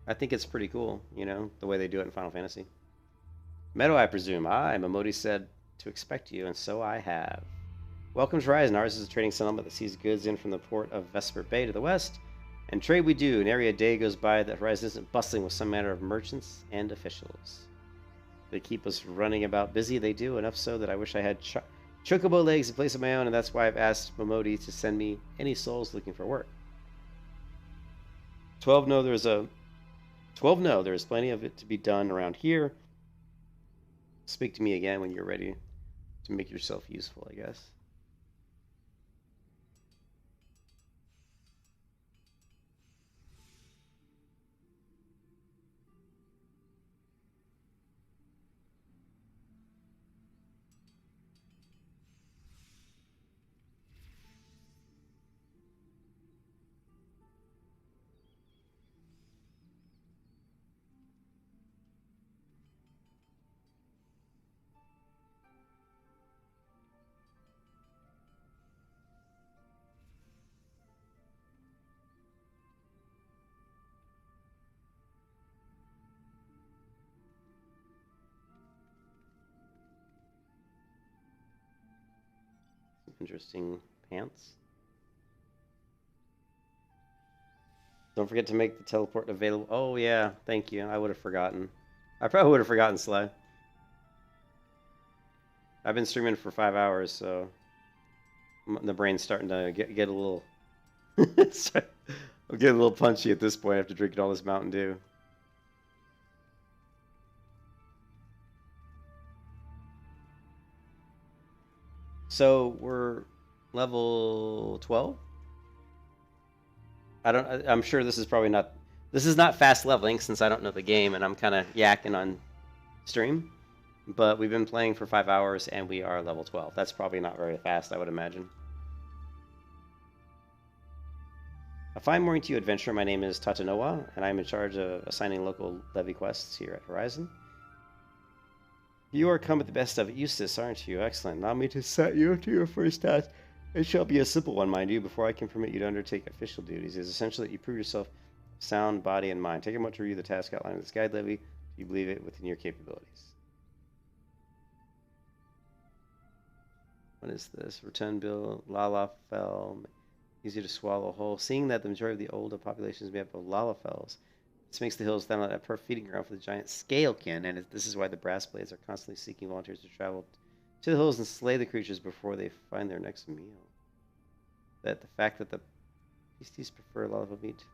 I think it's pretty cool, the way they do it in Final Fantasy. Meadow, I presume. Momodi said to expect you, and so I have. Welcome to Horizon. Ours is a trading settlement that sees goods in from the port of Vesper Bay to the west, and trade we do. Nary a day goes by that Horizon isn't bustling with some manner of merchants and officials. They keep us running about busy, they do, enough so that I wish I had chocobo legs in place of my own, and that's why I've asked Momodi to send me any souls looking for work. 12 no, there is plenty of it to be done around here. Speak to me again when you're ready to make yourself useful, I guess. interesting pants. Don't forget to make the teleport available. Oh yeah, thank you. I would have forgotten. I probably would have forgotten, Sly. I've been streaming for 5 hours, so the brain's starting to get a little I'm getting a little punchy at this point after drinking all this Mountain Dew. So we're level 12. I'm sure this is probably not. This is not fast leveling since I don't know the game and I'm kind of yakking on stream. But we've been playing for 5 hours and we are level 12. That's probably not very fast, I would imagine. A fine morning to you, adventurer. My name is Tatanoa, and I'm in charge of assigning local levy quests here at Horizon. You are come with the best of it, Eustace, aren't you? Excellent. Allow me to set you to your first task. It shall be a simple one, mind you, before I can permit you to undertake official duties. It is essential that you prove yourself sound body and mind. Take a moment to review the task outline of this guide levy. Do you believe it within your capabilities? What is this? Return bill, Lalafell. Easier to swallow whole. Seeing that the majority of the older population is made up of Lalafells, this makes the hills stand out a perfect feeding ground for the giant Scalekin, and this is why the Brass Blades are constantly seeking volunteers to travel to the hills and slay the creatures before they find their next meal. That the fact that the beasties prefer Lalafell meat.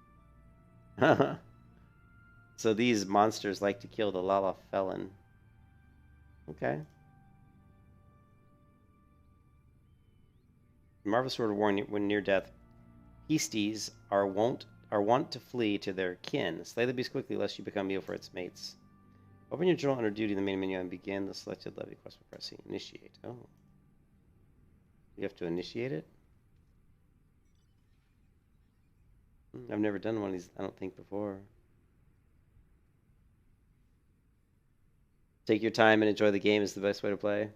So these monsters like to kill the Lalafellan. Okay. Marvelous Sword of War, when near death, beasties are wont to flee to their kin. Slay the beast quickly, lest you become meal for its mates. Open your journal under duty in the main menu and begin the selected levy quest by pressing initiate. Oh. You have to initiate it? I've never done one of these, I don't think, before. Take your time and enjoy the game is the best way to play.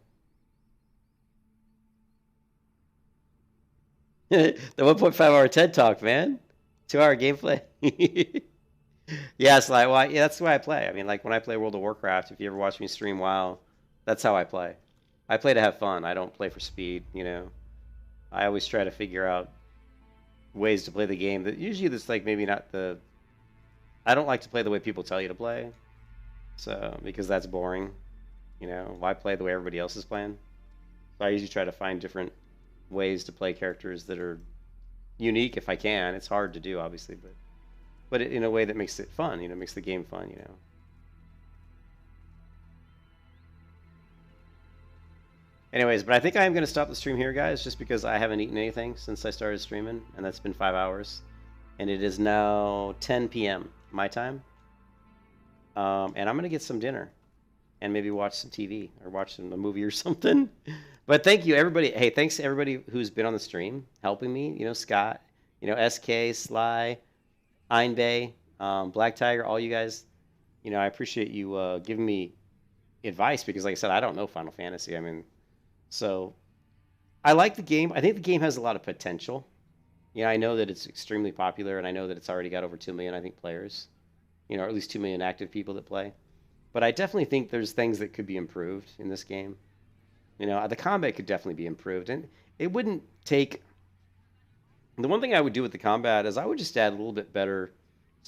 The 1.5 hour TED Talk, man. 2 hour gameplay. Yeah, it's like, well, yeah, that's the way I play. I mean, like when I play World of Warcraft, if you ever watch me stream WoW, that's how I play. I play to have fun. I don't play for speed, you know. I always try to figure out ways to play the game that usually that's like maybe not the. I don't like to play the way people tell you to play, so because that's boring, you know. Why play the way everybody else is playing? So I usually try to find different ways to play characters that are unique if I can. It's hard to do, obviously, but in a way that makes it fun, you know, makes the game fun, you know. Anyways, but I think I am going to stop the stream here, guys, just because I haven't eaten anything since I started streaming, and that's been 5 hours. And it is now 10 p.m. my time. And I'm going to get some dinner and maybe watch some TV or watch a movie or something. But thank you, everybody. Hey, thanks to everybody who's been on the stream, helping me. You know, Scott, you know, SK, Sly, Einbay, Black Tiger, all you guys. You know, I appreciate you giving me advice because, like I said, I don't know Final Fantasy. I mean, so I like the game. I think the game has a lot of potential. You know, I know that it's extremely popular, and I know that it's already got over 2 million, I think, players. You know, or at least 2 million active people that play. But I definitely think there's things that could be improved in this game. You know, the combat could definitely be improved, and it wouldn't take. The one thing I would do with the combat is I would just add a little bit better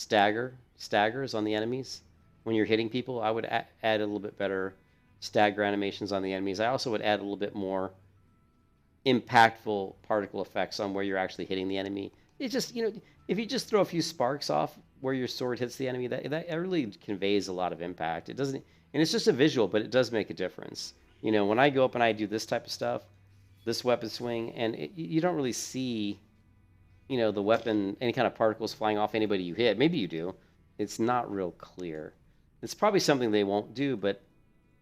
staggers on the enemies when you're hitting people. I would add a little bit better stagger animations on the enemies. I also would add a little bit more impactful particle effects on where you're actually hitting the enemy. It just, you know, if you just throw a few sparks off where your sword hits the enemy, that really conveys a lot of impact. It doesn't, and it's just a visual, but it does make a difference. You know, when I go up and I do this type of stuff, this weapon swing, and you don't really see, you know, the weapon, any kind of particles flying off anybody you hit. Maybe you do. It's not real clear. It's probably something they won't do, but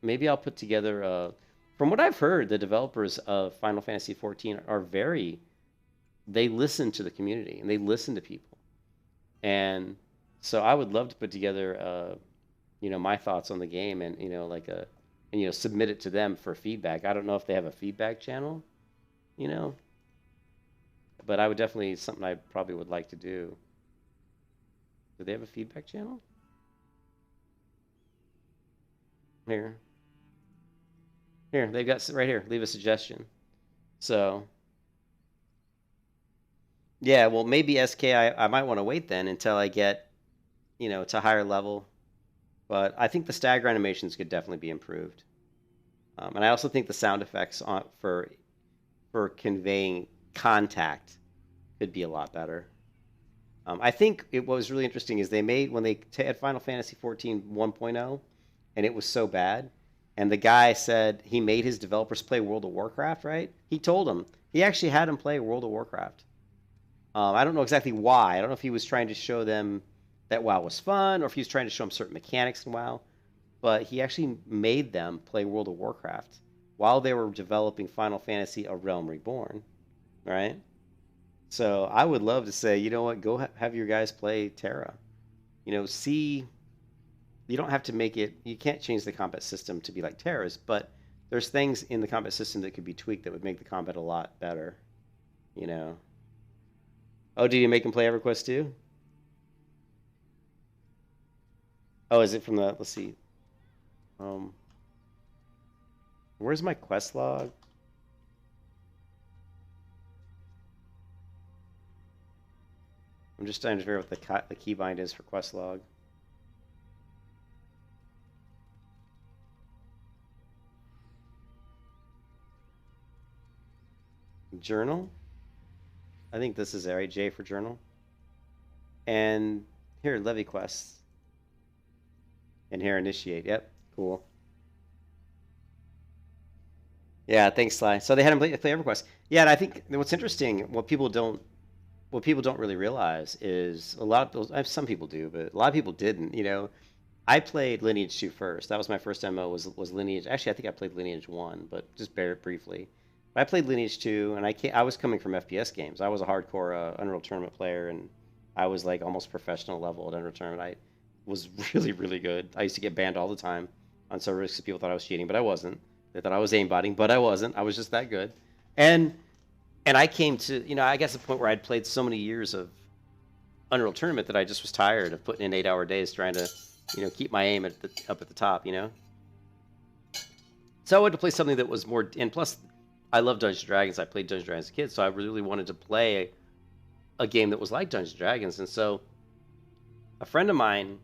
maybe I'll put together, from what I've heard, the developers of Final Fantasy XIV are they listen to the community, and they listen to people. And so I would love to put together, you know, my thoughts on the game and, you know, like and, you know, submit it to them for feedback. I don't know if they have a feedback channel, you know, but I would definitely, something I probably would like to do. Do they have a feedback channel? Here, they've got right here, leave a suggestion. So Yeah, well, maybe SK, I might want to wait then until I get, to higher level. But I think the stagger animations could definitely be improved. And I also think the sound effects for conveying contact could be a lot better. I think what was really interesting is they made when they had Final Fantasy XIV 1.0, and it was so bad, and the guy said he made his developers play World of Warcraft. Right? He told them he actually had them play World of Warcraft. I don't know exactly why. I don't know if he was trying to show them that WoW was fun, or if he was trying to show them certain mechanics in WoW. But he actually made them play World of Warcraft while they were developing Final Fantasy: A Realm Reborn, right? So I would love to say, you know what, go have your guys play Terra. See, you don't have to make it. You can't change the combat system to be like Terra's, but there's things in the combat system that could be tweaked that would make the combat a lot better. You know. Oh, did you make him play EverQuest 2? Oh, is it from the? Let's see. Where's my quest log? I'm just trying to figure out what the keybind is for quest log. Journal. I think this is it, right? J for journal. And here, levy quests. And here, initiate. Yep, cool. Yeah, thanks, Sly. So they had him play EverQuest. Yeah, and I think what's interesting, what people don't really realize is a lot of those. Some people do, but a lot of people didn't. I played Lineage 2 first. That was my first MMO. Was Lineage. Actually, I think I played Lineage 1, but just briefly. But I played Lineage 2, and I was coming from FPS games. I was a hardcore Unreal Tournament player, and I was like almost professional level at Unreal Tournament. I was really, really good. I used to get banned all the time on servers because people thought I was cheating, but I wasn't. They thought I was aimbotting, but I wasn't. I was just that good. And I came to, I guess the point where I'd played so many years of Unreal Tournament that I just was tired of putting in 8-hour days trying to, keep my aim up at the top, So I wanted to play something that was more, and plus, I love Dungeons & Dragons. I played Dungeons & Dragons as a kid, so I really wanted to play a game that was like Dungeons & Dragons. And so a friend of mine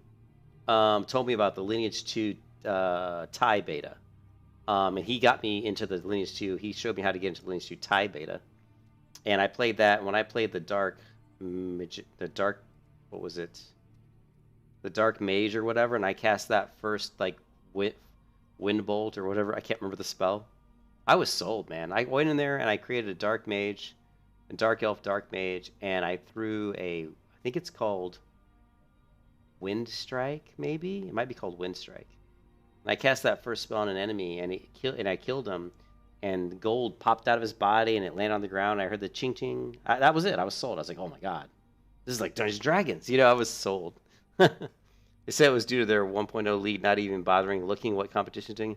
told me about the Lineage 2 TIE beta. And he got me into the Lineage 2. He showed me how to get into the Lineage 2 TIE beta. And I played that. When I played the Dark, what was it? The Dark Mage or whatever. And I cast that first, like, Wind Bolt or whatever. I can't remember the spell. I was sold, man. I went in there and I created a Dark Mage, a Dark Elf Dark Mage, and I threw I think it's called Wind Strike, maybe? It might be called Wind Strike. And I cast that first spell on an enemy, and I killed him, and gold popped out of his body, and it landed on the ground. I heard the ching ching. That was it. I was sold. I was like, oh my god, this is like Dungeons & Dragons. I was sold. They said it was due to their 1.0 lead not even bothering looking what competition's doing.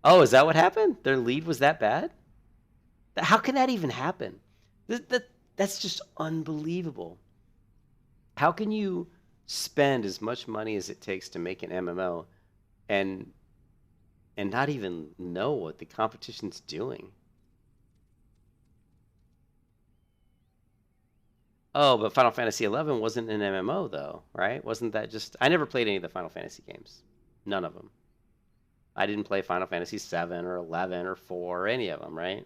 Oh, is that what happened? Their lead was that bad? How can that even happen? That's just unbelievable. How can you spend as much money as it takes to make an MMO and not even know what the competition's doing? Oh, but Final Fantasy XI wasn't an MMO, though, right? Wasn't that just... I never played any of the Final Fantasy games. None of them. I didn't play Final Fantasy 7 or 11 or 4 or any of them, right?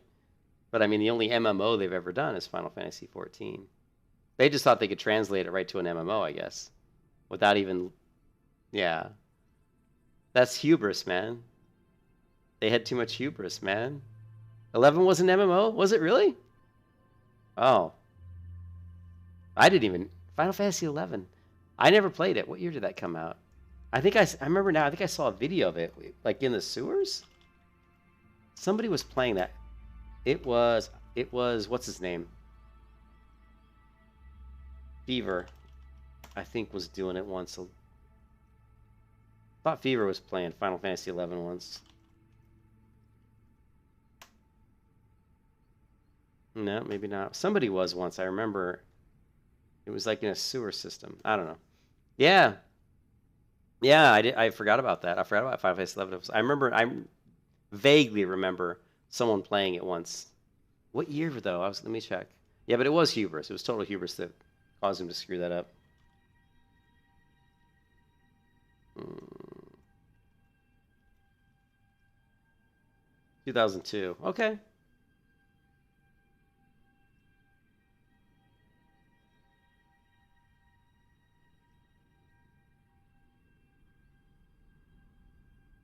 But I mean, the only MMO they've ever done is Final Fantasy 14. They just thought they could translate it right to an MMO, I guess. Without even... Yeah. That's hubris, man. They had too much hubris, man. 11 was an MMO? Was it really? Oh. I didn't even... Final Fantasy 11. I never played it. What year did that come out? I remember now, I think I saw a video of it, like in the sewers? Somebody was playing that. It was, what's his name? Fever, I think, was doing it once. I thought Fever was playing Final Fantasy XI once. No, maybe not. Somebody was once, I remember. It was like in a sewer system. I don't know. Yeah. Yeah, I forgot about that. I forgot about Final Fantasy XI. I vaguely remember someone playing it once. What year though? Let me check. Yeah, but it was hubris. It was total hubris that caused him to screw that up. 2002. Okay.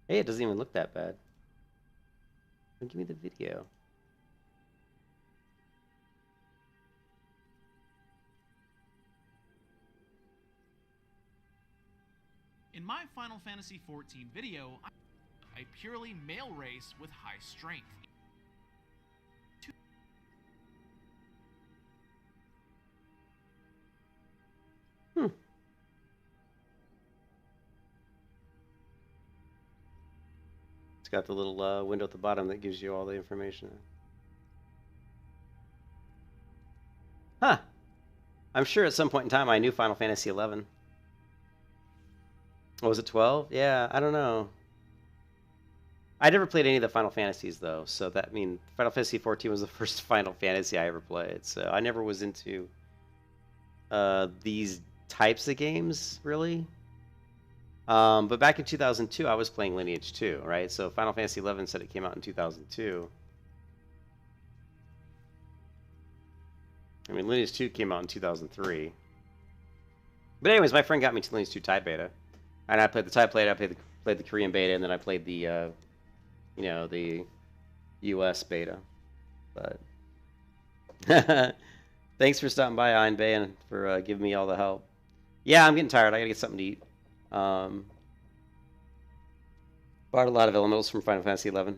Hey, it doesn't even look that bad. Give me the video. In my Final Fantasy XIV video, a purely male race with high strength. It's got the little window at the bottom that gives you all the information. Huh. I'm sure at some point in time I knew Final Fantasy XI. Oh, was it 12? Yeah, I don't know. I never played any of the Final Fantasies though, so that Final Fantasy XIV was the first Final Fantasy I ever played. So I never was into these types of games really. But back in 2002, I was playing Lineage 2, right? So Final Fantasy XI said it came out in 2002. I mean, Lineage 2 came out in 2003. But anyways, my friend got me to Lineage 2 Thai beta, and I played the Thai beta. I played the Korean beta, and then I played the, the U.S. beta. But thanks for stopping by, Iron Bay, and for giving me all the help. Yeah, I'm getting tired. I gotta get something to eat. Bought a lot of elementals from Final Fantasy XI.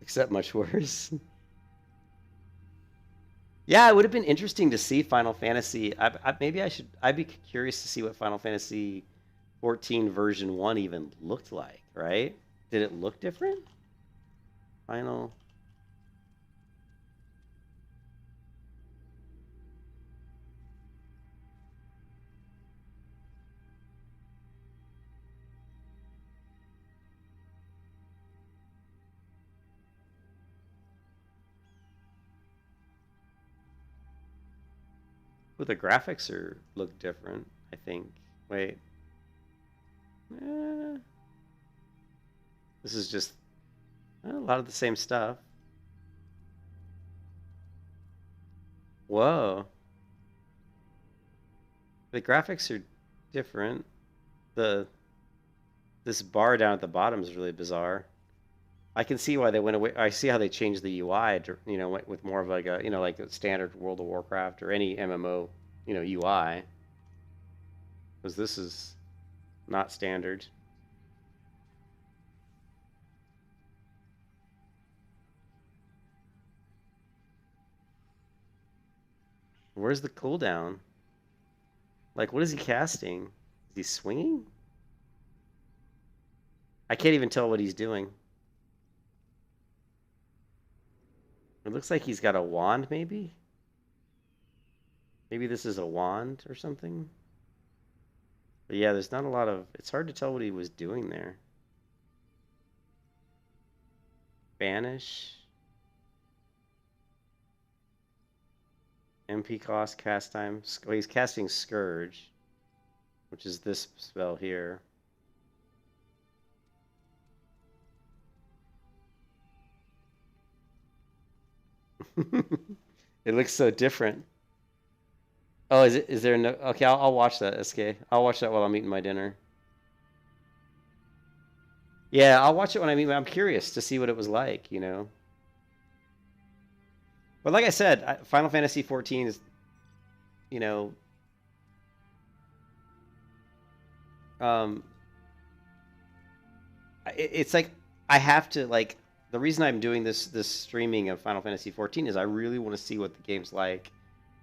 Except much worse. Yeah, it would have been interesting to see Final Fantasy. I'd be curious to see what Final Fantasy 14 version 1 even looked like, right? Did it look different? Final. Well, the graphics look different, I think. Wait. This is just a lot of the same stuff. Whoa. The graphics are different. This bar down at the bottom is really bizarre. I can see why they went away. I see how they changed the UI to, with more of like a, like a standard World of Warcraft or any MMO, UI. Because this is not standard. Where's the cooldown? Like, what is he casting? Is he swinging? I can't even tell what he's doing. It looks like he's got a wand, maybe? Maybe this is a wand or something? But yeah, there's not a lot of... It's hard to tell what he was doing there. Banish. MP cost, cast time. Oh, he's casting Scourge, which is this spell here. It looks so different. Oh, is there no... Okay, I'll watch that, SK. I'll watch that while I'm eating my dinner. Yeah, I'll watch it when I'm curious to see what it was like, But like I said, Final Fantasy XIV is, it's like I have to like the reason I'm doing this streaming of Final Fantasy XIV is I really want to see what the game's like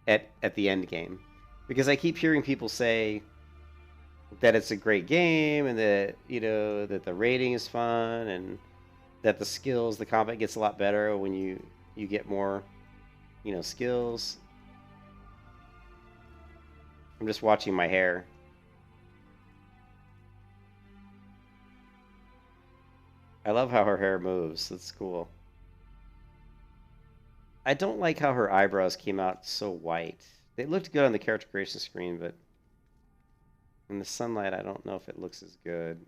at the end game, because I keep hearing people say that it's a great game and that that the rating is fun and that the combat gets a lot better when you get more skills. I'm just watching my hair. I love how her hair moves. That's cool. I don't like how her eyebrows came out so white. They looked good on the character creation screen, but in the sunlight, I don't know if it looks as good.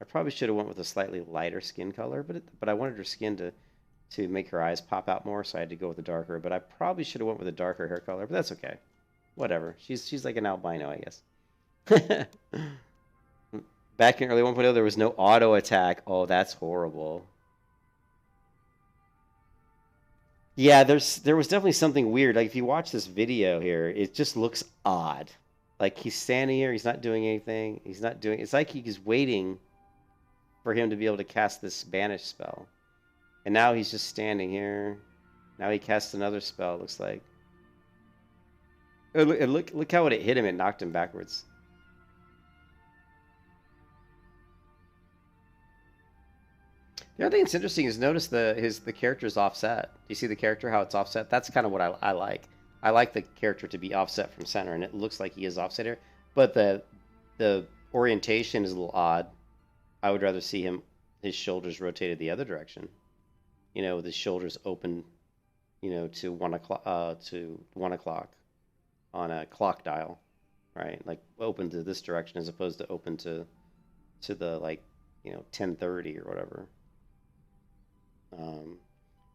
I probably should have went with a slightly lighter skin color, but I wanted her skin to make her eyes pop out more, so I had to go with a darker. But I probably should have went with a darker hair color, but that's okay. Whatever. She's like an albino, I guess. Back in early 1.0, there was no auto attack. Oh, that's horrible. Yeah, there was definitely something weird. Like if you watch this video here, it just looks odd. Like he's standing here, he's not doing anything. He's not doing. It's like he's waiting for him to be able to cast this banish spell, and now he's just standing here. Now he casts another spell. It looks like. Look how it hit him. It knocked him backwards. The other thing that's interesting is notice the character's offset. Do you see the character, how it's offset? That's kind of what I like. I like the character to be offset from center, and it looks like he is offset here. But the orientation is a little odd. I would rather see his shoulders rotated the other direction. You know, with his shoulders open, you know, to 1 o'clock on a clock dial, right? Like open to this direction as opposed to open to the, like, you know, 10:30 or whatever.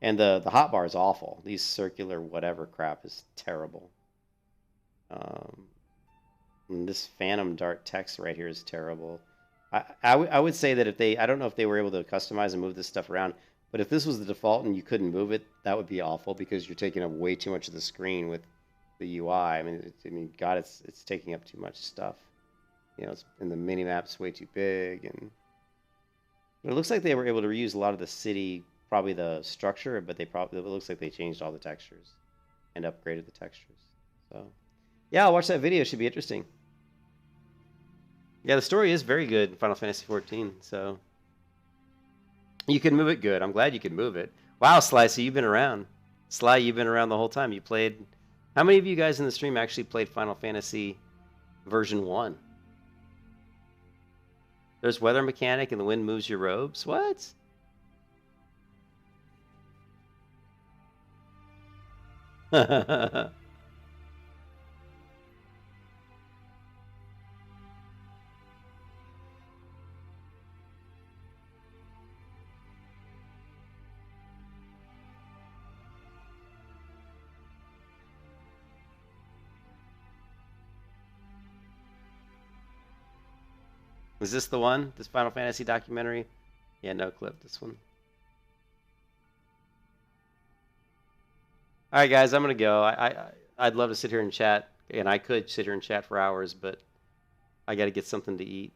And the hotbar is awful. These circular whatever crap is terrible. And this phantom dart text right here is terrible. I would say that I don't know if they were able to customize and move this stuff around, but if this was the default and you couldn't move it, that would be awful because you're taking up way too much of the screen with the UI. I mean, God, it's taking up too much stuff. You know, and the mini map's way too big, and it looks like they were able to reuse a lot of the city. Probably the structure, but it looks like they changed all the textures and upgraded the textures. So, yeah, I'll watch that video. It should be interesting. Yeah, the story is very good in Final Fantasy XIV, so you can move it good. I'm glad you can move it. Wow, Sly, so you've been around. Sly, you've been around the whole time. You played... How many of you guys in the stream actually played Final Fantasy version 1? There's weather mechanic and the wind moves your robes? What? Is this the one? This Final Fantasy documentary? Yeah, no clip. This one. All right, guys, I'm gonna go. I'd love to sit here and chat, and I could sit here and chat for hours, but I got to get something to eat.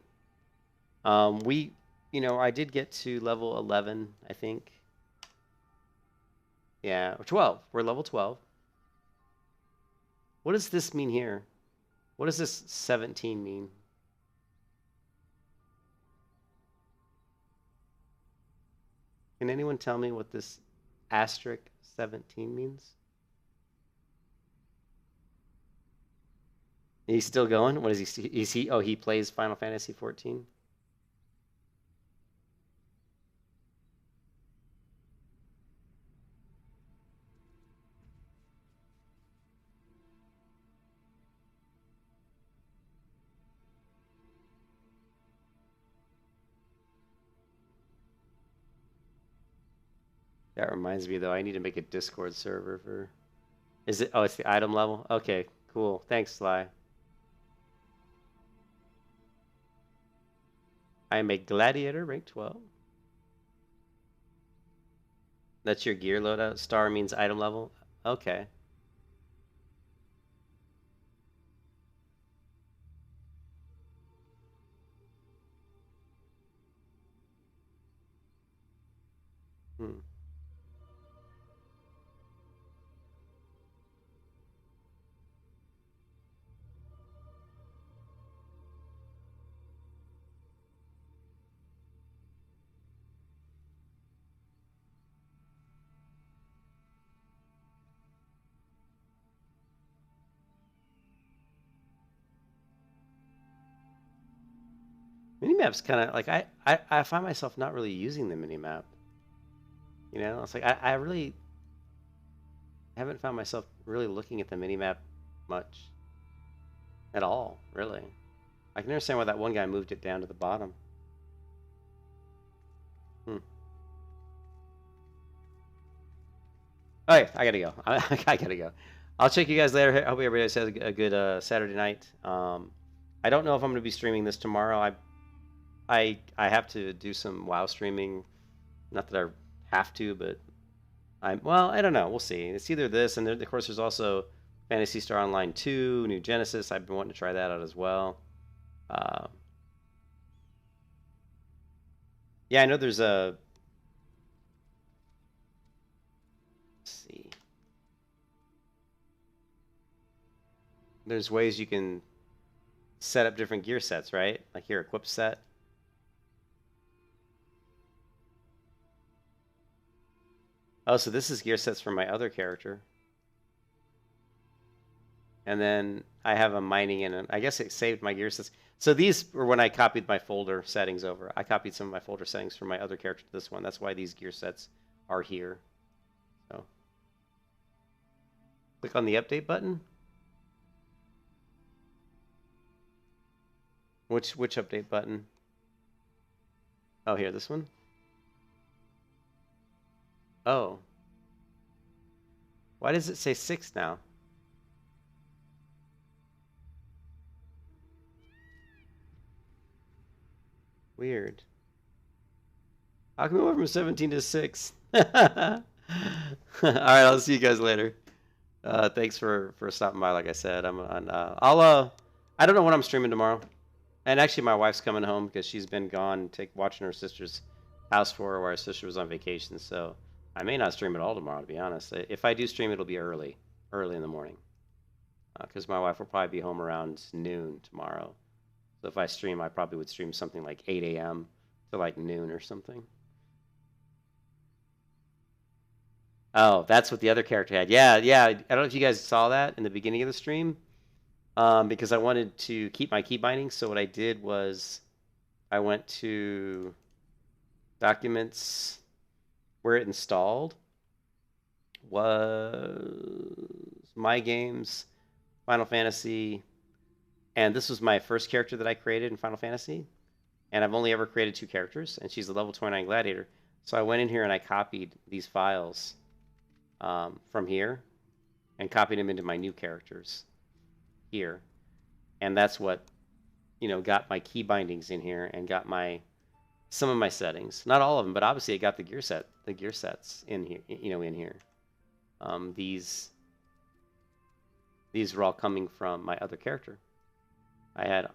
I did get to level 11, I think. Yeah, or 12. We're level 12. What does this mean here? What does this 17 mean? Can anyone tell me what this asterisk 17 means? He's still going? What is he? Is he? Oh, he plays Final Fantasy XIV? That reminds me, though, I need to make a Discord server for... Is it? Oh, it's the item level? Okay, cool. Thanks, Sly. I am a gladiator, rank 12. That's your gear loadout. Star means item level. Okay. Minimap's kind of like I find myself not really using the minimap. You know, it's like I really I haven't found myself really looking at the minimap much at all, really. I can understand why that one guy moved it down to the bottom. Okay, I gotta go. I gotta go. I'll check you guys later. I hope everybody has a good Saturday night. I don't know if I'm gonna be streaming this tomorrow. I have to do some WoW streaming. Not that I have to, but well, I don't know. We'll see. It's either this, and of course there's also Phantasy Star Online 2, New Genesis. I've been wanting to try that out as well. Yeah, I know there's a... Let's see. There's ways you can set up different gear sets, right? Like here, equip set. Oh, so this is gear sets for my other character. And then I have a mining in it. I guess it saved my gear sets. So these were when I copied my folder settings over. I copied some of my folder settings from my other character to this one. That's why these gear sets are here. So click on the update button. Which update button? Oh, here, this one? Oh. Why does it say 6 now? Weird. How come we went from 17 to 6? All right, I'll see you guys later. Thanks for stopping by. Like I said, I don't know when I'm streaming tomorrow. And actually, my wife's coming home because she's been gone, watching her sister's house for her, where her sister was on vacation. So I may not stream at all tomorrow, to be honest. If I do stream, it'll be early in the morning, because my wife will probably be home around noon tomorrow. So if I stream, I probably would stream something like 8 a.m. to like noon or something. Oh, that's what the other character had. Yeah. I don't know if you guys saw that in the beginning of the stream, because I wanted to keep my key bindings. So what I did was I went to documents. Where it installed was My Games, Final Fantasy, and this was my first character that I created in Final Fantasy. And I've only ever created 2 characters, and she's a level 29 gladiator. So I went in here and I copied these files from here and copied them into my new characters here. And that's what, got my key bindings in here and got some of my settings. Not all of them, but obviously it got the gear sets in here, in here. These were all coming from my other character. I had, I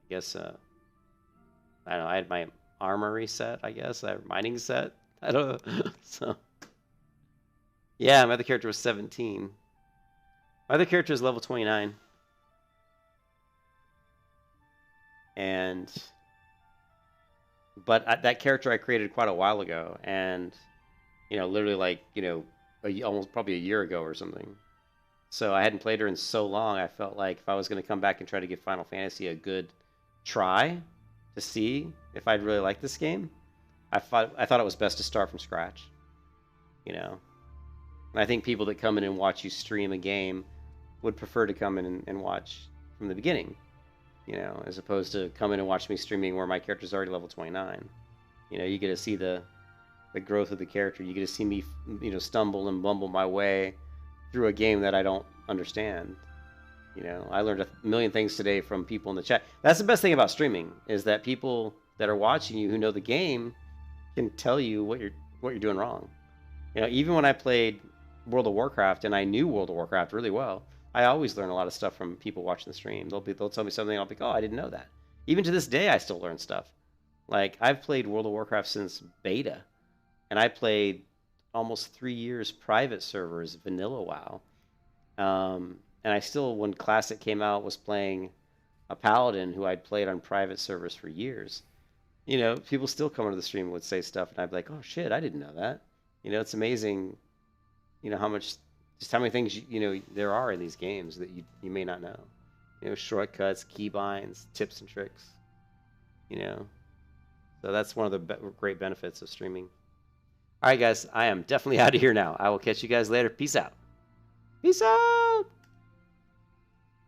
guess, I don't know, I had my armory set, I guess, I had mining set. I don't know. So, yeah, my other character was 17. My other character is level 29. But that character I created quite a while ago, and literally like almost probably a year ago or something. So I hadn't played her in so long. I felt like if I was going to come back and try to give Final Fantasy a good try to see if I'd really like this game, I thought it was best to start from scratch. And I think people that come in and watch you stream a game would prefer to come in and watch from the beginning. As opposed to come in and watch me streaming where my character's already level 29. You get to see the growth of the character. You get to see me, stumble and bumble my way through a game that I don't understand. I learned a million things today from people in the chat. That's the best thing about streaming, is that people that are watching you who know the game can tell you what you're doing wrong. Even when I played World of Warcraft and I knew World of Warcraft really well, I always learn a lot of stuff from people watching the stream. They'll tell me something, and I'll be like, oh, I didn't know that. Even to this day, I still learn stuff. Like, I've played World of Warcraft since beta, and I played almost 3 years private servers, vanilla WoW. And I still, when Classic came out, was playing a paladin who I'd played on private servers for years. People still come into the stream and would say stuff, and I'd be like, oh, shit, I didn't know that. It's amazing, how many things there are in these games that you may not know. Shortcuts, keybinds, tips and tricks. So that's one of the great benefits of streaming. All right, guys, I am definitely out of here now. I will catch you guys later. Peace out. Peace out!